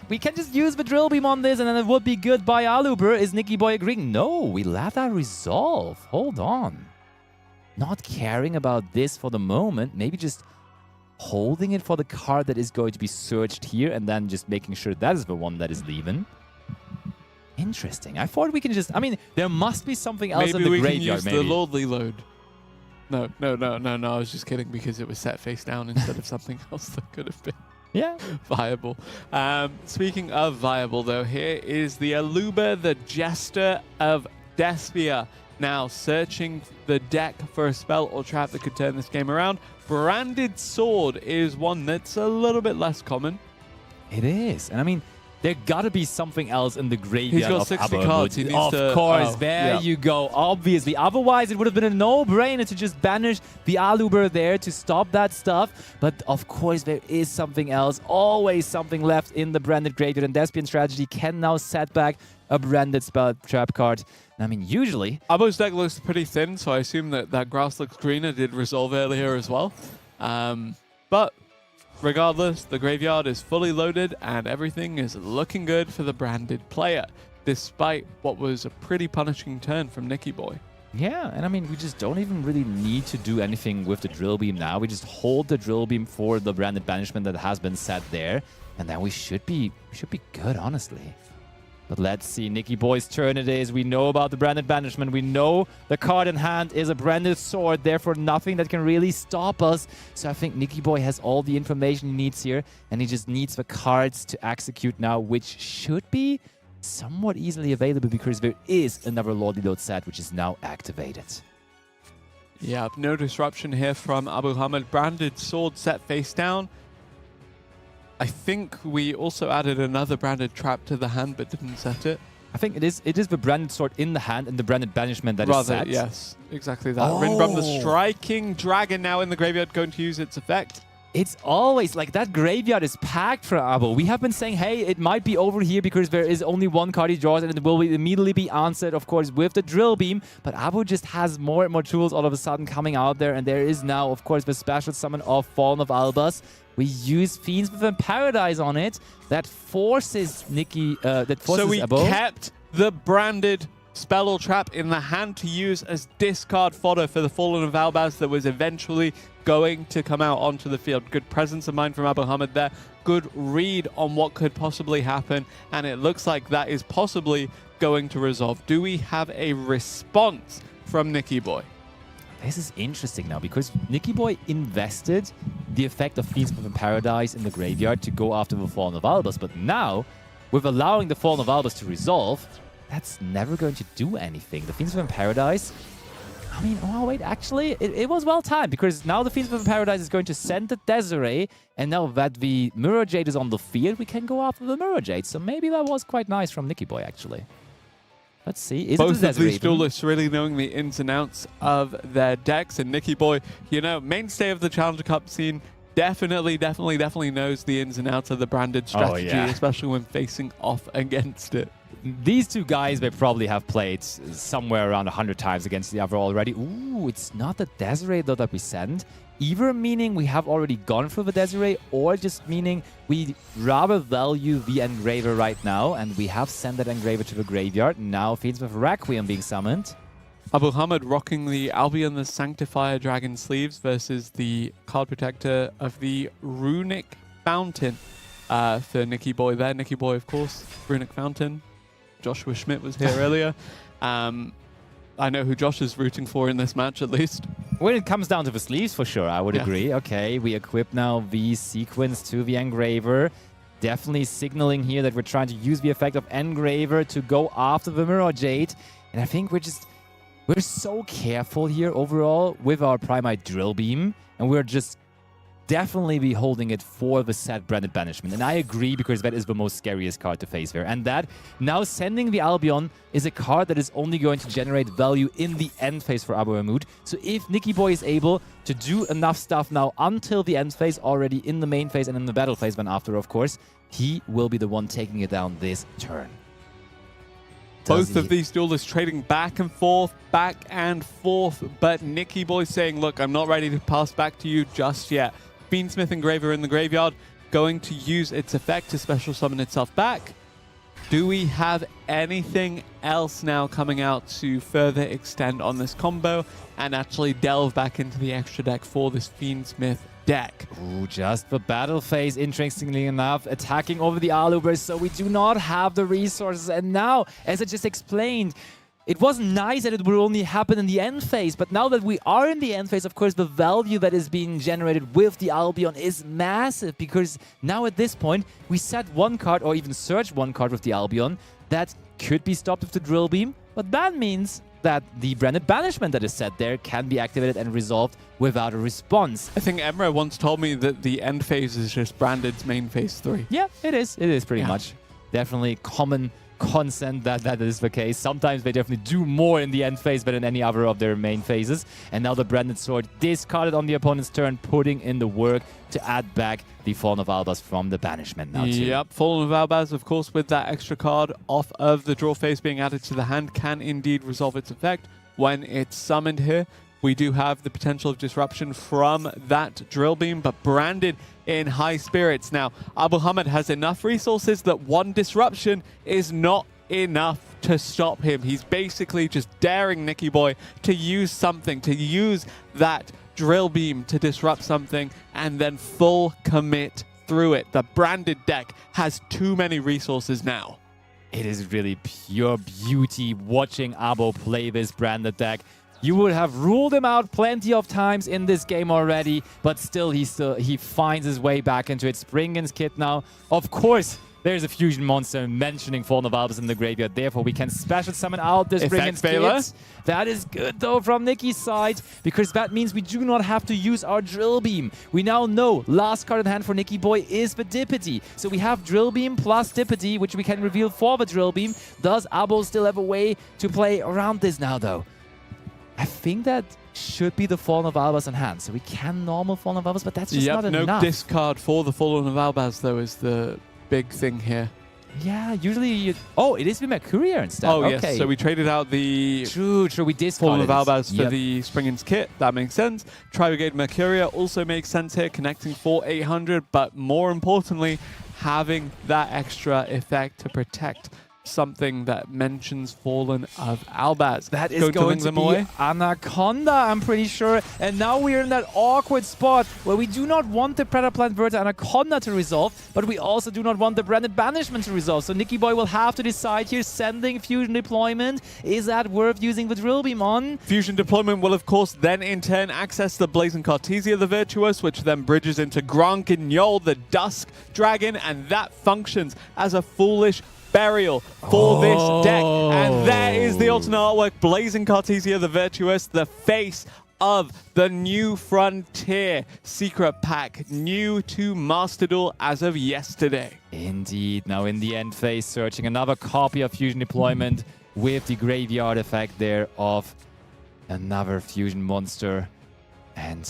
Speaker 2: we can just use the Drill Beam on this, and then it would be good by Aluber. Is Nicky Boy agreeing? No, we let that resolve. Hold on. Not caring about this for the moment. Maybe just holding it for the card that is going to be searched here, and then just making sure that is the one that is leaving. Interesting. I thought we can just... I mean, there must be something else in the graveyard,
Speaker 1: maybe. We can use the Lordly Load. No. I was just kidding because it was set face down instead of something else that could have been viable. Speaking of viable, though, here is the Aluber, the Jester of Despia. Now searching the deck for a spell or trap that could turn this game around. Branded Sword is one that's a little bit less common.
Speaker 2: It is. And I mean... There gotta be something else in the graveyard.
Speaker 1: He's got
Speaker 2: of
Speaker 1: 60 cards. He needs
Speaker 2: of course, there you go. Obviously. Otherwise, it would have been a no-brainer to just banish the Aluber there to stop that stuff. But of course, there is something else. Always something left in the branded graveyard. And Despian Strategy can now set back a branded spell trap card. I mean, usually...
Speaker 1: Abo's deck looks pretty thin, so I assume that grass looks greener did resolve earlier as well. But... regardless, the graveyard is fully loaded and everything is looking good for the branded player, despite what was a pretty punishing turn from Nicky Boy.
Speaker 2: Yeah, and I mean, we just don't even really need to do anything with the Drill Beam now. We just hold the Drill Beam for the branded banishment that has been set there, and then we should be good, honestly. But let's see, Nicky Boy's turn it is. We know about the branded banishment. We know the card in hand is a branded sword, therefore nothing that can really stop us. So I think Nicky Boy has all the information he needs here, and he just needs the cards to execute now, which should be somewhat easily available because there is another Lordly Load set, which is now activated.
Speaker 1: Yeah, no disruption here from Abu Hamid. Branded sword set face down. I think we also added another branded trap to the hand, but didn't set it.
Speaker 2: I think it is the branded sword in the hand and the branded banishment that is set.
Speaker 1: Yes, exactly that. Rinbram, the striking dragon, now in the graveyard, going to use its effect.
Speaker 2: It's always like that graveyard is packed for Abo. We have been saying, hey, it might be over here because there is only one card he draws and it will immediately be answered, of course, with the Drill Beam. But Abo just has more and more tools all of a sudden coming out there. And there is now, of course, the special summon of Fallen of Albus. We use Fiends Within Paradise on it. That forces Nicky,
Speaker 1: So we kept the branded spell or trap in the hand to use as discard fodder for the Fallen of Albaz that was eventually going to come out onto the field. Good presence of mind from Abu Hamid there. Good read on what could possibly happen. And it looks like that is possibly going to resolve. Do we have a response from Nicky Boy?
Speaker 2: This is interesting now because Nicky Boy invested the effect of Fiends Within Paradise in the graveyard to go after the Fallen of Albus. But now, with allowing the Fallen of Albus to resolve, that's never going to do anything. The Fiends Within Paradise... I mean, oh wait, actually, it was well timed because now the Fiends Within Paradise is going to send the Desiree, and now that the Mirror Jade is on the field, we can go after the Mirror Jade. So maybe that was quite nice from Nicky Boy, actually. Let's see. Is
Speaker 1: both
Speaker 2: it the
Speaker 1: of these
Speaker 2: Desiree?
Speaker 1: duelists really knowing the ins and outs of their decks, and Nicky Boy, you know, mainstay of the Challenger Cup scene, definitely knows the ins and outs of the branded strategy, especially when facing off against it.
Speaker 2: These two guys, they probably have played somewhere around 100 times against the other already. Ooh, it's not the Desiree, though, that we send. Either meaning we have already gone for the Desiree, or just meaning we rather value the Engraver right now, and we have sent that Engraver to the graveyard. Now Fiends with Requiem being summoned.
Speaker 1: Abu Hamid rocking the Albion the Sanctifier Dragon sleeves versus the card protector of the Runic Fountain for Nicky Boy there. Nicky Boy, of course, Runic Fountain. Joshua Schmidt was here earlier. I know who Josh is rooting for in this match, at least.
Speaker 2: When it comes down to the sleeves, for sure, I would agree. Okay, we equip now the sequence to the Engraver. Definitely signaling here that we're trying to use the effect of Engraver to go after the Mirror Jade. And I think we're so careful here overall with our Primite Drill Beam. And we're just definitely be holding it for the set branded banishment. And I agree because that is the most scariest card to face there. And that now sending the Albion is a card that is only going to generate value in the end phase for Abu Hamid. So if Nicky Boy is able to do enough stuff now until the end phase, already in the main phase and in the battle phase, then after, of course, he will be the one taking it down this turn.
Speaker 1: Both of these duelists trading back and forth, but Nicky Boy saying, look, I'm not ready to pass back to you just yet. Fiendsmith Engraver in the graveyard, going to use its effect to special summon itself back. Do we have anything else now coming out to further extend on this combo and actually delve back into the extra deck for this Fiendsmith deck?
Speaker 2: Ooh, just the battle phase, interestingly enough, attacking over the Alubers, so we do not have the resources. And now, as I just explained, it was nice that it would only happen in the end phase, but now that we are in the end phase, of course, the value that is being generated with the Albion is massive, because now at this point, we set one card, or even search one card with the Albion, that could be stopped with the Drill Beam, but that means that the branded banishment that is set there can be activated and resolved without a response.
Speaker 1: I think Emre once told me that the end phase is just Branded's main phase 3.
Speaker 2: Yeah, it is. It is pretty much. Definitely common consent that is the case. Sometimes they definitely do more in the end phase than in any other of their main phases. And now the Branded Sword discarded on the opponent's turn, putting in the work to add back the Fallen of Albaz from the banishment now too.
Speaker 1: Yep, Fallen of Albaz, of course, with that extra card off of the draw phase being added to the hand, can indeed resolve its effect when it's summoned here. We do have the potential of disruption from that Drill Beam, but Branded in high spirits. Now, Abu Hamid has enough resources that one disruption is not enough to stop him. He's basically just daring Nicky Boy to use something, to use that Drill Beam to disrupt something, and then full commit through it. The Branded deck has too many resources now.
Speaker 2: It is really pure beauty watching Abo play this Branded deck. You would have ruled him out plenty of times in this game already, but still he finds his way back into it. Springen's kit now. Of course, there's a fusion monster mentioning Fallen of Albaz in the graveyard. Therefore, we can special summon out the Springen's kit. That is good, though, from Nicky's side, because that means we do not have to use our Drill Beam. We now know last card in hand for Nicky Boy is the Dippity. So we have Drill Beam plus Dippity, which we can reveal for the Drill Beam. Does Abo still have a way to play around this now, though? I think that should be the Fallen of Albaz in hand. So we can normal Fallen of Albaz, but that's just not enough.
Speaker 1: No discard for the Fallen of Albaz, though, is the big thing here.
Speaker 2: Yeah, usually oh, it is the Mercurier instead.
Speaker 1: Oh,
Speaker 2: okay.
Speaker 1: yes. So we traded out the
Speaker 2: True, we discarded
Speaker 1: Fallen of Albaz for the Springen's kit. That makes sense. Tri-Brigade Mercurier also makes sense here, connecting for 800, but more importantly, having that extra effect to protect something that mentions Fallen of Albaz.
Speaker 2: That is going to be Anaconda, I'm pretty sure. And now we're in that awkward spot where we do not want the Predator Plant Verter Anaconda to resolve, but we also do not want the Branded Banishment to resolve. So Nicky Boy will have to decide here, sending Fusion Deployment. Is that worth using the Drill Beam on?
Speaker 1: Fusion Deployment will, of course, then in turn access the Blazing Cartesia the Virtuous, which then bridges into Grankignol the Dusk Dragon, and that functions as a foolish burial for this deck. And there is the alternate artwork, Blazing Cartesia the Virtuous, the face of the New Frontier secret pack, new to Master Duel as of yesterday.
Speaker 2: Indeed. Now in the end phase, searching another copy of Fusion Deployment with the graveyard effect there of another fusion monster. And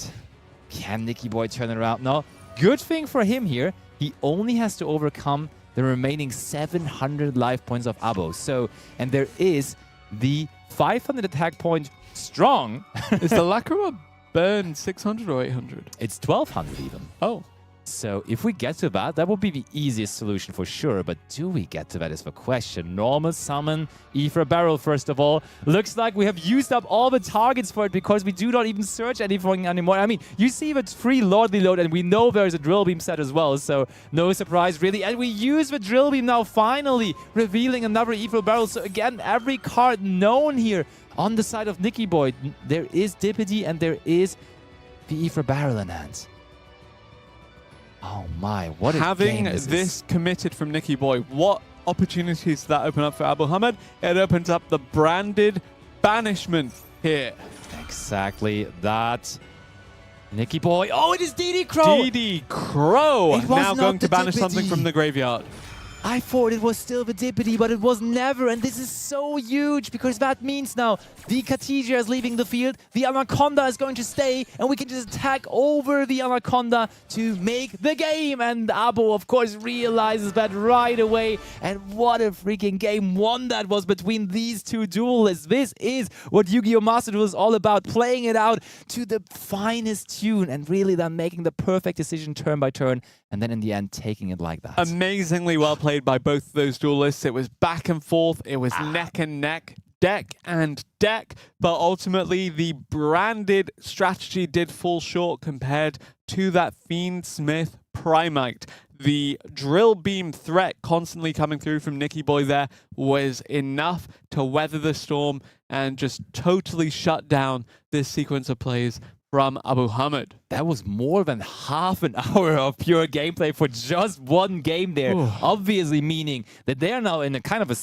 Speaker 2: can Nicky Boy turn it around? No. Good thing for him here, he only has to overcome the remaining 700 life points of Abo. So, and there is the 500 attack point strong.
Speaker 1: Is the Lacrima burn 600 or 800?
Speaker 2: It's 1200 even.
Speaker 1: Oh.
Speaker 2: So if we get to that, that will be the easiest solution for sure. But do we get to that is the question. Normal summon Aether Barrel first of all. Looks like we have used up all the targets for it because we do not even search anything anymore. I mean, you see the free Lordly Load and we know there's a Drill Beam set as well. So no surprise really. And we use the Drill Beam now finally, revealing another Aether Barrel. So again, every card known here on the side of Nicky Boy. There is Dippity and there is the Aether Barrel in hand. Oh my, what a
Speaker 1: Having
Speaker 2: game is
Speaker 1: this committed from Nicky Boy, what opportunities does that open up for Abu Hamid? It opens up the Branded Banishment here.
Speaker 2: Exactly that. Nicky Boy. Oh, it is DD Crow.
Speaker 1: DD Crow now going to banish something from the graveyard.
Speaker 2: I thought it was still the Dippity, but it was never, and this is so huge because that means now the Khadija is leaving the field, the Anaconda is going to stay, and we can just attack over the Anaconda to make the game. And Abo, of course, realizes that right away, and what a freaking game one that was between these two duelists. This is what Yu-Gi-Oh! Master Duel is all about, playing it out to the finest tune and really then making the perfect decision turn by turn, and then in the end taking it like that.
Speaker 1: Amazingly well played by both of those duelists. It was back and forth. It was neck and neck, deck and deck. But ultimately, the branded strategy did fall short compared to that Fiend Smith Primite. The drill beam threat constantly coming through from Nicky Boy there was enough to weather the storm and just totally shut down this sequence of plays from Abu Hamid.
Speaker 2: That was more than half an hour of pure gameplay for just one game there.
Speaker 1: Ooh.
Speaker 2: Obviously meaning that they are now in a kind of a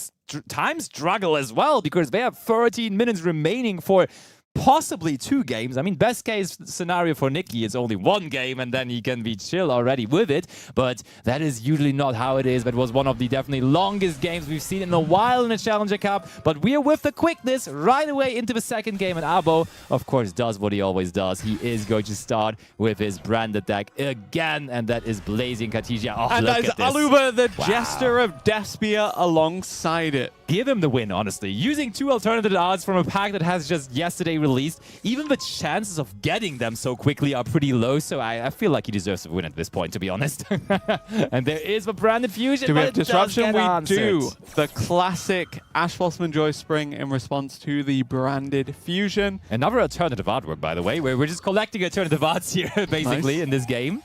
Speaker 2: time struggle as well, because they have 13 minutes remaining for possibly 2 games. I mean, best case scenario for Nicky is only 1 game and then he can be chill already with it. But that is usually not how it is. That was one of the definitely longest games we've seen in a while in the Challenger Cup. But we are with the quickness right away into the second game. And Abo, of course, does what he always does. He is going to start with his branded deck again. And that is Blazing Khadija. Oh,
Speaker 1: And
Speaker 2: look
Speaker 1: that is
Speaker 2: at this.
Speaker 1: Aluba, the
Speaker 2: Wow.
Speaker 1: Jester of Despia, alongside it.
Speaker 2: Give him the win, honestly. Using 2 alternative odds from a pack that has just yesterday released, even the chances of getting them so quickly are pretty low, so I feel like he deserves a win at this point, to be honest. And there is the branded fusion.
Speaker 1: Do we
Speaker 2: but
Speaker 1: have
Speaker 2: it does
Speaker 1: disruption?
Speaker 2: get
Speaker 1: We
Speaker 2: answered.
Speaker 1: do. The classic Ash Blossom and Joy Spring in response to the branded fusion.
Speaker 2: Another alternative artwork, by the way, where we're just collecting alternative arts here, basically,
Speaker 1: Nice.
Speaker 2: in this game.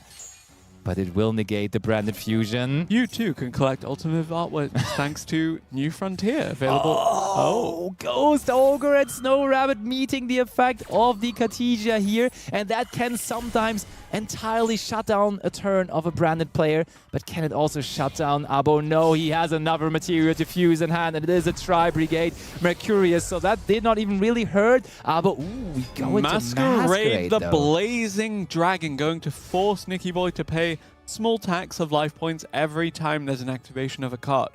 Speaker 2: But it will negate the branded fusion.
Speaker 1: You too can collect alternative artwork thanks to New Frontier, available.
Speaker 2: Oh, Ghost Ogre and Snow Rabbit meeting the effect of the Khadija here, and that can sometimes entirely shut down a turn of a branded player, but can it also shut down Abo? No, he has another material to fuse in hand, and it is a Tri-Brigade Mercurius, so that did not even really hurt Abo. Ooh, we go into Masquerade,
Speaker 1: the
Speaker 2: though.
Speaker 1: Blazing Dragon, going to force Nicky Boy to pay small tax of life points every time there's an activation of a card.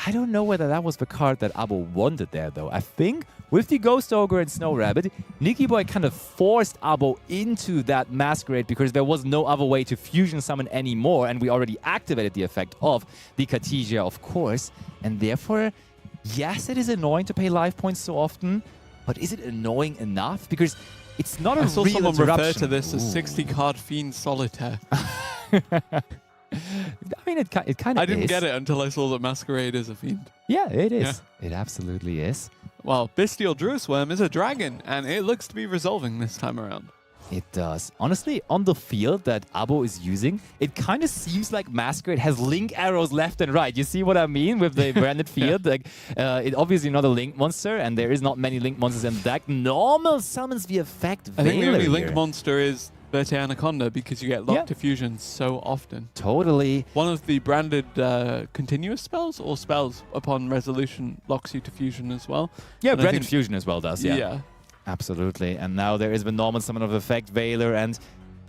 Speaker 2: I don't know whether that was the card that Abo wanted there, though. I think with the Ghost Ogre and Snow Rabbit, Nicky Boy kind of forced Abo into that Masquerade because there was no other way to fusion summon anymore, and we already activated the effect of the Khadija, of course. And therefore, yes, it is annoying to pay life points so often, but is it annoying enough? Because it's not a
Speaker 1: I saw
Speaker 2: real
Speaker 1: someone refer
Speaker 2: interruption.
Speaker 1: to this as
Speaker 2: Ooh.
Speaker 1: 60-card Fiend Solitaire.
Speaker 2: I mean, it kind of
Speaker 1: I didn't
Speaker 2: is.
Speaker 1: get it until I saw that Masquerade is a Fiend.
Speaker 2: Yeah, it is. It absolutely is.
Speaker 1: Well, Bestial Druid Worm is a dragon, and it looks to be resolving this time around.
Speaker 2: It does. Honestly, on the field that Abo is using, it kind of seems like Masquerade has link arrows left and right. You see what I mean with the branded field? Like, it obviously not a link monster, and there is not many link monsters in the deck. Normal summons the effect
Speaker 1: I think the only
Speaker 2: Veiler
Speaker 1: link
Speaker 2: here.
Speaker 1: monster is Verte Anaconda because you get locked to fusion so often.
Speaker 2: Totally.
Speaker 1: One of the branded continuous spells or spells upon resolution locks you to fusion as well.
Speaker 2: Yeah,
Speaker 1: And I
Speaker 2: branded
Speaker 1: think-
Speaker 2: fusion as well does, yeah.
Speaker 1: Yeah.
Speaker 2: Absolutely. And now there is the normal summon of effect Veiler, and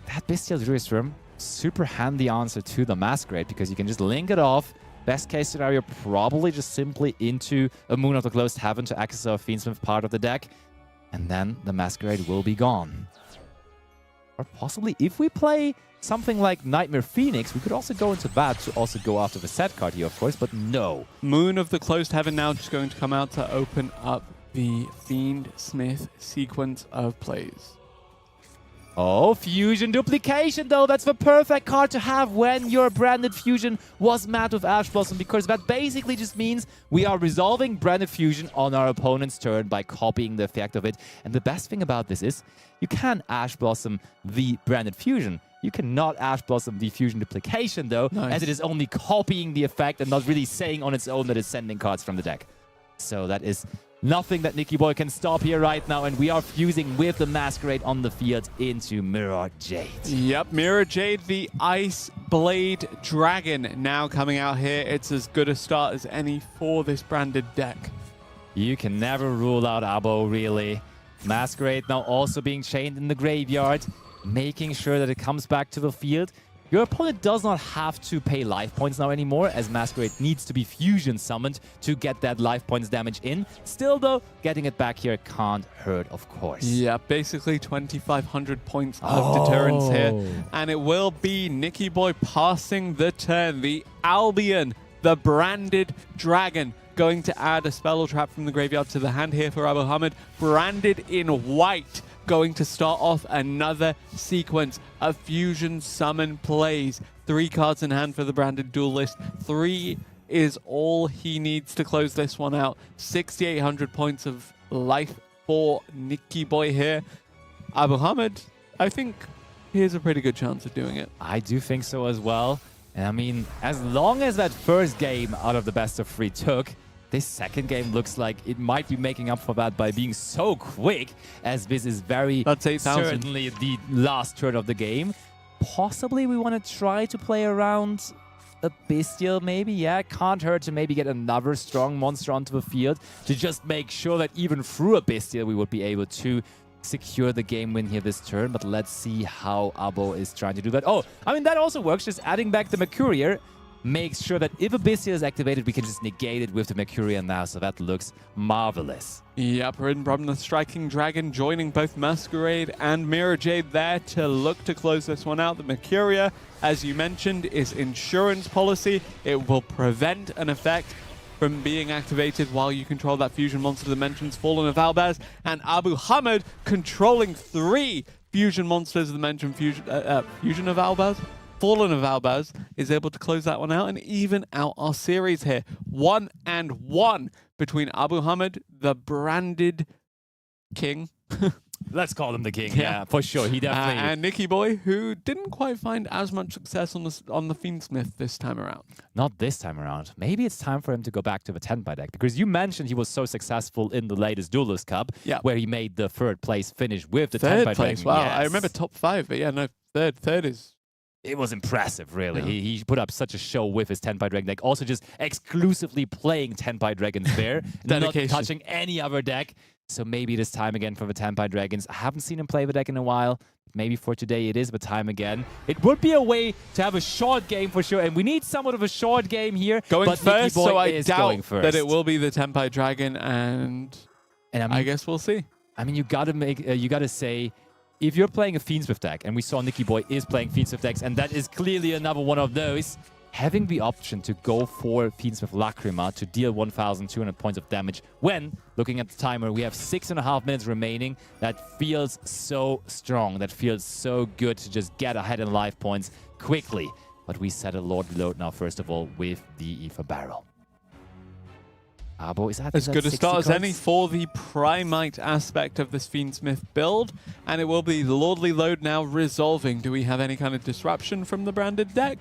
Speaker 2: that Bestial Druid Worm, super handy answer to the Masquerade because you can just link it off. Best case scenario, probably just simply into a Moon of the Closed Heaven to access our Fiendsmith part of the deck, and then the Masquerade will be gone. Or possibly, if we play something like Nightmare Phoenix, we could also go into that to also go after the set card here, of course, but no.
Speaker 1: Moon of the Closed Heaven now just going to come out to open up the Fiend Smith sequence of plays.
Speaker 2: Oh, Fusion Duplication, though. That's the perfect card to have when your branded fusion was met with Ash Blossom, because that basically just means we are resolving branded fusion on our opponent's turn by copying the effect of it. And the best thing about this is you can Ash Blossom the branded fusion. You cannot Ash Blossom the Fusion Duplication, though,
Speaker 1: Nice.
Speaker 2: as it is only copying the effect and not really saying on its own that it's sending cards from the deck. So that is nothing that Nicky Boy can stop here right now, and we are fusing with the Masquerade on the field into Mirror Jade.
Speaker 1: Yep, Mirror Jade, the Ice Blade Dragon, now coming out here. It's as good a start as any for this branded deck.
Speaker 2: You can never rule out Abo, really. Masquerade now also being chained in the graveyard, making sure that it comes back to the field. Your opponent does not have to pay life points now anymore, as Masquerade needs to be fusion summoned to get that life points damage in. Still though, getting it back here can't hurt, of course.
Speaker 1: Yeah, basically 2,500 points of deterrence here. And it will be Nicky Boy passing the turn. The Albion, the branded dragon, going to add a spell or trap from the graveyard to the hand here for Abu Hamid. Branded in white, going to start off another sequence of fusion summon plays. 3 cards in hand for the branded duelist. 3 is all he needs to close this one out. 6,800 points of life for Nicky Boy here. Abu Hamid, I think he has a pretty good chance of doing it.
Speaker 2: I do think so as well. And I mean, as long as that first game out of the best of 3 took, this second game looks like it might be making up for that by being so quick, as this is very
Speaker 1: That's 8,000.
Speaker 2: certainly the last turn of the game. Possibly we want to try to play around a Bestial maybe, yeah, can't hurt to maybe get another strong monster onto the field to just make sure that even through a Bestial we would be able to secure the game win here this turn. But let's see how Abo is trying to do that. Oh, I mean, that also works, just adding back the Mercurier makes sure that if a Bestial is activated, we can just negate it with the Mercurier now, so that looks marvelous.
Speaker 1: Yep, Ridden Problem, the Striking Dragon, joining both Masquerade and Mirror Jade there to look to close this one out. The Mercurier, as you mentioned, is insurance policy. It will prevent an effect from being activated while you control that fusion monster that mentions Fallen of Albaz, and Abu Hamid controlling 3 fusion monsters that mention Fusion of Albaz. Fallen of Albaz is able to close that one out and even out our series here. 1-1 between Abu Hamid, the branded king.
Speaker 2: Let's call him the king, yeah, for sure. He definitely...
Speaker 1: and Nicky Boy, who didn't quite find as much success on the Fiendsmith this time around.
Speaker 2: Not this time around. Maybe it's time for him to go back to the 10-by deck, because you mentioned he was so successful in the latest Duelist Cup, where he made the 3rd place finish with the 10-by deck.
Speaker 1: Wow,
Speaker 2: yes.
Speaker 1: I remember top 5, but yeah, no, third is...
Speaker 2: It was impressive, really.
Speaker 1: Yeah.
Speaker 2: He put up such a show with his 10-by Dragon deck. Also just exclusively playing 10-by Dragons there. Not touching any other deck. So maybe it is time again for the 10-by Dragons. I haven't seen him play the deck in a while. Maybe for today it is the time again. It would be a way to have a short game for sure. And we need somewhat of a short game here.
Speaker 1: Going first, so I doubt
Speaker 2: first.
Speaker 1: that it will be the 10-by Dragon. And I, mean, I guess we'll see.
Speaker 2: I mean, you gotta say... If you're playing a Fiendsmith deck, and we saw Nicky Boy is playing Fiendsmith decks, and that is clearly another one of those, having the option to go for Fiendsmith Lacrima to deal 1,200 points of damage when, looking at the timer, we have 6.5 minutes remaining, that feels so strong, that feels so good to just get ahead in life points quickly. But we set a Lord Reload now, first of all, with the Aether Barrel. Is that
Speaker 1: as good a start
Speaker 2: cards?
Speaker 1: as any for the Primite aspect of this Fiendsmith build, and it will be the Lordly Load now resolving. Do we have any kind of disruption from the branded deck?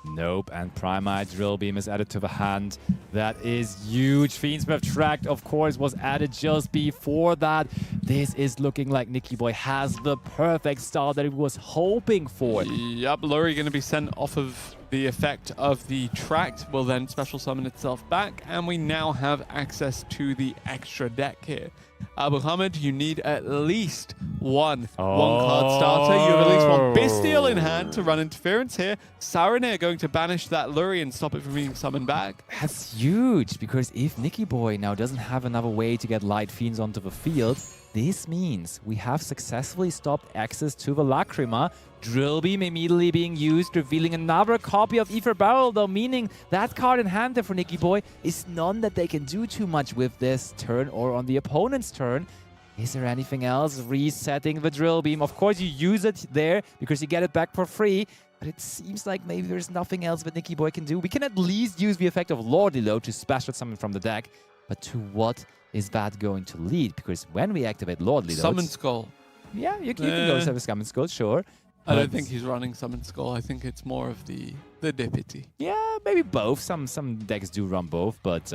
Speaker 2: Nope, and Primite Drill Beam is added to the hand. That is huge. Fiendsmith Tract, of course, was added just before that. This is looking like Nicky Boy has the perfect start that he was hoping for.
Speaker 1: Yup, Lurie going to be sent off of the effect of the Tract, will then special summon itself back, and we now have access to the extra deck here. Abu Hamid, you need at least one card starter. You have at least one Bestial in hand to run interference here. Saranir going to banish that Lurie and stop it from being summoned back.
Speaker 2: That's huge, because if Nicky Boy now doesn't have another way to get Light Fiends onto the field, this means we have successfully stopped access to the Lacrima. Drill Beam immediately being used, revealing another copy of Aether Barrel, though, meaning that card in hand there for Nicky Boy is none that they can do too much with this turn or on the opponent's turn. Is there anything else? Resetting the Drill Beam. Of course, you use it there because you get it back for free, but it seems like maybe there's nothing else that Nicky Boy can do. We can at least use the effect of Lordly Load to special summon from the deck, but to what is that going to lead? Because when we activate Lordly Load...
Speaker 1: Summon Skull.
Speaker 2: Yeah, you can go with Summon Skull, sure.
Speaker 1: I don't think he's running Summon Skull. I think it's more of the Dippity.
Speaker 2: Yeah, maybe both. Some decks do run both, but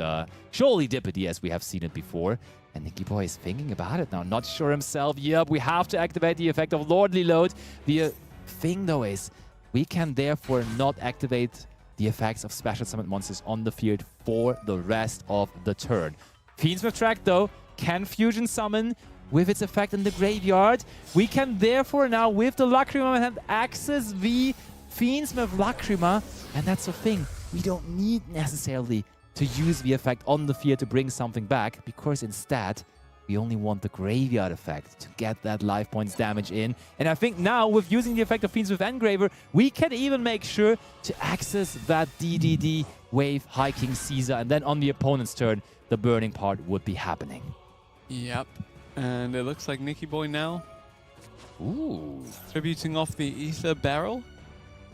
Speaker 2: surely Dippity, as we have seen it before. And Nicky Boy is thinking about it now. Not sure himself. Yep, we have to activate the effect of Lordly Load. The thing, though, is we can therefore not activate the effects of special summoned monsters on the field for the rest of the turn. Fiendsmith Tract, though, can fusion summon with its effect in the graveyard. We can therefore now, with the Lacrima hand, access the Fiendsmith Lacrima, and that's the thing. We don't need necessarily to use the effect on the field to bring something back, because instead, we only want the graveyard effect to get that life points damage in. And I think now, with using the effect of Fiendsmith Engraver, we can even make sure to access that DDD wave hiking Caesar, and then on the opponent's turn, the burning part would be happening.
Speaker 1: Yep. And it looks like Nicky Boy now
Speaker 2: Ooh.
Speaker 1: tributing off the Ether Barrel.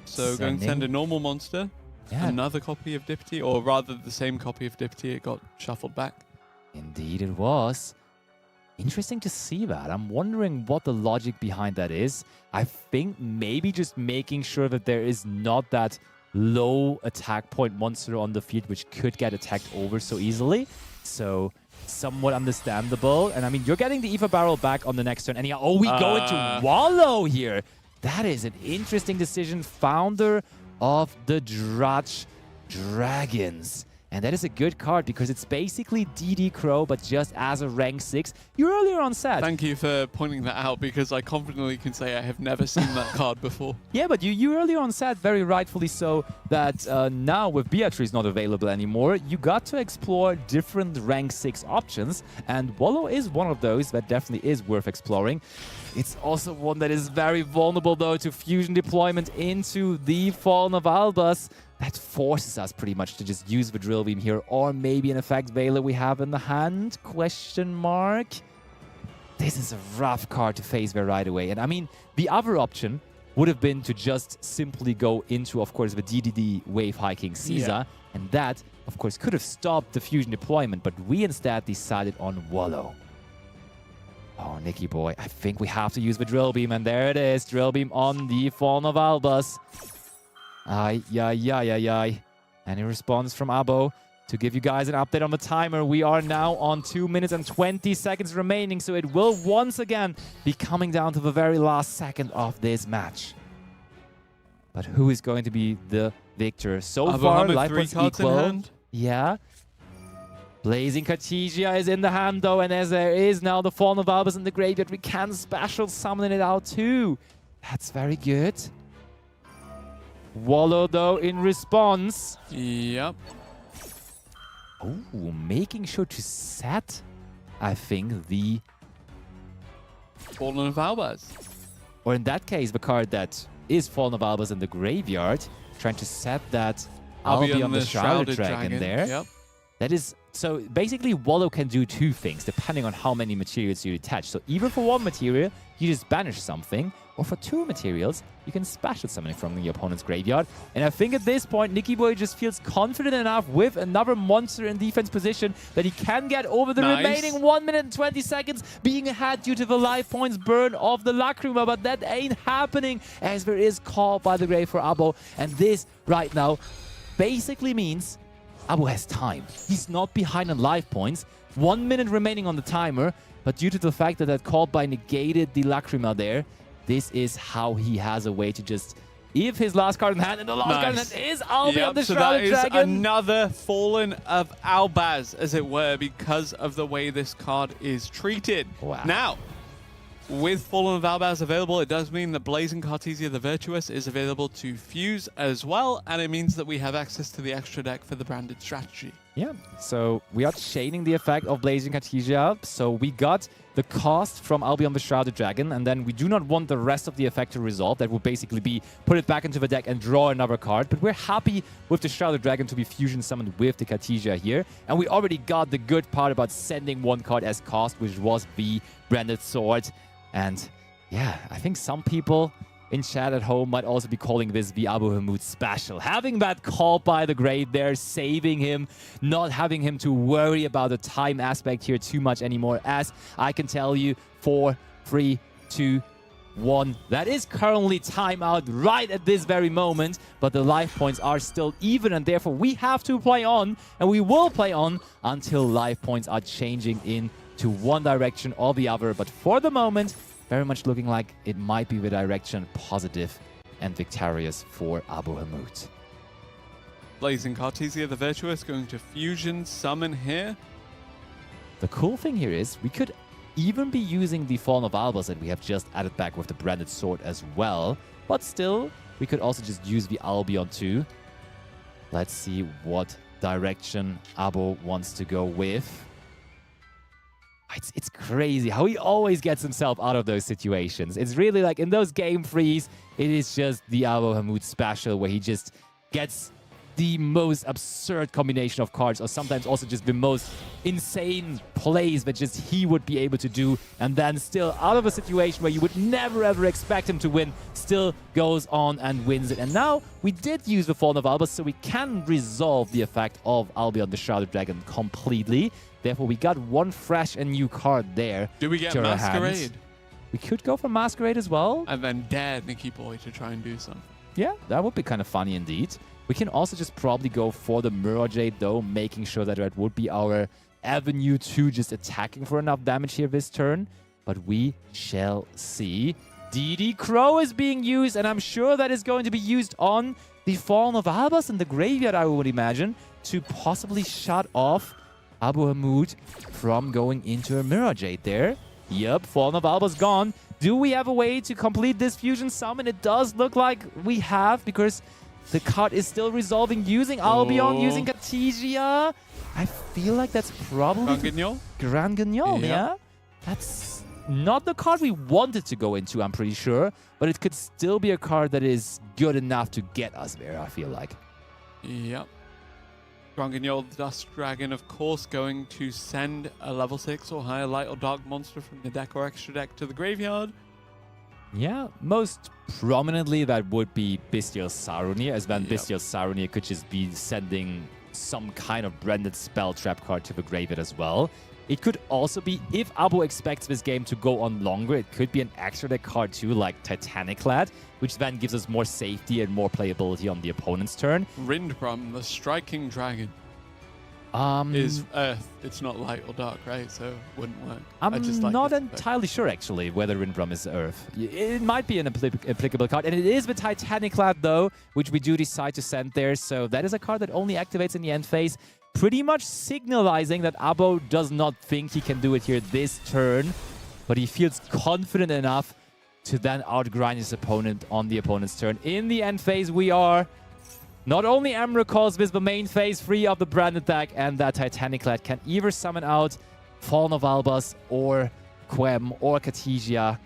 Speaker 1: So going to send a normal monster, another copy of Dipty, or rather the same copy of Dipty, it got shuffled back.
Speaker 2: Indeed it was. Interesting to see that. I'm wondering what the logic behind that is. I think maybe just making sure that there is not that low attack point monster on the field which could get attacked over so easily. So somewhat understandable. And I mean, you're getting the Ether Barrel back on the next turn. And yeah, we go into Wallow here. That is an interesting decision. Founder of the Drudge Dragons. And that is a good card because it's basically DD Crow, but just as a rank 6. You earlier on said...
Speaker 1: Thank you for pointing that out, because I confidently can say I have never seen that card before.
Speaker 2: Yeah, but you earlier on said, very rightfully so, that now with Beatrice not available anymore, you got to explore different rank 6 options, and Wallow is one of those that definitely is worth exploring. It's also one that is very vulnerable, though, to fusion deployment into the Fallen of Albus. That forces us pretty much to just use the Drill Beam here, or maybe an effect Veiler we have in the hand, question mark. This is a rough card to face there right away. And I mean, the other option would have been to just simply go into, of course, the DDD wave hiking Caesar, and that, of course, could have stopped the fusion deployment, but we instead decided on Wallow. Oh, Nicky Boy, I think we have to use the Drill Beam, and there it is, Drill Beam on the Fallen of Albus. Ay. Any response from Abo? To give you guys an update on the timer, we are now on 2 minutes and 20 seconds remaining, so it will once again be coming down to the very last second of this match. But who is going to be the victor? So far, life points equal. Yeah. Blazing Cartesia is in the hand, though, and as there is now the Fallen of Albus in the graveyard, we can special summon it out too. That's very good. Wallow, though, in response.
Speaker 1: Yep.
Speaker 2: Oh, making sure to set, I think, the...
Speaker 1: Fallen of Albus.
Speaker 2: Or in that case, the card that is Fallen of Albus in the graveyard, trying to set that Albion the Shrouded Dragon there.
Speaker 1: Yep.
Speaker 2: That is... So basically, Wallow can do two things, depending on how many materials you attach. So either for one material, you just banish something, or for two materials, you can special summon from the opponent's graveyard. And I think at this point, Nicky Boy just feels confident enough with another monster in defense position that he can get over the remaining 1 minute and 20 seconds, being ahead due to the life points burn of the Lacrima. But that ain't happening, as there is call by the grave for Abo. And this, right now, basically means Abo has time. He's not behind on life points. 1 minute remaining on the timer, but due to the fact that that call by negated the Lacrima there, this is how he has a way to just... If his last card in hand, and the last card in hand is Albion the Shrouded Dragon.
Speaker 1: That is another Fallen of Albaz, as it were, because of the way this card is treated.
Speaker 2: Wow.
Speaker 1: Now, with Fallen of Albaz available, it does mean that Blazing Cartesia the Virtuous is available to fuse as well, and it means that we have access to the extra deck for the branded strategy.
Speaker 2: Yeah, so we are chaining the effect of Blazing Cartesia. So we got the cost from Albion the Shrouded Dragon, and then we do not want the rest of the effect to resolve. That would basically be put it back into the deck and draw another card. But we're happy with the Shrouded Dragon to be fusion summoned with the Cartesia here. And we already got the good part about sending one card as cost, which was the Branded Sword. And yeah, I think some people in chat at home might also be calling this the Abu Hamud special. Having that call by the grave there, saving him, not having him to worry about the time aspect here too much anymore. As I can tell you, 4, 3, 2, 1. That is currently timeout right at this very moment, but the life points are still even, and therefore we have to play on, and we will play on until life points are changing into one direction or the other. But for the moment, very much looking like it might be the direction positive and victorious for Abu Hamud.
Speaker 1: Blazing Cartesia the Virtuous going to fusion summon here.
Speaker 2: The cool thing here is we could even be using the Fallen of Albus that we have just added back with the Branded Sword as well. But still, We could also just use the Albion too. Let's see what direction Abo wants to go with. It's crazy how he always gets himself out of those situations. It's really like in those game frees, it is just the Abo Hamoud special where he just gets the most absurd combination of cards, or sometimes also just the most insane plays that just he would be able to do, and then still out of a situation where you would never ever expect him to win, still goes on and wins it. And now we did use the Fallen of Albus, so we can resolve the effect of Albion the Shrouded Dragon completely. Therefore, we got one fresh and new card there.
Speaker 1: Do we get
Speaker 2: to our
Speaker 1: Masquerade?
Speaker 2: hands. We could go for Masquerade as well.
Speaker 1: And then dare Nicky Boy to try and do something.
Speaker 2: Yeah, that would be kind of funny indeed. We can also just probably go for the Mirror Jade though, making sure that that would be our avenue to just attacking for enough damage here this turn. But we shall see. DD Crow is being used, and I'm sure that is going to be used on the Fallen of Albus in the graveyard, I would imagine, to possibly shut off Abu Hamoud from going into a Mirror Jade there. Yep, Fallen of Albus gone. Do we have a way to complete this fusion summon? It does look like we have, because the card is still resolving using Albion, using Cartesia. I feel like that's probably Grand Guignol, yeah? That's not the card we wanted to go into, I'm pretty sure. But it could still be a card that is good enough to get us there, I feel like.
Speaker 1: Yep. Granguignol, the Dust Dragon, of course, going to send a level 6 or higher light or dark monster from the deck or extra deck to the graveyard.
Speaker 2: Yeah, most prominently that would be Bestial Sarunir, as then Bestial Sarunir could just be sending some kind of branded spell trap card to the graveyard as well. It could also be, if Abo expects this game to go on longer, it could be an extra deck card too, like Titaniclad, which then gives us more safety and more playability on the opponent's turn.
Speaker 1: Rindbrum, the Striking Dragon, is Earth. It's not light or dark, right? So it wouldn't work.
Speaker 2: I'm not entirely sure, actually, whether Rindbrum is Earth. It might be an applicable card. And it is the Titaniclad, though, which we do decide to send there. So that is a card that only activates in the end phase, pretty much signalizing that Abo does not think he can do it here this turn, but he feels confident enough to then outgrind his opponent on the opponent's turn. In the end phase, we are not only Emerald Calls with the main phase free of the branded deck, and that Titaniclad can either summon out Fallen of Albus or Quem or Cartesia.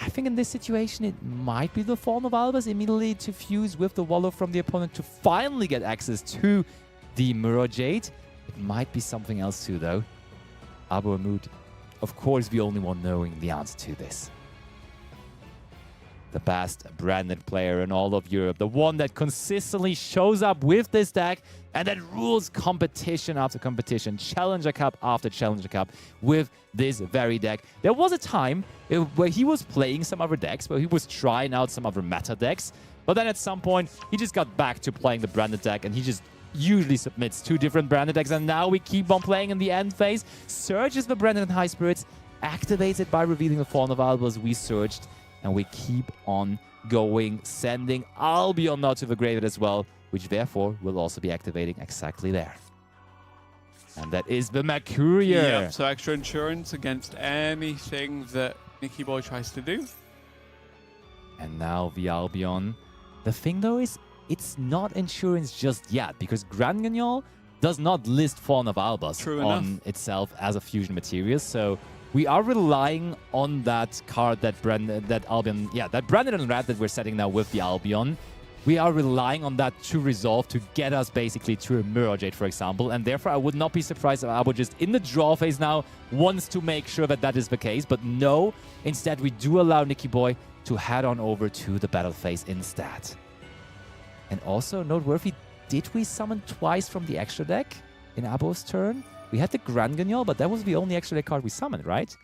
Speaker 2: I think in this situation, it might be the Fallen of Albus immediately to fuse with the Wallow from the opponent to finally get access to the Mirror Jade. It might be something else too, though. Abu Hamoud, of course, the only one knowing the answer to this. The best branded player in all of Europe. The one that consistently shows up with this deck and that rules competition after competition, Challenger Cup after Challenger Cup with this very deck. There was a time where he was playing some other decks, where he was trying out some other meta decks, but then at some point, he just got back to playing the branded deck, and he just usually submits 2 different branded decks, and now we keep on playing in the end phase. Surges the branded and High Spirits, activates it by revealing the Fallen of Albus. We surged, and we keep on going, sending Albion now to the graveyard as well, which therefore will also be activating exactly there. And that is the Mercurier.
Speaker 1: Yep, so extra insurance against anything that Nicky Boy tries to do.
Speaker 2: And now the Albion. The thing though is, it's not insurance just yet, because Grand Guignol does not list Fallen of Albus on itself as a fusion material, so we are relying on that card, that Albion, that Branded and Red that we're setting now with the Albion. We are relying on that to resolve, to get us basically to a Mirror Jade, for example, and therefore I would not be surprised if Abo just in the draw phase now wants to make sure that that is the case, but no, instead we do allow Nicky Boy to head on over to the battle phase instead. And also noteworthy, did we summon twice from the extra deck in Abo's turn? We had the Grand Guignol, but that was the only extra deck card we summoned, right?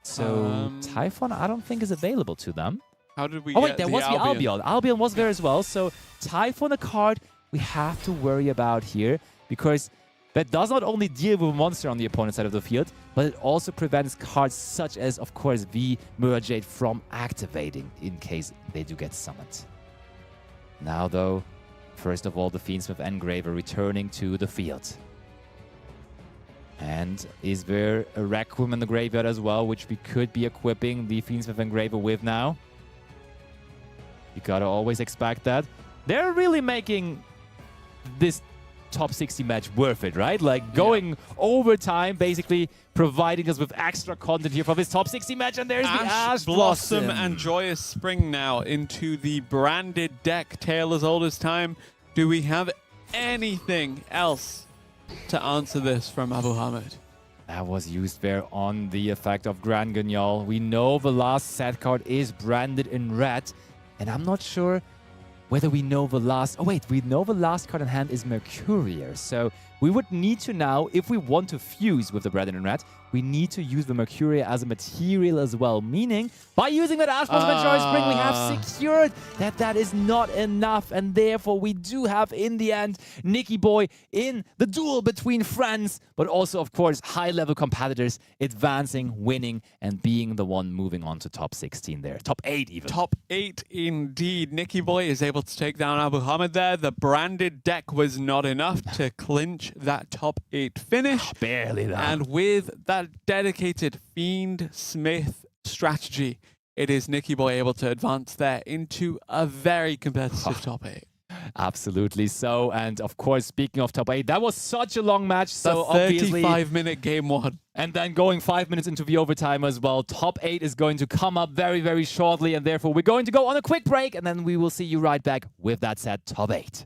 Speaker 2: So Typhon, I don't think is available to them.
Speaker 1: How did we
Speaker 2: get there was the Albion. Albion was there as well. So Typhon, a card we have to worry about here, because that does not only deal with a monster on the opponent's side of the field, but it also prevents cards such as, of course, the Mirror Jade from activating in case they do get summoned. Now, though, first of all, the Fiendsmith Engraver returning to the field. And is there a Requiem in the graveyard as well, which we could be equipping the Fiendsmith Engraver with now? You gotta always expect that. They're really making this top 60 match worth it, right? Like going overtime, basically providing us with extra content here for this top 60 match. And there's the Ash Blossom
Speaker 1: and Joyous Spring now into the branded deck. Tale as old as time. Do we have anything else to answer this from Abu Hamid?
Speaker 2: That was used there on the effect of Grand Guignol. We know the last set card is branded in red, and I'm not sure whether we know the last... Oh wait, we know the last card in hand is Mercurier. So we would need to now, if we want to fuse with the branded in red, we need to use the Mercurier as a material as well. Meaning, by using that Ash Blossom and Joyous Spring, we have secured that is not enough. And therefore, we do have, in the end, Nicky Boy in the duel between friends, but also, of course, high-level competitors advancing, winning, and being the one moving on to top 16 there. Top 8 even.
Speaker 1: Top 8 indeed. Nicky Boy is able to take down Abu Hamid there. The branded deck was not enough to clinch that top 8 finish.
Speaker 2: Barely though.
Speaker 1: And with that dedicated Fiend Smith strategy, it is Nicky Boy able to advance there into a very competitive top 8.
Speaker 2: Absolutely so. And of course, speaking of top 8, that was such a long match. So
Speaker 1: the
Speaker 2: obviously
Speaker 1: 35-minute game 1.
Speaker 2: And then going 5 minutes into the overtime as well. Top 8 is going to come up very, very shortly. And therefore, we're going to go on a quick break. And then we will see you right back with that set top 8.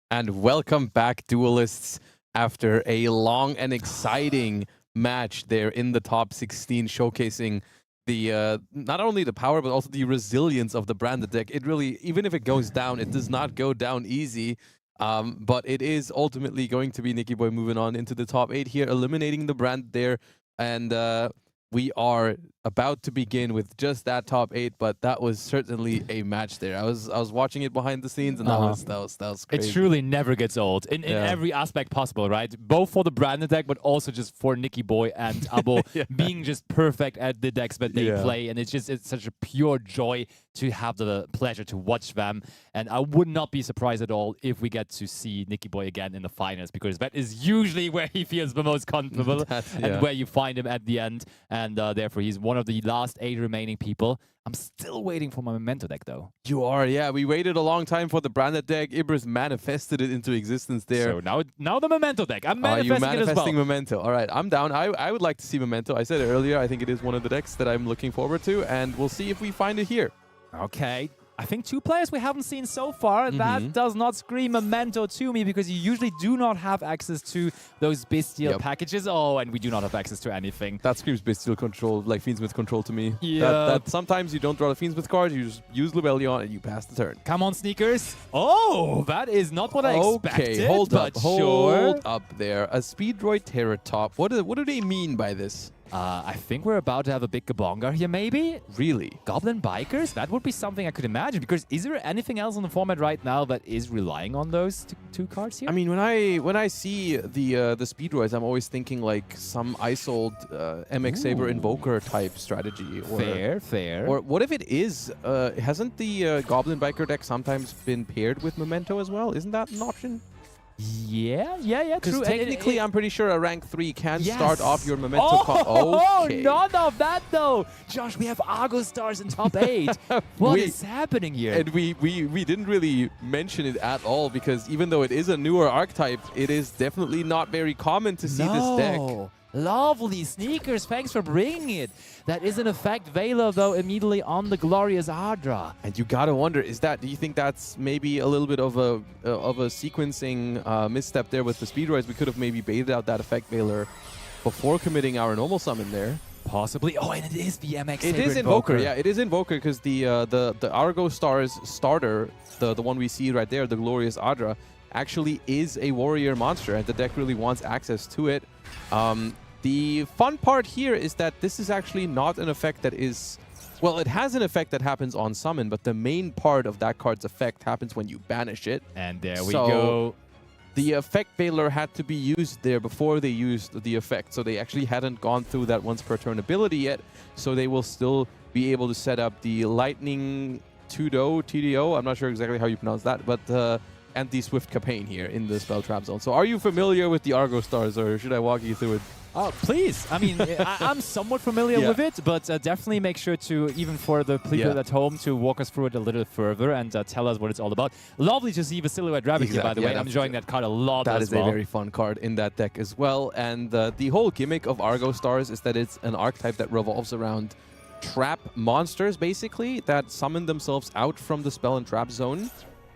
Speaker 3: And welcome back, duelists, after a long and exciting match there in the top 16, showcasing the not only the power but also the resilience of the branded deck. It really, even if it goes down, it does not go down easy. But it is ultimately going to be Nicky Boy moving on into the top 8 here, eliminating the brand there, and we are about to begin with just that top 8, but that was certainly a match there. I was watching it behind the scenes, and that was crazy.
Speaker 2: It truly never gets old in every aspect possible, right? Both for the branded deck, but also just for Nicky Boy and Abo being just perfect at the decks that they play, and it's such a pure joy to have the pleasure to watch them. And I would not be surprised at all if we get to see Nicky Boy again in the finals, because that is usually where he feels the most comfortable and where you find him at the end. And therefore, he's one one of the last 8 remaining people. I'm still waiting for my Memento deck, though.
Speaker 3: You are, yeah. We waited a long time for the branded deck. Ibris manifested it into existence there.
Speaker 2: So now the Memento deck. I'm
Speaker 3: Are you
Speaker 2: manifesting it as well.
Speaker 3: manifesting Memento? All right, I'm down. I would like to see Memento. I said it earlier. I think it is one of the decks that I'm looking forward to, and we'll see if we find it here.
Speaker 2: Okay. I think 2 players we haven't seen so far. That does not scream Memento to me because you usually do not have access to those bestial packages. Oh, and we do not have access to anything.
Speaker 3: That screams bestial control, like Fiendsmith control to me.
Speaker 2: Yeah.
Speaker 3: That sometimes you don't draw the Fiendsmith card, you just use Lubellion and you pass the turn.
Speaker 2: Come on, Sneakers. Oh, that is not what I expected.
Speaker 3: Okay, hold up.
Speaker 2: Sure.
Speaker 3: Hold up there. A Speedroid Terratop. What do they mean by this?
Speaker 2: I think we're about to have a big Gabonga here, maybe?
Speaker 3: Really?
Speaker 2: Goblin Bikers? That would be something I could imagine, because is there anything else in the format right now that is relying on those two cards here?
Speaker 3: I mean, when I see the Speedroids, I'm always thinking like some Isold MX Saber Invoker type strategy. Or,
Speaker 2: Fair.
Speaker 3: Or what if it is? Hasn't the Goblin Biker deck sometimes been paired with Memento as well? Isn't that an option?
Speaker 2: Yeah,
Speaker 3: Because
Speaker 2: true.
Speaker 3: technically, I'm pretty sure a rank 3 can start off your Memento.
Speaker 2: Okay. None of that though. Josh, we have Argostars in top 8. What is happening here?
Speaker 3: And we didn't really mention it at all, because even though it is a newer archetype, it is definitely not very common to see this deck.
Speaker 2: Lovely Sneakers, thanks for bringing it. That is in effect Vela, though, immediately on the glorious Ardra.
Speaker 3: And you gotta wonder, do you think that's maybe a little bit of a sequencing misstep there with the Speedroids? We could have maybe baited out that effect Veiler before committing our normal summon there.
Speaker 2: Possibly. Oh, and it is the MX Saber
Speaker 3: It is Invoker, yeah, it is Invoker, because the Argostars starter, the one we see right there, the glorious Ardra, actually is a warrior monster, and the deck really wants access to it. The fun part here is that this is actually not an effect that is... Well, it has an effect that happens on summon, but the main part of that card's effect happens when you banish it.
Speaker 2: And there we go.
Speaker 3: The effect Veiler had to be used there before they used the effect, so they actually hadn't gone through that once per turn ability yet, so they will still be able to set up the Lightning TDO, I'm not sure exactly how you pronounce that, but... and the Swift Campaign here in the Spell Trap Zone. So are you familiar with the Argostars, or should I walk you through it?
Speaker 2: Oh, please. I mean, I'm somewhat familiar with it, but definitely make sure to, even for the people at home, to walk us through it a little further and tell us what it's all about. Lovely to see the Silhouette Rabbit here, by the way. I'm enjoying that card a lot as well.
Speaker 3: That is a very fun card in that deck as well. And the whole gimmick of Argostars is that it's an archetype that revolves around trap monsters, basically, that summon themselves out from the Spell and Trap Zone.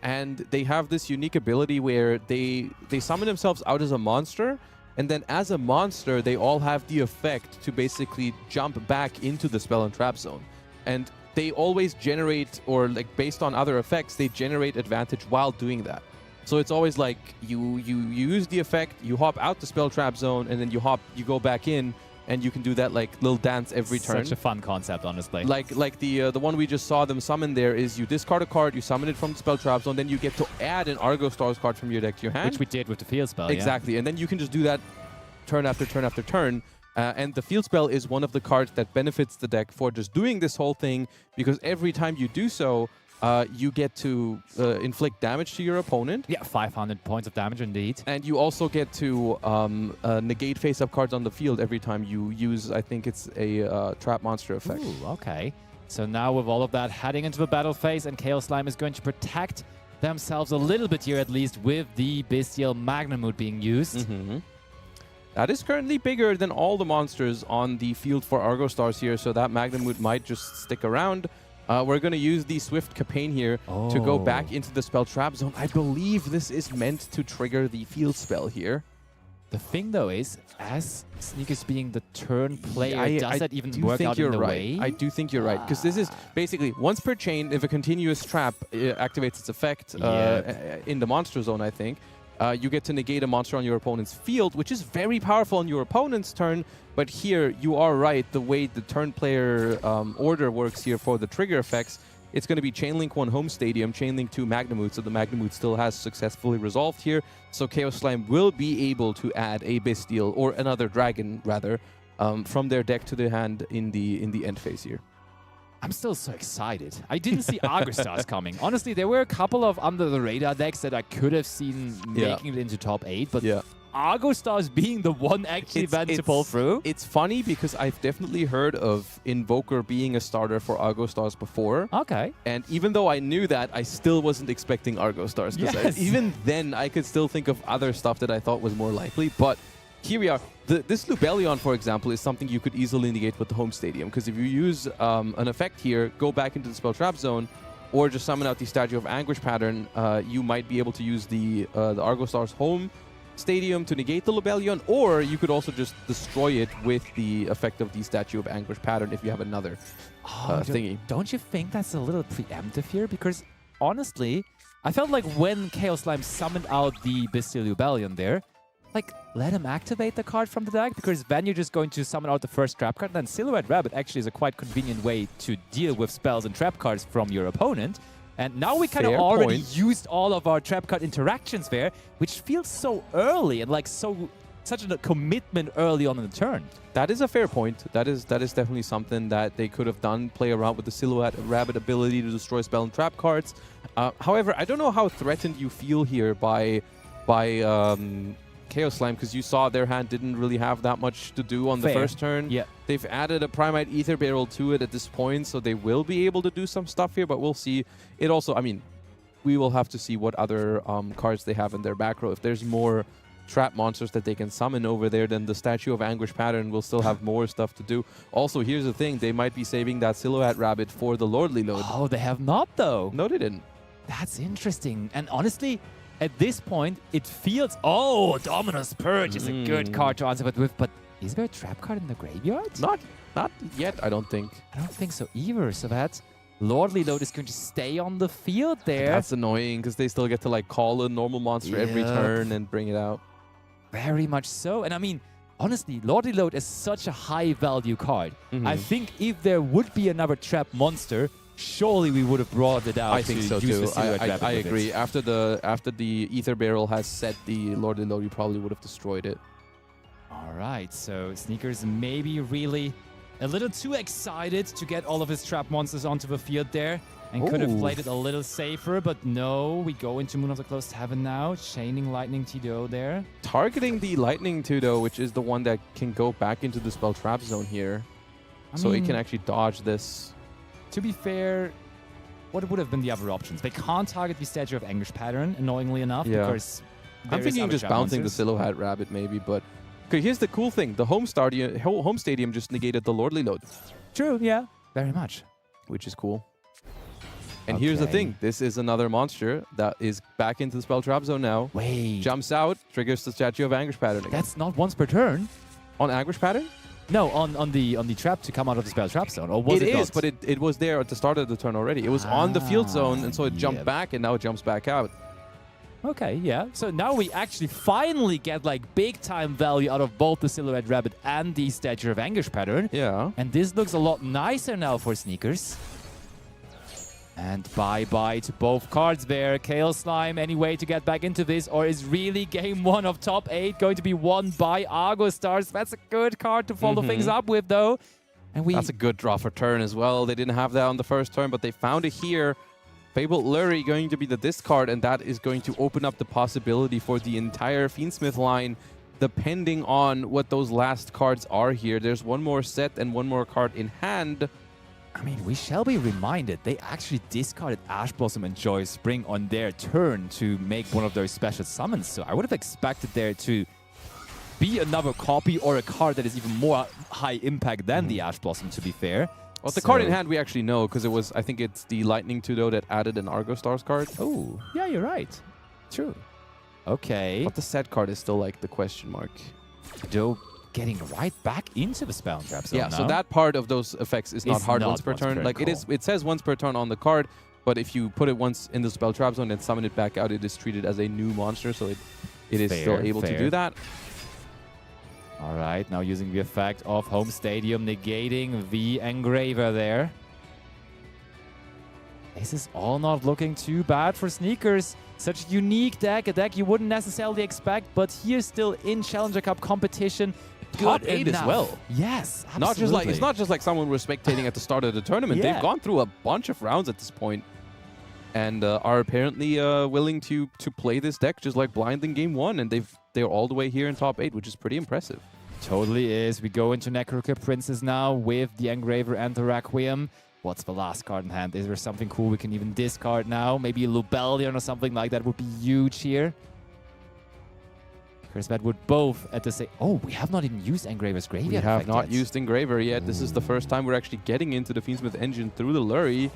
Speaker 3: And they have this unique ability where they summon themselves out as a monster, and then as a monster, they all have the effect to basically jump back into the Spell and Trap Zone. And they always generate, or like based on other effects, they generate advantage while doing that. So it's always like you use the effect, you hop out the Spell Trap Zone, and then you go back in, and you can do that like little dance every turn.
Speaker 2: Such a fun concept, honestly.
Speaker 3: Like the one we just saw them summon there is you discard a card, you summon it from the Spell Trap Zone, then you get to add an Argostars card from your deck to your hand.
Speaker 2: Which we did with the Field Spell,
Speaker 3: Exactly, and then you can just do that turn after turn after turn. And the Field Spell is one of the cards that benefits the deck for just doing this whole thing, because every time you do so, you get to inflict damage to your opponent.
Speaker 2: Yeah, 500 points of damage indeed.
Speaker 3: And you also get to negate face-up cards on the field every time you use, I think it's a trap monster effect.
Speaker 2: Ooh, okay. So now with all of that heading into the battle phase, and Chaos Slime is going to protect themselves a little bit here, at least, with the Bestial Magnemute being used.
Speaker 3: That is currently bigger than all the monsters on the field for Argostars here, so that Magnemute might just stick around. We're going to use the Swift Campaign here to go back into the Spell Trap Zone. I believe this is meant to trigger the Field Spell here.
Speaker 2: The thing, though, is, as Sneakers being the turn player, does that even work out in the way?
Speaker 3: I do think you're right, because this is basically once per chain, if a continuous trap activates its effect in the Monster Zone, I think, you get to negate a monster on your opponent's field, which is very powerful on your opponent's turn. But here, you are right, the way the turn player order works here for the trigger effects, it's going to be Chainlink 1 Home Stadium, Chainlink 2 Magnemute, so the Magnemute still has successfully resolved here. So Chaos Slime will be able to add a Bestial, or another Dragon, rather, from their deck to their hand in the end phase here.
Speaker 2: I'm still so excited. I didn't see Argostars coming. Honestly, there were a couple of under-the-radar decks that I could have seen making it into top 8, but Argostars being the one actually event to pull through.
Speaker 3: It's funny because I've definitely heard of Invoker being a starter for Argostars before.
Speaker 2: Okay.
Speaker 3: And even though I knew that, I still wasn't expecting Argostars.
Speaker 2: Yes.
Speaker 3: Even then, I could still think of other stuff that I thought was more likely. But here we are. This Lubellion, for example, is something you could easily negate with the home stadium. Because if you use an effect here, go back into the spell trap zone, or just summon out the Statue of Anguish pattern, you might be able to use the Argostars home stadium to negate the Lubellion, or you could also just destroy it with the effect of the Statue of Anguish pattern if you have another thingy.
Speaker 2: Don't you think that's a little preemptive here? Because honestly, I felt like when Chaos Slime summoned out the Bestial Lubellion there, like, let him activate the card from the deck, because then you're just going to summon out the first trap card. Then Silhouette Rabbit actually is a quite convenient way to deal with spells and trap cards from your opponent. And now we kind of already used all of our trap card interactions there, which feels so early and like such a commitment early on in the turn.
Speaker 3: That is a fair point. That is definitely something that they could have done, play around with the Silhouette Rabbit ability to destroy spell and trap cards. However, I don't know how threatened you feel here by Chaos Slime, because you saw their hand didn't really have that much to do on the first turn.
Speaker 2: Yeah.
Speaker 3: They've added a Primite Ether Barrel to it at this point, so they will be able to do some stuff here, but we'll see. It also, I mean, we will have to see what other cards they have in their back row. If there's more trap monsters that they can summon over there, then the Statue of Anguish pattern will still have more stuff to do. Also, here's the thing. They might be saving that Silhouette Rabbit for the Lordly Load.
Speaker 2: Oh, they have not, though.
Speaker 3: No, they didn't.
Speaker 2: That's interesting. And honestly, at this point, it feels... Oh, Dominus Purge is a good card to answer with. But is there a trap card in the graveyard?
Speaker 3: Not yet, I don't think.
Speaker 2: I don't think so either. So that Lordly Load is going to stay on the field there.
Speaker 3: That's annoying, because they still get to like call a normal monster every turn and bring it out.
Speaker 2: Very much so. And I mean, honestly, Lordly Load is such a high-value card. I think if there would be another trap monster, surely we would have brought it out.
Speaker 3: I think so too. I agree. After the Ether Barrel has set the Lordly Load, you probably would have destroyed it.
Speaker 2: All right, so Sneakers maybe really a little too excited to get all of his trap monsters onto the field there, and could have played it a little safer, but no, we go into Moon of the Closed Heaven now, chaining Lightning Tido there.
Speaker 3: Targeting the Lightning Tido, which is the one that can go back into the spell trap zone here. So it can actually dodge this.
Speaker 2: To be fair, what would have been the other options? They can't target the Statue of Anguish pattern, annoyingly enough, because
Speaker 3: I'm thinking just bouncing the Silhouette Rabbit maybe, but... Okay, here's the cool thing. The home stadium just negated the Lordly Load.
Speaker 2: True, yeah. Very much.
Speaker 3: Which is cool. And here's the thing. This is another monster that is back into the spell trap zone now.
Speaker 2: Wait.
Speaker 3: Jumps out, triggers the Statue of Anguish pattern again.
Speaker 2: That's not once per turn.
Speaker 3: On Anguish pattern?
Speaker 2: No, on the trap to come out of the spell trap zone. Or was it
Speaker 3: is,
Speaker 2: not?
Speaker 3: but it was there at the start of the turn already. It was on the field zone, and so it jumped back, and now it jumps back out.
Speaker 2: Okay, yeah. So now we actually finally get like big time value out of both the Silhouette Rabbit and the Statue of Anguish pattern.
Speaker 3: Yeah.
Speaker 2: And this looks a lot nicer now for Sneakers. And bye-bye to both cards there. Chaos Slime, any way to get back into this? Or is really game one of top 8 going to be won by Argostars? That's a good card to follow things up with, though. And
Speaker 3: That's a good draw for turn as well. They didn't have that on the first turn, but they found it here. Fabled Lurie going to be the discard, and that is going to open up the possibility for the entire Fiendsmith line, depending on what those last cards are here. There's one more set and one more card in hand.
Speaker 2: I mean, we shall be reminded, they actually discarded Ash Blossom and Joyous Spring on their turn to make one of those special summons. So I would have expected there to be another copy or a card that is even more high impact than the Ash Blossom, to be fair.
Speaker 3: Well, the card in hand we actually know, because it was, I think it's the Lightning Tudo that added an Argostars card.
Speaker 2: Oh, yeah, you're right. True. Okay.
Speaker 3: But the set card is still like the question mark.
Speaker 2: Tudo getting right back into the spell and trap zone now.
Speaker 3: So that part of those effects is not hard once per turn. Like it says once per turn on the card, but if you put it once in the spell trap zone and summon it back out, it is treated as a new monster, so it is still able to do that.
Speaker 2: All right, now using the effect of Home Stadium, negating the Engraver there. This is all not looking too bad for Sneakers. Such a unique deck, a deck you wouldn't necessarily expect, but here still in Challenger Cup competition.
Speaker 3: Top 8 as well.
Speaker 2: Yes, absolutely.
Speaker 3: It's not just like someone we're spectating at the start of the tournament. They've gone through a bunch of rounds at this point and are apparently willing to play this deck just like blind in game 1, and they've they're all the way here in top 8, which is pretty impressive.
Speaker 2: Totally is. We go into Necroca Princess now with the Engraver and the Requiem. What's the last card in hand? Is there something cool we can even discard now? Maybe a Lubellion or something like that would be huge here. Because that would both at the same... Oh, we have not even used Engraver's Graveyard.
Speaker 3: We have not used Engraver yet. Ooh. This is the first time we're actually getting into the Fiendsmith engine through the Lurry.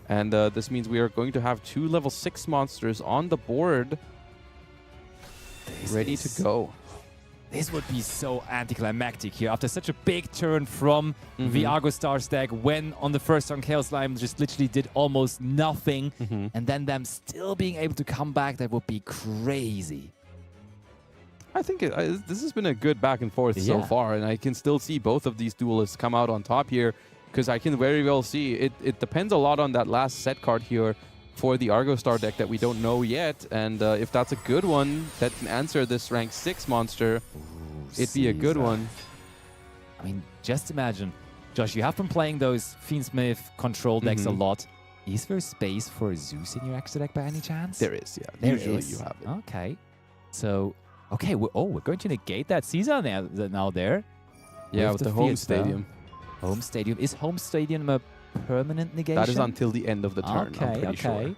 Speaker 3: And this means we are going to have 2 level 6 monsters on the board. Ready to go.
Speaker 2: This would be so anticlimactic here after such a big turn from the Argostars deck when on the first turn Chaos Slime just literally did almost nothing and then them still being able to come back. That would be crazy.
Speaker 3: I think this has been a good back and forth so far, and I can still see both of these duelists come out on top here because I can very well see it depends a lot on that last set card here for the Argostar deck that we don't know yet, and if that's a good one that can answer this rank 6 monster, it'd be a good one.
Speaker 2: I mean, just imagine, Josh, you have been playing those Fiendsmith control decks a lot. Is there space for Zeus in your extra deck by any chance?
Speaker 3: There is, yeah.
Speaker 2: There
Speaker 3: Usually
Speaker 2: is.
Speaker 3: you have it.
Speaker 2: Okay. So, okay, we're going to negate that Caesar now there.
Speaker 3: Yeah, with the home stadium.
Speaker 2: Home stadium. Is home stadium a permanent negation?
Speaker 3: That is until the end of the turn,
Speaker 2: okay,
Speaker 3: I'm pretty sure.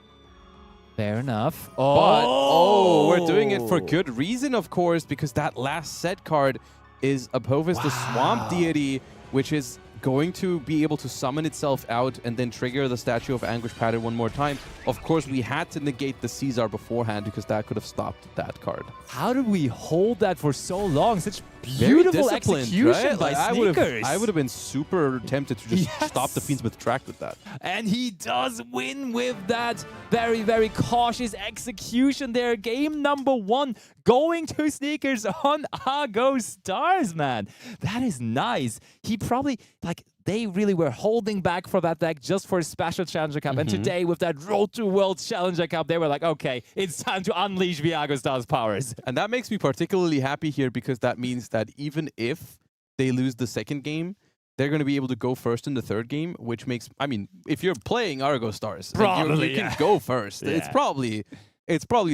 Speaker 2: Fair enough.
Speaker 3: But, we're doing it for good reason, of course, because that last set card is Apophis the Swamp Deity, which is going to be able to summon itself out and then trigger the Statue of Anguish pattern one more time. Of course, we had to negate the Caesar beforehand because that could have stopped that card.
Speaker 2: How did we hold that for so long? Such beautiful execution by Sneakers.
Speaker 3: I would have been super tempted to just stop the Fiendsmith track with that.
Speaker 2: And he does win with that very, very cautious execution there. Game number 1 going to Sneakers on Argostars, man. That is nice. He probably, like, they really were holding back for that deck just for a special Challenger Cup. And today, with that Road to World Challenger Cup, they were like, okay, it's time to unleash the Argostars powers.
Speaker 3: And that makes me particularly happy here because that means that even if they lose the second game, they're going to be able to go first in the third game, which makes, I mean, if you're playing Argostars, you can go first. It's probably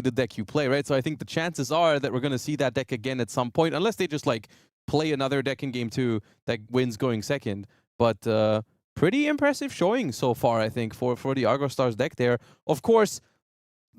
Speaker 3: the deck you play, right? So I think the chances are that we're going to see that deck again at some point, unless they just like play another deck in game 2 that wins going second. But pretty impressive showing so far, I think, for the Argostars deck there. Of course,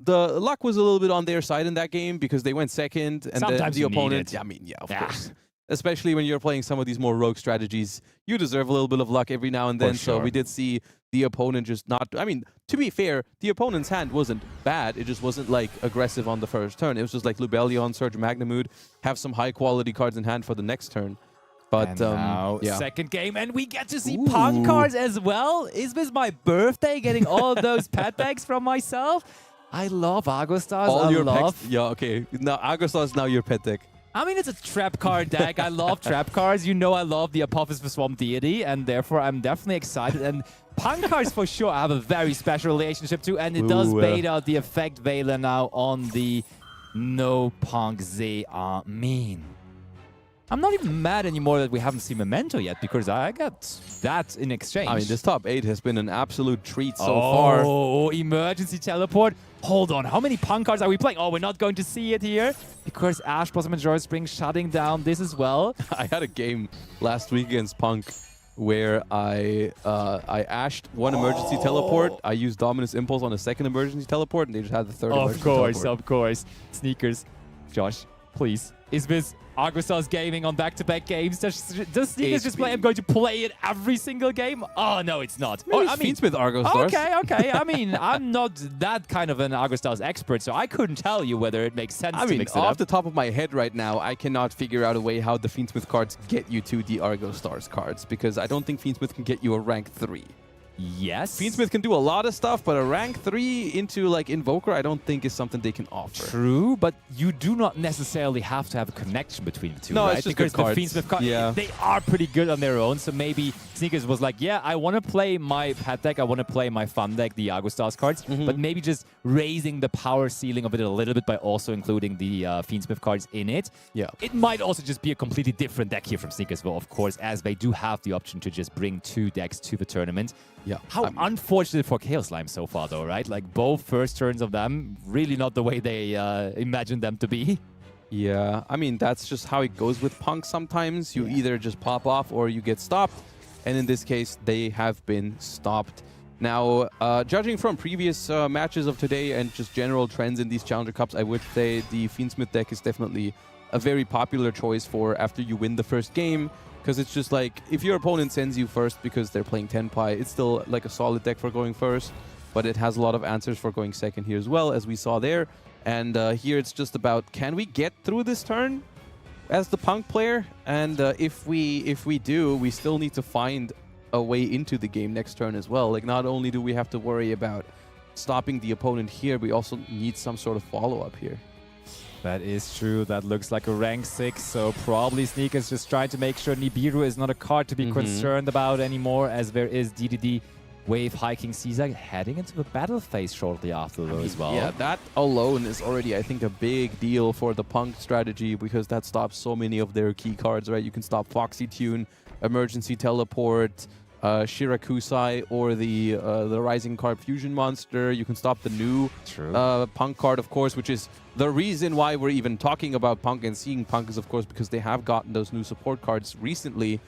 Speaker 3: the luck was a little bit on their side in that game because they went second, and the opponent.
Speaker 2: Yeah,
Speaker 3: I mean, of course. Especially when you're playing some of these more rogue strategies, you deserve a little bit of luck every now and then. So we did see the opponent just not. I mean, to be fair, the opponent's hand wasn't bad. It just wasn't like aggressive on the first turn. It was just like Lubellion, Surge Magnamud, have some high quality cards in hand for the next turn. But
Speaker 2: now, second game, and we get to see punk cards as well. Is this my birthday, getting all those pet bags from myself? I love Argostars.
Speaker 3: Yeah, okay. Now Argostars is now your pet deck.
Speaker 2: I mean, it's a trap card deck. I love trap cards. You know I love the Apophis the Swamp Deity, and therefore I'm definitely excited. And punk cards, for sure, I have a very special relationship to, and it does bait out the effect Veiler now on the no punk they are mean. I'm not even mad anymore that we haven't seen Memento yet, because I got that in exchange.
Speaker 3: I mean, this top 8 has been an absolute treat so far.
Speaker 2: Oh, emergency teleport. Hold on, how many punk cards are we playing? Oh, we're not going to see it here, because Ash Blossom and Joy Spring shutting down this as well.
Speaker 3: I had a game last week against Punk where I ashed one emergency teleport. I used Dominus Impulse on a second emergency teleport, and they just had the third emergency teleport.
Speaker 2: Of course. Sneakers. Josh, please. Is this Argostars gaming on back-to-back games? Does Sneakers just play? I'm going to play it every single game? Oh, no, it's not.
Speaker 3: Maybe I mean, with Argostars.
Speaker 2: Okay. I mean, I'm not that kind of an Argostars expert, so I couldn't tell you whether it makes sense to mix it up.
Speaker 3: Off the top of my head right now, I cannot figure out a way how the Fiendsmith cards get you to the Argostars cards, because I don't think Fiendsmith can get you a rank 3.
Speaker 2: Yes.
Speaker 3: Fiendsmith can do a lot of stuff, but a rank 3 into like Invoker, I don't think is something they can offer.
Speaker 2: True, but you do not necessarily have to have a connection between the two,
Speaker 3: no,
Speaker 2: right?
Speaker 3: It's just
Speaker 2: because
Speaker 3: good cards.
Speaker 2: The Fiendsmith cards, they are pretty good on their own, so maybe Sneakers was like, yeah, I want to play my pet deck, I want to play my fun deck, the Argostars cards, but maybe just raising the power ceiling of it a little bit by also including the Fiendsmith cards in it.
Speaker 3: Yeah.
Speaker 2: It might also just be a completely different deck here from Sneakers, well, of course, as they do have the option to just bring 2 decks to the tournament.
Speaker 3: Yeah.
Speaker 2: How unfortunate for Chaos Slime so far, though, right? Like, both first turns of them, really not the way they imagined them to be.
Speaker 3: Yeah, I mean, that's just how it goes with Punk sometimes. You either just pop off or you get stopped. And in this case, they have been stopped. Now, judging from previous matches of today and just general trends in these Challenger Cups, I would say the Fiendsmith deck is definitely a very popular choice for after you win the first game. Because it's just like, if your opponent sends you first because they're playing Tenpai, it's still like a solid deck for going first. But it has a lot of answers for going second here as well, as we saw there. And here it's just about, can we get through this turn as the Punk player? And if we do, we still need to find a way into the game next turn as well. Like, not only do we have to worry about stopping the opponent here, we also need some sort of follow-up here.
Speaker 2: That is true. That looks like a rank 6, so probably Sneakers just trying to make sure Nibiru is not a card to be concerned about anymore, as there is DDD Wave Hiking Caesar heading into the battle phase shortly after though as well.
Speaker 3: Yeah, that alone is already, I think, a big deal for the Punk strategy, because that stops so many of their key cards, right? You can stop Foxy Tune, Emergency Teleport, Shirakusai, or the Rising card Fusion Monster. You can stop the new Punk card, of course, which is the reason why we're even talking about Punk and seeing Punk is, of course, because they have gotten those new support cards recently.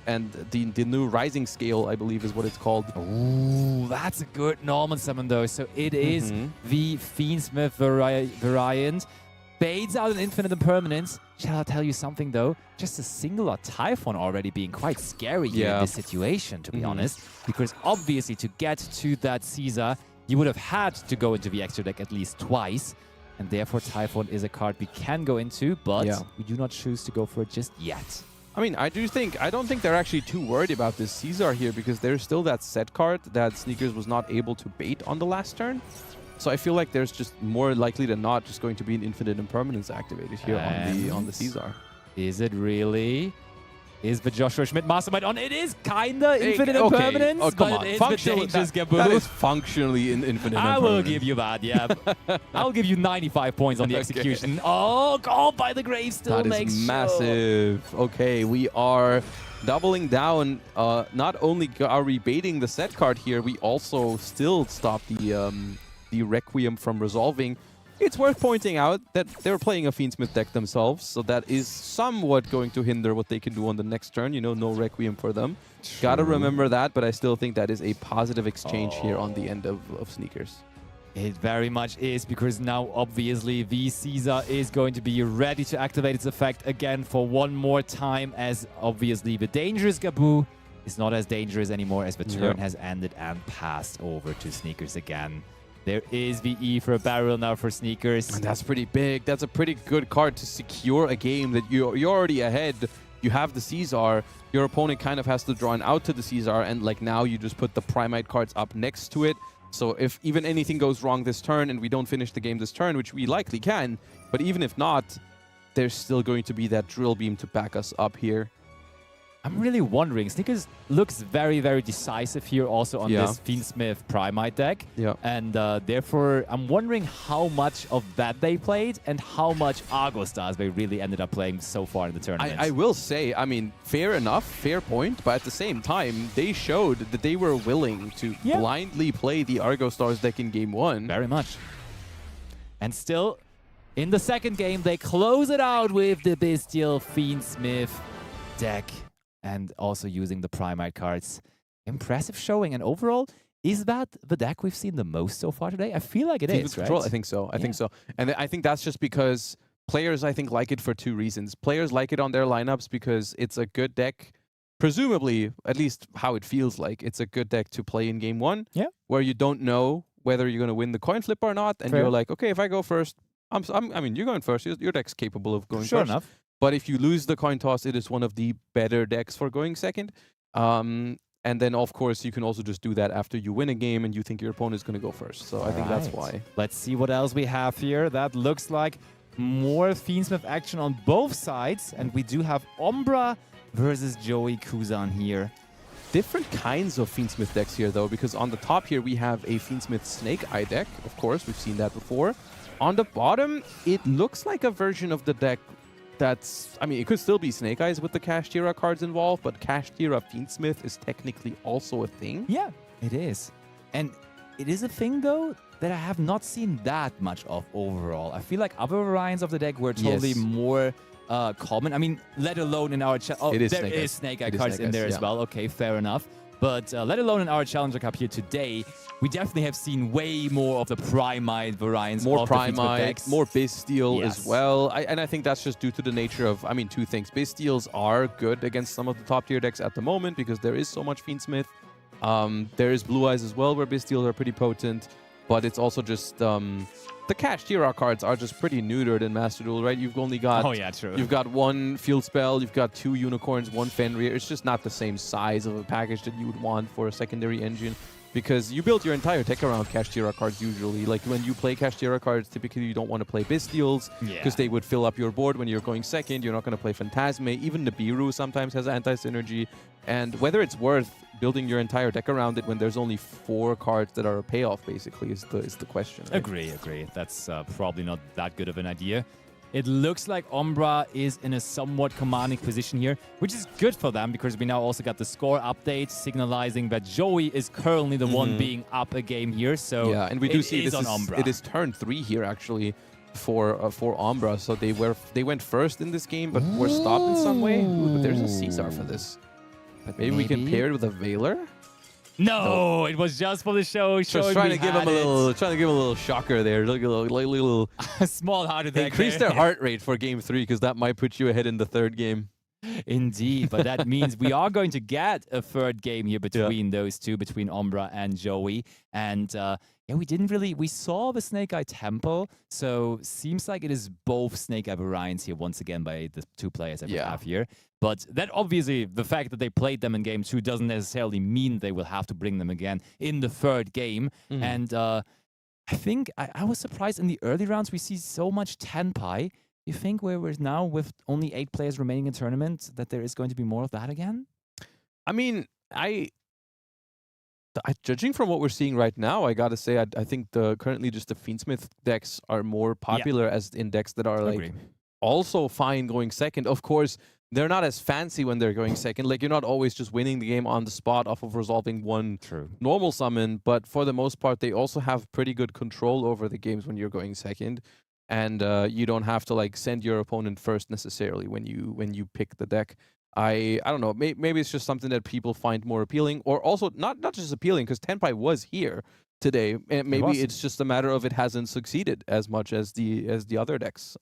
Speaker 3: And the new Rising Scale, I believe, is what it's called.
Speaker 2: Ooh, that's a good normal summon, though. So it is the Fiendsmith variant. Fades out an Infinite Impermanence. Shall I tell you something, though? Just a singular Typhon already being quite scary here in this situation, to be honest. Because obviously, to get to that Caesar, you would have had to go into the extra deck at least twice. And therefore, Typhon is a card we can go into, but we do not choose to go for it just yet.
Speaker 3: I mean, I don't think they're actually too worried about this Caesar here, because there's still that set card that Sneakers was not able to bait on the last turn. So I feel like there's just more likely than not just going to be an Infinite Impermanence activated here on the Caesar.
Speaker 2: Is it really? Is the Joshua Schmidt Mastermind on? It is kinda Infinite Impermanence,
Speaker 3: oh, come
Speaker 2: but
Speaker 3: on.
Speaker 2: it is the Dangerous Gaboo.
Speaker 3: That is functionally an Infinite Impermanence.
Speaker 2: I will give you that, yeah. I'll give you 95 points on the execution. Oh, called by the grave still makes
Speaker 3: That is massive. Okay, we are doubling down. Not only are we baiting the set card here, we also still stop the Requiem from resolving. It's worth pointing out that they're playing a Fiendsmith deck themselves, so that is somewhat going to hinder what they can do on the next turn. You know, no Requiem for them. Gotta remember that, but I still think that is a positive exchange here on the end of Sneakers.
Speaker 2: It very much is, because now obviously the Caesar is going to be ready to activate its effect again for one more time, as obviously the Dangerous Gaboo is not as dangerous anymore, as the turn has ended and passed over to Sneakers again. There is the E for a barrel now for Sneakers.
Speaker 3: And that's pretty big. That's a pretty good card to secure a game that you're already ahead. You have the Caesar. Your opponent kind of has to draw an out to the Caesar, and like now you just put the Primite cards up next to it. So if even anything goes wrong this turn and we don't finish the game this turn, which we likely can, but even if not, there's still going to be that Drill Beam to back us up here.
Speaker 2: I'm really wondering, Sneakers looks very, very decisive here also on this Fiendsmith Primite deck. And therefore, I'm wondering how much of that they played and how much Argostars they really ended up playing so far in the tournament.
Speaker 3: I will say, I mean, fair enough, fair point, but at the same time, they showed that they were willing to blindly play the Argostars deck in game one.
Speaker 2: Very much. And still, in the second game, they close it out with the Bestial Fiendsmith deck. And also using the Primite cards. Impressive showing. And overall, is that the deck we've seen the most so far today? I feel like it is, right?
Speaker 3: Control, I think so. I think so. And I think that's just because players, I think, like it for two reasons. Players like it on their lineups because it's a good deck. Presumably, at least how it feels like, it's a good deck to play in game one. Where you don't know whether you're going to win the coin flip or not. And you're like, okay, if I go first, I mean, you're going first. Your deck's capable of going first.
Speaker 2: Sure enough.
Speaker 3: But if you lose the coin toss, it is one of the better decks for going second. And then, of course, you can also just do that after you win a game and you think your opponent is going to go first. So I think that's why.
Speaker 2: Let's see what else we have here. That looks like more Fiendsmith action on both sides. And we do have Umbra versus Joey Kuzan here.
Speaker 3: Different kinds of Fiendsmith decks here, though, because on the top here, we have a Fiendsmith Snake Eye deck. Of course, we've seen that before. On the bottom, it looks like a version of the deck that's, I mean, it could still be Snake Eyes with the Kashtira cards involved, but Kashtira Fiendsmith is technically also a thing.
Speaker 2: Yeah, it is. And it is a thing, though, that I have not seen that much of overall. I feel like other variants of the deck were totally more common. I mean, let alone in our there is Snake Eye cards in there as well. Okay, fair enough. But let alone in our Challenger Cup here today, we definitely have seen way more of the Primite variants.
Speaker 3: More
Speaker 2: of
Speaker 3: Primite,
Speaker 2: decks.
Speaker 3: more Bisteel as well. And I think that's just due to the nature of, I mean, two things. Bisteels are good against some of the top tier decks at the moment because there is so much Fiendsmith. There is Blue Eyes as well, where Bisteels are pretty potent. But it's also just the Cash Tira cards are just pretty neutered in Master Duel, right? You've only got You've got one Field Spell, you've got 2 Unicorns, 1 Fenrir. It's just not the same size of a package that you would want for a secondary engine because you build your entire deck around Cash Tira cards usually. Like when you play Cash Tira cards, typically you don't want to play Bisteels because they would fill up your board when you're going second. You're not going to play Phantasme. Even the Nibiru sometimes has anti-synergy. And whether it's worth building your entire deck around it when there's only 4 cards that are a payoff, basically, is the question. Right?
Speaker 2: Agree. That's probably not that good of an idea. It looks like Umbra is in a somewhat commanding position here, which is good for them because we now also got the score update signalizing that Joey is currently the one being up a game here. So
Speaker 3: yeah, and we do see
Speaker 2: Umbra.
Speaker 3: It is turn 3 here actually for Umbra. So they went first in this game, but were stopped in some way. Ooh, but there's a Caesar for this. But maybe we can pair it with a Veiler.
Speaker 2: No, it was just for the show.
Speaker 3: Just trying to give him a little shocker there. Look, a little
Speaker 2: a small heart attack.
Speaker 3: Increase their heart rate for game 3 because that might put you ahead in the 3rd game.
Speaker 2: Indeed, but that means we are going to get a 3rd game here between those two, between Umbra and Joey. And we saw the Snake Eye tempo, so seems like it is both Snake Eye variants here once again by the 2 players that we have here. But that obviously, the fact that they played them in game 2 doesn't necessarily mean they will have to bring them again in the 3rd game. And I think I was surprised in the early rounds we see so much Tenpai. You think where we're now with only 8 players remaining in tournament that there is going to be more of that again?
Speaker 3: I mean, judging from what we're seeing right now, I gotta say I think currently just the Fiendsmith decks are more popular as in decks that are like also fine going second. Of course, they're not as fancy when they're going second. Like you're not always just winning the game on the spot off of resolving one normal summon, but for the most part, they also have pretty good control over the games when you're going second. And you don't have to like send your opponent first necessarily when you pick the deck. I don't know. Maybe it's just something that people find more appealing, or also not just appealing because Tenpai was here today. And maybe it's just a matter of it hasn't succeeded as much as the other decks.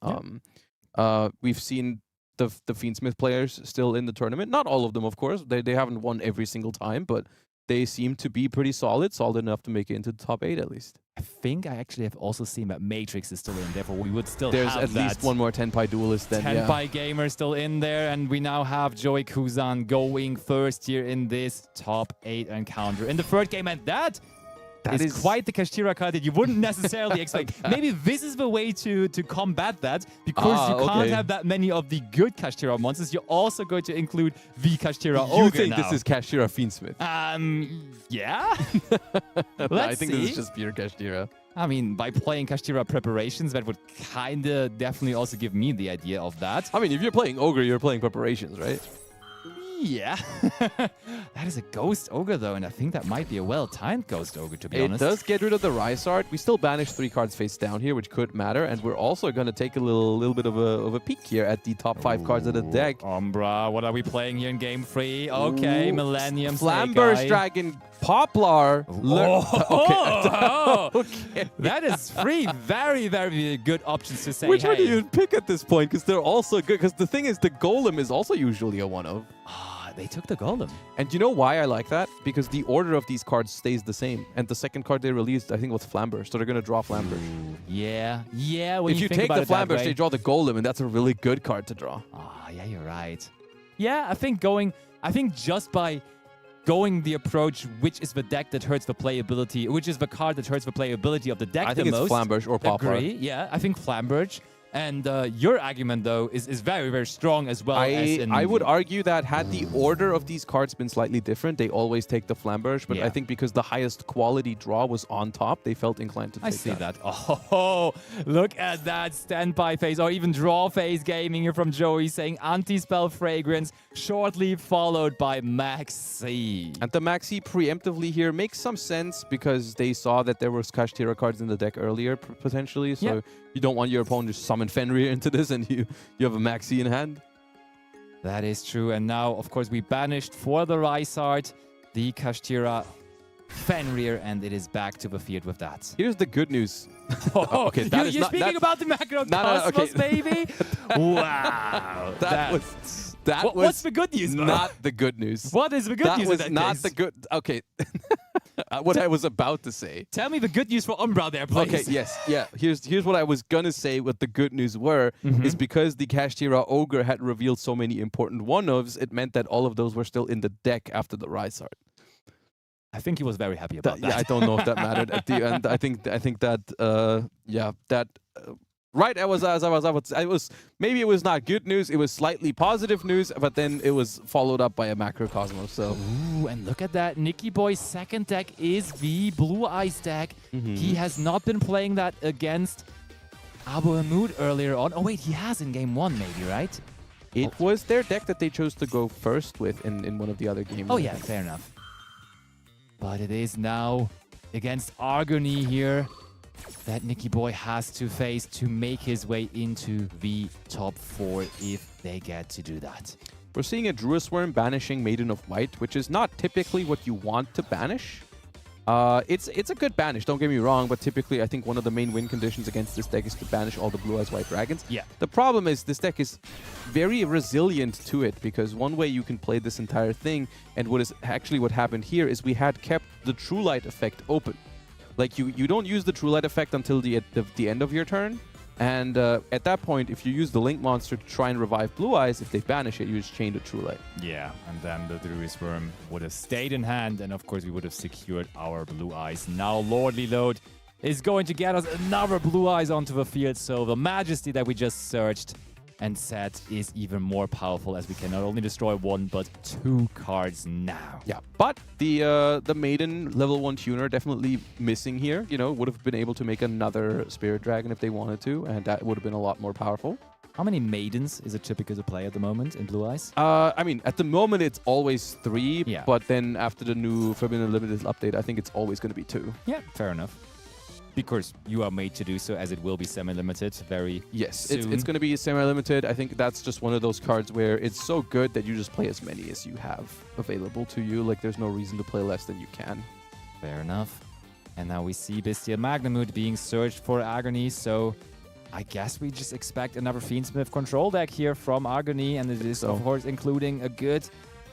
Speaker 3: We've seen the Fiendsmith players still in the tournament. Not all of them, of course. They haven't won every single time, but they seem to be pretty solid enough to make it into the top 8 at least.
Speaker 2: I think I actually have also seen that Matrix is still in, therefore we would still
Speaker 3: There's
Speaker 2: have
Speaker 3: at least one more Tenpai duelist then.
Speaker 2: Tenpai gamer still in there, and we now have Joey Kuzan going first here in this top 8 encounter in the 3rd game, and that is quite the Kashtira card that you wouldn't necessarily expect. Maybe this is the way to combat that, because you can't have that many of the good Kashtira monsters. You're also going to include the Kashtira Ogre.
Speaker 3: You think this is Kashtira Fiendsmith?
Speaker 2: Yeah.
Speaker 3: I think this is just pure Kashtira.
Speaker 2: I mean, by playing Kashtira preparations, that would kind of definitely also give me the idea of that.
Speaker 3: I mean, if you're playing Ogre, you're playing preparations, right?
Speaker 2: Yeah. That is a Ghost Ogre, though, and I think that might be a well-timed Ghost Ogre, to be honest.
Speaker 3: It does get rid of the Rise Art. We still banish 3 cards face down here, which could matter, and we're also going to take a little bit of a peek here at the top 5 cards of the deck.
Speaker 2: Umbra, what are we playing here in game 3? Okay, Millennium
Speaker 3: Flamburst Dragon, Poplar.
Speaker 2: Okay. That is 3 very, very good options to say.
Speaker 3: Which one do you pick at this point? Because they're also good. Because the thing is, the Golem is also usually a 1-of.
Speaker 2: They took the Golem.
Speaker 3: And you know why I like that? Because the order of these cards stays the same. And the second card they released, I think, was Flamburst. So they're going to draw Flamburst.
Speaker 2: Yeah.
Speaker 3: If you take the Flamburst, they draw the Golem, and that's a really good card to draw.
Speaker 2: Yeah, you're right. Yeah, I think just by going the approach, which is the deck that hurts the playability, which is the card that hurts the playability of the deck
Speaker 3: I think it's Flamburst or Poplar.
Speaker 2: Yeah, I think Flamburst. And your argument, though, is very, very strong as well.
Speaker 3: I would argue that had the order of these cards been slightly different, they always take the Flamberge. But I think because the highest quality draw was on top, they felt inclined to take that.
Speaker 2: I see that. Oh, look at that standby phase or even draw phase gaming here from Joey saying anti-spell fragrance, shortly followed by Maxi.
Speaker 3: And the Maxi preemptively here makes some sense because they saw that there was Kashtira cards in the deck earlier, potentially. So you don't want your opponent to summon Fenrir into this and you have a Maxi in hand.
Speaker 2: That is true. And now, of course, we banished for the Rysart the Kashtira Fenrir, and it is back to the field with that.
Speaker 3: Here's the good news.
Speaker 2: Okay, you're speaking about the macro cosmos, baby? Wow. What's the good news, bro?
Speaker 3: Not the good news.
Speaker 2: What is the good news?
Speaker 3: That was not the good... Okay. What I was about to say.
Speaker 2: Tell me the good news for Umbra there, please.
Speaker 3: Okay, yes. Yeah. Here's what I was gonna say what the good news were, is because the Kashtira Ogre had revealed so many important one-ofs, it meant that all of those were still in the deck after the Rysart.
Speaker 2: I think he was very happy about that.
Speaker 3: Yeah, I don't know if that mattered at the end. I think that right. I was maybe it was not good news. It was slightly positive news, but then it was followed up by a Macrocosmos. So
Speaker 2: ooh, and look at that. Nicky Boy's second deck is the Blue Eyes deck. He has not been playing that against Abu Hamud earlier on. Oh wait, he has in game 1 maybe, right?
Speaker 3: It was their deck that they chose to go first with in one of the other games.
Speaker 2: Oh yeah, fair enough. But it is now against Argony here that Nicky Boy has to face to make his way into the top 4 if they get to do that.
Speaker 3: We're seeing a Druisworm banishing Maiden of White, which is not typically what you want to banish. It's a good banish, don't get me wrong, but typically I think one of the main win conditions against this deck is to banish all the Blue Eyes White Dragons.
Speaker 2: Yeah.
Speaker 3: The problem is this deck is very resilient to it, because one way you can play this entire thing, and what happened here is we had kept the True Light effect open. Like you don't use the True Light effect until the end of your turn. And at that point, if you use the Link monster to try and revive Blue Eyes, if they banish it, you just chain the True Light.
Speaker 2: Yeah, and then the Druisworm would have stayed in hand, and of course we would have secured our Blue Eyes. Now Lordly Load is going to get us another Blue Eyes onto the field, so the Majesty that we just searched and set is even more powerful, as we can not only destroy 1 but 2 cards now.
Speaker 3: Yeah, but the Maiden level 1 tuner definitely missing here. You know, would have been able to make another Spirit Dragon if they wanted to, and that would have been a lot more powerful.
Speaker 2: How many Maidens is it typical to play at the moment in Blue Eyes?
Speaker 3: I mean, at the moment it's always 3,
Speaker 2: yeah.
Speaker 3: But then after the new Forbidden Limited update, I think it's always going to be 2.
Speaker 2: Yeah, fair enough. Because you are made to do so, as it will be semi-limited very soon.
Speaker 3: It's going to be semi-limited. I think that's just one of those cards where it's so good that you just play as many as you have available to you. Like, there's no reason to play less than you can.
Speaker 2: Fair enough. And now we see Bestial Magnamud being searched for Agony, so I guess we just expect another Fiendsmith control deck here from Agony, and it is, of course, including a good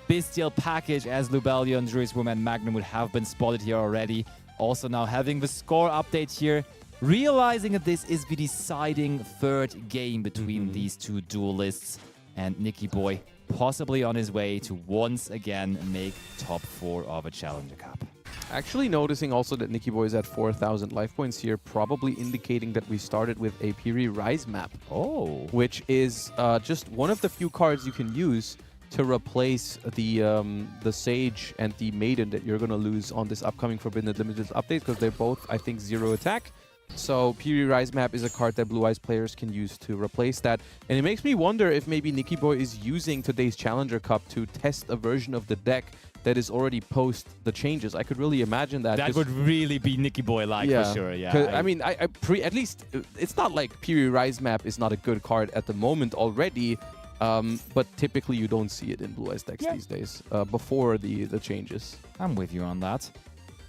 Speaker 2: Bestial package, as Lubellion, Druisworm, and Magnamud have been spotted here already. Also now having the score update here, realizing that this is the deciding third game between these two duelists, and Nicky Boy possibly on his way to once again make top 4 of a Challenger Cup.
Speaker 3: Actually noticing also that Nicky Boy is at 4,000 life points here, probably indicating that we started with a Piri Rise map.
Speaker 2: Oh.
Speaker 3: Which is just one of the few cards you can use to replace the Sage and the Maiden that you're going to lose on this upcoming Forbidden Limited update, because they're both, I think, 0 attack. So Piri Rise map is a card that Blue Eyes players can use to replace that. And it makes me wonder if maybe Nicky Boy is using today's Challenger Cup to test a version of the deck that is already post the changes. I could really imagine that.
Speaker 2: That would really be Nicky Boy-like for sure, yeah.
Speaker 3: I mean, at least it's not like Piri Rise map is not a good card at the moment already. But typically you don't see it in Blue Eyes decks these days, before the changes.
Speaker 2: I'm with you on that.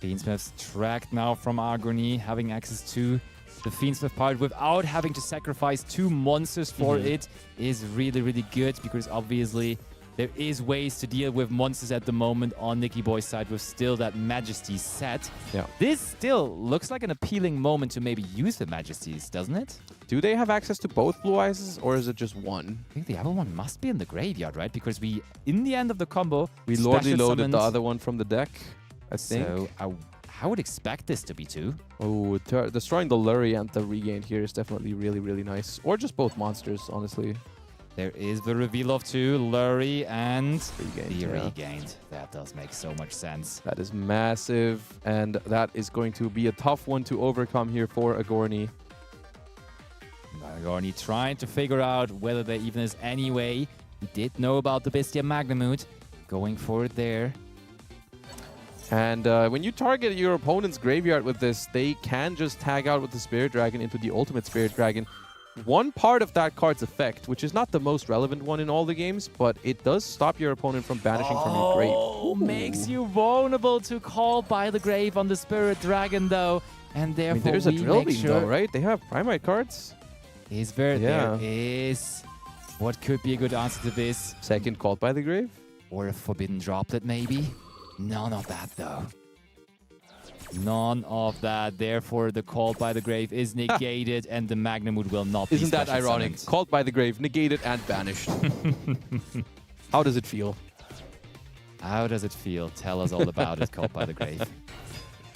Speaker 2: Fiendsmith's tracked now from Agony, having access to the Fiendsmith part without having to sacrifice 2 monsters for it is really, really good, because obviously there is ways to deal with monsters at the moment on Nicky Boy's side with still that Majesty set.
Speaker 3: Yeah.
Speaker 2: This still looks like an appealing moment to maybe use the Majesties, doesn't it?
Speaker 3: Do they have access to both Blue Eyes, or is it just one?
Speaker 2: I think the other one must be in the graveyard, right? Because in the end of the combo,
Speaker 3: we Lordly loaded the other one from the deck, I think.
Speaker 2: So I would expect this to be 2.
Speaker 3: Oh, destroying the Lurry and the Regained here is definitely really, really nice. Or just both monsters, honestly.
Speaker 2: There is the reveal of 2, Lurry and
Speaker 3: Regained,
Speaker 2: the Regained. That does make so much sense.
Speaker 3: That is massive, and that is going to be a tough one to overcome here for Agorni.
Speaker 2: Agorni trying to figure out whether there even is any way. He did know about the Bestia Magnamut. Going for it there.
Speaker 3: And when you target your opponent's graveyard with this, they can just tag out with the Spirit Dragon into the ultimate Spirit Dragon. One part of that card's effect, which is not the most relevant one in all the games, but it does stop your opponent from banishing from your grave.
Speaker 2: Oh, makes you vulnerable to Call by the Grave on the Spirit Dragon, though. And therefore,
Speaker 3: there's a Drill Beam, though, right? They have Primite cards.
Speaker 2: Is there? Yeah. There is. What could be a good answer to this?
Speaker 3: Second Called by the Grave?
Speaker 2: Or a Forbidden Droplet, maybe? None of that, though. None of that. Therefore, the Called by the Grave is negated, and the Magnamut will not be.
Speaker 3: Isn't that ironic?
Speaker 2: Summoned.
Speaker 3: Called by the Grave, negated and banished. How does it feel?
Speaker 2: How does it feel? Tell us all about it, Called by the Grave.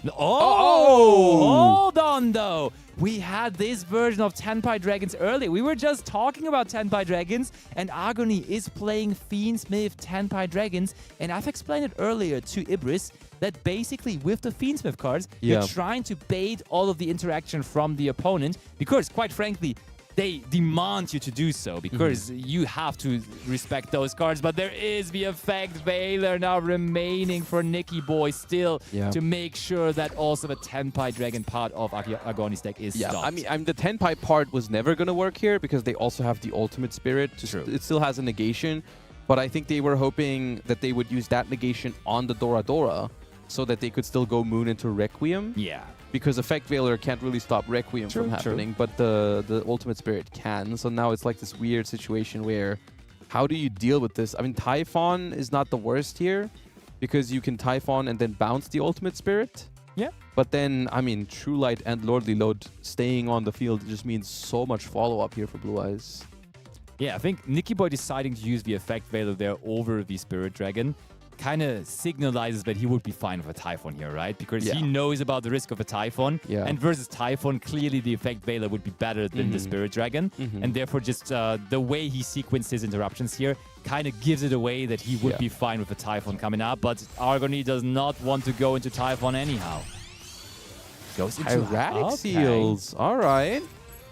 Speaker 2: Hold on, though. We had this version of Tenpai Dragons earlier. We were just talking about Tenpai Dragons, and Agony is playing Fiendsmith Tenpai Dragons. And I've explained it earlier to Ibris that basically with the Fiendsmith cards, you're trying to bait all of the interaction from the opponent because, quite frankly, they demand you to do so because you have to respect those cards. But there is the Effect Veiler now remaining for Nicky Boy still to make sure that also the Tenpai Dragon part of Agoni's deck is stopped.
Speaker 3: I mean, the Tenpai part was never going to work here because they also have the Ultimate Spirit. It still has a negation. But I think they were hoping that they would use that negation on the Dora Dora so that they could still go Moon into Requiem.
Speaker 2: Yeah.
Speaker 3: Because Effect Veiler can't really stop Requiem from happening, but the Ultimate Spirit can. So now it's like this weird situation where, how do you deal with this? I mean, Typhon is not the worst here, because you can Typhon and then bounce the Ultimate Spirit.
Speaker 2: Yeah.
Speaker 3: But then, I mean, True Light and Lordly Load staying on the field just means so much follow-up here for Blue Eyes.
Speaker 2: Yeah, I think Nicky Boy deciding to use the Effect Veiler there over the Spirit Dragon kind of signalizes that he would be fine with a Typhon here, right? Because he knows about the risk of a Typhon. Yeah. And versus Typhon, clearly the Effect Veiler would be better than the Spirit Dragon. And therefore, just the way he sequenced his interruptions here kind of gives it away that he would be fine with a Typhon coming up. But Argony does not want to go into Typhon anyhow. Goes into
Speaker 3: Tyrannic Seals. All right.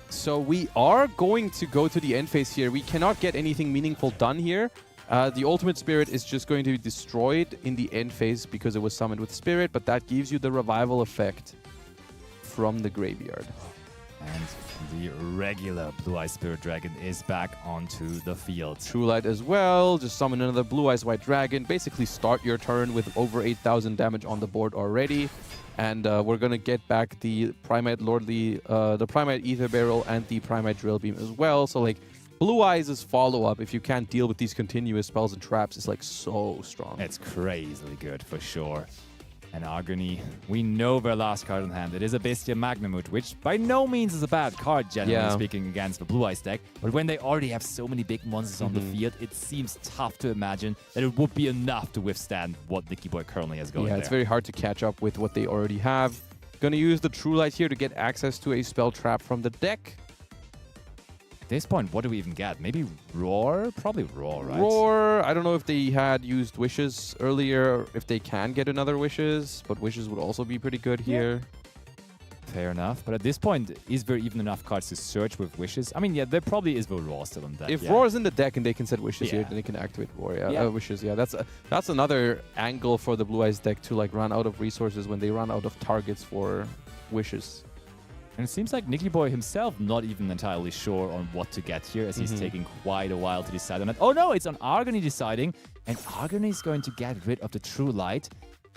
Speaker 3: So we are going to go to the end phase here. We cannot get anything meaningful done here. The Ultimate Spirit is just going to be destroyed in the end phase because it was summoned with Spirit, but that gives you the revival effect from the graveyard.
Speaker 2: And the regular Blue Eyes Spirit Dragon is back onto the field.
Speaker 3: True Light as well. Just summon another Blue Eyes White Dragon. Basically start your turn with over 8,000 damage on the board already. And we're going to get back the Primate Lordly, the Primate Ether Barrel and the Primate Drill Beam as well. So like, Blue Eyes' follow-up, if you can't deal with these continuous spells and traps, is like so strong.
Speaker 2: It's crazily good for sure. And Agony, we know their last card in hand. It is a Bestia Magnamut, which by no means is a bad card, generally speaking, against the Blue Eyes deck. But when they already have so many big monsters on the field, it seems tough to imagine that it would be enough to withstand what Nicky Boy currently has going there.
Speaker 3: It's very hard to catch up with what they already have. Gonna use the True Light here to get access to a spell trap from the deck.
Speaker 2: At this point, what do we even get? Maybe Roar? Probably Roar, right?
Speaker 3: Roar. I don't know if they had used Wishes earlier, if they can get another Wishes, but Wishes would also be pretty good here.
Speaker 2: Fair enough. But at this point, is there even enough cards to search with Wishes? I mean, yeah, there probably is the Roar still in the deck.
Speaker 3: If Roar is in the deck and they can set Wishes here, then they can activate Roar. Wishes. Yeah, that's another angle for the Blue Eyes deck to like run out of resources when they run out of targets for Wishes.
Speaker 2: And it seems like Nicky Boy himself not even entirely sure on what to get here, as he's taking quite a while to decide on it. Oh no, it's on Argony deciding, and Argony is going to get rid of the True Light.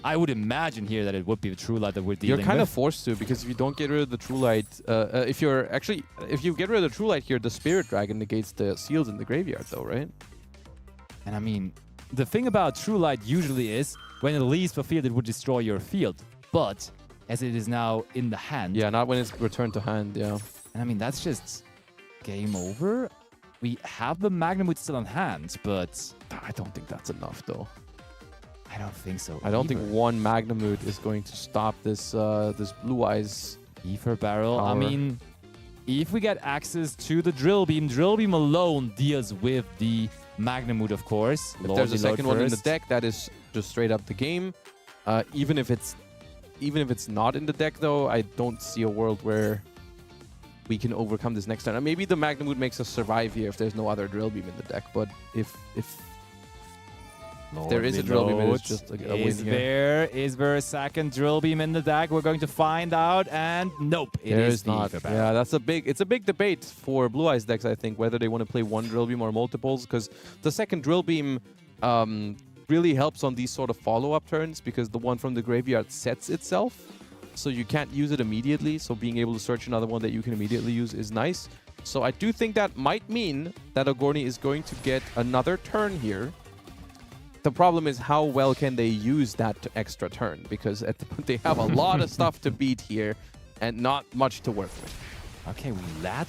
Speaker 2: I would imagine here that it would be the True Light that we're dealing with.
Speaker 3: You're kind of forced to, because if you don't get rid of the True Light, if you get rid of the True Light here, the Spirit Dragon negates the seals in the graveyard though, right?
Speaker 2: And I mean, the thing about True Light usually is, when it leaves the field, it would destroy your field. But as it is now in the hand.
Speaker 3: Yeah, not when it's returned to hand, yeah.
Speaker 2: And I mean, that's just game over. We have the Magnamut still on hand, but
Speaker 3: I don't think that's enough, though.
Speaker 2: I don't think so.
Speaker 3: I don't think
Speaker 2: either.
Speaker 3: one Magnamut is going to stop this this Blue Eyes.
Speaker 2: Ether Barrel. I
Speaker 3: Power.
Speaker 2: mean, if we get access to the Drill Beam alone deals with the Magnamut, of course.
Speaker 3: If there's a second one in the deck, that is just straight up the game. Even if it's not in the deck, though, I don't see a world where we can overcome this next turn. And maybe the Magnamut makes us survive here if there's no other Drill Beam in the deck. But if there is a Drill Beam, it is just a win here.
Speaker 2: Is there a second Drill Beam in the deck? We're going to find out. And nope, it is
Speaker 3: not.
Speaker 2: Ether Barrel.
Speaker 3: Yeah, it's a big debate for Blue Eyes decks, I think, whether they want to play one Drill Beam or multiples, because the second Drill Beam really helps on these sort of follow-up turns, because the one from the graveyard sets itself, so you can't use it immediately. So being able to search another one that you can immediately use is nice. So I do think that might mean that Agorni is going to get another turn here. The problem is, how well can they use that extra turn? Because they have a lot of stuff to beat here and not much to work with.
Speaker 2: Okay, we let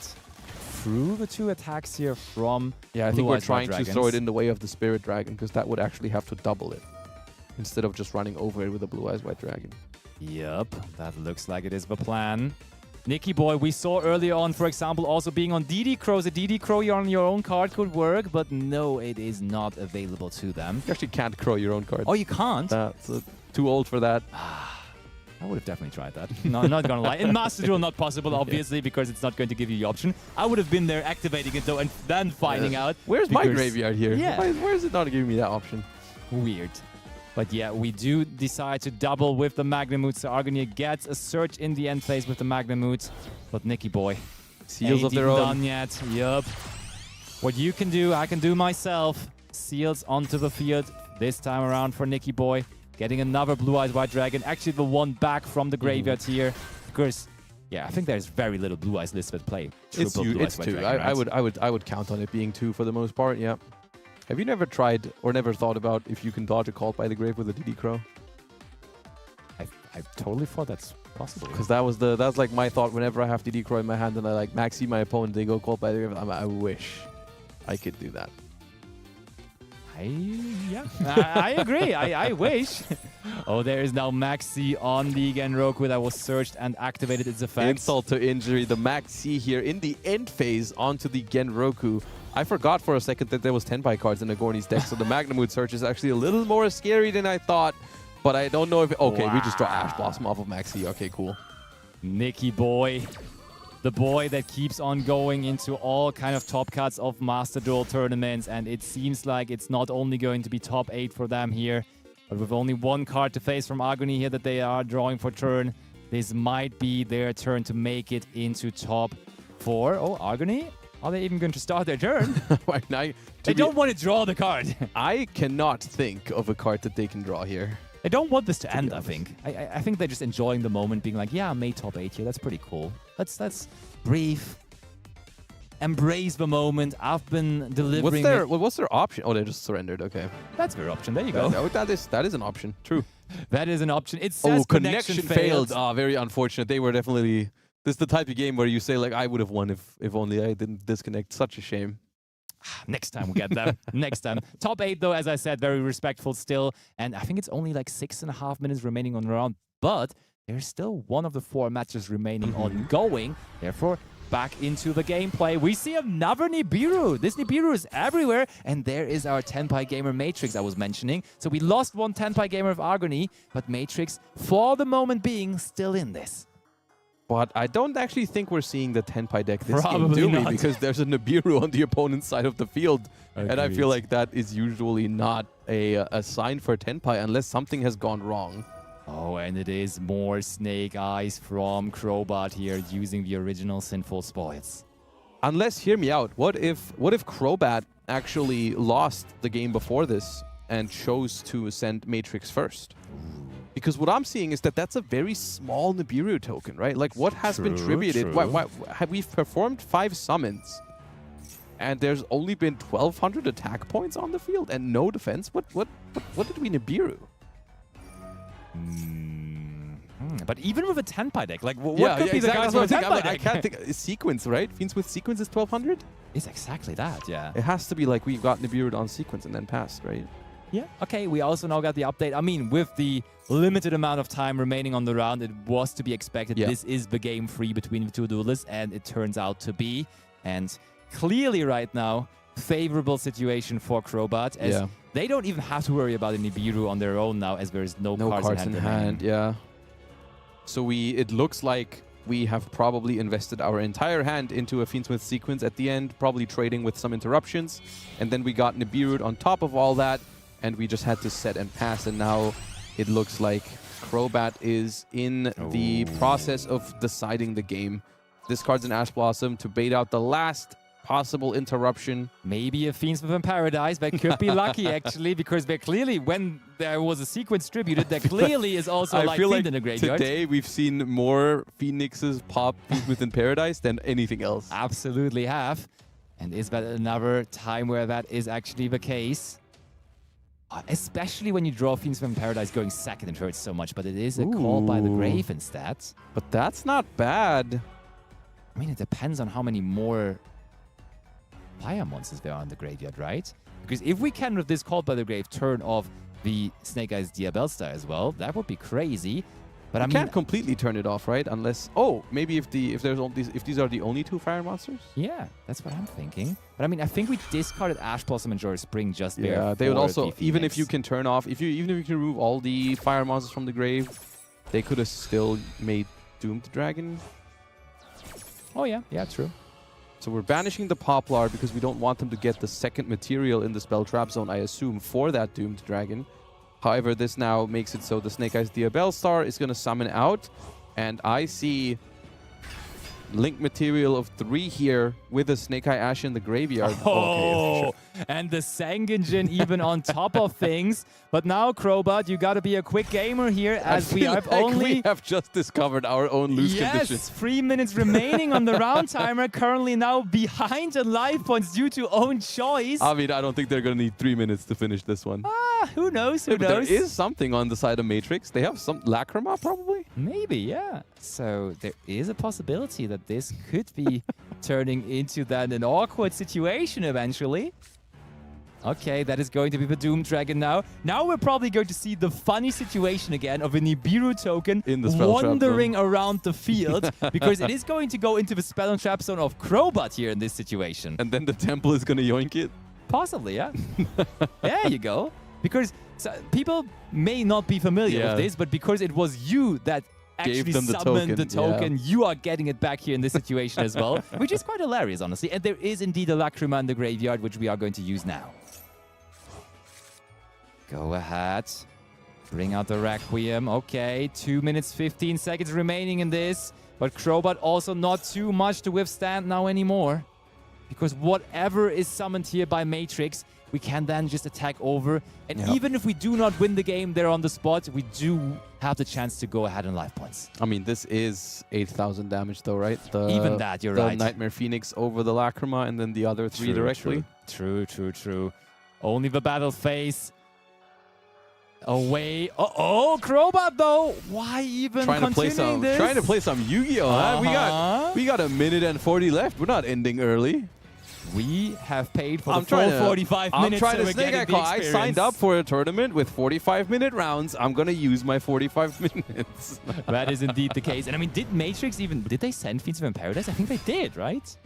Speaker 2: through the 2 attacks here from
Speaker 3: Yeah, I think
Speaker 2: Blue
Speaker 3: we're
Speaker 2: Eyes White
Speaker 3: trying to throw it in the way of the Spirit Dragon, because that would actually have to double it instead of just running over it with a Blue Eyes White Dragon.
Speaker 2: Yep, that looks like it is the plan. Nicky Boy, we saw earlier on, for example, also being on DD Crows. A DD Crow on your own card could work, but no, it is not available to them.
Speaker 3: You actually can't crow your own card.
Speaker 2: Oh, you can't?
Speaker 3: That's too old for that.
Speaker 2: I would have definitely tried that. No, I'm not gonna lie. In Master Duel, not possible, obviously, because it's not going to give you the option. I would have been there activating it, though, and then finding out.
Speaker 3: Where's my graveyard here?
Speaker 2: Yeah.
Speaker 3: Where is it not giving me that option?
Speaker 2: Weird. But yeah, we do decide to double with the Magnamut. So Argonia gets a search in the end phase with the Magnamut. But Nicky Boy,
Speaker 3: Seals
Speaker 2: ain't
Speaker 3: of their
Speaker 2: even
Speaker 3: own.
Speaker 2: done yet. Yup. What you can do, I can do myself. Seals onto the field this time around for Nicky Boy. Getting another Blue Eyes White Dragon. Actually, the one back from the graveyard here. Because, yeah, I think there's very little Blue Eyes listed play.
Speaker 3: It's
Speaker 2: Blue Eyes White
Speaker 3: 2.
Speaker 2: Dragon, right?
Speaker 3: I would count on it being 2 for the most part. Yeah. Have you never tried or never thought about if you can dodge a Cult by the Grave with a DD Crow?
Speaker 2: I totally thought that's possible.
Speaker 3: Because that's like my thought whenever I have DD Crow in my hand and I like maxi my opponent, they go Cult by the Grave. I wish I could do that.
Speaker 2: I agree. I wish. Oh, there is now Maxi on the Genroku that was searched and activated its effects.
Speaker 3: Insult to injury. The Maxi here in the end phase onto the Genroku. I forgot for a second that there was Tenpai cards in Agorni's deck, so the Magnamut search is actually a little more scary than I thought. But I don't know if... Okay, we just draw Ash Blossom off of Maxi. Okay, cool.
Speaker 2: Nicky Boy. The boy that keeps on going into all kind of top cuts of Master Duel tournaments, and it seems like it's not only going to be top 8 for them here, but with only one card to face from Agony here that they are drawing for turn, this might be their turn to make it into top 4. Oh, Agony? Are they even going to start their turn? They don't want to draw the card.
Speaker 3: I cannot think of a card that they can draw here.
Speaker 2: They don't want this to end, I think. I think they're just enjoying the moment, being like, yeah, I made top 8 here. That's pretty cool. Let's breathe. Embrace the moment. I've been delivering.
Speaker 3: What's their option? Oh, they just surrendered. Okay.
Speaker 2: That's their option. There you go.
Speaker 3: That is an option. True.
Speaker 2: That is an option. It says
Speaker 3: connection failed. Ah, very unfortunate. They were definitely... This is the type of game where you say, like, I would have won if only I didn't disconnect. Such a shame.
Speaker 2: Next time we get them. Next time. Top 8, though, as I said, very respectful still. And I think it's only like 6.5 minutes remaining on the round. But there's still one of the 4 matches remaining ongoing. Therefore, back into the gameplay. We see another Nibiru. This Nibiru is everywhere. And there is our Tenpai Gamer Matrix I was mentioning. So we lost one Tenpai Gamer of Agony. But Matrix, for the moment being, still in this.
Speaker 3: But I don't actually think we're seeing the Tenpai deck this
Speaker 2: Probably
Speaker 3: game, do we?
Speaker 2: not.
Speaker 3: Because there's a Nibiru on the opponent's side of the field.
Speaker 2: Agreed.
Speaker 3: And I feel like that is usually not a sign for Tenpai unless something has gone wrong.
Speaker 2: Oh, and it is more Snake Eyes from Crowbat here using the original Sinful Spoils.
Speaker 3: Unless, hear me out, what if Crowbat actually lost the game before this and chose to send Matrix first? Because what I'm seeing is that that's a very small Nibiru token, right? Like, what has been tributed? Why have we performed 5 summons, and there's only been 1,200 attack points on the field and no defense? What did we Nibiru?
Speaker 2: But even with a Tenpai deck, like, what could be
Speaker 3: exactly.
Speaker 2: the guys with a Tenpai deck?
Speaker 3: I can't think. Sequence, right? Fiends with Sequence is 1,200?
Speaker 2: It's exactly that, yeah.
Speaker 3: It has to be like we got Nibiru'd on Sequence and then passed, right?
Speaker 2: Yeah, okay, we also now got the update. I mean, with the limited amount of time remaining on the round, it was to be expected.
Speaker 3: Yeah.
Speaker 2: This is the game 3 between the two duelists, and it turns out to be. And clearly right now, favorable situation for Crobat, as they don't even have to worry about a Nibiru on their own now, as there is no cards in hand.
Speaker 3: Yeah. So it looks like we have probably invested our entire hand into a Fiendsmith sequence at the end, probably trading with some interruptions. And then we got Nibiru on top of all that, and we just had to set and pass. And now it looks like Crobat is in the process of deciding the game. Discards an Ash Blossom to bait out the last possible interruption.
Speaker 2: Maybe a Fiendsmith in Paradise. They could be lucky, actually, because they're clearly, when there was a sequence distributed, there clearly is also
Speaker 3: I
Speaker 2: like
Speaker 3: feel
Speaker 2: Fiend
Speaker 3: like
Speaker 2: in the graveyard.
Speaker 3: today we've seen more Phoenixes pop within Paradise than anything else.
Speaker 2: Absolutely have. And is that another time where that is actually the case? Especially when you draw Fiendsmith in Paradise going second, it hurts so much, but it is a call by the grave instead.
Speaker 3: But that's not bad.
Speaker 2: I mean, it depends on how many more fire monsters there are in the graveyard, right? Because if we can, with this called by the grave, turn off the Snake Eyes Diabellstar as well, that would be crazy. But I mean,
Speaker 3: can't completely turn it off, right? Unless maybe if these are the only 2 fire monsters.
Speaker 2: Yeah, that's what I'm thinking. But I mean, I think we discarded Ash Blossom and Joy Spring just there.
Speaker 3: Yeah, they would also, even if you can turn off, even if you can remove all the fire monsters from the grave, they could have still made Doomed Dragon.
Speaker 2: Oh yeah, yeah, true.
Speaker 3: So we're banishing the Poplar because we don't want them to get the second material in the Spell Trap Zone, I assume, for that Doomed Dragon. However, this now makes it so the Snake Eyes Diabellstar is going to summon out. And I see Link material of 3 here with a Snake Eye Ash in the graveyard.
Speaker 2: Oh, okay, sure. And the Sangenjin even on top of things. But now, Crobat, you got to be a quick gamer here, as we have
Speaker 3: we have just discovered our own lose condition.
Speaker 2: Yes, 3 minutes remaining on the round timer. Currently now behind on life points due to own choice.
Speaker 3: I mean, I don't think they're going to need 3 minutes to finish this one.
Speaker 2: Who knows? Who
Speaker 3: But
Speaker 2: knows?
Speaker 3: there is something on the side of Matrix. They have some Lacrima, probably?
Speaker 2: Maybe, yeah. So there is a possibility that this could be turning into then an awkward situation eventually. Okay, that is going to be the Doom Dragon now. Now we're probably going to see the funny situation again of a Nibiru token
Speaker 3: in the spell
Speaker 2: wandering around the field because it is going to go into the spell and trap zone of Crobat here in this situation.
Speaker 3: And then the temple is going to yoink it?
Speaker 2: Possibly, yeah. There you go. Because people may not be familiar with this, but because it was you that actually summoned the token, you are getting it back here in this situation as well, which is quite hilarious, honestly. And there is indeed a Lacrima in the graveyard, which we are going to use now. Go ahead. Bring out the Requiem. Okay, 2 minutes, 15 seconds remaining in this. But Crobat also not too much to withstand now anymore. Because whatever is summoned here by Matrix, we can then just attack over. And even if we do not win the game there on the spot, we do have the chance to go ahead in life points.
Speaker 3: I mean, this is 8,000 damage though, right?
Speaker 2: Even that, you're right.
Speaker 3: The Nightmare Phoenix over the Lacrima and then the other 3 directly.
Speaker 2: True. Only the battle phase. Away. Uh-oh, Crobat though. Why even
Speaker 3: trying to play some Yu-Gi-Oh! Huh? We got a minute and 40 left. We're not ending early.
Speaker 2: We have paid for the full 45 minutes.
Speaker 3: I'm trying to snake a call. I signed up for a tournament with 45-minute rounds. I'm going to use my 45 minutes.
Speaker 2: That is indeed the case. And I mean, did they send Fiendsmith in Paradise? I think they did, right?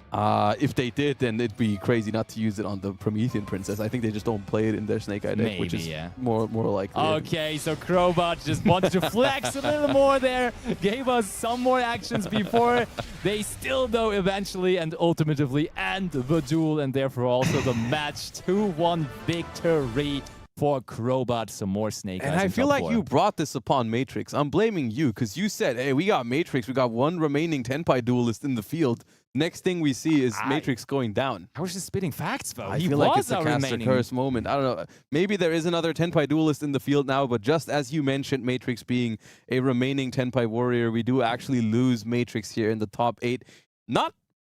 Speaker 3: If they did, then it'd be crazy not to use it on the Promethean Princess. I think they just don't play it in their Snake Eye deck, which is more likely.
Speaker 2: Okay, so Crobat just wanted to flex a little more there. Gave us some more actions before they still, though, eventually and ultimately end the duel, and therefore also the match 2-1 victory for Crobat. Some more Snake Eyes.
Speaker 3: And I feel like you brought this upon Matrix. I'm blaming you because you said, hey, we got Matrix. We got one remaining Tenpai duelist in the field. Next thing we see is Matrix going down.
Speaker 2: I was just spitting facts, though.
Speaker 3: I feel like it's a Caster Curse moment. I don't know. Maybe there is another Tenpai duelist in the field now, but just as you mentioned, Matrix being a remaining Tenpai warrior, we do actually lose Matrix here in the top 8. Not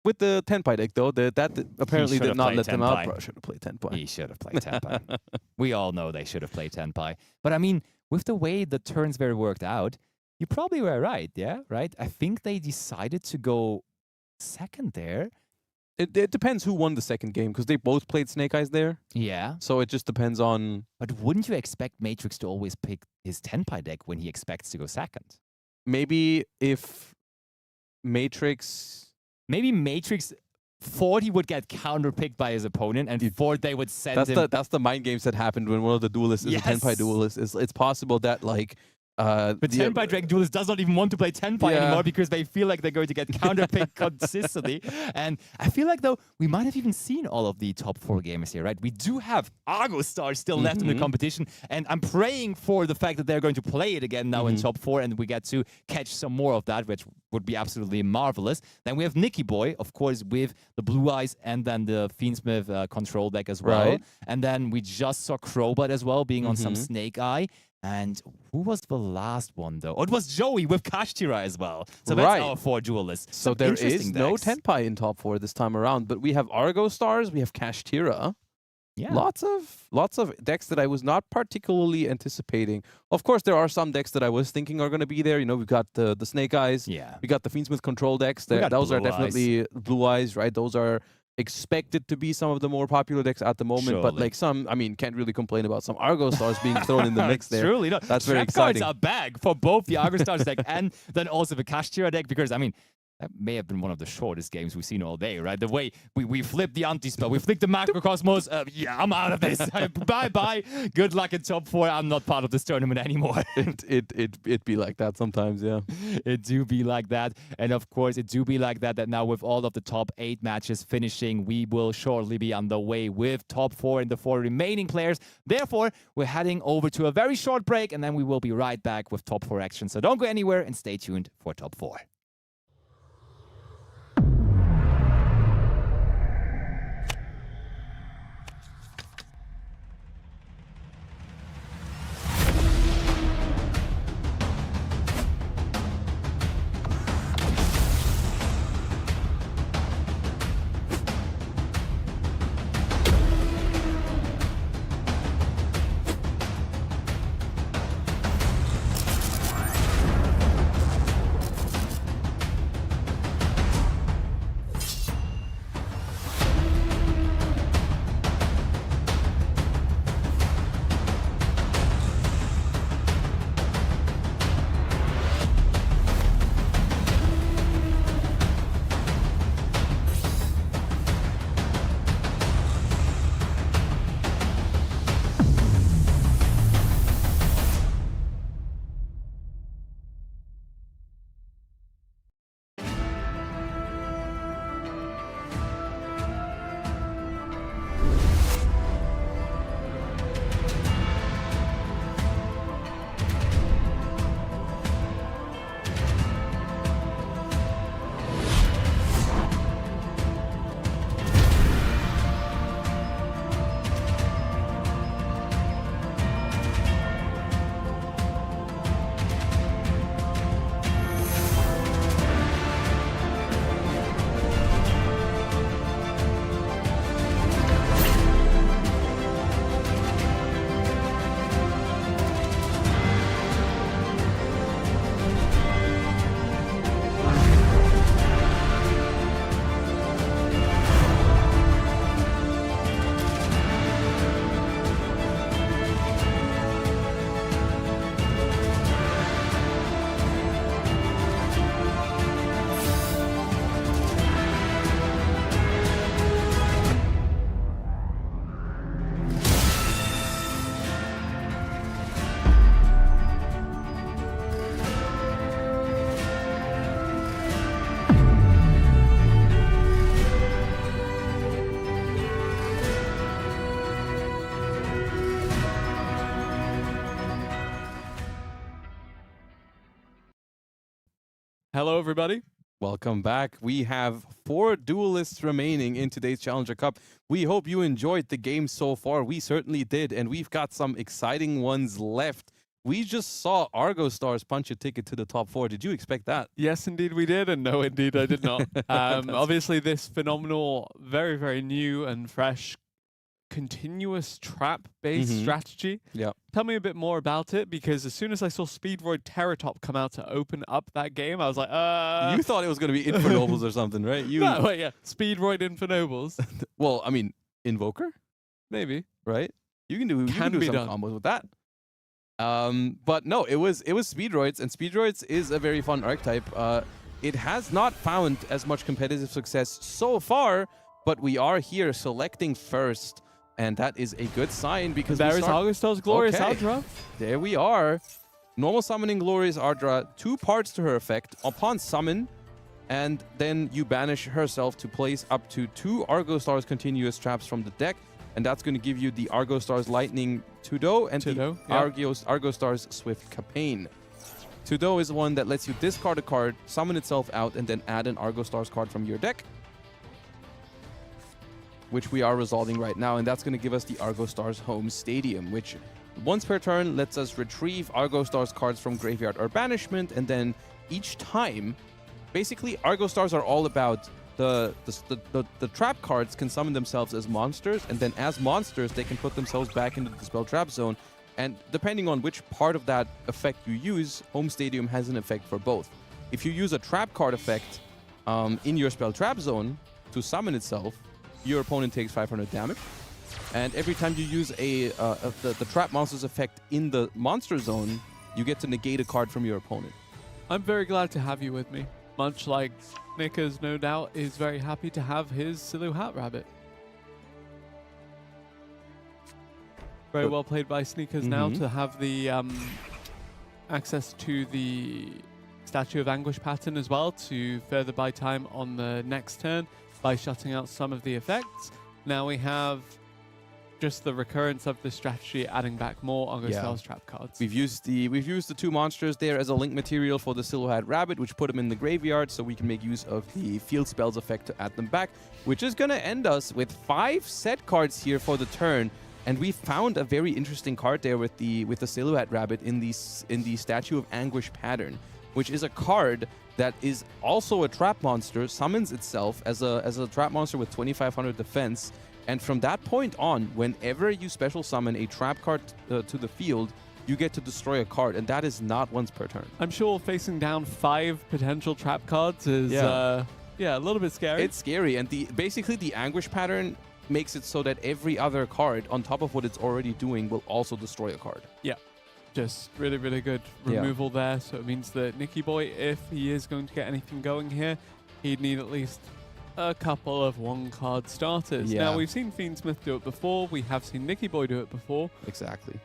Speaker 3: with the Tenpai deck, though. That apparently did not let them out. Bro, should have played Tenpai.
Speaker 2: He should have played Tenpai. We all know they should have played Tenpai. But I mean, with the way the turns were worked out, you probably were right, yeah? Right? I think they decided to go second there
Speaker 3: It depends who won the second game, because they both played Snake Eyes there.
Speaker 2: Yeah.
Speaker 3: So it just depends on...
Speaker 2: But wouldn't you expect Matrix to always pick his Tenpai deck when he expects to go second?
Speaker 3: Maybe if Matrix...
Speaker 2: Maybe Matrix thought he would get counterpicked by his opponent and thought they would send him...
Speaker 3: That's the mind games that happened when one of the duelists is a Tenpai duelist. It's possible that, like...
Speaker 2: But Tenpai Dragon Duelist does not even want to play Tenpai anymore because they feel like they're going to get counterpicked consistently. And I feel like, though, we might have even seen all of the top 4 gamers here, right? We do have Argostars still left in the competition, and I'm praying for the fact that they're going to play it again now in top 4, and we get to catch some more of that, which would be absolutely marvelous. Then we have Nicky Boy, of course, with the Blue Eyes and then the Fiendsmith control deck as well.
Speaker 3: Right.
Speaker 2: And then we just saw Crowbot as well being on some Snake Eye. And who was the last one, though? Oh, it was Joey with Kashtira as well. So that's our 4 duelists.
Speaker 3: So there is no Tenpai in top 4 this time around, but we have Argostars, we have Kashtira.
Speaker 2: Yeah.
Speaker 3: Lots of decks that I was not particularly anticipating. Of course, there are some decks that I was thinking are going to be there. You know, we've got the Snake Eyes.
Speaker 2: Yeah.
Speaker 3: We got the Fiendsmith control decks. Those are definitely Blue Eyes, right? Those are expected to be some of the more popular decks at the moment, but like some, I mean, can't really complain about some Argostars being thrown in the mix there.
Speaker 2: Truly, no.
Speaker 3: That's very exciting.
Speaker 2: Cards are back for both the Argostars deck and then also the Kashtira deck, because I mean, that may have been one of the shortest games we've seen all day, right? The way we flipped the anti-spell, we flipped the Macrocosmos. Yeah, I'm out of this. Bye-bye. Good luck in top 4. I'm not part of this tournament anymore.
Speaker 3: It be like that sometimes, yeah.
Speaker 2: It do be like that. And of course, it do be like that now with all of the top 8 matches finishing, we will shortly be on the way with top 4 and the 4 remaining players. Therefore, we're heading over to a very short break, and then we will be right back with top 4 action. So don't go anywhere and stay tuned for top 4.
Speaker 1: Hello, everybody.
Speaker 3: Welcome back. We have 4 duelists remaining in today's Challenger Cup. We hope you enjoyed the game so far. We certainly did, and we've got some exciting ones left. We just saw Argostars punch a ticket to the top 4. Did you expect that?
Speaker 1: Yes, indeed we did, and no, indeed I did not. Obviously, this phenomenal, very, very new and fresh continuous trap-based strategy.
Speaker 3: Yeah.
Speaker 1: Tell me a bit more about it, because as soon as I saw Speedroid Terratop come out to open up that game, I was like,
Speaker 3: You thought it was going to be Infernobles or something, right?
Speaker 1: No, wait, yeah. Speedroid Infernobles.
Speaker 3: Well, I mean, Invoker,
Speaker 1: Maybe.
Speaker 3: right? You can do some
Speaker 1: done.
Speaker 3: combos with that. But no, it was Speedroids, and Speedroids is a very fun archetype. It has not found as much competitive success so far, but we are here selecting first, and that is a good sign because
Speaker 1: There is Argostars Glorious Ardra.
Speaker 3: There we are. Normal summoning Glorious Ardra, 2 parts to her effect upon summon, and then you banish herself to place up to 2 Argostars continuous traps from the deck, and that's going to give you the Argostars Lightning Tudo and the Argostars Swift Capane. Tudo is one that lets you discard a card, summon itself out, and then add an Argostars card from your deck, which we are resolving right now, and that's going to give us the Argostars Home Stadium, which once per turn lets us retrieve Argostars cards from graveyard or banishment, and then each time, basically Argostars are all about the trap cards can summon themselves as monsters, and then as monsters they can put themselves back into the spell trap zone, and depending on which part of that effect you use, Home Stadium has an effect for both. If you use a trap card effect in your spell trap zone to summon itself, your opponent takes 500 damage. And every time you use the trap monster's effect in the monster zone, you get to negate a card from your opponent.
Speaker 1: I'm very glad to have you with me. Much like Snickers, no doubt, is very happy to have his Silhouette Rabbit. Very well played by Sneakers now to have the access to the Statue of Anguish pattern as well to further buy time on the next turn by shutting out some of the effects. Now we have just the recurrence of the strategy, adding back more Argostars trap cards.
Speaker 3: We've used the 2 monsters there as a link material for the Silhouette Rabbit, which put them in the graveyard, so we can make use of the field spells effect to add them back, which is going to end us with 5 set cards here for the turn. And we found a very interesting card there with the Silhouette Rabbit in the Statue of Anguish pattern, which is a card that is also a trap monster, summons itself as a trap monster with 2500 defense, and from that point on, whenever you special summon a trap card to the field, you get to destroy a card, and that is not once per turn.
Speaker 1: I'm sure facing down 5 potential trap cards is a little bit scary.
Speaker 3: It's scary, and basically the Anguish pattern makes it so that every other card on top of what it's already doing will also destroy a card.
Speaker 1: Yeah. Just really, really good removal there. So it means that Nicky Boy, if he is going to get anything going here, he'd need at least a couple of 1-card starters.
Speaker 3: Yeah.
Speaker 1: Now, we've seen Fiendsmith do it before. We have seen Nicky Boy do it before.
Speaker 3: Exactly.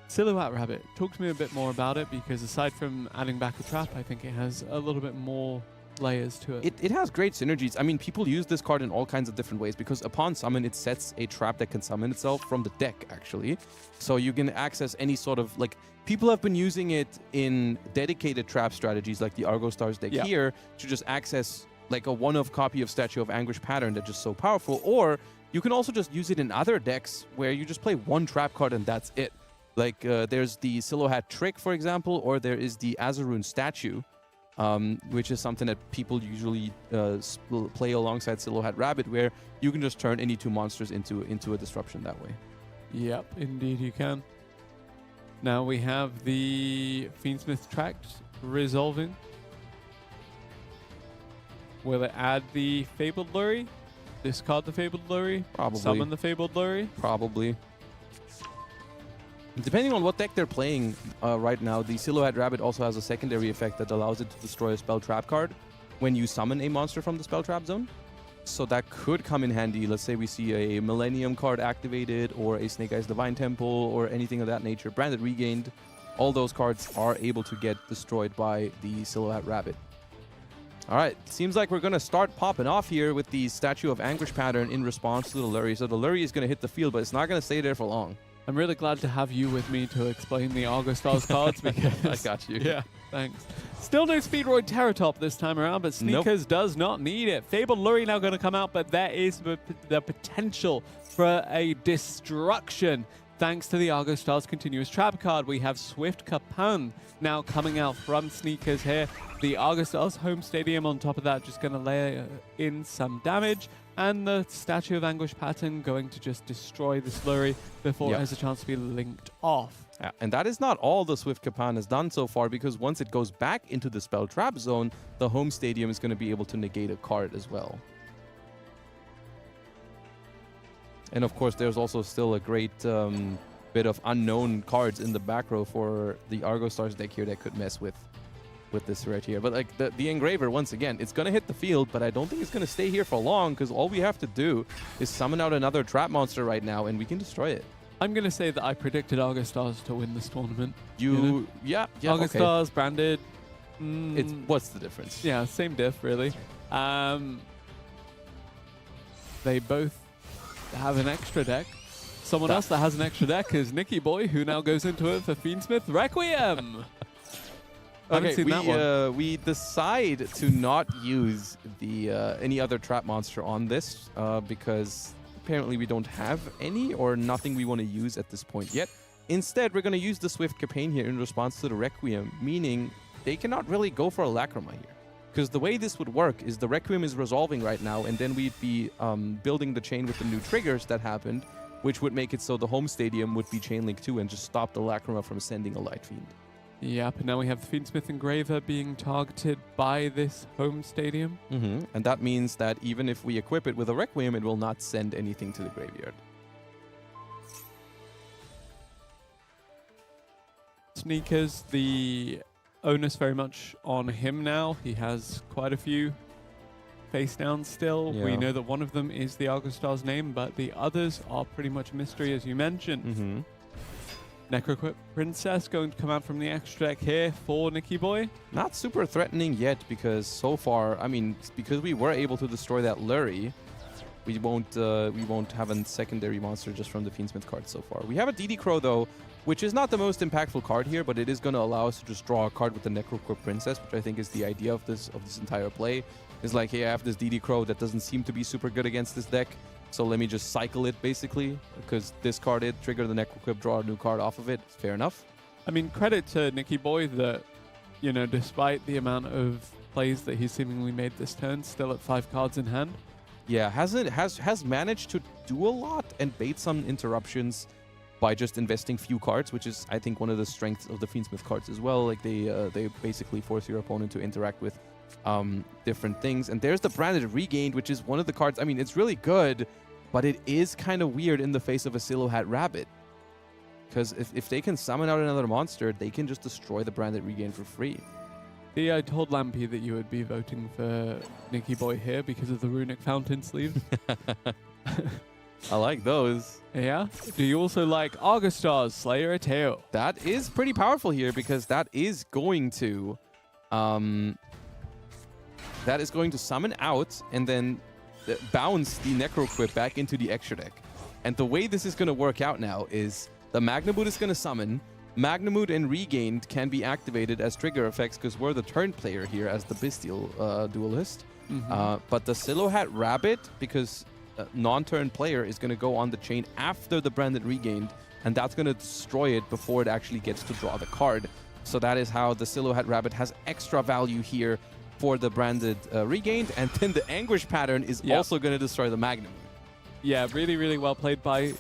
Speaker 1: Silhouette Rabbit. Talk to me a bit more about it, because aside from adding back a trap, I think it has a little bit more layers to it.
Speaker 3: It has great synergies. I mean, people use this card in all kinds of different ways, because upon summon, it sets a trap that can summon itself from the deck, actually. So you can access any sort of, like, people have been using it in dedicated trap strategies, like the Argostars deck here, to just access, like, a one-of copy of Statue of Anguish pattern that's just so powerful. Or you can also just use it in other decks where you just play 1 trap card and that's it. Like, there's the Silhouette Trick, for example, or there is the Azarun Statue, which is something that people usually play alongside Silhouette Rabbit, where you can just turn any 2 monsters into a disruption that way.
Speaker 1: Yep, indeed you can. Now we have the Fiendsmith Tract resolving. Will it add the Fabled Lurry? Discard the Fabled Lurry?
Speaker 3: Probably.
Speaker 1: Summon the Fabled Lurry?
Speaker 3: Probably. Depending on what deck they're playing right now, the Silhouette Rabbit also has a secondary effect that allows it to destroy a spell trap card when you summon a monster from the spell trap zone. So that could come in handy. Let's say we see a Millennium card activated, or a Snake Eyes Divine Temple, or anything of that nature. Branded Regained. All those cards are able to get destroyed by the Silhouette Rabbit. All right, seems like we're going to start popping off here with the Statue of Anguish pattern in response to the Lurry. So the Lurry is going to hit the field, but it's not going to stay there for long.
Speaker 1: I'm really glad to have you with me to explain the Argostars cards, because...
Speaker 3: I got you.
Speaker 1: Yeah, thanks. Still no Speedroid Terratop this time around, but Sneakers does not need it. Fabled Lurry now going to come out, but there is the potential for a destruction Thanks to the Argostars continuous trap card, we have Swift Kapan now coming out from Sneakers here. The Argostars home stadium on top of that just going to lay in some damage, and the Statue of Anguish pattern going to just destroy the Slurry before it has a chance to be linked off.
Speaker 3: Yeah, and that is not all the Swift Kapan has done so far, because once it goes back into the spell trap zone, the home stadium is going to be able to negate a card as well. And of course, there's also still a great bit of unknown cards in the back row for the Argostars deck here that could mess with this right here. But like the Engraver, once again, it's going to hit the field, but I don't think it's going to stay here for long, because all we have to do is summon out another trap monster right now, and we can destroy it.
Speaker 1: I'm going to say that I predicted Argostars to win this tournament.
Speaker 3: Yeah,
Speaker 1: Argostars,
Speaker 3: okay.
Speaker 1: branded.
Speaker 3: What's the difference?
Speaker 1: Yeah, same diff, really. They both have an extra deck. Someone else that has an extra deck is Nicky Boy, who now goes into it for Fiendsmith Requiem.
Speaker 3: Okay, we decide to not use the any other trap monster on this because apparently we don't have any or nothing we want to use at this point yet. Instead, we're going to use the Swift Campaign here in response to the Requiem, meaning they cannot really go for a Lacrima here. Because the way this would work is the Requiem is resolving right now, and then we'd be building the chain with the new triggers that happened, which would make it so the home stadium would be chain link 2 and just stop the Lacrima from sending a Light Fiend.
Speaker 1: Yep, and now we have the Fiendsmith Engraver being targeted by this home stadium.
Speaker 3: And that means that even if we equip it with a Requiem, it will not send anything to the graveyard.
Speaker 1: Sneakers, the onus very much on him now. He has quite a few face downs still.
Speaker 3: Yeah.
Speaker 1: We know that one of them is the Argostars name, but the others are pretty much a mystery, as you mentioned. Necroquip Princess going to come out from the extra deck here for Nicky Boy.
Speaker 3: Not super threatening yet, because so far, I mean, because we were able to destroy that Lurry, we won't have a secondary monster just from the Fiendsmith card so far. We have a DD Crow though, which is not the most impactful card here, but it is going to allow us to just draw a card with the Necroquip Princess, which I think is the idea of this entire play. Is like, hey, I have this DD Crow that doesn't seem to be super good against this deck, so let me just cycle it basically, because discard it, trigger the Necroquip, draw a new card off of it. Fair enough.
Speaker 1: I mean, credit to Nicky Boy that, you know, despite the amount of plays that he seemingly made this turn, still at 5 cards in hand.
Speaker 3: Yeah, has managed to do a lot and bait some interruptions by just investing few cards, which is, I think, one of the strengths of the Fiendsmith cards as well. Like, they basically force your opponent to interact with different things. And there's the Branded Regained, which is one of the cards. I mean, it's really good, but it is kind of weird in the face of a Silhouette Rabbit. Because if they can summon out another monster, they can just destroy the Branded Regain for free.
Speaker 1: See, I told Lampy that you would be voting for Nicky Boy here because of the Runic Fountain sleeve.
Speaker 3: I like those.
Speaker 1: Yeah? Do you also like Argostars, Slayer a Tail?
Speaker 3: That is pretty powerful here, because that is going to summon out and then bounce the Necroquip back into the extra deck. And the way this is going to work out now is the Magnamoot is going to summon. Magnamoot and Regained can be activated as trigger effects because we're the turn player here as the Bestial duelist. But the Silhouette Rabbit, because non-turn player, is going to go on the chain after the Branded Regained, and that's going to destroy it before it actually gets to draw the card. So that is how the Silhouette Rabbit has extra value here for the Branded Regained, and then the Anguish pattern is also going to destroy the Magnamoot. Yeah,
Speaker 1: really, really well played by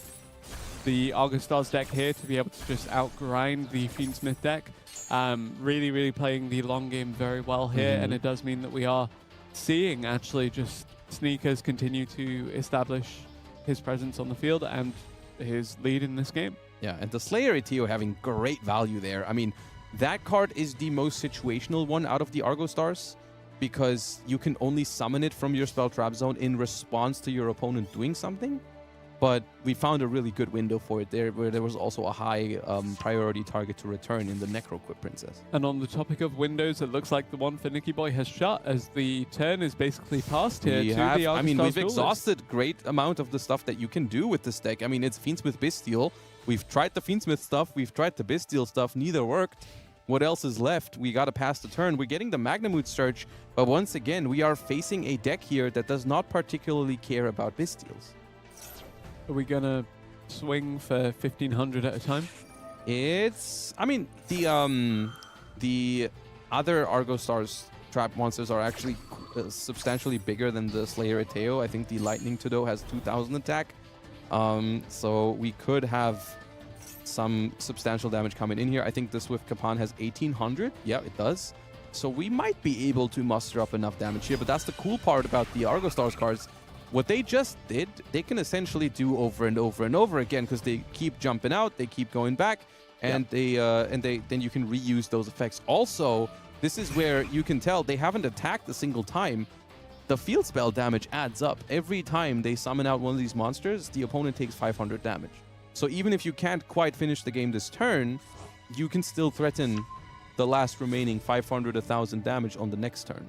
Speaker 1: the Argostars deck here to be able to just outgrind the Fiendsmith deck. Really, really playing the long game very well here, and it does mean that we are seeing actually just Sneakers continue to establish his presence on the field and his lead in this game.
Speaker 3: Yeah, and the Slayer Etio having great value there. I mean, that card is the most situational one out of the Argostars, because you can only summon it from your spell trap zone in response to your opponent doing something. But we found a really good window for it there, where there was also a high priority target to return in the Necroquip Princess.
Speaker 1: And on the topic of windows, it looks like the one for Nicky Boy has shut, as the turn is basically passed here to the Argostars.
Speaker 3: I mean, we've exhausted great amount of the stuff that you can do with this deck. I mean, it's Fiendsmith Bestial. We've tried the Fiendsmith stuff. We've tried the Bestial stuff. Neither worked. What else is left? We got to pass the turn. We're getting the Magnamoot Search, but once again, we are facing a deck here that does not particularly care about Bestials.
Speaker 1: Are we going to swing for 1500 at a time?
Speaker 3: It's, I mean, the other Argostars trap monsters are actually substantially bigger than the Slayer Eteo. I think the Lightning Todo has 2000 attack. So we could have some substantial damage coming in here. I think the Swift Kapan has 1800. Yeah, it does. So we might be able to muster up enough damage here, but that's the cool part about the Argostars cards. What they just did, they can essentially do over and over and over again because they keep jumping out, they keep going back, and then you can reuse those effects. Also, this is where you can tell they haven't attacked a single time. The field spell damage adds up. Every time they summon out one of these monsters, the opponent takes 500 damage. So even if you can't quite finish the game this turn, you can still threaten the last remaining 500, 1000 damage on the next turn.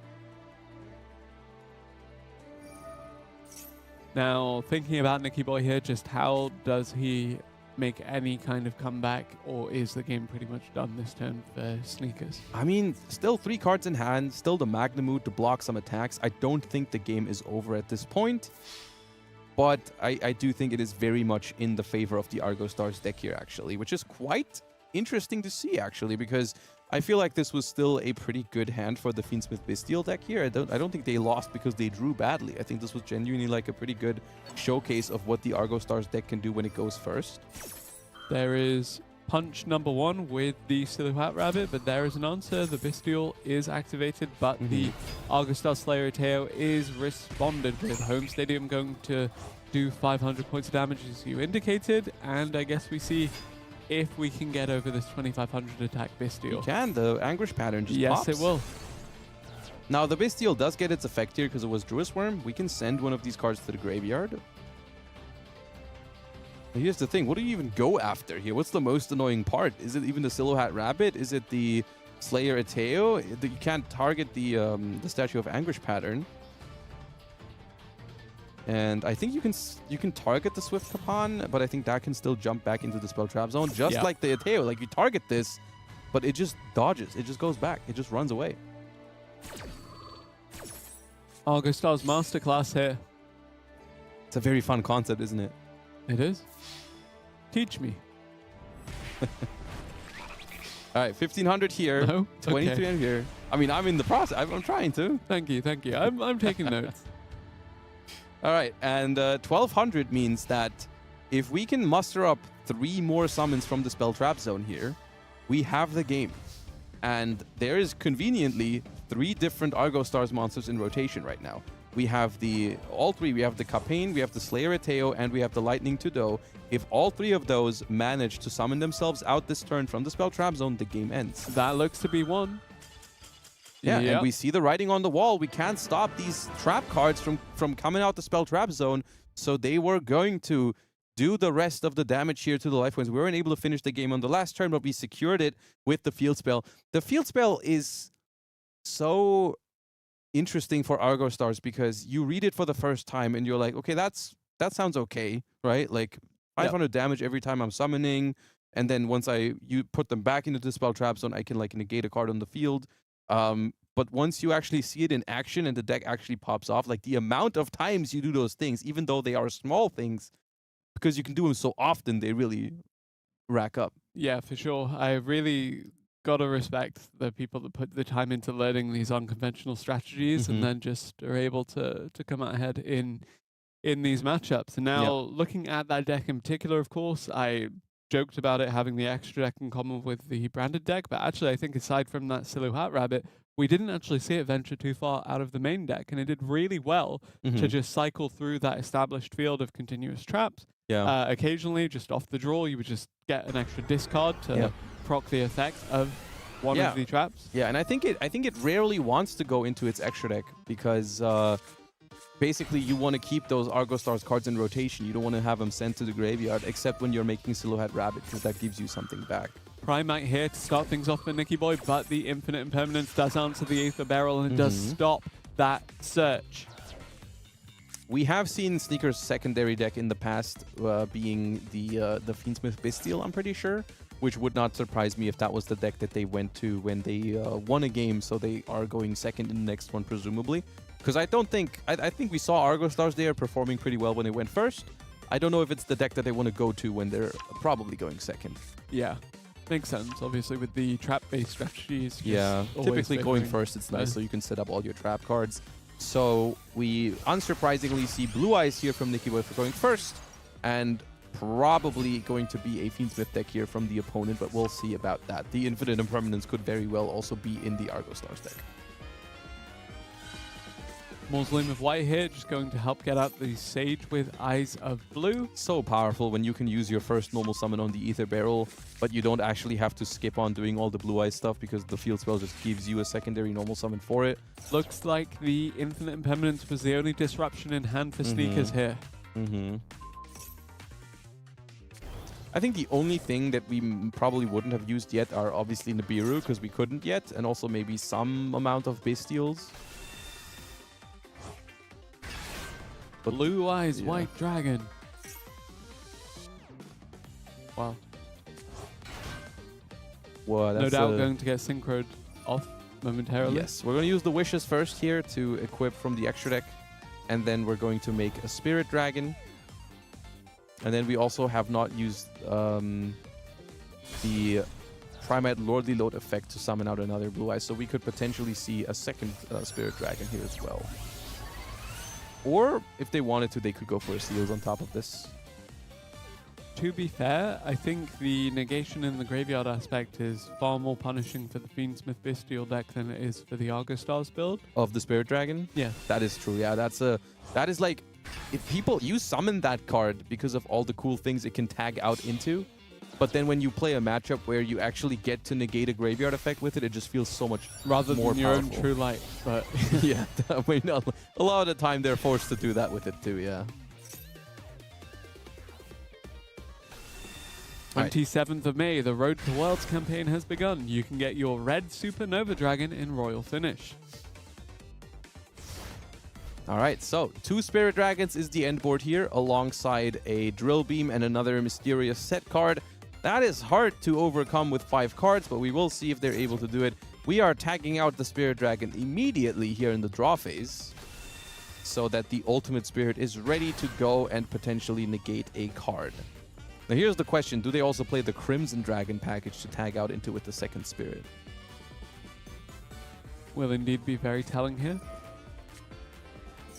Speaker 1: Now, thinking about Nicky Boy here, just how does he make any kind of comeback, or is the game pretty much done this turn for Sneakers?
Speaker 3: I mean, still 3 cards in hand, still the Magnitude to block some attacks. I don't think the game is over at this point, but I do think it is very much in the favor of the Argostars deck here, actually, which is quite interesting to see, actually, because I feel like this was still a pretty good hand for the Fiendsmith Bestial deck here. I don't think they lost because they drew badly. I think this was genuinely like a pretty good showcase of what the Argostars deck can do when it goes first.
Speaker 1: There is punch number 1 with the Silhouette Rabbit, but there is an answer. The Bestial is activated, but the Argostar Slayer Eteo is responded with. Home Stadium going to do 500 points of damage as you indicated, and I guess we see if we can get over this 2500 attack Bestial.
Speaker 3: You can. The Anguish pattern just pops.
Speaker 1: Yes, it will.
Speaker 3: Now, the Bestial does get its effect here because it was Druid's Worm. We can send one of these cards to the graveyard. But here's the thing. What do you even go after here? What's the most annoying part? Is it even the Silhouette Rabbit? Is it the Slayer Eteo? You can't target the Statue of Anguish pattern. And I think you can target the Swift Kapan, but I think that can still jump back into the Spell Trap Zone, just like the Eteo. Like, you target this, but it just dodges. It just goes back. It just runs away.
Speaker 1: Argostars Masterclass here.
Speaker 3: It's a very fun concept, isn't it?
Speaker 1: It is. Teach me.
Speaker 3: All right, 1500 here,
Speaker 1: No?
Speaker 3: 2300 here. I mean, I'm in the process. I'm trying to.
Speaker 1: Thank you, thank you. I'm taking notes.
Speaker 3: All right, and 1200 means that if we can muster up 3 more summons from the Spell Trap Zone here, we have the game. And there is conveniently 3 different Argostars monsters in rotation right now. We have all 3. We have the Kapain, we have the Slayer Eteo, and we have the Lightning Todo. If all 3 of those manage to summon themselves out this turn from the Spell Trap Zone, the game ends.
Speaker 1: That looks to be one.
Speaker 3: Yeah, and we see the writing on the wall. We can't stop these trap cards from coming out the Spell Trap Zone, so they were going to do the rest of the damage here to the life points. We weren't able to finish the game on the last turn, but we secured it with the Field Spell. The Field Spell is so interesting for Argostars because you read it for the first time and you're like, okay, that sounds okay, right? Like 500 damage every time I'm summoning, and then once you put them back into the Spell Trap Zone, I can like negate a card on the field. But once you actually see it in action and the deck actually pops off, like the amount of times you do those things, even though they are small things, because you can do them so often, they really rack up.
Speaker 1: Yeah, for sure. I really got to respect the people that put the time into learning these unconventional strategies and then just are able to come out ahead in these matchups. And now looking at that deck in particular, of course, I joked about it having the extra deck in common with the branded deck, but actually I think aside from that Silhouette Rabbit, we didn't actually see it venture too far out of the main deck, and it did really well to just cycle through that established field of continuous traps. Occasionally, just off the draw, you would just get an extra discard to proc the effect of one of the traps.
Speaker 3: Yeah, and I think it rarely wants to go into its extra deck because basically you want to keep those Argostars cards in rotation. You don't want to have them sent to the graveyard, except when you're making Silhouette Rabbit, because that gives you something back.
Speaker 1: Primite here to start things off for Nicky Boy, but the Infinite Impermanence does answer the Aether Barrel and does stop that search.
Speaker 3: We have seen Sneaker's secondary deck in the past being the Fiendsmith Bestial, I'm pretty sure, which would not surprise me if that was the deck that they went to when they won a game, so they are going second in the next one, presumably. Because I think we saw Argostars there performing pretty well when they went first, I don't know if it's the deck that they want to go to when they're probably going second.
Speaker 1: Yeah. Makes sense, obviously, with the trap-based strategies.
Speaker 3: Yeah, typically going first, it's nice,
Speaker 1: both.
Speaker 3: so you can set up all your trap cards. So we unsurprisingly see Blue Eyes here from Nicky Boy for going first, and probably going to be a Fiendsmith deck here from the opponent, but we'll see about that. The Infinite Impermanence could very well also be in the Argostars deck.
Speaker 1: Mausoleum of White here, just going to help get out the Sage with Eyes of Blue.
Speaker 3: So powerful when you can use your first normal summon on the Ether Barrel, but you don't actually have to skip on doing all the Blue Eyes stuff because the field spell just gives you a secondary normal summon for it.
Speaker 1: Looks like the Infinite Impermanence was the only disruption in hand for Sneakers here.
Speaker 3: I think the only thing that we probably wouldn't have used yet are obviously Nibiru, because we couldn't yet, and also maybe some amount of Bestials.
Speaker 1: Blue Eyes, White Dragon. Wow.
Speaker 3: Well, that's
Speaker 1: no doubt going to get synchroed off momentarily.
Speaker 3: Yes, we're going to use the Wishes first here to equip from the extra deck, and then we're going to make a Spirit Dragon. And then we also have not used the Primate Lordly Load effect to summon out another Blue Eyes, so we could potentially see a second Spirit Dragon here as well. Or, if they wanted to, they could go for a Seals on top of this.
Speaker 1: To be fair, I think the negation in the graveyard aspect is far more punishing for the Fiendsmith Bestial deck than it is for the Argostars build.
Speaker 3: Of the Spirit Dragon?
Speaker 1: Yeah.
Speaker 3: That is true, yeah. That is like, if people, you summon that card because of all the cool things it can tag out into, but then when you play a matchup where you actually get to negate a graveyard effect with it, it just feels so much
Speaker 1: rather
Speaker 3: more
Speaker 1: than your
Speaker 3: powerful.
Speaker 1: own true light. But
Speaker 3: yeah, I mean, a lot of the time they're forced to do that with it too, yeah.
Speaker 1: 27th of May, the Road to Worlds campaign has begun. You can get your red Supernova Dragon in Royal Finish.
Speaker 3: All right, so 2 Spirit Dragons is the end board here, alongside a Drill Beam and another Mysterious Set card. That is hard to overcome with 5 cards, but we will see if they're able to do it. We are tagging out the Spirit Dragon immediately here in the draw phase, so that the Ultimate Spirit is ready to go and potentially negate a card. Now here's the question, do they also play the Crimson Dragon package to tag out into with the second Spirit?
Speaker 1: Will indeed be very telling here.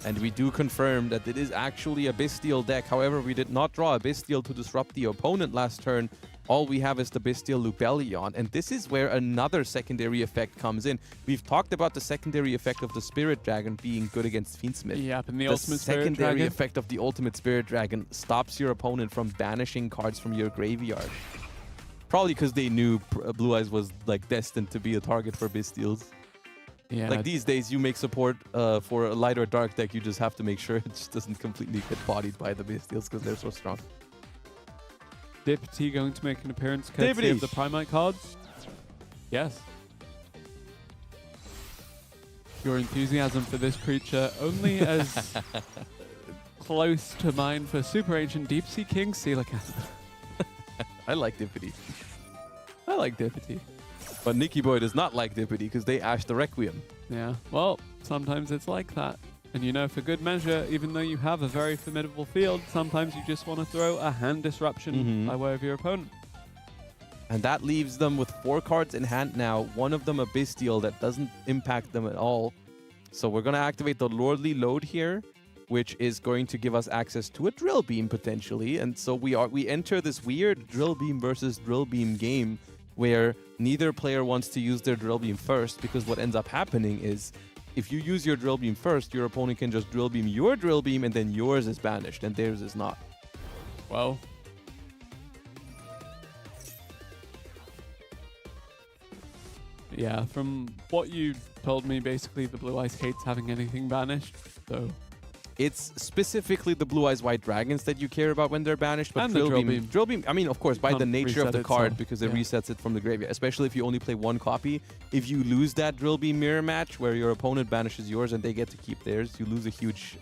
Speaker 3: And we do confirm that it is actually a Bestial deck. However, we did not draw a Bestial to disrupt the opponent last turn. All we have is the Bestial Lubellion. And this is where another secondary effect comes in. We've talked about the secondary effect of the Spirit Dragon being good against Fiendsmith.
Speaker 1: Yep, and the Ultimate Spirit
Speaker 3: secondary
Speaker 1: Dragon
Speaker 3: effect of the Ultimate Spirit Dragon stops your opponent from banishing cards from your graveyard. Probably because they knew Blue Eyes was like destined to be a target for Bestials.
Speaker 1: Yeah.
Speaker 3: Like these days, you make support for a light or dark deck, you just have to make sure it just doesn't completely get bodied by the Bestials because they're so strong.
Speaker 1: Dippity going to make an appearance courtesy of the Primite cards. Yes. Your enthusiasm for this creature only as close to mine for Super Ancient Deep Sea King Coelacanth.
Speaker 3: I like Dippity.
Speaker 1: I like Dippity.
Speaker 3: But Nicky Boy does not like Dippity because they ash the Requiem.
Speaker 1: Yeah, well, sometimes it's like that. And you know, for good measure, even though you have a very formidable field, sometimes you just want to throw a hand disruption by way of your opponent.
Speaker 3: And that leaves them with 4 cards in hand now. One of them a Bestial that doesn't impact them at all. So we're going to activate the Lordly Load here, which is going to give us access to a Drill Beam potentially. And so we enter this weird Drill Beam versus Drill Beam game where neither player wants to use their Drill Beam first, because what ends up happening is if you use your Drill Beam first, your opponent can just Drill Beam your Drill Beam and then yours is banished and theirs is not.
Speaker 1: Well, yeah, from what you told me, basically the Blue Eyes hates having anything banished, so...
Speaker 3: It's specifically the Blue Eyes White Dragons that you care about when they're banished, but
Speaker 1: and the
Speaker 3: Drill Beam, I mean, of course, by the nature of the card, because it
Speaker 1: yeah.
Speaker 3: resets it from the graveyard, especially if you only play 1 copy. If you lose that Drill Beam mirror match where your opponent banishes yours and they get to keep theirs, you lose a huge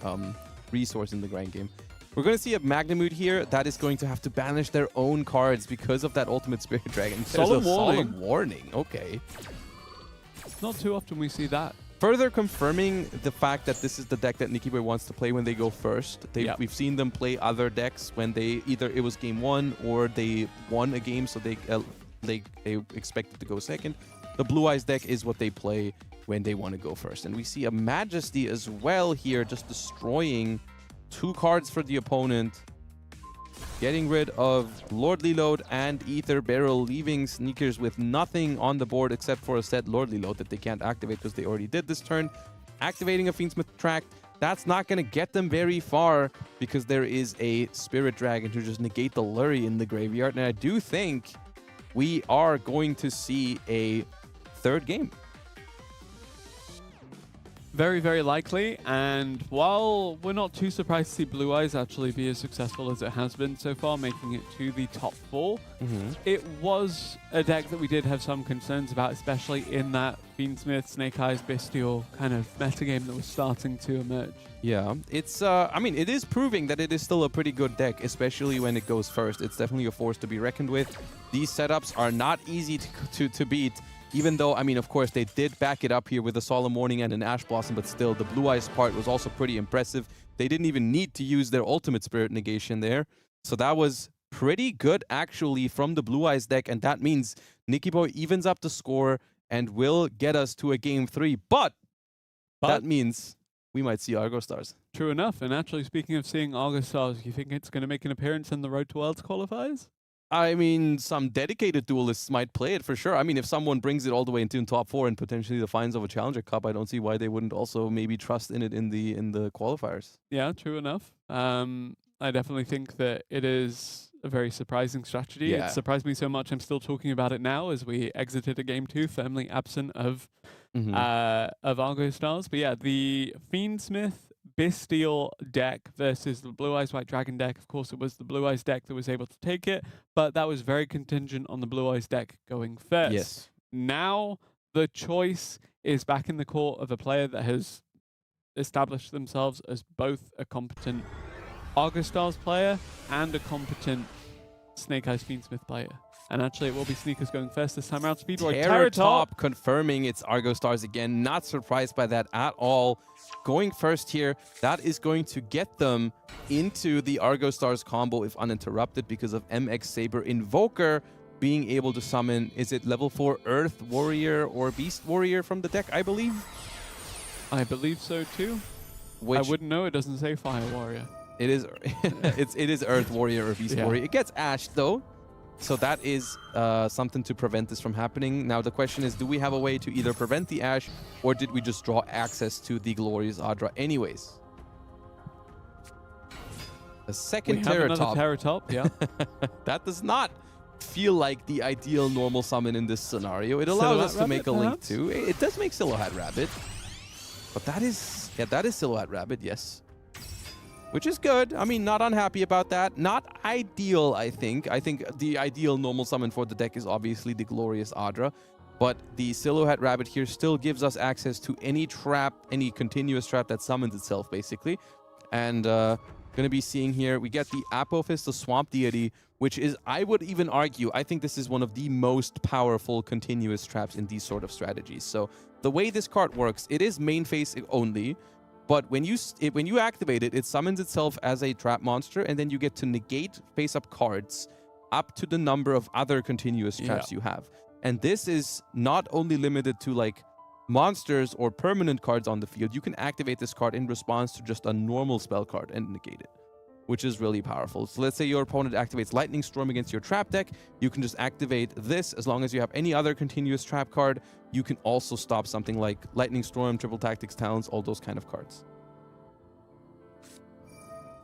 Speaker 3: resource in the grind game. We're going to see a Magnemute here that is going to have to banish their own cards because of that Ultimate Spirit Dragon.
Speaker 1: Solemn warning.
Speaker 3: Solemn warning, okay.
Speaker 1: Not too often we see that
Speaker 3: Further confirming the fact that this is the deck that Nikiboy wants to play when they go first. We've seen them play other decks when they either it was game 1 or they won a game, so they expected to go second. The Blue Eyes deck is what they play when they want to go first. And we see a Majesty as well here, just destroying 2 cards for the opponent. Getting rid of Lordly Load and Ether Barrel, leaving Sneakers with nothing on the board except for a set Lordly Load that they can't activate because they already did this turn. Activating a Fiendsmith Tract, that's not going to get them very far because there is a Spirit Dragon to just negate the Lurry in the graveyard. And I do think we are going to see a 3rd game.
Speaker 1: Very, very likely. And while we're not too surprised to see Blue Eyes actually be as successful as it has been so far, making it to the top 4, it was a deck that we did have some concerns about, especially in that Fiendsmith, Snake Eyes, Bestial kind of metagame that was starting to emerge.
Speaker 3: Yeah, it's, I mean, it is proving that it is still a pretty good deck, especially when it goes first. It's definitely a force to be reckoned with. These setups are not easy to beat. Even though, I mean, of course, they did back it up here with a Solemn Warning and an Ash Blossom, but still, the Blue Eyes part was also pretty impressive. They didn't even need to use their Ultimate Spirit negation there. So that was pretty good, actually, from the Blue Eyes deck, and that means Nikiboy evens up the score and will get us to a Game 3. But that means we might see Argostars.
Speaker 1: True enough. And actually, speaking of seeing Argostars, you think it's going to make an appearance in the Road to Worlds qualifiers?
Speaker 3: I mean, some dedicated duelists might play it for sure. I mean, if someone brings it all the way into top 4 and potentially the finals of a Challenger Cup, I don't see why they wouldn't also maybe trust in it in the qualifiers.
Speaker 1: Yeah, true enough. I definitely think that it is a very surprising strategy.
Speaker 3: Yeah.
Speaker 1: It surprised me so much I'm still talking about it now as we exited a game 2, firmly absent of Argostars. But yeah, the Fiendsmith Bestial deck versus the Blue Eyes White Dragon deck. Of course, it was the Blue Eyes deck that was able to take it, but that was very contingent on the Blue Eyes deck going first.
Speaker 3: Yes.
Speaker 1: Now the choice is back in the court of a player that has established themselves as both a competent Argostars player and a competent Snake Eyes Fiendsmith player. And actually, it will be Sneakers going first this time around. Speedboy
Speaker 3: Terratop confirming it's Argostars again. Not surprised by that at all. Going first here, that is going to get them into the Argostars combo if uninterrupted because of MX Saber Invoker being able to summon, is it level 4 Earth Warrior or Beast Warrior from the deck, I believe?
Speaker 1: I believe so too. I wouldn't know, it doesn't say Fire Warrior.
Speaker 3: It is it is Earth Warrior or Beast Warrior. It gets Ashed though. So that is something to prevent this from happening. Now the question is, do we have a way to either prevent the Ash or did we just draw access to the Glorious Adra anyways? A second Terratop.
Speaker 1: Terratop, yeah.
Speaker 3: That does not feel like the ideal normal summon in this scenario. It allows us to make a link too. It does make Silhouette Rabbit. But that is Silhouette Rabbit, yes. Which is good. I mean, not unhappy about that. Not ideal, I think. I think the ideal normal summon for the deck is obviously the Glorious Adra. But the Silhouette Rabbit here still gives us access to any trap, any continuous trap that summons itself, basically. And going to be seeing here, we get the Apophis, the Swamp Deity, which is, I would even argue, I think this is one of the most powerful continuous traps in these sort of strategies. So the way this card works, it is main phase only. But when you activate it, it summons itself as a trap monster, and then you get to negate face-up cards up to the number of other continuous traps you have. And this is not only limited to like monsters or permanent cards on the field. You can activate this card in response to just a normal spell card and negate it, which is really powerful. So let's say your opponent activates Lightning Storm against your trap deck. You can just activate this as long as you have any other continuous trap card. You can also stop something like Lightning Storm, Triple Tactics, Talons, all those kind of cards.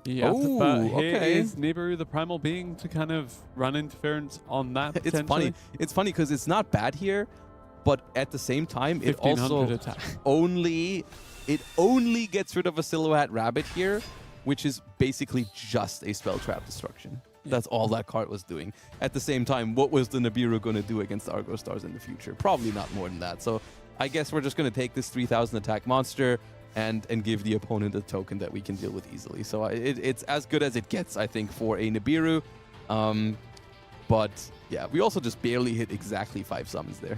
Speaker 1: Yeah, but here is Nibiru, the primal being, to kind of run interference on that.
Speaker 3: It's funny. It's funny because it's not bad here, but at the same time, it also only gets rid of a Silhouette Rabbit here, which is basically just a spell trap destruction. That's all that card was doing. At the same time, what was the Nibiru going to do against Argostars in the future? Probably not more than that. So I guess we're just going to take this 3000 attack monster and give the opponent a token that we can deal with easily. So it's as good as it gets, I think, for a Nibiru. But yeah, we also just barely hit exactly 5 summons there.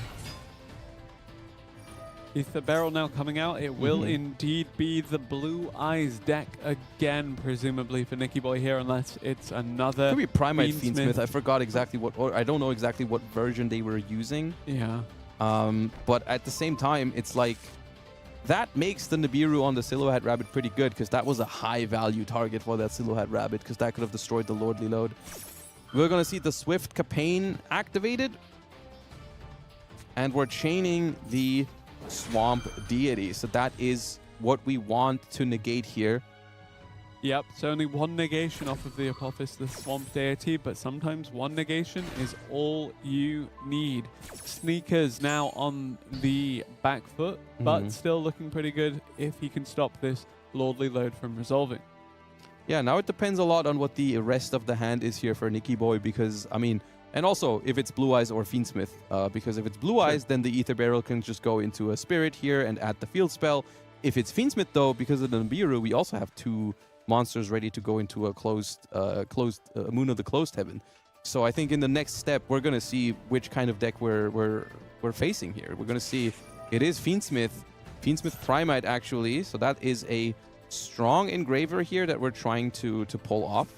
Speaker 1: Ether Barrel now coming out. It will indeed be the Blue Eyes deck again, presumably for Nicky Boy here, unless it's another.
Speaker 3: Could be Primite
Speaker 1: Fiendsmith.
Speaker 3: Fiendsmith. I forgot exactly what, or I don't know exactly what version they were using.
Speaker 1: Yeah.
Speaker 3: But at the same time, it's like that makes the Nibiru on the Silhouette Rabbit pretty good, because that was a high value target for that Silhouette Rabbit, because that could have destroyed the Lordly Load. We're gonna see the Swift Capane activated, and we're chaining the Swamp Deity. So that is what we want to negate here.
Speaker 1: Yep, so only one negation off of the Apophis, the Swamp Deity, but sometimes one negation is all you need. Sneakers now on the back foot, but still looking pretty good if he can stop this Lordly Load from resolving.
Speaker 3: Yeah, now it depends a lot on what the rest of the hand is here for Nicky Boy, because, I mean, and also if it's Blue Eyes or Fiendsmith, because if it's Blue Eyes, then the Ether Barrel can just go into a Spirit here and add the field spell. If it's Fiendsmith, though, because of the Nibiru, we also have two monsters ready to go into a Moon of the Closed Heaven. So I think in the next step, we're going to see which kind of deck we're facing here. We're going to see it is Fiendsmith Primite, actually. So that is a strong engraver here that we're trying to pull off.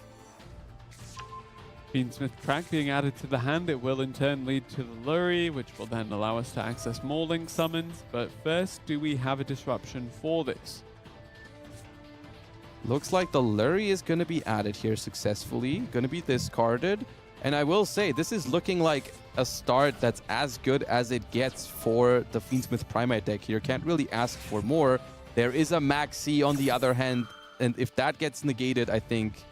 Speaker 1: Fiendsmith track being added to the hand, it will in turn lead to the Lurry, which will then allow us to access more Link summons. But first, do we have a disruption for this?
Speaker 3: Looks like the Lurry is going to be added here successfully, going to be discarded. And I will say, this is looking like a start that's as good as it gets for the Fiendsmith Primite deck here. Can't really ask for more. There is a Maxi on the other hand, and if that gets negated, I think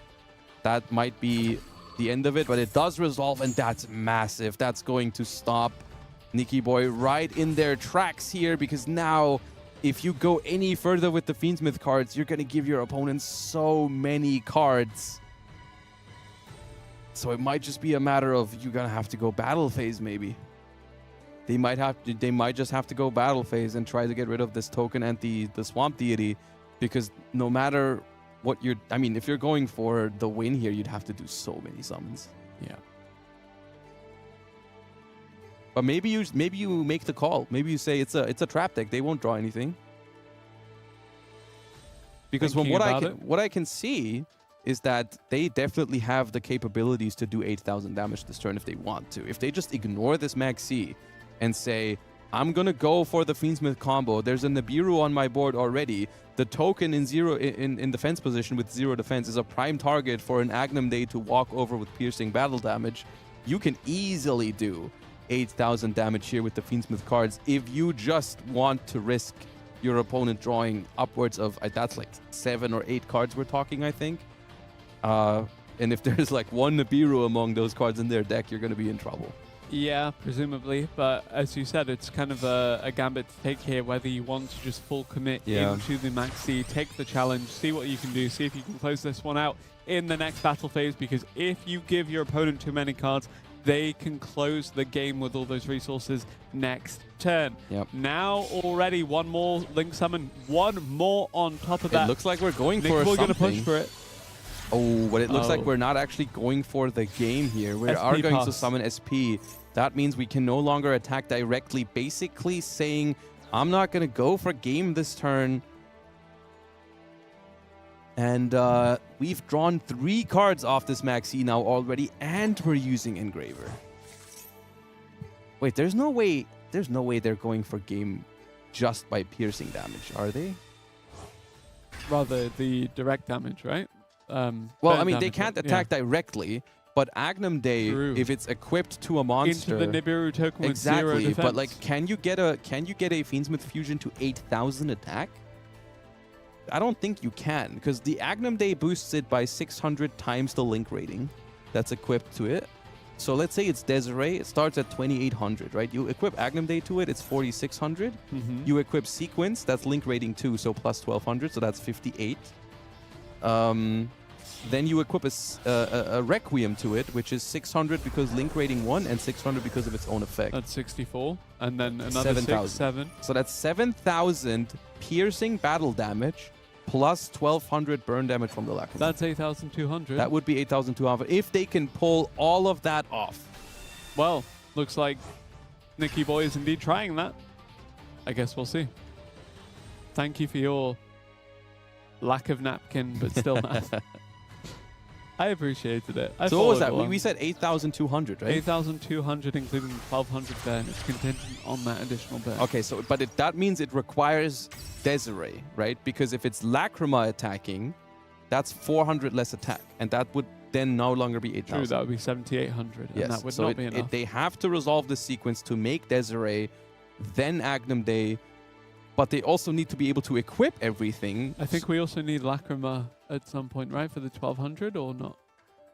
Speaker 3: that might be the end of it. But it does resolve, and that's massive. That's going to stop Nicky Boy right in their tracks here, because now if you go any further with the Fiendsmith cards, you're going to give your opponent so many cards. So it might just be a matter of you're going to have to go battle phase, maybe. They might just have to go battle phase and try to get rid of this token and the Swamp Deity, because no matter what you're... I mean, if you're going for the win here, you'd have to do so many summons.
Speaker 1: Yeah.
Speaker 3: But maybe you make the call. Maybe you say it's a trap deck. They won't draw anything. Because from what I can see is that they definitely have the capabilities to do 8,000 damage this turn if they want to. If they just ignore this Maxi and say, I'm gonna go for the Fiendsmith combo. There's a Nibiru on my board already. The token in defense position with 0 defense is a prime target for an Agnum Day to walk over with piercing battle damage. You can easily do 8,000 damage here with the Fiendsmith cards if you just want to risk your opponent drawing upwards of, that's like 7 or 8 cards we're talking, I think. And if there's like one Nibiru among those cards in their deck, you're going to be in trouble.
Speaker 1: Yeah, presumably. But as you said, it's kind of a gambit to take here, whether you want to just full commit into the Maxi, take the challenge, see what you can do, see if you can close this one out in the next battle phase, because if you give your opponent too many cards, they can close the game with all those resources next turn.
Speaker 3: Yep.
Speaker 1: Now already one more Link Summon, one more on top of that.
Speaker 3: It looks like we're going
Speaker 1: Nick,
Speaker 3: for
Speaker 1: we're
Speaker 3: something.
Speaker 1: going to push for it.
Speaker 3: Oh, but it looks like we're not actually going for the game here. We are going to summon SP. That means we can no longer attack directly, basically saying, I'm not going to go for game this turn. And we've drawn 3 cards off this Maxi now already, and we're using Engraver. Wait, there's no way they're going for game just by piercing damage, are they?
Speaker 1: Rather the direct damage, right?
Speaker 3: Well, I mean, they can't attack directly, but Agnum Day, if it's equipped to a monster,
Speaker 1: into the Nibiru token with 0
Speaker 3: exactly.
Speaker 1: defense.
Speaker 3: But like, can you get a Fiendsmith fusion to 8,000 attack? I don't think you can, because the Agnum Day boosts it by 600 times the link rating that's equipped to it. So let's say it's Desiree, it starts at 2,800, right? You equip Agnum Day to it, it's 4,600. You equip Sequence, that's link rating 2, so plus 1,200, so that's 58. Then you equip a Requiem to it, which is 600 because link rating 1 and 600 because of its own effect.
Speaker 1: That's 64. And then another 7,000.
Speaker 3: So that's 7,000 piercing battle damage plus 1,200 burn damage from the Lacunar.
Speaker 1: That's 8,200.
Speaker 3: That would be 8,200 if they can pull all of that off.
Speaker 1: Well, looks like Nicky Boy is indeed trying that. I guess we'll see. Thank you for your lack of napkin, but still nice. I appreciated it.
Speaker 4: So what was that? We said 8,200, right?
Speaker 1: 8,200, including 1,200 burn. It's contingent on that additional burn.
Speaker 4: Okay, so that means it requires Desiree, right? Because if it's Lacrima attacking, that's 400 less attack, and that would then no longer be 8,000.
Speaker 1: True, that would be 7,800,
Speaker 4: Yes,
Speaker 1: and that would
Speaker 4: so
Speaker 1: not be enough.
Speaker 4: they have to resolve this sequence to make Desiree, then Agnum Day, but they also need to be able to equip everything.
Speaker 1: I think we also need Lacrima at some point, right, for the 1,200 or not?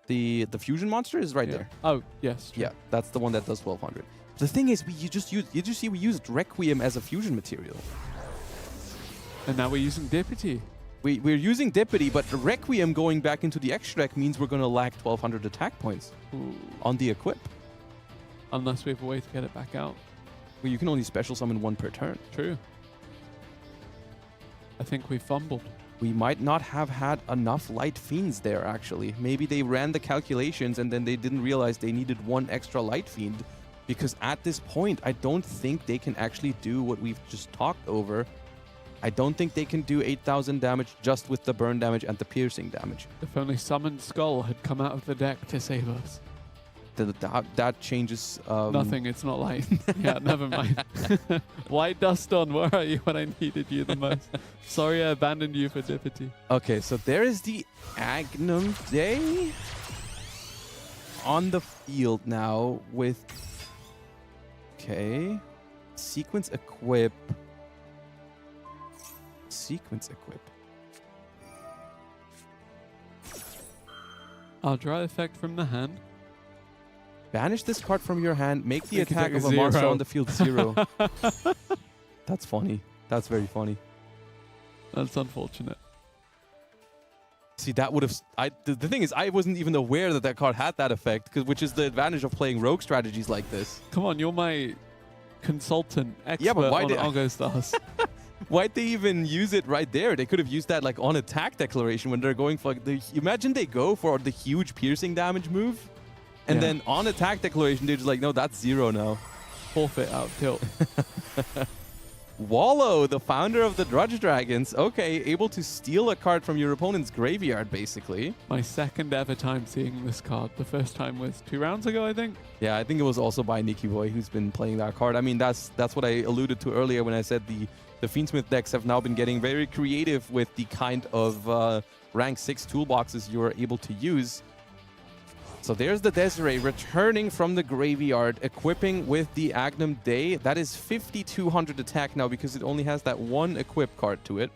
Speaker 4: The fusion monster is right there.
Speaker 1: Oh, yes. True.
Speaker 4: Yeah, that's the one that does 1,200. The thing is, we used Requiem as a fusion material.
Speaker 1: And now we're using Deputy.
Speaker 4: We're using Deputy, but Requiem going back into the extra deck means we're going to lack 1,200 attack points on the equip.
Speaker 1: Unless we have a way to get it back out.
Speaker 4: Well, you can only special summon one per turn.
Speaker 1: True. I think we fumbled.
Speaker 4: We might not have had enough Light Fiends there, actually. Maybe they ran the calculations and then they didn't realize they needed one extra Light Fiend. Because at this point, I don't think they can actually do what we've just talked over. I don't think they can do 8,000 damage just with the burn damage and the piercing damage.
Speaker 1: If only Summoned Skull had come out of the deck to save us.
Speaker 4: That changes...
Speaker 1: Nothing, it's not light. Yeah, never mind. White Dust on, where are you when I needed you the most? Sorry I abandoned you for Deputy.
Speaker 4: Okay, so there is the Agnum Day on the field now with... Okay. Sequence equip. Sequence equip.
Speaker 1: I'll draw effect from the hand.
Speaker 4: Banish this card from your hand. Make the
Speaker 1: Make
Speaker 4: attack
Speaker 1: it
Speaker 4: of a
Speaker 1: 0.
Speaker 4: monster on the field 0. That's funny. That's very funny.
Speaker 1: That's unfortunate.
Speaker 4: See, that would have... The thing is, I wasn't even aware that card had that effect, which is the advantage of playing rogue strategies like this.
Speaker 1: Come on, you're my consultant expert
Speaker 4: Yeah, but why
Speaker 1: on Argostars.
Speaker 4: Why'd they even use it right there? They could have used that like on attack declaration when they're going for like imagine they go for the huge piercing damage move, and then on attack declaration they're just like, no, that's 0 now.
Speaker 1: Forfeit out tilt.
Speaker 4: Wallow, the founder of the Drudge Dragons, okay, able to steal a card from your opponent's graveyard, basically.
Speaker 1: My second ever time seeing this card. The first time was 2 rounds ago, I think.
Speaker 4: Yeah, I think it was also by Nicky Boy who's been playing that card. I mean, that's what I alluded to earlier when I said the Fiendsmith decks have now been getting very creative with the kind of rank 6 toolboxes you're able to use. So there's the Desiree returning from the graveyard, equipping with the Agnum Day. That is 5,200 attack now because it only has that one equip card to it.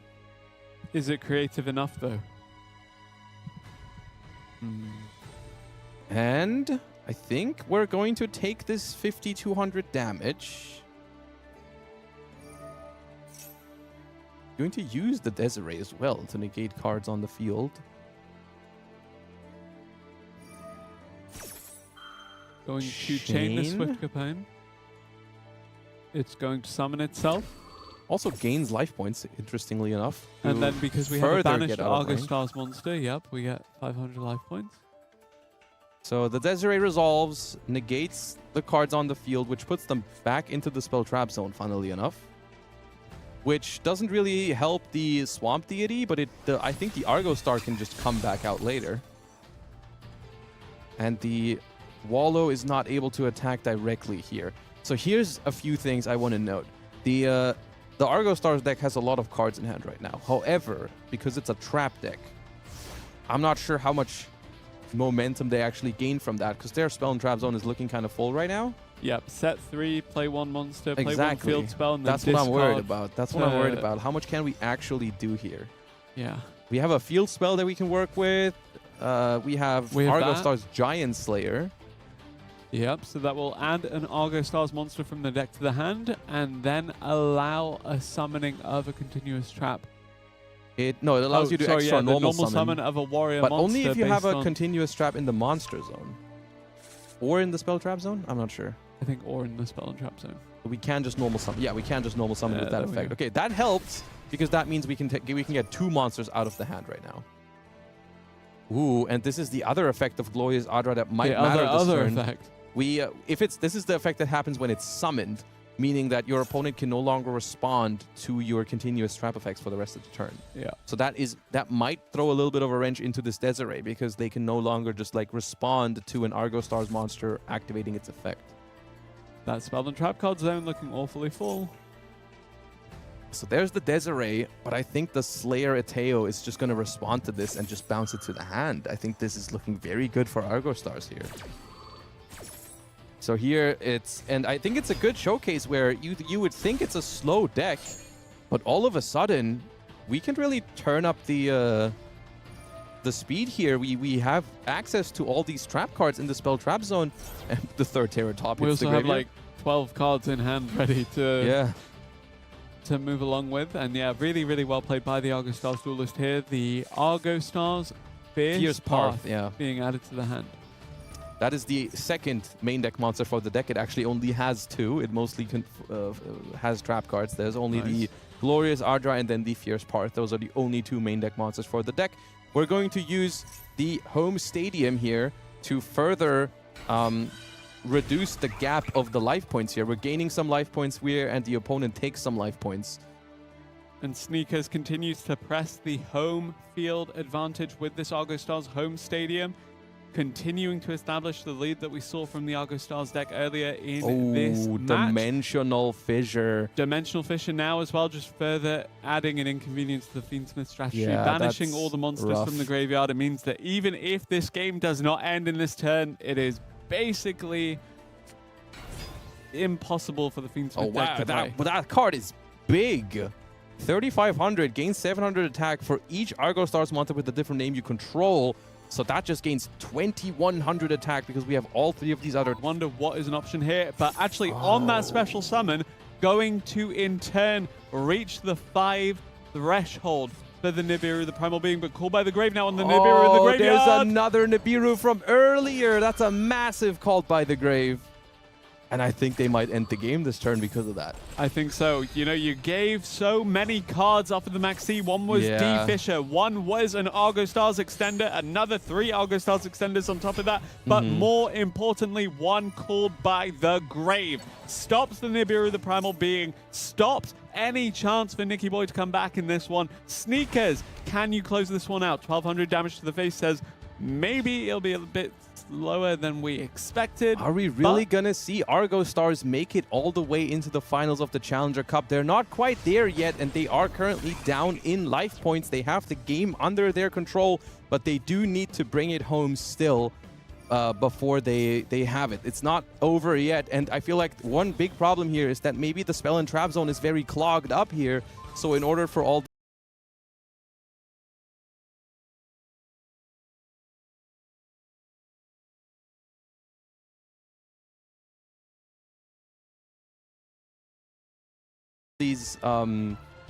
Speaker 1: Is it creative enough, though?
Speaker 4: And I think we're going to take this 5,200 damage. Going to use the Desiree as well to negate cards on the field.
Speaker 1: Going to chain the Swift Capone. It's going to summon itself.
Speaker 4: Also gains life points, interestingly enough.
Speaker 1: And then because we have a
Speaker 4: further
Speaker 1: banished
Speaker 4: get out of range.
Speaker 1: Argostars monster, yep, we get 500 life points.
Speaker 4: So the Desiree resolves, negates the cards on the field, which puts them back into the spell trap zone, funnily enough. Which doesn't really help the Swamp Deity, but I think the Argostar can just come back out later. And the Wallow is not able to attack directly here. So here's a few things I want to note. The Argostars deck has a lot of cards in hand right now. However, because it's a trap deck, I'm not sure how much momentum they actually gain from that, because their spell and trap zone is looking kind of full right now.
Speaker 1: Yep, set 3, play 1 monster, play
Speaker 4: Exactly.
Speaker 1: 1 field spell, and then
Speaker 4: That's what I'm worried
Speaker 1: discard.
Speaker 4: about. That's what I'm worried about. How much can we actually do here?
Speaker 1: Yeah.
Speaker 4: We have a field spell that we can work with. We have Argostar's Giant Slayer.
Speaker 1: Yep, so that will add an Argostars monster from the deck to the hand, and then allow a summoning of a continuous trap.
Speaker 4: It allows you to extra
Speaker 1: the
Speaker 4: normal
Speaker 1: summon of a warrior
Speaker 4: but
Speaker 1: monster.
Speaker 4: only if you have
Speaker 1: based
Speaker 4: a
Speaker 1: on,
Speaker 4: continuous trap in the monster zone. Or in the spell trap zone? I'm not sure.
Speaker 1: I think, or in the spell and trap zone.
Speaker 4: We can just normal summon. Yeah, we can just normal summon with that
Speaker 1: there we
Speaker 4: effect.
Speaker 1: go.
Speaker 4: Okay, that helps because that means we can get 2 monsters out of the hand right now. Ooh, and this is the other effect of Glorious Adra that might matter this
Speaker 1: other
Speaker 4: turn.
Speaker 1: effect.
Speaker 4: This is the effect that happens when it's summoned. meaning that your opponent can no longer respond to your continuous trap effects for the rest of the turn.
Speaker 1: Yeah.
Speaker 4: So that might throw a little bit of a wrench into this Desiree, because they can no longer just like respond to an Argostars monster activating its effect.
Speaker 1: That spell and trap card zone looking awfully full.
Speaker 4: So there's the Desiree, but I think the Slayer Ateo is just going to respond to this and just bounce it to the hand. I think this is looking very good for Argostars here. So here and I think it's a good showcase where you would think it's a slow deck, but all of a sudden we can really turn up the speed here. We have access to all these trap cards in the spell trap zone, and the third Terror top.
Speaker 1: We also have like 12 cards in hand ready to move along with, and yeah, really, really well played by the Argostars duelist here. The Argostars Fierce Path being added to the hand.
Speaker 4: That is the second main deck monster for the deck. It actually only has two. It mostly has trap cards. There's only the Glorious Ardra and then the Fierce Path. Those are the only two main deck monsters for the deck. We're going to use the home stadium here to further reduce the gap of the life points here. We're gaining some life points here, and the opponent takes some life points.
Speaker 1: And Sneakers continues to press the home field advantage with this Argostars home stadium, continuing to establish the lead that we saw from the Argostars deck earlier in this match.
Speaker 4: Dimensional Fissure.
Speaker 1: Dimensional Fissure now as well, just further adding an inconvenience to the Fiendsmith strategy. Banishing all the monsters from the graveyard. It means that even if this game does not end in this turn, it is basically impossible for the Fiendsmith deck to play.
Speaker 4: That card is big. 3,500, gains 700 attack for each Argostars monster with a different name you control. So that just gains 2,100 attack because we have all three of these other...
Speaker 1: Wonder what is an option here, but actually on that special summon, going to in turn reach the 5 threshold for the Nibiru, the Primal Being, but called by the grave now on the Nibiru in the graveyard.
Speaker 4: There's another Nibiru from earlier. That's a massive called by the grave. And I think they might end the game this turn because of that.
Speaker 1: I think so. You know, you gave so many cards off of the Maxi. One was D. Fisher. One was an Argostars extender. Another 3 Argostars extenders on top of that. But more importantly, one called by the grave. Stops the Nibiru, the Primal Being. Stops any chance for Nicky Boy to come back in this one. Sneakers, can you close this one out? 1,200 damage to the face says maybe it'll be a bit lower than we expected.
Speaker 4: Are we really gonna see Argostars make it all the way into the finals of the Challenger Cup? They're not quite there yet, and they are currently down in life points. They have the game under their control, but they do need to bring it home still before they have it. It's not over yet, and I feel like one big problem here is that maybe the spell and trap zone is very clogged up here. So in order for all these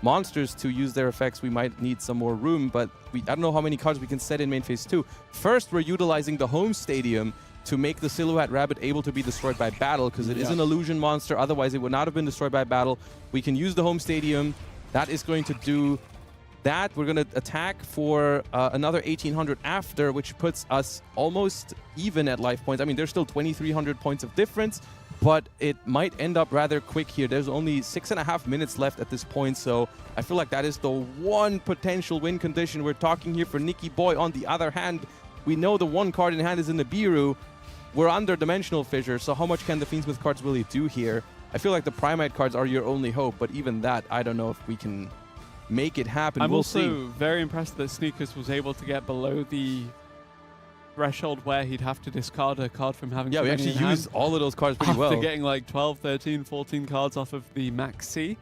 Speaker 4: monsters to use their effects, we might need some more room, but I don't know how many cards we can set in main phase 2. First, we're utilizing the home stadium to make the Silhouette Rabbit able to be destroyed by battle, because it is an illusion monster, otherwise it would not have been destroyed by battle. We can use the home stadium. That is going to do that. We're going to attack for another 1,800 after, which puts us almost even at life points. I mean, there's still 2,300 points of difference, but it might end up rather quick here. There's only 6.5 minutes left at this point, so I feel like that is the one potential win condition we're talking here for Nicky Boy. On the other hand, we know the one card in hand is in the Nibiru. We're under Dimensional Fissure, so how much can the Fiendsmith cards really do here? I feel like the Primite cards are your only hope, but even that, I don't know if we can make it happen.
Speaker 1: I'm
Speaker 4: we'll see.
Speaker 1: also very impressed that Sneakers was able to get below the threshold where he'd have to discard a card from having
Speaker 4: we actually used all of those cards pretty well.
Speaker 1: After getting like 12, 13, 14 cards off of the Maxi.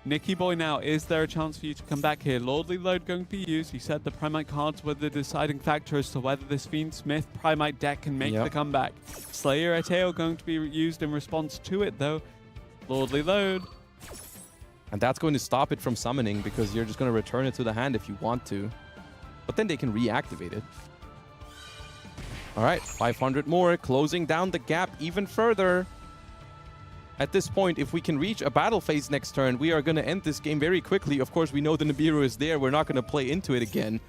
Speaker 1: Nicky Boy now, is there a chance for you to come back here? Lordly Load going to be used. You said the Primite cards were the deciding factor as to whether this Fiendsmith Primite deck can make the comeback. Slayer Ateo going to be used in response to it though. Lordly Load.
Speaker 4: And that's going to stop it from summoning, because you're just going to return it to the hand if you want to. But then they can reactivate it. All right, 500 more, closing down the gap even further. At this point, if we can reach a battle phase next turn, we are going to end this game very quickly. Of course, we know the Nibiru is there. We're not going to play into it again.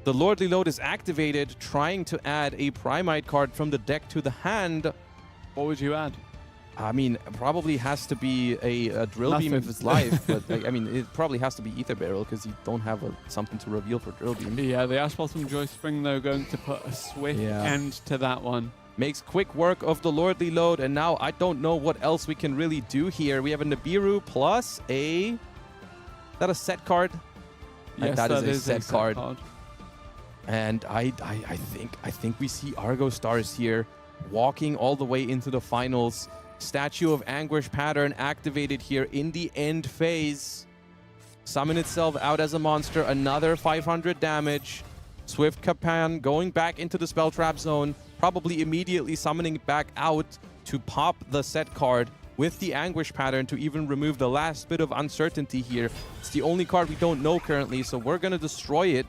Speaker 4: The Lordly Load is activated, trying to add a Primite card from the deck to the hand.
Speaker 1: What would you add?
Speaker 4: I mean, probably has to be a drill beam if it's live, but like, I mean, it probably has to be Ether Barrel because you don't have something to reveal for drill beam.
Speaker 1: Yeah, the Ash Blossom Joy Spring, though, going to put a swift end to that one.
Speaker 4: Makes quick work of the Lordly Load, and now I don't know what else we can really do here. We have a Nibiru plus a... Is that a set card?
Speaker 1: Yes,
Speaker 4: that is a
Speaker 1: set
Speaker 4: card. And I think we see Argostars here walking all the way into the finals. Statue of Anguish pattern activated here in the end phase. Summon itself out as a monster. Another 500 damage. Swift Kapan going back into the spell trap zone. Probably immediately summoning back out to pop the set card with the Anguish pattern to even remove the last bit of uncertainty here. It's the only card we don't know currently, so we're going to destroy it.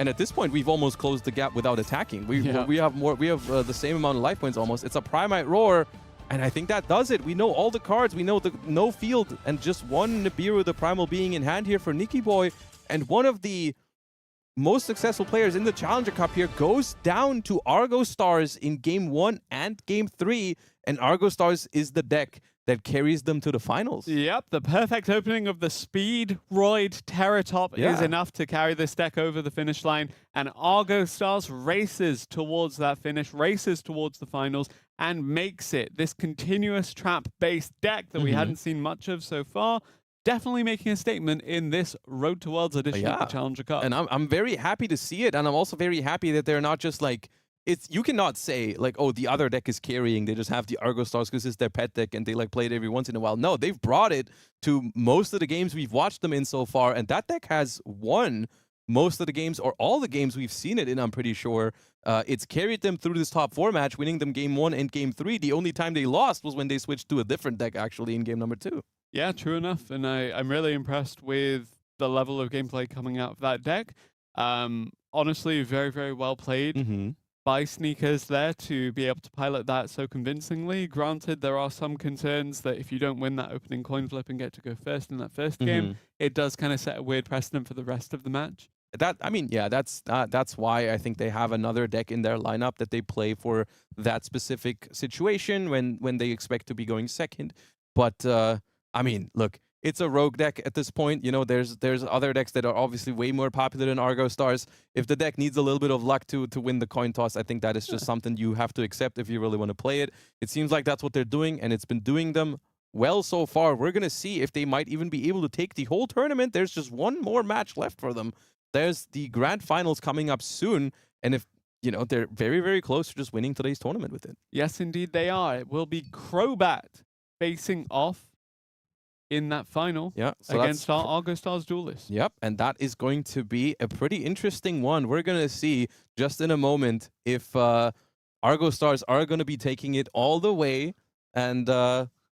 Speaker 4: And at this point, we've almost closed the gap without attacking. We have more. We have the same amount of life points almost. It's a Primite Roar, and I think that does it. We know all the cards. We know the no field, and just one Nibiru, the Primal Being, in hand here for Nikiboy. And one of the most successful players in the Challenger Cup here goes down to Argostars in Game 1 and Game 3, and Argostars is the deck that carries them to the finals.
Speaker 1: Yep, the perfect opening of the Speed Roid Terratop is enough to carry this deck over the finish line, and Argostars races towards that finish, races towards the finals, and makes it this continuous trap-based deck that we hadn't seen much of so far. Definitely making a statement in this Road to Worlds edition of the Challenger Cup.
Speaker 4: And I'm very happy to see it, and I'm also very happy that they're not just like, you cannot say like, oh, the other deck is carrying. They just have the Argostars because it's their pet deck and they like play it every once in a while. No, they've brought it to most of the games we've watched them in so far, and that deck has won most of the games or all the games we've seen it in, I'm pretty sure. It's carried them through this top 4 match, winning them Game 1 and Game 3. The only time they lost was when they switched to a different deck actually in Game number 2.
Speaker 1: Yeah, true enough. And I'm really impressed with the level of gameplay coming out of that deck. Honestly, very, very well played by Sneakers there to be able to pilot that so convincingly. Granted, there are some concerns that if you don't win that opening coin flip and get to go first in that first game, it does kind of set a weird precedent for the rest of the match.
Speaker 4: That's why I think they have another deck in their lineup that they play for that specific situation when they expect to be going second. But I mean, look, it's a rogue deck at this point. You know, there's other decks that are obviously way more popular than Argostars. If the deck needs a little bit of luck to win the coin toss, I think that is just something you have to accept if you really want to play it. It seems like that's what they're doing, and it's been doing them well so far. We're going to see if they might even be able to take the whole tournament. There's just one more match left for them. There's the grand finals coming up soon, and if you know, they're very, very close to just winning today's tournament with it.
Speaker 1: Yes, indeed they are. It will be Crobat facing off in that final against our Argostars duelist.
Speaker 4: Yep, and that is going to be a pretty interesting one. We're going to see just in a moment if Argostars are going to be taking it all the way. And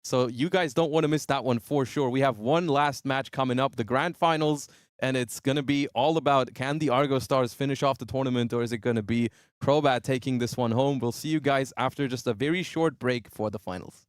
Speaker 4: so you guys don't want to miss that one for sure. We have one last match coming up, the grand finals, and it's going to be all about, can the Argostars finish off the tournament, or is it going to be Crobat taking this one home? We'll see you guys after just a very short break for the finals.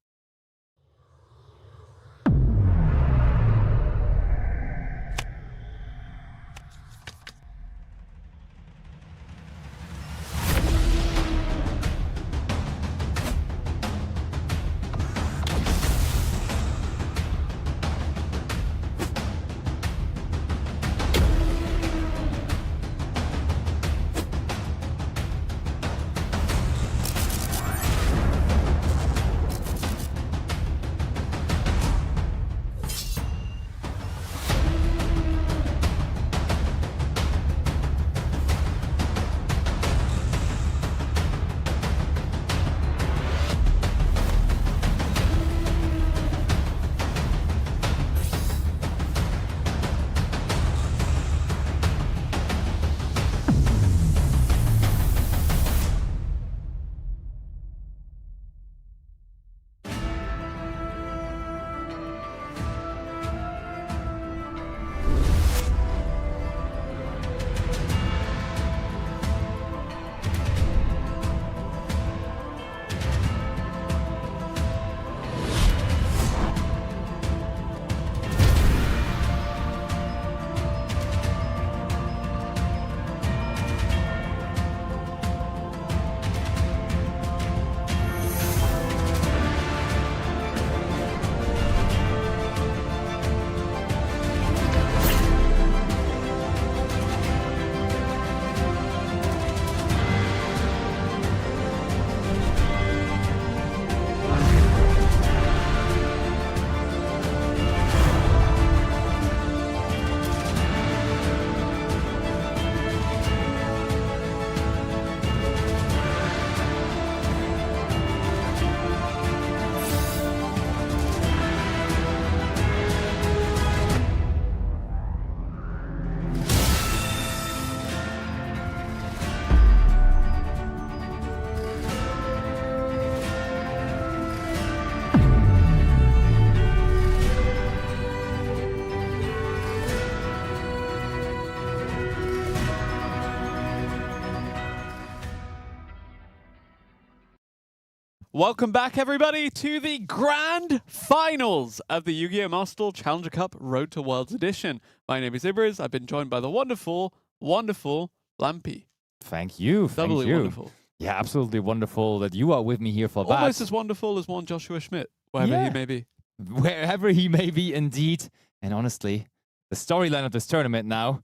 Speaker 1: Welcome back, everybody, to the grand finals of the Yu-Gi-Oh! Master Challenger Cup Road to Worlds Edition. My name is Ibris. I've been joined by the wonderful, wonderful Lampy.
Speaker 2: Thank you.
Speaker 1: Doubly wonderful.
Speaker 2: Yeah, absolutely wonderful that you are with me here for that.
Speaker 1: Almost as wonderful as one Joshua Schmidt, wherever he may be.
Speaker 2: Wherever he may be, indeed. And honestly, the storyline of this tournament now,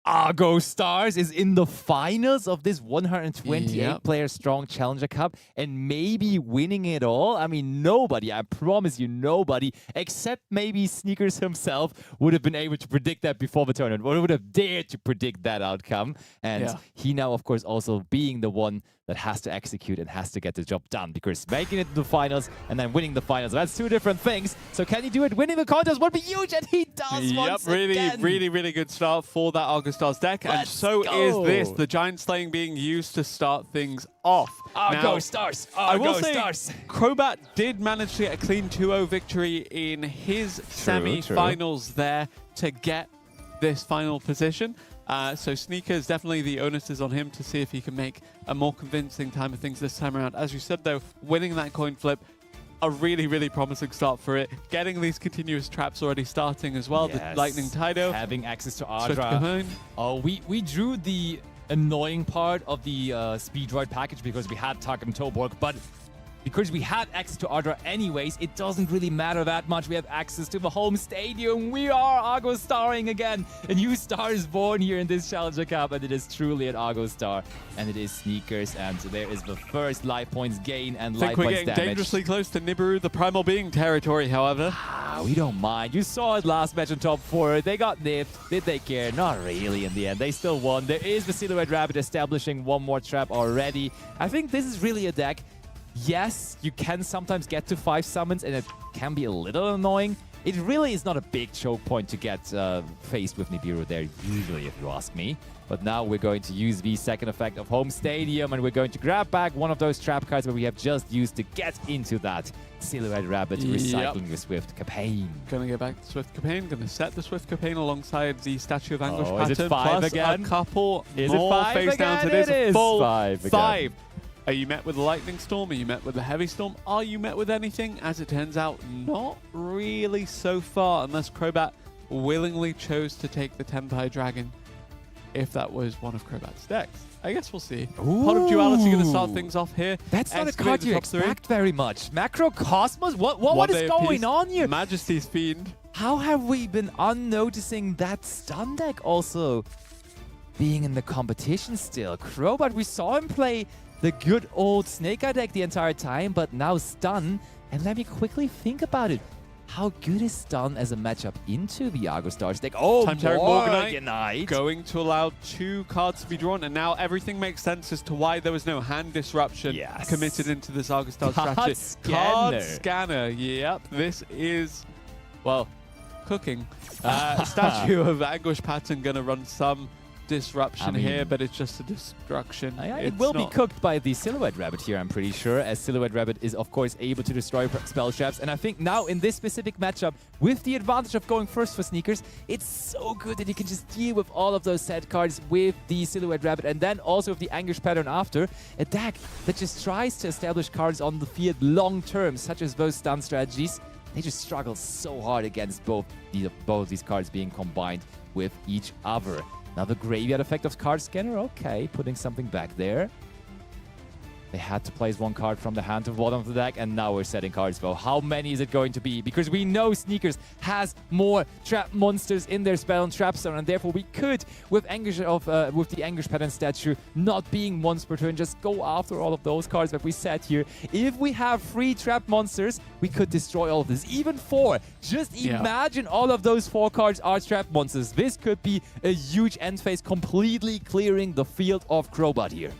Speaker 2: Argostars is in the finals of this 128-player strong Challenger Cup and maybe winning it all. I mean, nobody, I promise you, nobody, except maybe Sneakers himself, would have been able to predict that before the tournament, or would have dared to predict that outcome. And he now, of course, also being the one that has to execute and has to get the job done, because making it to the finals and then winning the finals, that's two different things. So can he do it? Winning the contest would be huge, and he does once again.
Speaker 1: Really good start for that Argostars deck. And so is this, the Giant Slaying being used to start things off.
Speaker 2: Argostars!
Speaker 1: I will say, Crobat did manage to get a clean 2-0 victory in his semi-finals there to get this final position. So Sneakers, definitely the onus is on him to see if he can make a more convincing time of things this time around. As you said, though, winning that coin flip, a really promising start for it. Getting these continuous traps already starting as well.
Speaker 2: Yes.
Speaker 1: The Lightning Tidal.
Speaker 2: Having access to Ardra. Oh, we drew the annoying part of the Speed Droid package because we had Tark and Toborg, but because we had access to Ardra anyways, it doesn't really matter that much. We have access to the home stadium. We are Argo-starring again. A new star is born here in this Challenger Cup, and it is truly an Argo-star. And it is Sneakers, and there is the first life points gain and life points damage. I think we're getting
Speaker 1: dangerously close to Nibiru, the Primal Being territory, however.
Speaker 2: We don't mind. You saw it last match in top 4. They got nipped. Did they care? Not really in the end. They still won. There is the Silhouette Rabbit establishing one more trap already. I think this is really a deck. Yes, you can sometimes get to 5 summons, and it can be a little annoying. It really is not a big choke point to get faced with Nibiru there, usually, if you ask me. But now we're going to use the second effect of Home Stadium, and we're going to grab back one of those trap cards that we have just used to get into that Silhouette Rabbit, recycling the Swift Capane.
Speaker 1: Gonna get back to Swift Capane, gonna set the Swift Capane alongside the Statue of Anguish pattern.
Speaker 2: Is it 5
Speaker 1: plus
Speaker 2: again?
Speaker 1: A couple
Speaker 2: is
Speaker 1: more
Speaker 2: it 5
Speaker 1: face
Speaker 2: again?
Speaker 1: downs. It is full
Speaker 2: 5 again.
Speaker 1: 5. Are you met with a Lightning Storm? Are you met with a Heavy Storm? Are you met with anything? As it turns out, not really so far, unless Crobat willingly chose to take the Tenpai Dragon, if that was one of Crobat's decks. I guess we'll see. Pot of Duality going to start things off here.
Speaker 2: That's not a card you expect very much. Macrocosmos? What is going on here?
Speaker 1: Majesty's Fiend.
Speaker 2: How have we been unnoticing that stun deck also being in the competition still? Crobat, we saw him play the good old Snake Eye deck the entire time, but now stun. And let me quickly think about it. How good is stun as a matchup into the Argostars deck? Oh,
Speaker 1: Morganite going to allow 2 cards to be drawn, and now everything makes sense as to why there was no hand disruption committed into this Argostars strategy. Card Scanner. Yep, this is, well, cooking. Statue of Anguish pattern going to run some disruption here, but it's just a destruction.
Speaker 2: It will be cooked by the Silhouette Rabbit here, I'm pretty sure, as Silhouette Rabbit is, of course, able to destroy spell traps. And I think now in this specific matchup, with the advantage of going first for Sneakers, it's so good that you can just deal with all of those set cards with the Silhouette Rabbit, and then also with the Anguish pattern after. A deck that just tries to establish cards on the field long term, such as those stun strategies. They just struggle so hard against both these cards being combined with each other. Now the graveyard effect of Card Scanner, okay, putting something back there. They had to place 1 card from the hand to the bottom of the deck, and now we're setting cards. Well, how many is it going to be? Because we know Sneakers has more trap monsters in their spell and trap zone, and therefore we could, with the Anguish pattern statue not being once per turn, just go after all of those cards that we set here. If we have 3 trap monsters, we could destroy all of this. Even 4. Just imagine all of those 4 cards are trap monsters. This could be a huge end phase, completely clearing the field of Crobat here.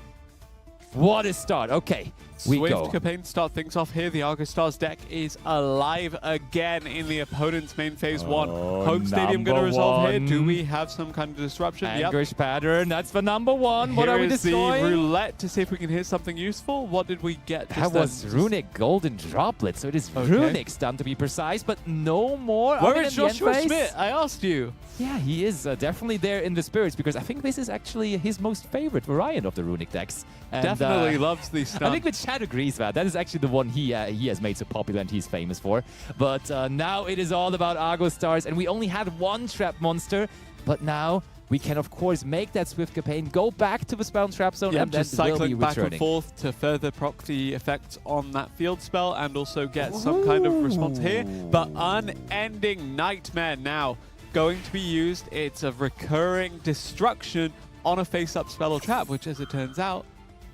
Speaker 2: What a start. Okay, we go.
Speaker 1: Swift Capane start things off here. The Argostars deck is alive again in the opponent's main phase 1. Home Stadium going to resolve here. Do we have some kind of disruption?
Speaker 2: Anguish pattern. That's the number 1. What are we destroying?
Speaker 1: The roulette to see if we can hit something useful. What did we get?
Speaker 2: That was Runic Golden Droplet. So it is Runic stun to be precise, but no more.
Speaker 1: Where is Joshua Schmidt? I asked you.
Speaker 2: Yeah, he is definitely there in the spirits, because I think this is actually his most favorite variant of the Runic decks. And,
Speaker 1: definitely loves the stun.
Speaker 2: I think the Chad agrees that. That is actually the one he has made so popular and he's famous for. But now it is all about Argostars, and we only had one trap monster, but now we can, of course, make that swift campaign, go back to the spell and trap zone, and
Speaker 1: just
Speaker 2: then will be
Speaker 1: cycling back
Speaker 2: returning.
Speaker 1: and forth to further proc the effects on that field spell and also get some kind of response here. But Unending Nightmare now going to be used. It's a recurring destruction on a face-up spell or trap, which, as it turns out,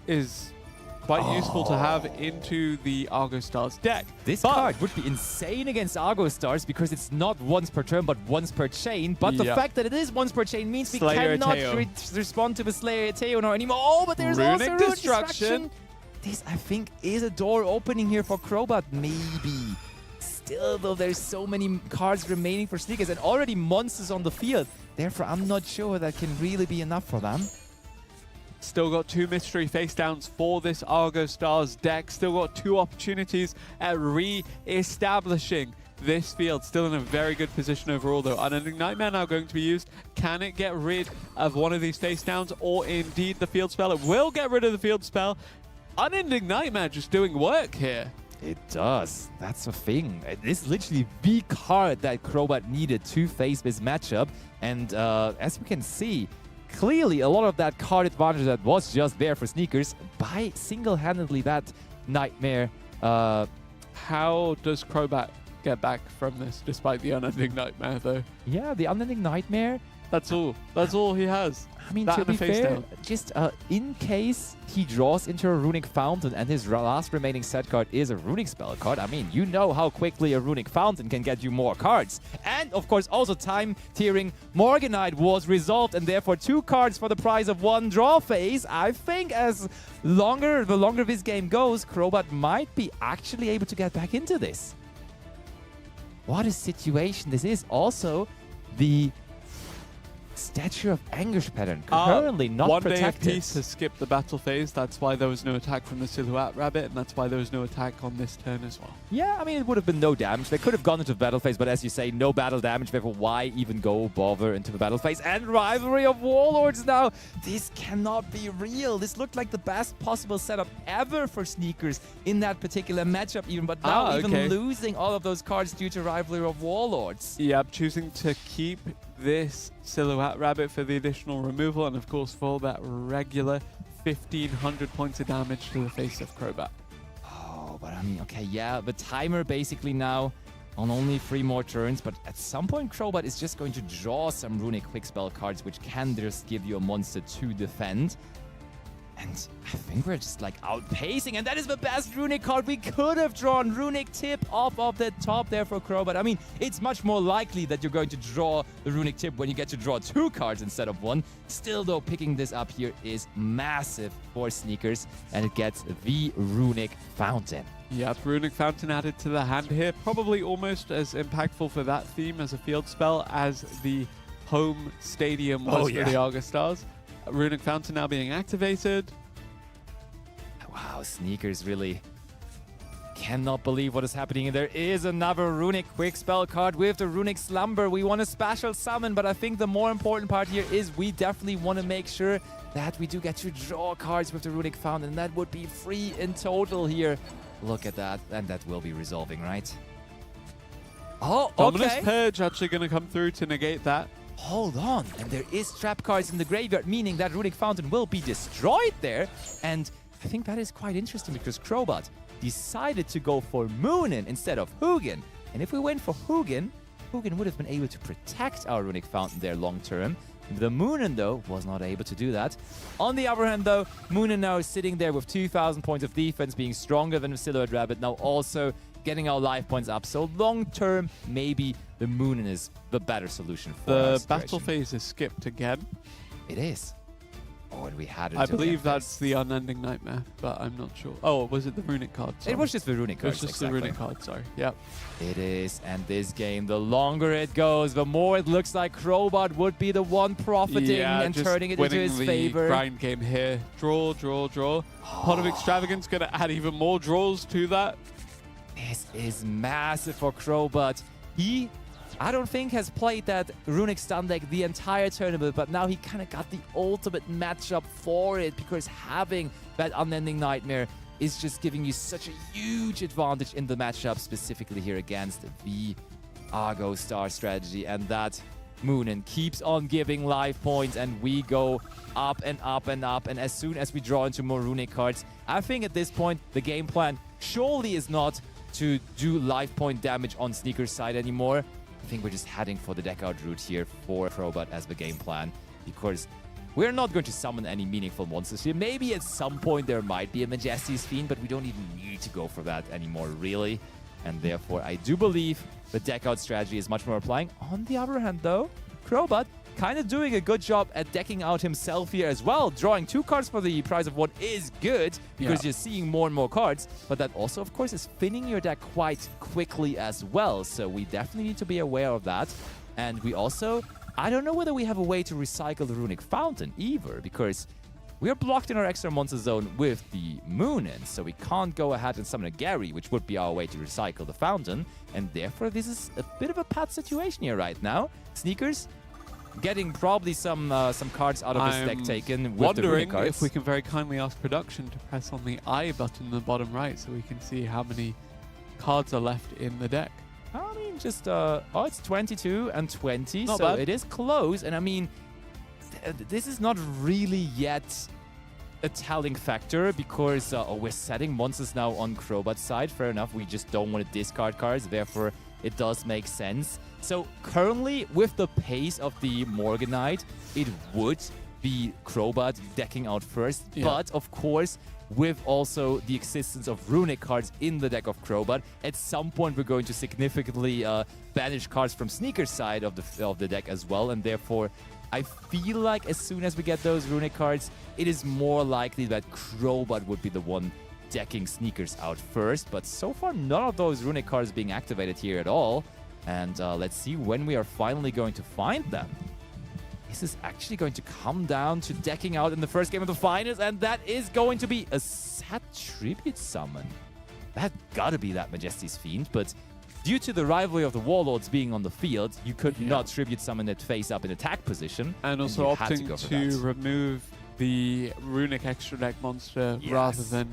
Speaker 1: is quite useful to have into the Argostars deck.
Speaker 2: This card would be insane against Argostars because it's not once per turn, but once per chain. But the fact that it is once per chain means we cannot respond to the Slayer Teonor anymore. Oh, but there's also Runic Destruction. This, I think, is a door opening here for Crobat, maybe. Still, though, there's so many cards remaining for Sneakers and already monsters on the field. Therefore, I'm not sure that can really be enough for them.
Speaker 1: Still got 2 mystery face downs for this Argostars deck. Still got 2 opportunities at re-establishing this field. Still in a very good position overall, though. Unending Nightmare now going to be used. Can it get rid of one of these face downs, or indeed the field spell? It will get rid of the field spell. Unending Nightmare just doing work here.
Speaker 2: It does. That's the thing. It is literally the card that Crobat needed to face this matchup. And as we can see, clearly a lot of that card advantage that was just there for Sneakers by single-handedly that Nightmare.
Speaker 1: How does Crobat get back from this despite the Unending Nightmare, though?
Speaker 2: Yeah, the Unending Nightmare.
Speaker 1: That's all. That's all he has.
Speaker 2: I mean,
Speaker 1: that
Speaker 2: to be fair,
Speaker 1: down.
Speaker 2: just in case he draws into a Runic Fountain and his last remaining set card is a Runic spell card, I mean, you know how quickly a Runic Fountain can get you more cards. And, of course, also time tiering Morganite was resolved, and therefore 2 cards for the price of 1 draw phase. I think the longer this game goes, Crobat might be actually able to get back into this. What a situation this is. Also, the Statue of Anguish pattern, currently not protected.
Speaker 1: One Day of Peace has skipped the battle phase. That's why there was no attack from the Silhouette Rabbit, and that's why there was no attack on this turn as well.
Speaker 2: Yeah, I mean, it would have been no damage. They could have gone into the battle phase, but as you say, no battle damage. Therefore, why even go bother into the battle phase? And Rivalry of Warlords now. This cannot be real. This looked like the best possible setup ever for Sneakers in that particular matchup even, but now even losing all of those cards due to Rivalry of Warlords.
Speaker 1: Yep, choosing to keep this Silhouette Rabbit for the additional removal, and of course for that regular 1,500 points of damage to the face of Crobat.
Speaker 2: Oh, but I mean, okay, yeah, the timer basically now on only 3 more turns, but at some point Crobat is just going to draw some Runic Quick Spell cards, which can just give you a monster to defend. And I think we're just like outpacing, and that is the best Runic card we could have drawn. Runic Tip off of the top there for Crobat. I mean, it's much more likely that you're going to draw the Runic Tip when you get to draw 2 cards instead of 1. Still, though, picking this up here is massive for Sneakers, and it gets the Runic Fountain.
Speaker 1: Yep, Runic Fountain added to the hand here. Probably almost as impactful for that theme as a field spell as the home stadium was for the Argostars. Runic Fountain now being activated.
Speaker 2: Wow, Sneakers really cannot believe what is happening. There is another Runic Quick Spell card with the Runic Slumber. We want a special summon, but I think the more important part here is we definitely want to make sure that we do get to draw cards with the Runic Fountain. That would be 3 in total here. Look at that, and that will be resolving, right? Oh, okay.
Speaker 1: Dominus Purge actually going to come through to negate that.
Speaker 2: Hold on, and there is trap cards in the graveyard, meaning that Runic Fountain will be destroyed there. And I think that is quite interesting because Crobat decided to go for Moonin instead of Hugin. And if we went for Hugin, Hugin would have been able to protect our Runic Fountain there long term. The Moonin, though, was not able to do that. On the other hand, though, Moonin now is sitting there with 2,000 points of defense, being stronger than the Silhouette Rabbit, now also getting our life points up. So long term, maybe the Moonin is the better solution for us.
Speaker 1: The battle phase is skipped again.
Speaker 2: It is. Oh, and we had it.
Speaker 1: I believe that's the Unending Nightmare, but I'm not sure. Oh, was it the Runic card? Sorry.
Speaker 2: It was just the Runic card.
Speaker 1: It was just the Runic card, sorry. Yep.
Speaker 2: It is, and this game, the longer it goes, the more it looks like Crobat would be the one profiting and turning it into his favor.
Speaker 1: Grind game here. Draw, draw, draw. Pot of Extravagance going to add even more draws to that.
Speaker 2: This is massive for Crobat. He, I don't think, has played that Runic Stun deck the entire tournament, but now he kind of got the ultimate matchup for it because having that Unending Nightmare is just giving you such a huge advantage in the matchup, specifically here against the Argostar strategy. And that Moonin keeps on giving life points, and we go up and up and up. And as soon as we draw into more runic cards, I think at this point, the game plan surely is not to do life point damage on Sneaker's side anymore. I think we're just heading for the deck out route here for Crobat as the game plan, because we're not going to summon any meaningful monsters here. Maybe at some point there might be a Majesty's Fiend, but we don't even need to go for that anymore, really. And therefore, I do believe the deck out strategy is much more applying. On the other hand, though, Crobat kind of doing a good job at decking out himself here as well. Drawing 2 cards for the price of 1 is good, because you're seeing more and more cards. But that also, of course, is thinning your deck quite quickly as well. So we definitely need to be aware of that. And we also, I don't know whether we have a way to recycle the Runic Fountain either, because we are blocked in our extra monster zone with the Moonin, so we can't go ahead and summon a Gary, which would be our way to recycle the Fountain. And therefore, this is a bit of a bad situation here right now. Sneakers getting probably some cards out of his deck taken with the Runic cards.
Speaker 1: If we can very kindly ask production to press on the I button in the bottom right so we can see how many cards are left in the deck.
Speaker 2: I mean, just, oh, it's 22 and 20,
Speaker 1: Not
Speaker 2: so
Speaker 1: bad.
Speaker 2: it is close. And I mean, this is not really yet a telling factor, because we're setting monsters now on Crobat's side. Fair enough, we just don't want to discard cards, therefore it does make sense. So currently, with the pace of the Morganite, it would be Crobat decking out first. But of course, with also the existence of runic cards in the deck of Crobat, at some point we're going to significantly banish cards from Sneaker's side of the deck as well, and therefore I feel like as soon as we get those runic cards, it is more likely that Crobat would be the one decking Sneakers out first. But so far, none of those runic cards being activated here at all. And let's see when we are finally going to find them. This is actually going to come down to decking out in the first game of the finals, and that is going to be a sad tribute summon. That gotta be that Majesty's Fiend, but due to the rivalry of the Warlords being on the field, you could not tribute summon it face up in attack position.
Speaker 1: And also
Speaker 2: you had
Speaker 1: opting
Speaker 2: go for
Speaker 1: to
Speaker 2: that.
Speaker 1: remove the runic extra deck monster rather than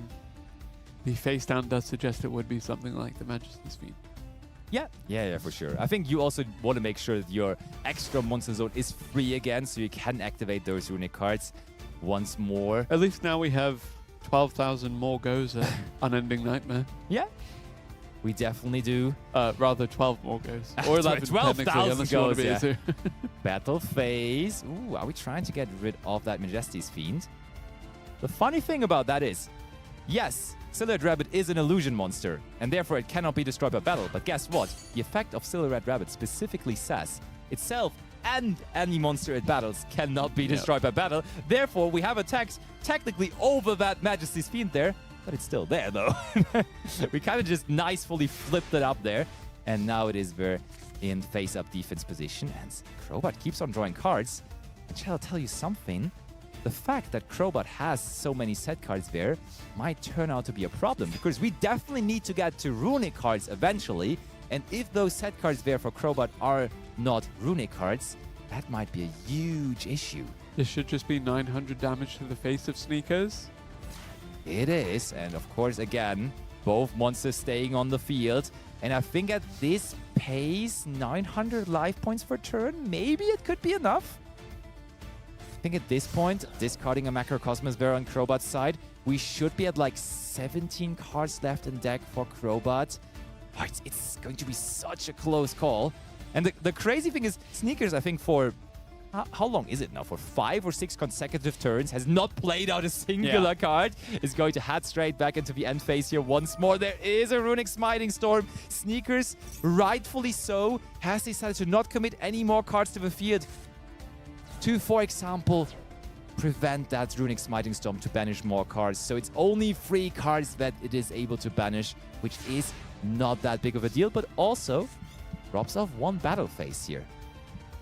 Speaker 1: the face down does suggest it would be something like the Majesty's Fiend.
Speaker 2: Yeah, for sure. I think you also want to make sure that your extra monster zone is free again, so you can activate those runic cards once more.
Speaker 1: At least now we have 12,000 more goes at Unending Nightmare.
Speaker 2: Yeah, we definitely do.
Speaker 1: Rather 12 more goes. Or 11,
Speaker 2: 12,000
Speaker 1: technically, unless you want to be
Speaker 2: goes,
Speaker 1: a zoo.
Speaker 2: Battle phase. Ooh, are we trying to get rid of that Majesty's Fiend? The funny thing about that is, yes, Silhouette Rabbit is an illusion monster, and therefore it cannot be destroyed by battle. But guess what? The effect of Silhouette Rabbit specifically says itself and any monster it battles cannot be destroyed by battle. Therefore, we have attacked technically over that Majesty's Fiend there, but it's still there though. We kind of just nicely flipped it up there, and now it is we're in face-up defense position, and Crobat keeps on drawing cards. And shall I tell you something? The fact that Crobat has so many set cards there might turn out to be a problem, because we definitely need to get to runic cards eventually, and if those set cards there for Crobat are not runic cards, that might be a huge issue.
Speaker 1: This should just be 900 damage to the face of Sneakers.
Speaker 2: It is, and of course, again, both monsters staying on the field, and I think at this pace, 900 life points per turn, maybe it could be enough. I think at this point, discarding a Macrocosmos Vera on Crobat's side, we should be at like 17 cards left in deck for Crobat. Oh, it's going to be such a close call. And the crazy thing is, Sneakers, I think for, how long is it now? For 5 or 6 consecutive turns, has not played out a singular card. Is going to head straight back into the end phase here once more. There is a Runic Smiting Storm. Sneakers, rightfully so, has decided to not commit any more cards to the field to, for example, prevent that Runic Smiting Storm to banish more cards. So it's only 3 cards that it is able to banish, which is not that big of a deal, but also drops off 1 battle phase here.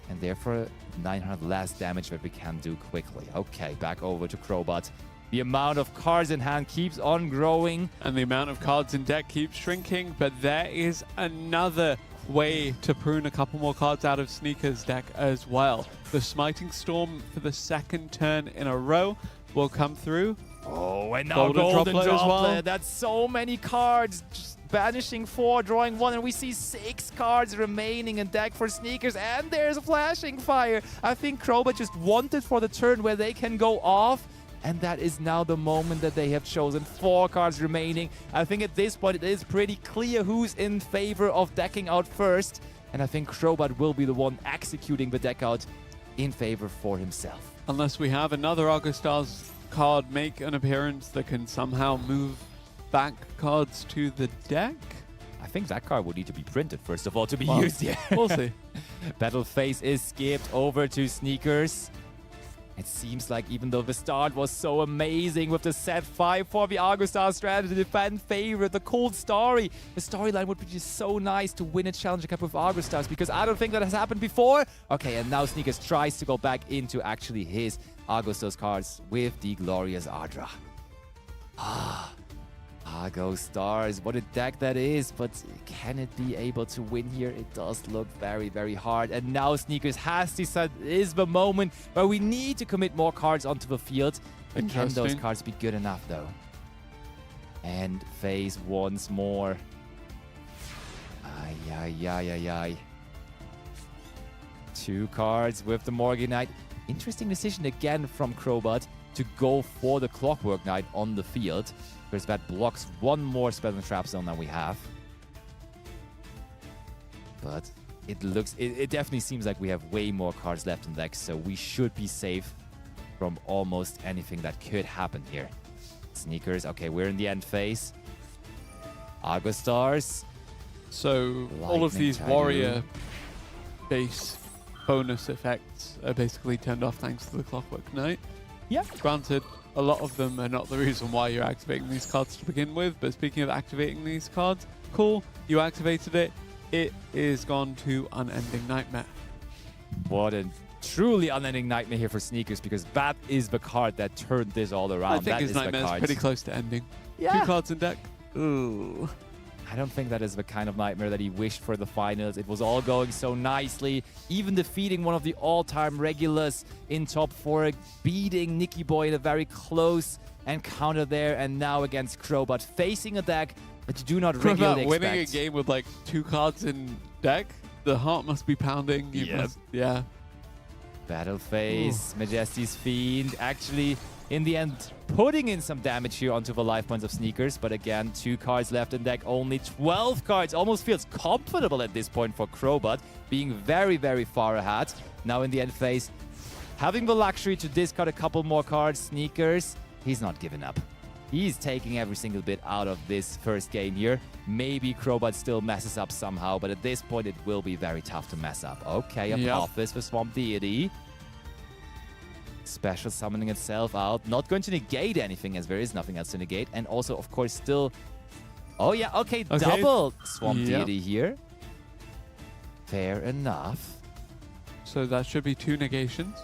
Speaker 2: And therefore, 900 less damage that we can do quickly. Okay, back over to Crobat. The amount of cards in hand keeps on growing.
Speaker 1: And the amount of cards in deck keeps shrinking, but there is another way to prune a couple more cards out of Sneaker's deck as well. The Smiting Storm for the 2nd turn in a row will come through.
Speaker 2: Oh, and now
Speaker 1: Golden
Speaker 2: Golden
Speaker 1: Droplet
Speaker 2: Droplet.
Speaker 1: as well.
Speaker 2: That's so many cards. Just banishing 4, drawing 1, and we see 6 cards remaining in deck for Sneakers. And there's Flashing Fire. I think Crowbar just wanted for the turn where they can go off. And that is now the moment that they have chosen. 4 cards remaining. I think at this point it is pretty clear who's in favor of decking out first. And I think Crowbar will be the one executing the deck out in favor for himself.
Speaker 1: Unless we have another Argostars card make an appearance that can somehow move back cards to the deck.
Speaker 2: I think that card would need to be printed first of all to be
Speaker 1: Well,
Speaker 2: used here.
Speaker 1: We'll see.
Speaker 2: Battle Phase is skipped over to Sneakers. It seems like even though the start was so amazing with the set 5 for the Argostars strategy, the fan favorite, the cold story, the storyline would be just so nice to win a Challenger Cup with Argostars because I don't think that has happened before. Okay, and now Sneakers tries to go back into actually his Argostars cards with the glorious Ardra. Argostars, what a deck that is, but can it be able to win here? It does look very, very hard. And now Sneakers has decided is the moment where we need to commit more cards onto the field. But can those
Speaker 1: Interesting.
Speaker 2: cards be good enough, though? And phase once more. Ay, ay, ay, ay, ay. 2 cards with the Morganite. Interesting decision again from Crowbar to go for the Clockwork Knight on the field. Because that blocks 1 more spell and trap zone than we have. But it definitely seems like we have way more cards left in deck, so we should be safe from almost anything that could happen here. Sneakers, okay, we're in the end phase. Argostars.
Speaker 1: So all of
Speaker 2: Lightning
Speaker 1: these
Speaker 2: Tiger.
Speaker 1: warrior base bonus effects are basically turned off thanks to the Clockwork Knight.
Speaker 2: Yeah.
Speaker 1: Granted, a lot of them are not the reason why you're activating these cards to begin with, but speaking of activating these cards, cool, you activated it. It is gone to Unending Nightmare.
Speaker 2: What a truly unending nightmare here for Sneakers, because that is the card that turned this all around.
Speaker 1: I think
Speaker 2: that
Speaker 1: his
Speaker 2: is the
Speaker 1: Nightmare is
Speaker 2: card.
Speaker 1: pretty close to ending.
Speaker 2: Yeah.
Speaker 1: 2 cards in deck. Ooh.
Speaker 2: I don't think that is the kind of nightmare that he wished for the finals. It was all going so nicely, even defeating one of the all-time regulars in top 4, beating Nicky Boy in a very close encounter there, and now against Crowbar, facing a deck that you do not regularly expect.
Speaker 1: Winning a game with like 2 cards in deck, the heart must be pounding. You
Speaker 2: Yep.
Speaker 1: must, yeah.
Speaker 2: Battle phase, Majesty's Fiend, actually, in the end, putting in some damage here onto the life points of Sneakers. But again, 2 cards left in deck, only 12 cards. Almost feels comfortable at this point for Crowbar, being very, very far ahead. Now in the end phase, having the luxury to discard a couple more cards, Sneakers, he's not giving up. He's taking every single bit out of this first game here. Maybe Crowbar still messes up somehow, but at this point, it will be very tough to mess up. Okay, Apophis for Swamp Deity. Special summoning itself out. Not going to negate anything, as there is nothing else to negate. And also, of course, still... Oh, yeah, okay. Double Swamp Deity here. Fair enough.
Speaker 1: So that should be 2 negations.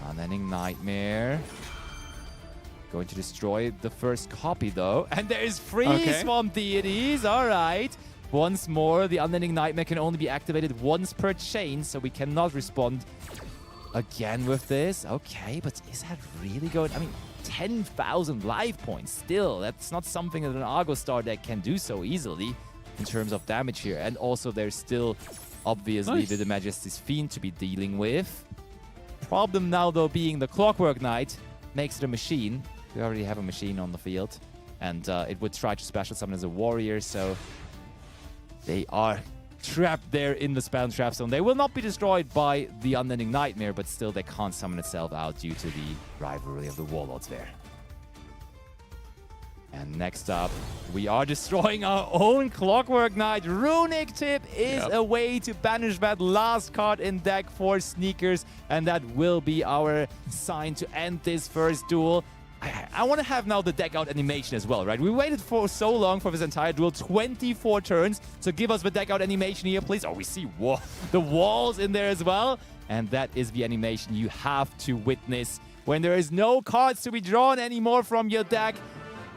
Speaker 2: Unending Nightmare. Going to destroy the first copy, though. And there's 3 Swamp Deities. All right. Once more, the Unending Nightmare can only be activated once per chain, so we cannot respond again with this. Okay, but is that really going... I mean, 10,000 life points still. That's not something that an Argostar deck can do so easily in terms of damage here. And also, there's still, obviously, the Majesty's Fiend to be dealing with. Problem now, though, being the Clockwork Knight makes it a machine. We already have a machine on the field. And it would try to special summon as a warrior, so they are trapped there in the spell and trap zone. They will not be destroyed by the Unending Nightmare, but still they can't summon itself out due to the rivalry of the Warlords there. And next up, we are destroying our own Clockwork Knight. Runic Tip is a way to banish that last card in deck for Sneakers, and that will be our sign to end this first duel. I want to have now the deck out animation as well, right? We waited for so long for this entire duel, 24 turns. So give us the deck out animation here, please. Oh, we see the walls in there as well. And that is the animation you have to witness when there is no cards to be drawn anymore from your deck.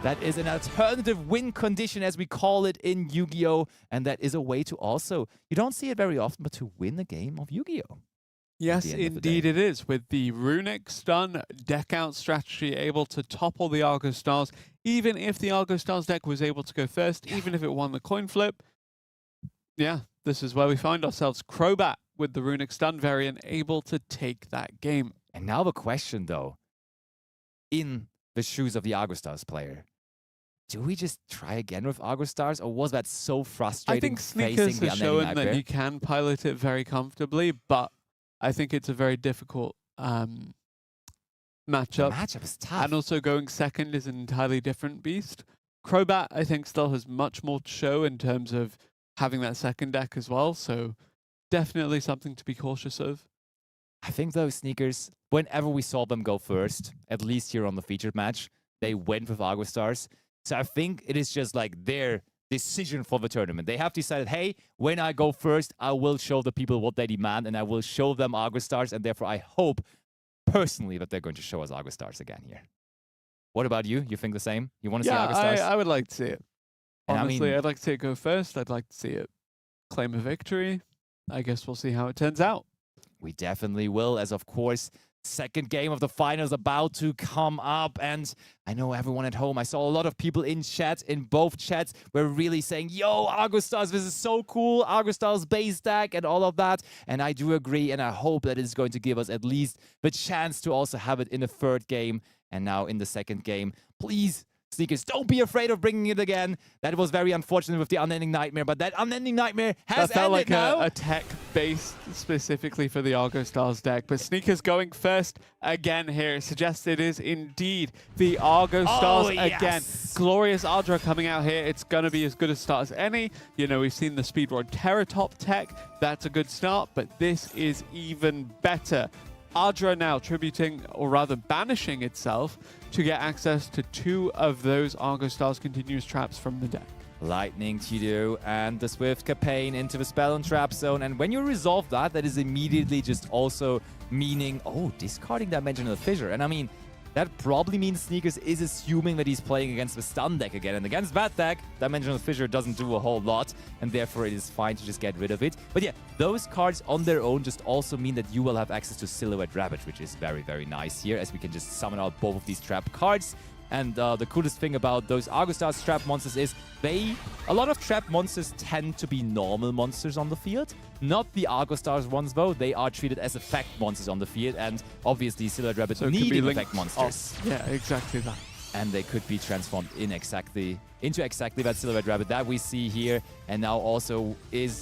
Speaker 2: That is an alternative win condition, as we call it in Yu-Gi-Oh! And that is a way to also, you don't see it very often, but to win a game of Yu-Gi-Oh!
Speaker 1: Yes,
Speaker 2: the end of the
Speaker 1: indeed
Speaker 2: day.
Speaker 1: it is. With the Runic Stun deck out strategy able to topple the Argostars, even if the Argostars deck was able to go first, even if it won the coin flip. Yeah, this is where we find ourselves. Crobat with the Runic Stun variant able to take that game.
Speaker 2: And now the question, though, in the shoes of the Argostars player, do we just try again with Argostars, or was that so
Speaker 1: I
Speaker 2: frustrating
Speaker 1: think Sneakers
Speaker 2: facing the
Speaker 1: has
Speaker 2: Unending
Speaker 1: shown
Speaker 2: Nightmare?
Speaker 1: that you can pilot it very comfortably, but I think it's a very difficult
Speaker 2: The
Speaker 1: matchup.
Speaker 2: matchup is tough.
Speaker 1: And also going second is an entirely different beast. Crobat, I think, still has much more to show in terms of having that second deck as well. So definitely something to be cautious of.
Speaker 2: I think those Sneakers, whenever we saw them go first, at least here on the featured match, they went with Argostars. So I think it is just like their decision for the tournament. They have decided, hey, when I go first, I will show the people what they demand, and I will show them Argostars, and therefore I hope personally that they're going to show us Argostars again here. What about you? You think the same? You want to see Argostars?
Speaker 1: I would like to see it.
Speaker 2: And I
Speaker 1: Honestly,
Speaker 2: mean-
Speaker 1: I'd like to see it go first. I'd like to see it claim a victory. I guess we'll see how it turns out.
Speaker 2: We definitely will, as of course, second game of the finals about to come up. And I know everyone at home, I saw a lot of people in chat, in both chats, were really saying, yo, Argostars, this is so cool, Argostars base deck and all of that. And I do agree, and I hope that it's going to give us at least the chance to also have it in the third game and now in the second game. Please, Sneakers, don't be afraid of bringing it again. That was very unfortunate with the Unending Nightmare, but that Unending Nightmare has
Speaker 1: That felt
Speaker 2: ended
Speaker 1: like
Speaker 2: now.
Speaker 1: a tech base specifically for the Argostars deck. But Sneakers going first again here suggests it is indeed the Argostars
Speaker 2: Oh,
Speaker 1: again.
Speaker 2: yes.
Speaker 1: Glorious Ardra coming out here. It's going to be as good a start as any. You know, we've seen the Speedrod Terratop tech. That's a good start, but this is even better. Ardra now tributing, or rather banishing itself, to get access to 2 of those Argostars continuous traps from the deck.
Speaker 2: Lightning Tidou and the Swift Campaign into the Spell and Trap Zone. And when you resolve that, that is immediately just also meaning, oh, discarding Dimensional Fissure. And I mean, that probably means Sneakers is assuming that he's playing against the Stun deck again. And against that deck, Dimensional Fissure doesn't do a whole lot, and therefore it is fine to just get rid of it. But yeah, those cards on their own just also mean that you will have access to Silhouette Rabbit, which is very, very nice here, as we can just summon out both of these trap cards. And the coolest thing about those Argostars trap monsters is a lot of trap monsters tend to be normal monsters on the field. Not the Argostars ones, though. They are treated as effect monsters on the field, and obviously Silhouette Rabbit
Speaker 1: So it could be
Speaker 2: needing
Speaker 1: linked
Speaker 2: effect monsters.
Speaker 1: off. Yeah, exactly that.
Speaker 2: And they could be transformed into exactly that Silhouette Rabbit that we see here. And now also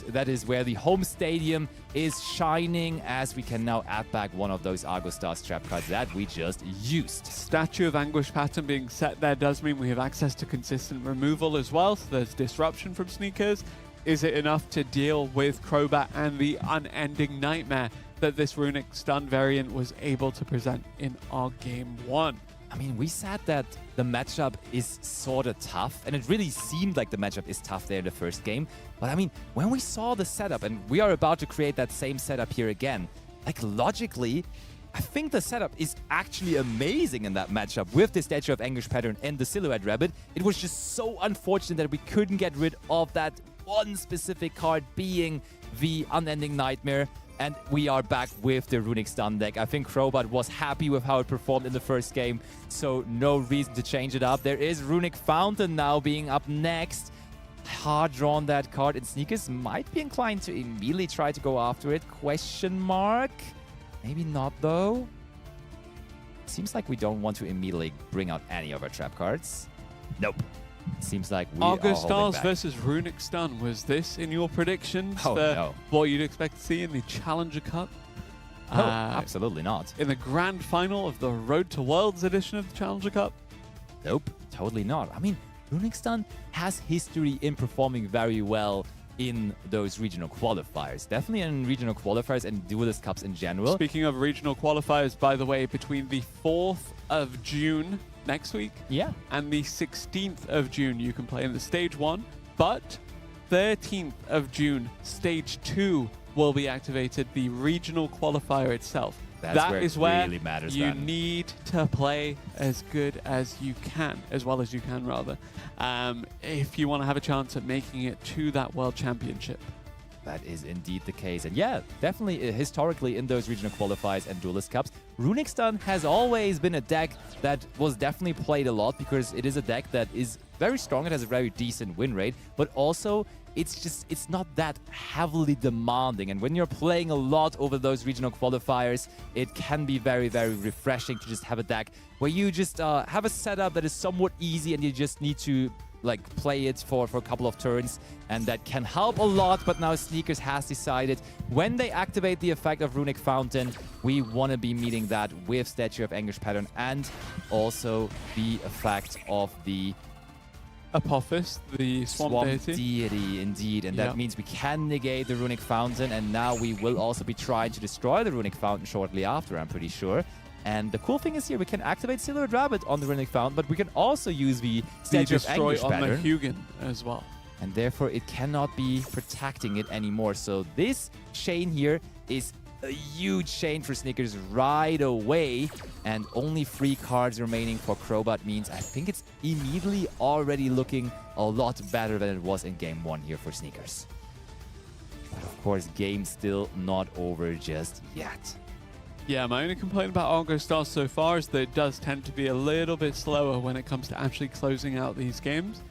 Speaker 2: that is where the home stadium is shining, as we can now add back one of those Argostars trap cards that we just used.
Speaker 1: Statue of Anguish pattern being set there does mean we have access to consistent removal as well, so there's disruption from Sneakers. Is it enough to deal with Crobat and the Unending Nightmare that this Runic Stun variant was able to present in our game 1?
Speaker 2: I mean, we said that the matchup is sort of tough, and it really seemed like the matchup is tough there in the first game. But I mean, when we saw the setup, and we are about to create that same setup here again, like logically, I think the setup is actually amazing in that matchup with the Statue of Anguish pattern and the Silhouette Rabbit. It was just so unfortunate that we couldn't get rid of that one specific card, being the Unending Nightmare. And we are back with the Runic Stun deck. I think Crobat was happy with how it performed in the first game, so no reason to change it up. There is Runic Fountain now being up next. Hard drawn that card, and Sneakers might be inclined to immediately try to go after it. Question mark? Maybe not, though. Seems like we don't want to immediately bring out any of our trap cards. Nope. Seems like we are holding
Speaker 1: Argostars
Speaker 2: back.
Speaker 1: versus Runic Stun. Was this in your predictions
Speaker 2: Oh,
Speaker 1: for
Speaker 2: no.
Speaker 1: what you'd expect to see in the Challenger Cup?
Speaker 2: No, absolutely not.
Speaker 1: In the grand final of the Road to Worlds edition of the Challenger Cup?
Speaker 2: Nope, totally not. I mean, Runic Stun has history in performing very well in those regional qualifiers. Definitely in regional qualifiers and Duelist Cups in general.
Speaker 1: Speaking of regional qualifiers, by the way, between the 4th of June next week
Speaker 2: Yeah.
Speaker 1: and the 16th of June, you can play in the Stage 1, but 13th of June, Stage 2 will be activated, the regional qualifier itself.
Speaker 2: That's
Speaker 1: That
Speaker 2: where
Speaker 1: is
Speaker 2: it
Speaker 1: where
Speaker 2: really matters
Speaker 1: you
Speaker 2: then.
Speaker 1: need to play as good as you can, as well as you can, rather, if you want to have a chance at making it to that World Championship.
Speaker 2: That is indeed the case. And yeah, definitely historically in those regional qualifiers and Duelist Cups, Runic Stun has always been a deck that was definitely played a lot because it is a deck that is very strong. It has a very decent win rate, but also it's not that heavily demanding. And when you're playing a lot over those regional qualifiers, it can be very, very refreshing to just have a deck where you just have a setup that is somewhat easy and you just need to like play it for a couple of turns, and that can help a lot. But now Sneakers has decided when they activate the effect of Runic Fountain, we want to be meeting that with Statue of Anguish Pattern and also the effect of the
Speaker 1: Apophis, the Swamp
Speaker 2: Deity, indeed. And that means we can negate the Runic Fountain, and now we will also be trying to destroy the Runic Fountain shortly after, I'm pretty sure. And the cool thing is here, we can activate Silhouette Rabbit on the Runic Fountain, but we can also use the Statue of Anguish
Speaker 1: on
Speaker 2: Pattern
Speaker 1: the Hugin as well.
Speaker 2: And therefore, it cannot be protecting it anymore. So this chain here is a huge chain for Sneakers right away. And only 3 cards remaining for Crobat means I think it's immediately already looking a lot better than it was in Game 1 here for Sneakers. But of course, game still not over just yet.
Speaker 1: Yeah, my only complaint about Argostars so far is that it does tend to be a little bit slower when it comes to actually closing out these games.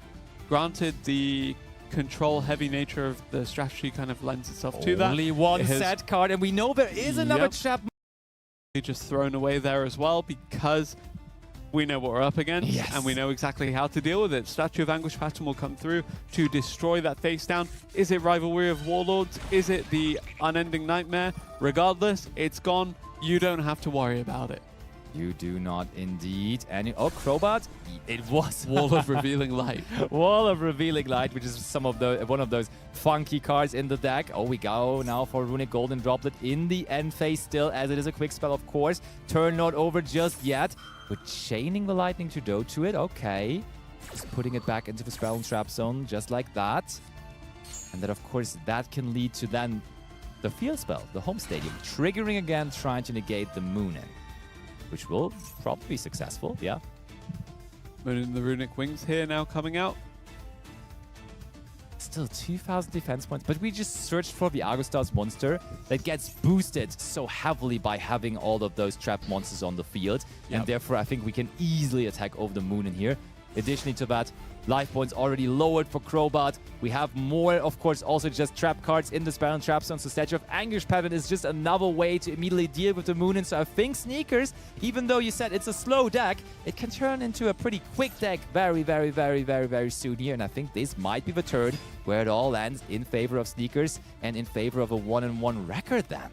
Speaker 1: Granted, the control-heavy nature of the strategy kind of lends itself to that.
Speaker 2: Only one set card, and we know there is another trap.
Speaker 1: Just thrown away there as well because we know what we're up against and we know exactly how to deal with it. Statue of Anguish Pattern will come through to destroy that face down. Is it Rivalry of Warlords? Is it the Unending Nightmare? Regardless, it's gone. You don't have to worry about it.
Speaker 2: You do not indeed. And oh, Crobat, it was
Speaker 1: Wall of Revealing Light.
Speaker 2: Wall of Revealing Light, which is one of those funky cards in the deck. Oh, we go now for Runic Golden Droplet in the end phase still, as it is a quick spell, of course. Turn not over just yet. But chaining the Lightning to to it, okay. Just putting it back into the Spell and Trap Zone, just like that. And then, of course, that can lead to then the field spell, the home stadium, triggering again, trying to negate the Moonin, which will probably be successful, yeah.
Speaker 1: Moonin the Runic Wings here now coming out.
Speaker 2: Still 2,000 defense points, but we just searched for the Argostars monster that gets boosted so heavily by having all of those trap monsters on the field. And therefore, I think we can easily attack over the Moonin here. Additionally to that, life points already lowered for Crobat. We have more, of course, also just trap cards in the Spell and Trap Zone. So Statue of Anguish Pattern is just another way to immediately deal with the Moonin. So I think Sneakers, even though you said it's a slow deck, it can turn into a pretty quick deck very, very, very, very, very soon here. And I think this might be the turn where it all lands in favor of Sneakers and in favor of a 1-1 record then.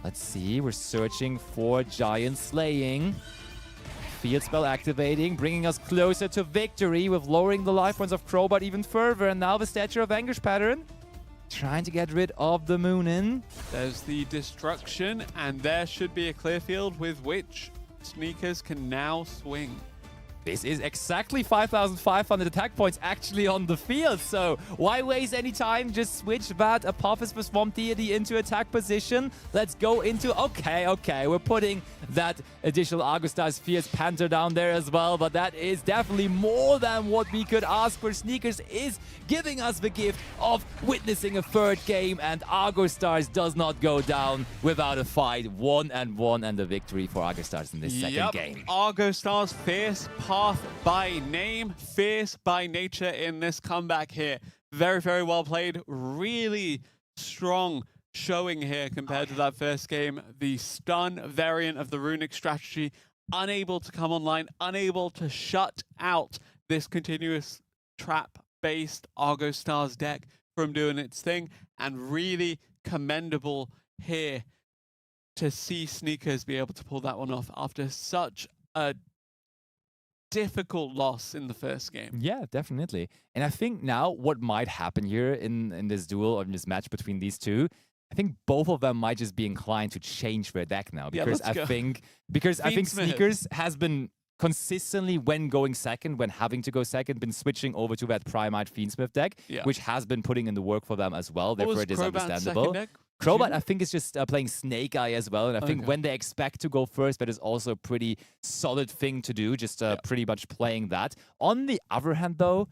Speaker 2: Let's see, we're searching for Giant Slaying. Field spell activating, bringing us closer to victory with lowering the life points of Crobat even further. And now the Statue of Anguish Pattern trying to get rid of the Moonin.
Speaker 1: There's the destruction, and there should be a clear field with which Sneakers can now swing.
Speaker 2: This is exactly 5,500 attack points actually on the field, so why waste any time? Just switch that Apophis for Swamp Deity into attack position. Let's go into... Okay, we're putting that additional Argostars Fierce Panther down there as well, but that is definitely more than what we could ask for. Sneakers is giving us the gift of witnessing a third game, and Argostars does not go down without a fight. 1-1 and a victory for Argostars in this second game.
Speaker 1: Argostars fierce path by name, fierce by nature in this comeback here. Very, very well played. Really strong showing here compared to that first game. The stun variant of the Runic strategy, unable to come online, unable to shut out this continuous trap-based Argostars deck from doing its thing, and really commendable here to see Sneakers be able to pull that one off after such a difficult loss in the first game.
Speaker 2: Yeah, definitely. And I think now what might happen here in this duel or in this match between these two, I think both of them might just be inclined to change their deck now, because I think Sneakers has been consistently, when going second, when having to go second, been switching over to that Primite Fiendsmith deck, which has been putting in the work for them as well. Therefore, it is understandable. Crobat, I think, is just playing Snake Eye as well. And I think when they expect to go first, that is also a pretty solid thing to do, just pretty much playing that. On the other hand, though,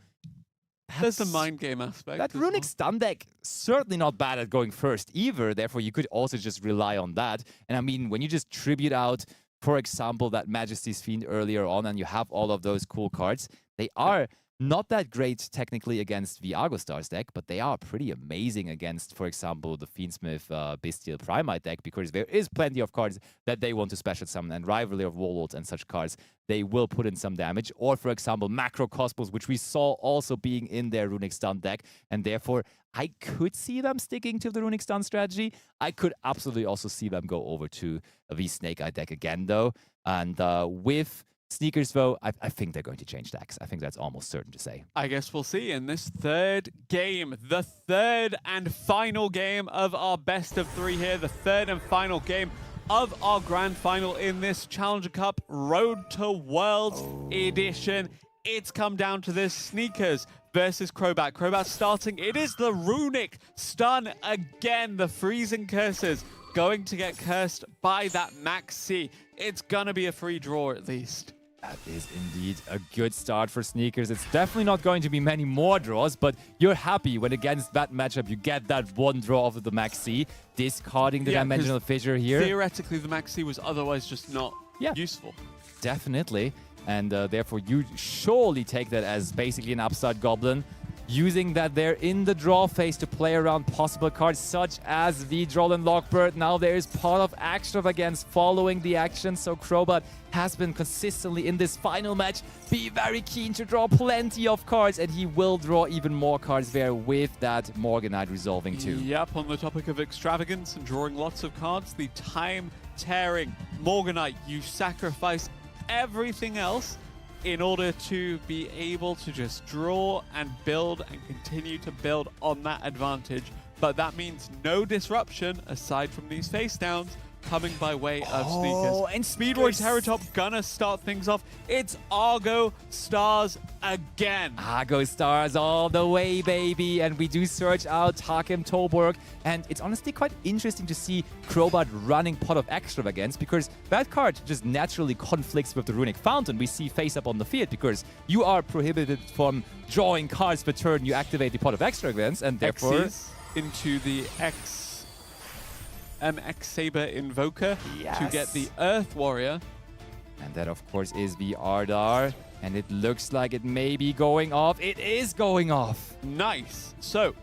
Speaker 1: There's a mind game aspect.
Speaker 2: That
Speaker 1: as
Speaker 2: runic
Speaker 1: well.
Speaker 2: stun deck, certainly not bad at going first either. Therefore, you could also just rely on that. And I mean, when you just tribute out, for example, that Majesty's Fiend earlier on, and you have all of those cool cards, they are not that great technically against the Argostars deck, but they are pretty amazing against, for example, the Fiendsmith Bestial Primite deck, because there is plenty of cards that they want to special summon, and Rivalry of Warlords and such cards, they will put in some damage. Or, for example, Macro Cosmos, which we saw also being in their Runic Stun deck, and therefore I could see them sticking to the Runic Stun strategy. I could absolutely also see them go over to the Snake Eye deck again, though. And with Sneakers, though, I think they're going to change decks. I think that's almost certain to say.
Speaker 1: I guess we'll see in this third game, the third and final game of our best of three here, the third and final game of our grand final in this Challenger Cup Road to Worlds edition. It's come down to this, Sneakers versus Crobat. Crobat starting, it is the Runic Stun again, the Freezing Curses going to get cursed by that Max C. It's gonna be a free draw at least.
Speaker 2: That is indeed a good start for Sneakers. It's definitely not going to be many more draws, but you're happy when against that matchup you get that one draw of the Max C, discarding the Dimensional Fissure here.
Speaker 1: Theoretically, the Max C was otherwise just not useful.
Speaker 2: Definitely. And therefore, you surely take that as basically an upside goblin, using that they're in the draw phase to play around possible cards such as the Droll Lockbird. Now there is part of extravagance following the action, so Crobat has been consistently in this final match be very keen to draw plenty of cards, and he will draw even more cards there with that Morganite resolving too.
Speaker 1: Yep, on the topic of extravagance and drawing lots of cards, the time-tearing Morganite, you sacrifice everything else in order to be able to just draw and build and continue to build on that advantage. But that means no disruption aside from these face downs coming by way of Sneakers.
Speaker 2: And
Speaker 1: Speedroid Terratop gonna start things off. It's Argostars again.
Speaker 2: Argostars all the way, baby. And we do search out Hakim Toborg. And it's honestly quite interesting to see Crobat running Pot of Extravagance, because that card just naturally conflicts with the Runic Fountain we see face up on the field, because you are prohibited from drawing cards per turn you activate the Pot of Extravagance, and therefore
Speaker 1: X's into the X Saber Invoker to get the Earth Warrior.
Speaker 2: And that, of course, is the Ardar. And it looks like it may be going off. It is going off.
Speaker 1: Nice. So,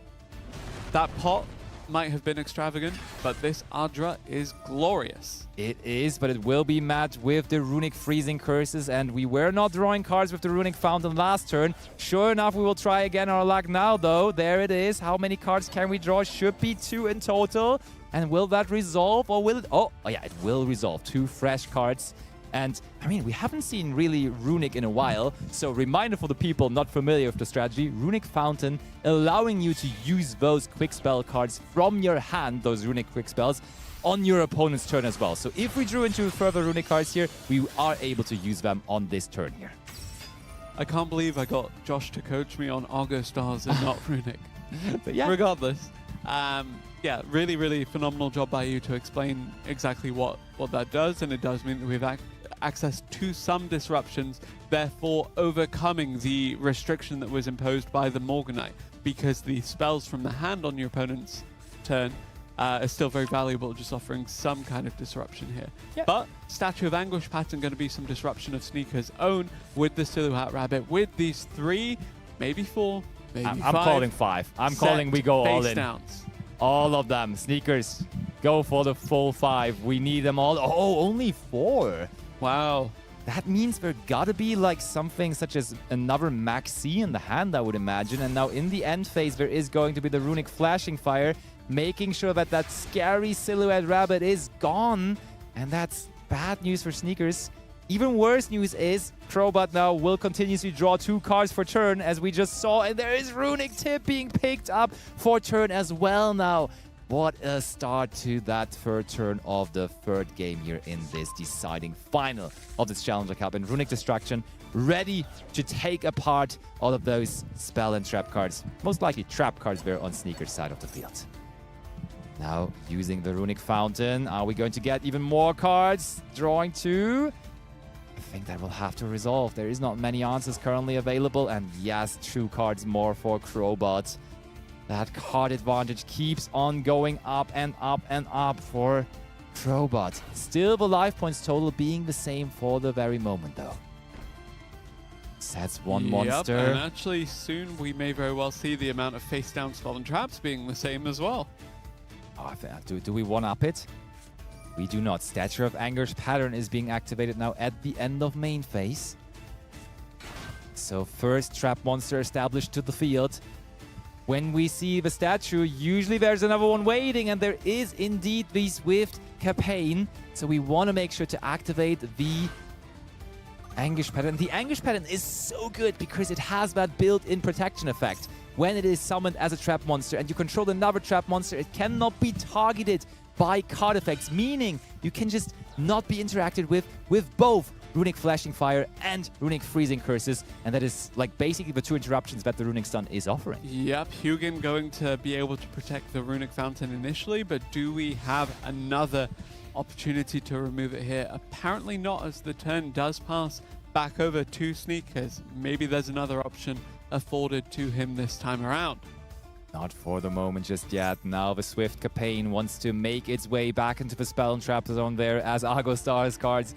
Speaker 1: that pot might have been extravagant, but this Ardra is glorious.
Speaker 2: It is, but it will be met with the Runic Freezing Curses, and we were not drawing cards with the Runic Fountain last turn. Sure enough, we will try again our luck now, though. There it is. How many cards can we draw? Should be 2 in total. And will that resolve, or will it... Oh yeah, it will resolve. 2 fresh cards. And, I mean, we haven't seen really Runic in a while, so reminder for the people not familiar with the strategy, Runic Fountain allowing you to use those quick spell cards from your hand, those Runic quick spells, on your opponent's turn as well. So if we drew into further Runic cards here, we are able to use them on this turn here.
Speaker 1: I can't believe I got Josh to coach me on Argostars and not Runic.
Speaker 2: But yeah.
Speaker 1: Regardless, yeah, really, really phenomenal job by you to explain exactly what that does, and it does mean that we have access to some disruptions, therefore overcoming the restriction that was imposed by the Morganite, because the spells from the hand on your opponent's turn are still very valuable, just offering some kind of disruption here.
Speaker 2: Yep.
Speaker 1: But Statue of Anguish pattern going to be some disruption of Sneaker's own with the Silhouette Rabbit, with these 3, maybe 4, maybe 5.
Speaker 2: I'm calling 5. I'm calling we go all in.
Speaker 1: Downs.
Speaker 2: All of them. Sneakers, go for the full 5. We need them all. Oh, only 4.
Speaker 1: Wow.
Speaker 2: That means there gotta be like something such as another Max C in the hand, I would imagine. And now in the end phase, there is going to be the Runic Flashing Fire, making sure that that scary Silhouette Rabbit is gone. And that's bad news for Sneakers. Even worse news is Crobat now will continuously draw 2 cards for turn, as we just saw. And there is Runic Tip being picked up for turn as well now. What a start to that third turn of the third game here in this deciding final of this Challenger Cup. And Runic Destruction ready to take apart all of those spell and trap cards. Most likely trap cards there on Sneaker's side of the field. Now, using the Runic Fountain, are we going to get even more cards? Drawing 2. I think that will have to resolve. There is not many answers currently available, and yes, 2 cards more for Crowbot. That card advantage keeps on going up and up and up for Crowbot. Still the life points total being the same for the very moment, though. Sets one monster.
Speaker 1: And actually, soon we may very well see the amount of face-down spell and traps being the same as well.
Speaker 2: Oh, do we one-up it? We do not. Stature of Anger's pattern is being activated now at the end of main phase. So first trap monster established to the field. When we see the statue, usually there's another one waiting, and there is indeed the Swift Campaign. So we want to make sure to activate the Anguish pattern. The Anguish pattern is so good because it has that built-in protection effect. When it is summoned as a trap monster and you control another trap monster, it cannot be targeted by card effects, meaning you can just not be interacted with both Runic Flashing Fire and Runic Freezing Curses, and that is like basically the 2 interruptions that the Runic Stun is offering.
Speaker 1: Yep, Hugin going to be able to protect the Runic Fountain initially, but do we have another opportunity to remove it here? Apparently not, as the turn does pass back over to Sneakers. Maybe there's another option afforded to him this time around.
Speaker 2: Not for the moment just yet. Now the Swift Campaign wants to make its way back into the Spell and Trap Zone there, as Argostars cards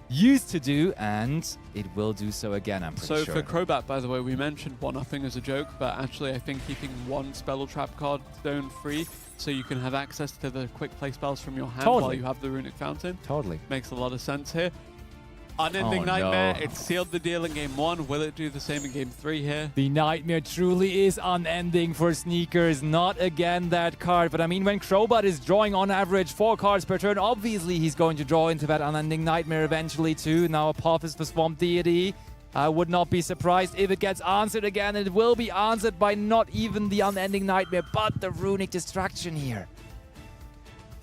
Speaker 2: used to do, and it will do so again, I'm pretty sure.
Speaker 1: So for Crowbat, by the way, we mentioned one-upping as a joke, but actually I think keeping one Spell or Trap card zone free so you can have access to the quick play spells from your hand while you have the Runic Fountain makes a lot of sense here. Unending Nightmare, it sealed the deal in game 1. Will it do the same in game 3 here?
Speaker 2: The Nightmare truly is unending for Sneakers. Not again that card, but I mean, when Crowbat is drawing on average 4 cards per turn, obviously he's going to draw into that Unending Nightmare eventually too. Now Apophis the Swamp Deity. I would not be surprised if it gets answered again. It will be answered by not even the Unending Nightmare, but the Runic Distraction here.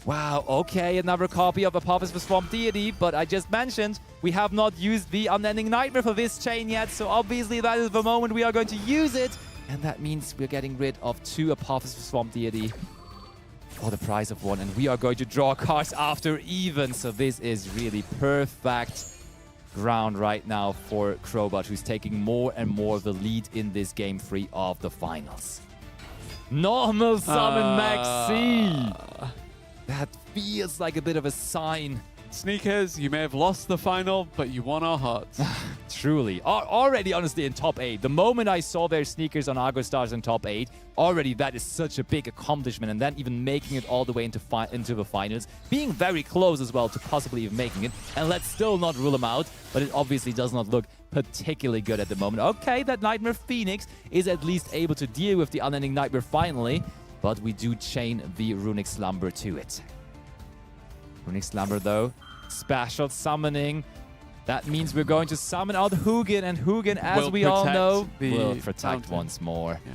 Speaker 2: Wow, okay, another copy of Apophis the Swamp Deity, but I just mentioned we have not used the Unending Nightmare for this chain yet, so obviously that is the moment we are going to use it, and that means we're getting rid of 2 Apophis the Swamp Deity for the price of 1, and we are going to draw cards after even, so this is really perfect ground right now for Crowbat, who's taking more and more of the lead in this game 3 of the finals. Normal Summon Maxi! That feels like a bit of a sign.
Speaker 1: Sneakers, you may have lost the final, but you won our hearts.
Speaker 2: Truly. Already, honestly, in top 8. The moment I saw their Sneakers on Argostars in top 8, already that is such a big accomplishment. And then even making it all the way into the finals, being very close as well to possibly even making it. And let's still not rule them out, but it obviously does not look particularly good at the moment. Okay, that Nightmare Phoenix is at least able to deal with the Unending Nightmare finally. But we do chain the Runic Slumber to it. Runic Slumber, though, special summoning. That means we're going to summon out Hugin, and Hugin, as we all know, will protect once more. Yeah.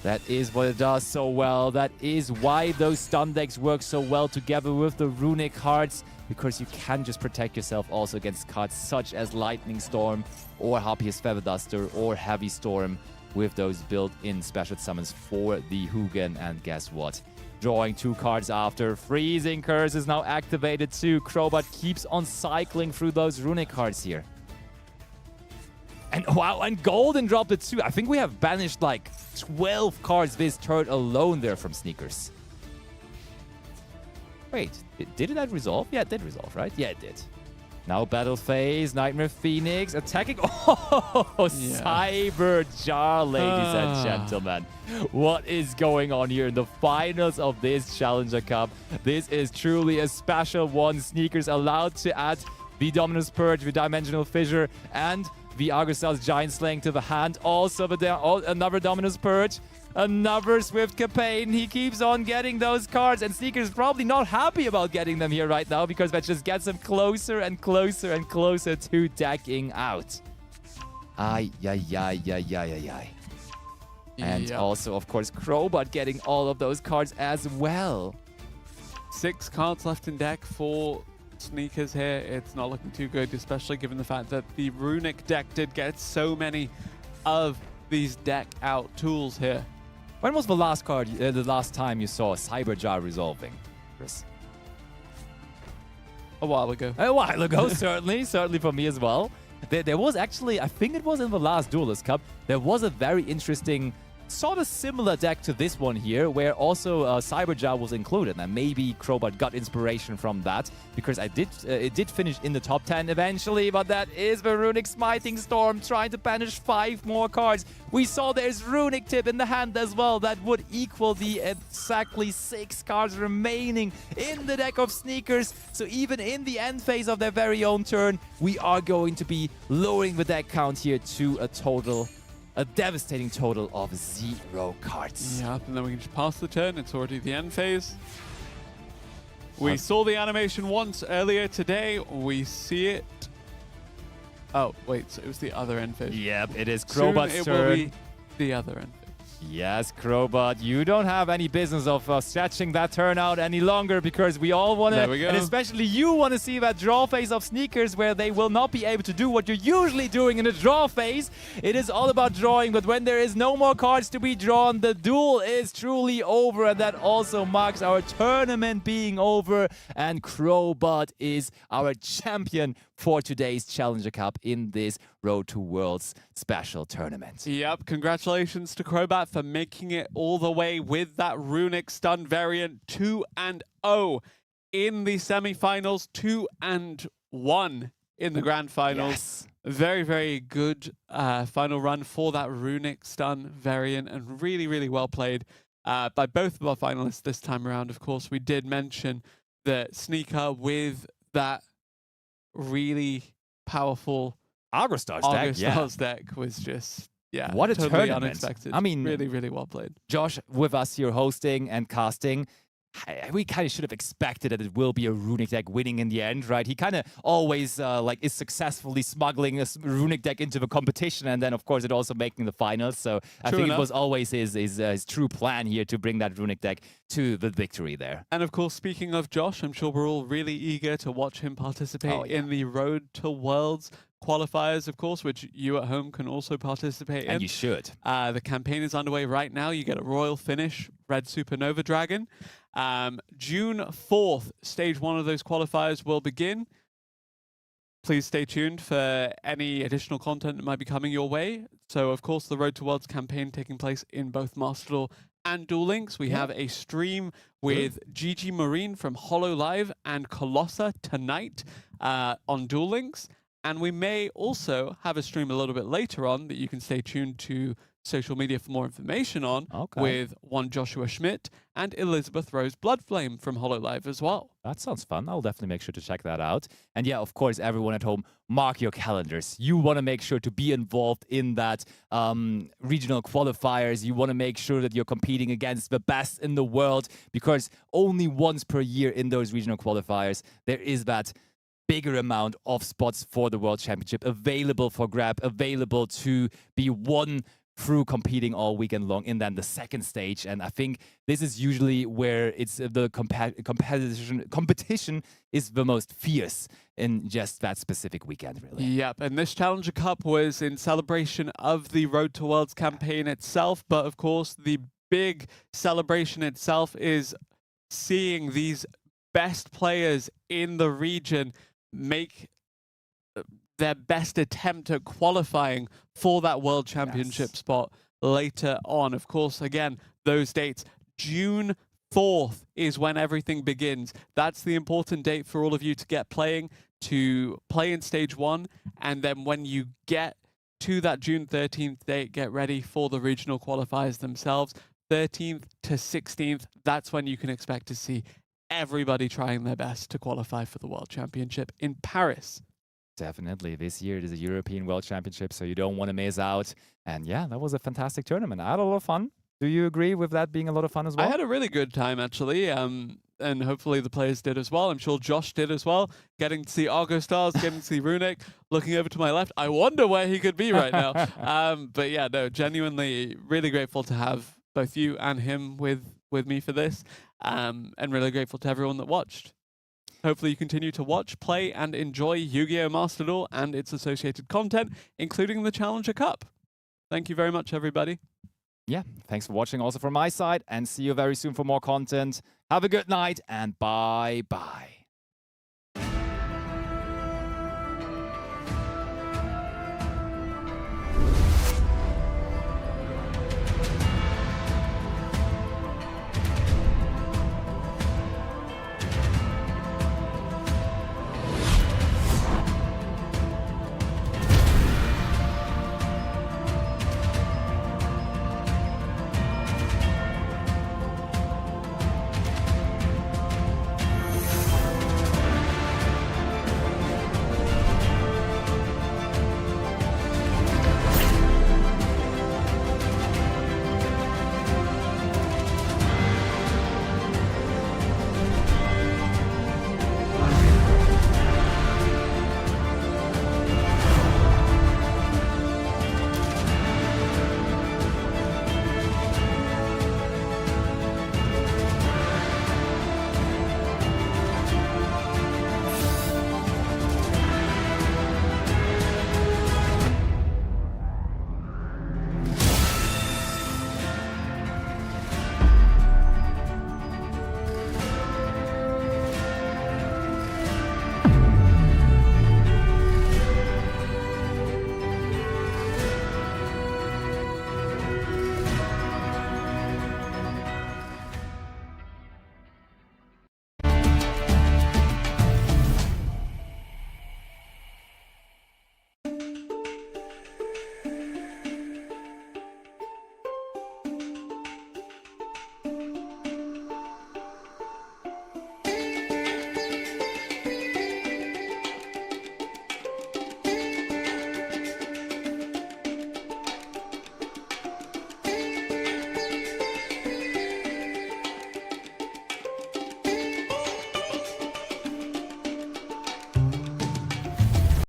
Speaker 2: That is what it does so well. That is why those stun decks work so well together with the Runic cards, because you can just protect yourself also against cards such as Lightning Storm, or Harpiest Feather Duster, or Heavy Storm, with those built-in special summons for the Hugin. And guess what? Drawing 2 cards after. Freezing Curse is now activated too. Crowbat keeps on cycling through those Runic cards here. And wow, and Golden dropped it too. I think we have banished like 12 cards this turn alone there from Sneakers. Wait, did that resolve? Yeah, it did resolve, right? Yeah, it did. Now battle phase, Nightmare Phoenix attacking. Oh, yeah. Cyber Jar, ladies and gentlemen. What is going on here in the finals of this Challenger Cup? This is truly a special one. Sneakers allowed to add the Dominus Purge, the Dimensional Fissure, and the Argostars Giant Slaying to the hand. Also, another Dominus Purge. Another Swift Campaign. He keeps on getting those cards, and Sneakers probably not happy about getting them here right now, because that just gets him closer and closer and closer to decking out. Ay. And also, of course, Crowbat getting all of those cards as well.
Speaker 1: 6 cards left in deck for Sneakers here. It's not looking too good, especially given the fact that the Runic deck did get so many of these deck out tools here.
Speaker 2: When was the last card, the last time you saw Cyber Jar resolving, Chris?
Speaker 1: A while ago.
Speaker 2: A while ago, certainly. Certainly for me as well. There was actually, I think it was in the last Duelist Cup, there was a very interesting, sort of similar deck to this one here, where also Cyberjar was included, and maybe Crowbot got inspiration from that, because it did finish in the top 10 eventually, but that is the Runic Smiting Storm trying to banish 5 more cards. We saw there's Runic Tip in the hand as well, that would equal the exactly 6 cards remaining in the deck of Sneakers, so even in the end phase of their very own turn, we are going to be lowering the deck count here to a devastating total of 0 cards.
Speaker 1: Yep, and then we can just pass the turn. It's already the end phase. We saw the animation once earlier today. We see it. Oh, wait, so it was the other end phase.
Speaker 2: Yep, it is
Speaker 1: Soon
Speaker 2: Crowbot's
Speaker 1: it
Speaker 2: turn.
Speaker 1: will be the other end phase.
Speaker 2: Yes, Crowbot, you don't have any business of stretching that turn out any longer, because we all want to,
Speaker 1: There we go.
Speaker 2: and especially you want to see that draw phase of Sneakers where they will not be able to do what you're usually doing in the draw phase. It is all about drawing, but when there is no more cards to be drawn, the duel is truly over, and that also marks our tournament being over, and Crowbot is our champion for today's Challenger Cup in this Road to Worlds special tournament.
Speaker 1: Yep, congratulations to Crowbat for making it all the way with that Runic Stun variant 2-0 in the semi-finals, 2-1 in the grand finals.
Speaker 2: Yes.
Speaker 1: Very, very good final run for that Runic Stun variant, and really, really well played by both of our finalists this time around. Of course, we did mention that Sneaker with that really powerful
Speaker 2: Argostars
Speaker 1: deck was just, yeah,
Speaker 2: what a
Speaker 1: totally
Speaker 2: tournament.
Speaker 1: unexpected.
Speaker 2: I mean,
Speaker 1: really, really well played.
Speaker 2: Josh, with us here hosting and casting, we kind of should have expected that it will be a Runic deck winning in the end, right? He kind of always is successfully smuggling a Runic deck into the competition, and then of course it also making the finals. So I think it was always his true plan here to bring that Runic deck to the victory there.
Speaker 1: And of course, speaking of Josh, I'm sure we're all really eager to watch him participate in the Road to Worlds qualifiers, of course, which you at home can also participate in.
Speaker 2: And you should.
Speaker 1: The campaign is underway right now. You get a Royal Finish, Red Supernova Dragon. June 4th, stage 1 of those qualifiers will begin. Please stay tuned for any additional content that might be coming your way. So, of course, the Road to Worlds campaign taking place in both Master Duel and Duel Links. We have a stream with GG Marine from HoloLive and Colossa tonight on Duel Links. And we may also have a stream a little bit later on that you can stay tuned to social media for more information on with one Joshua Schmidt and Elizabeth Rose Bloodflame from HoloLive as well.
Speaker 2: That sounds fun. I'll definitely make sure to check that out. And yeah, of course, everyone at home, mark your calendars. You want to make sure to be involved in that regional qualifiers. You want to make sure that you're competing against the best in the world, because only once per year in those regional qualifiers, there is that bigger amount of spots for the World Championship available for grab, available to be won through competing all weekend long in then the second stage. And I think this is usually where it's the competition is the most fierce in just that specific weekend, really.
Speaker 1: Yep, and this Challenger Cup was in celebration of the Road to Worlds campaign itself, but of course the big celebration itself is seeing these best players in the region make their best attempt at qualifying for that World Championship spot later on. Of course, again, those dates, June 4th is when everything begins. That's the important date for all of you to get playing, to play in stage 1. And then when you get to that June 13th date, get ready for the regional qualifiers themselves. 13th to 16th, that's when you can expect to see everybody trying their best to qualify for the World Championship in Paris.
Speaker 2: Definitely. This year it is a European World Championship, so you don't want to miss out. And yeah, that was a fantastic tournament. I had a lot of fun. Do you agree with that being a lot of fun as well?
Speaker 1: I had a really good time, actually. And hopefully the players did as well. I'm sure Josh did as well. Getting to see Argostars, getting to see Runic, looking over to my left. I wonder where he could be right now. But yeah, no, genuinely really grateful to have both you and him with me for this. And really grateful to everyone that watched. Hopefully you continue to watch, play, and enjoy Yu-Gi-Oh! Master Duel and its associated content, including the Challenger Cup. Thank you very much, everybody.
Speaker 2: Yeah, thanks for watching also from my side, and see you very soon for more content. Have a good night, and bye-bye.